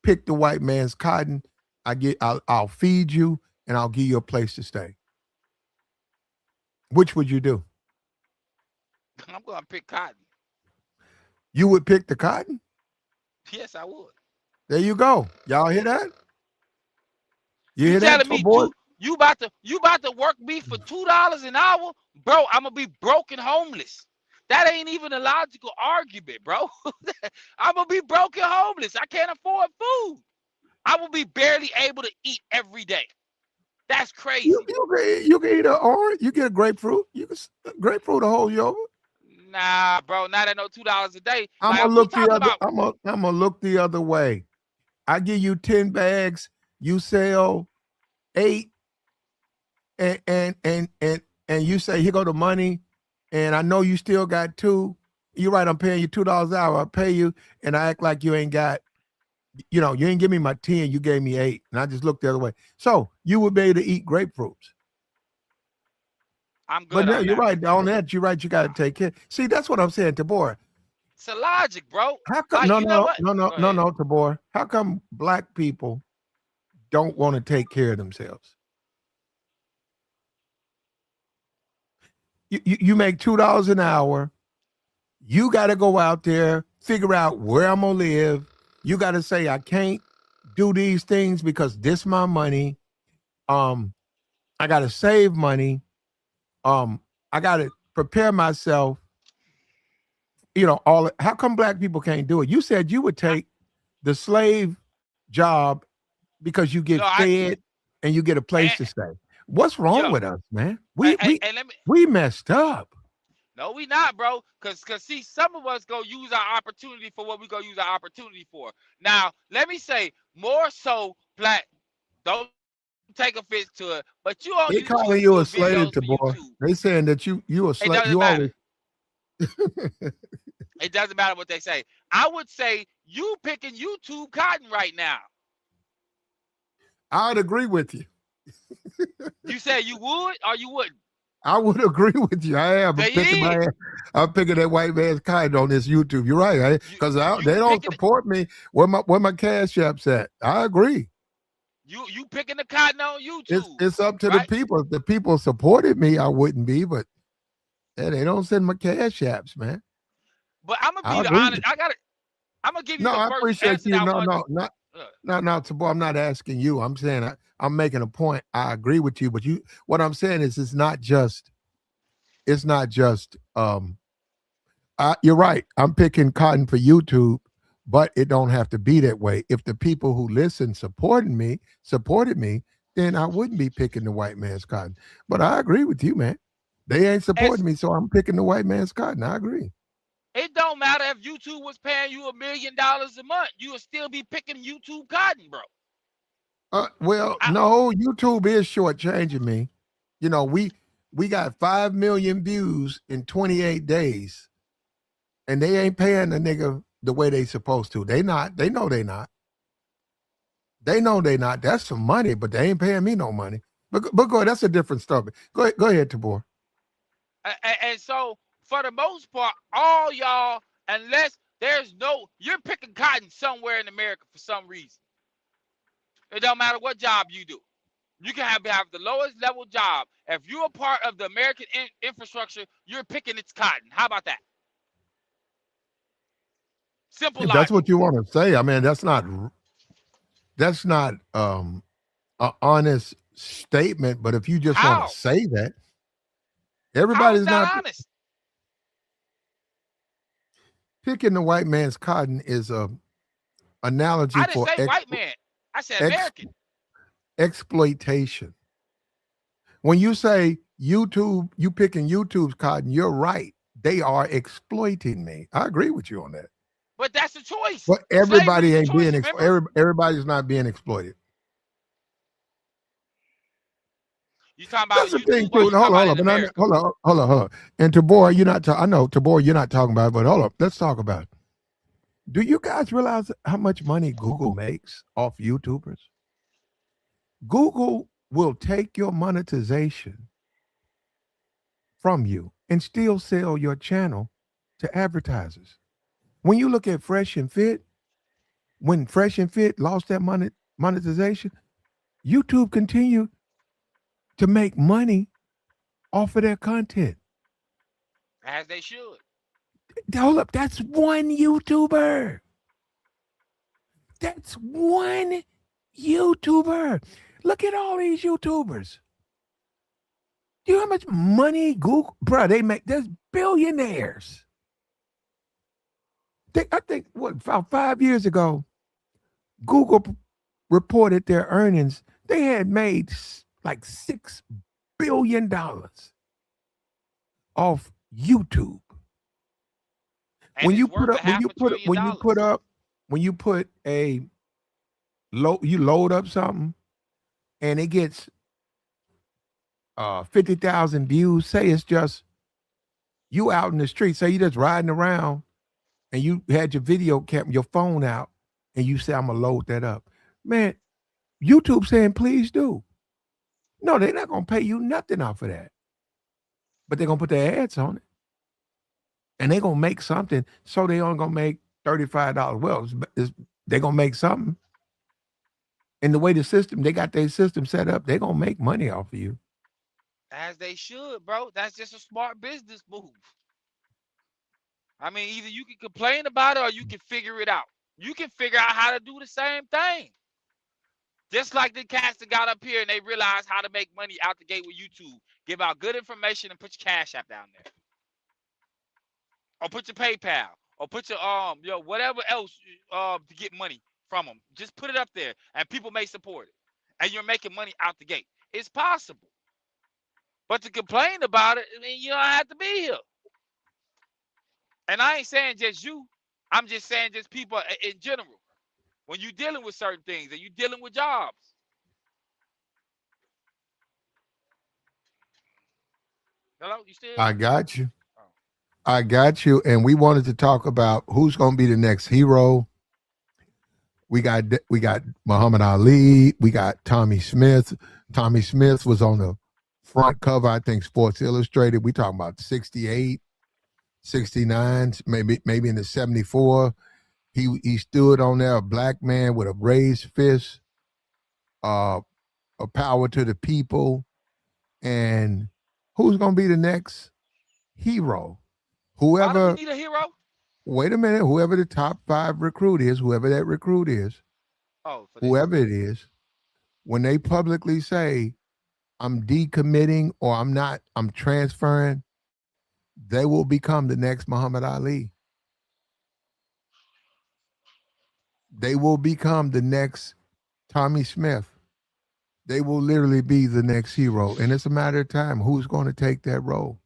pick the white man's cotton. I'll feed you and I'll give you a place to stay. Which would you do?
I'm gonna pick cotton.
You would pick the cotton?
Yes, I would.
There you go. Y'all hear that? You hear that,
telling me
Tabor?
you about to work me for $2 an hour, bro? I'm gonna be broke and homeless. That ain't even a logical argument, bro. I'm gonna be broke and homeless. I can't afford food. I will be barely able to eat every day. That's crazy.
You can eat an orange. You get a grapefruit. Grapefruit to hold you over.
Nah, bro. Not at no $2 a day.
I'm
Like
gonna
we
look the
talking
other.
about.
I'm gonna look the other way. I give you 10 bags. You sell 8, and you say, here go the money, and I know you still got 2. You're right. I'm paying you $2 an hour. I pay you, and I act like you ain't got. You ain't give me my 10. You gave me 8, and I just looked the other way. So you would be able to eat grapefruits.
I'm good.
But no,
on
you're
that.
right. On that, you're right. You got to take care. See, that's what I'm saying, Tabor.
It's a logic, bro.
How come?
Like,
No,
you know
no,
what?
no, no,
Go
no,
ahead.
no, Tabor. How come black people don't want to take care of themselves? You make $2 an hour. You got to go out there, figure out where I'm gonna live. You got to say I can't do these things because this my money. I got to save money. I got to prepare myself. How come black people can't do it? You said you would take the slave job because you get
No,
fed and you get a place to stay. What's wrong
yo,
with us, man?
and let me.
We messed up.
No, we not, bro. Cause see, some of us go use our opportunity for what we go use our opportunity for. Now, let me say more so, black. Don't take offense to it, but you on
They
YouTube
calling you a
doing
slave,
videos for
Tabor.
YouTube.
They saying that you a
It
slave.
doesn't
You
matter.
always.
It doesn't matter what they say. I would say you picking YouTube cotton right now.
I'd agree with you.
You said you would or you wouldn't?
I would agree with you. I am.
There you is.
I'm picking that white man's kind on this YouTube. You're right, because they don't
picking
support me. Where my cash apps at? I agree.
you picking the cotton on YouTube.
It's up to the
right?
people. If the people supported me, I wouldn't be. But they don't send my cash apps, man.
But I'm gonna
I
be the
agree.
honest. I'm gonna give you
No,
the
I
first
appreciate
answer
you.
that I
No,
want.
no, not Tabor. I'm not asking you. I'm saying I'm making a point. I agree with you, but what I'm saying is it's not just. You're right. I'm picking cotton for YouTube, but it don't have to be that way. If the people who listen supported me, then I wouldn't be picking the white man's cotton. But I agree with you, man. They ain't supporting me, so I'm picking the white man's cotton. I agree.
It don't matter if YouTube was paying you $1 million a month, you would still be picking YouTube cotton, bro.
No, YouTube is shortchanging me. We got 5 million views in 28 days, and they ain't paying the nigga the way they supposed to. They not. They know they not. They know they not. That's some money, but they ain't paying me no money. But go ahead. That's a different story. Go ahead, Tabor.
And so, for the most part, all y'all, unless you're picking cotton somewhere in America for some reason. It don't matter what job you do. You can have the lowest level job. If you're a part of the American infrastructure, you're picking its cotton. How about that? Simple
If that's
logic.
what you want to say, I mean, that's not an honest statement. But if you just want to
How?
say that,
How is
everybody's
that
not
honest?
picking the white man's cotton is a analogy
I didn't
for
say white man. I said
ex,
American.
exploitation. When you say YouTube, you picking YouTube's cotton, you're right. They are exploiting me. I agree with you on that.
But that's the choice.
But
Slavery
everybody
is a
ain't
choice,
being
remember?
everybody's not being exploited.
You talking about
That's the thing
YouTube or
too.
you talking
Hold
about
on,
in America?
hold on. And Tabor, you're not. I know Tabor, you're not talking about it, but hold up. Let's talk about it. Do you guys realize how much money Google makes off YouTubers? Google will take your monetization from you and still sell your channel to advertisers. When you look at Fresh and Fit, when Fresh and Fit lost that monetization, YouTube continued to make money off of their content.
As they should.
Hold up, that's one YouTuber. That's one YouTuber. Look at all these YouTubers. Do you know how much money Google, bro? They make. There's billionaires. I think about 5 years ago, Google reported their earnings. They had made like $6 billion off YouTube.
And
When
it's
you put
worth a
up, when
half
you
a
put,
trillion
when you
dollars.
put up, when you put a you load up something, and it gets 50,000 views. Say it's just you out in the street. Say you just riding around, and you had your video camera, your phone out, and you say, "I'm gonna load that up." Man, YouTube saying, "Please do." No, they're not gonna pay you nothing off of that, but they're gonna put their ads on it, and they're gonna make something. So they only gonna make $35. Well, they're gonna make something. And the way they got their system set up, they're gonna make money off of you.
As they should, bro. That's just a smart business move. I mean, either you can complain about it or you can figure it out. You can figure out how to do the same thing. Just like the cats that got up here and they realized how to make money out the gate with YouTube. Give out good information and put your Cash App down there. Or put your PayPal. Or put your whatever else to get money from them. Just put it up there and people may support it. And you're making money out the gate. It's possible. But to complain about it, I mean, you don't have to be here. And I ain't saying just you. I'm just saying just people in general. When you're dealing with certain things and you're dealing with jobs. Hello, you still?
I got you.
Oh.
I got you. And we wanted to talk about who's going to be the next hero. We got Muhammad Ali. We got Tommy Smith. Tommy Smith was on the front cover, I think, Sports Illustrated. We talking about 68, 69, maybe in the 74. He stood on there, a black man with a raised fist, a power to the people. And who's going to be the next hero?
Why do we
Whoever,
need a hero?
wait a minute, whoever the top 5 recruit is, whoever that recruit is,
Oh, for this.
whoever it is, when they publicly say, I'm decommitting or I'm transferring, they will become the next Muhammad Ali. They will become the next Tommy Smith. They will literally be the next hero. And it's a matter of time who's going to take that role.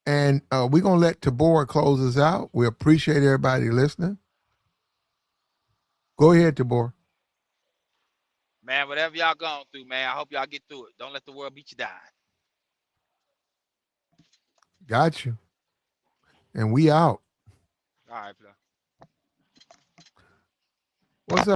And we're going to let Tabor close us out. We appreciate everybody listening. Go ahead, Tabor.
Man, whatever y'all going through, man, I hope y'all get through it. Don't let the world beat you down.
Got you. And we out.
All right, bro.
What's up?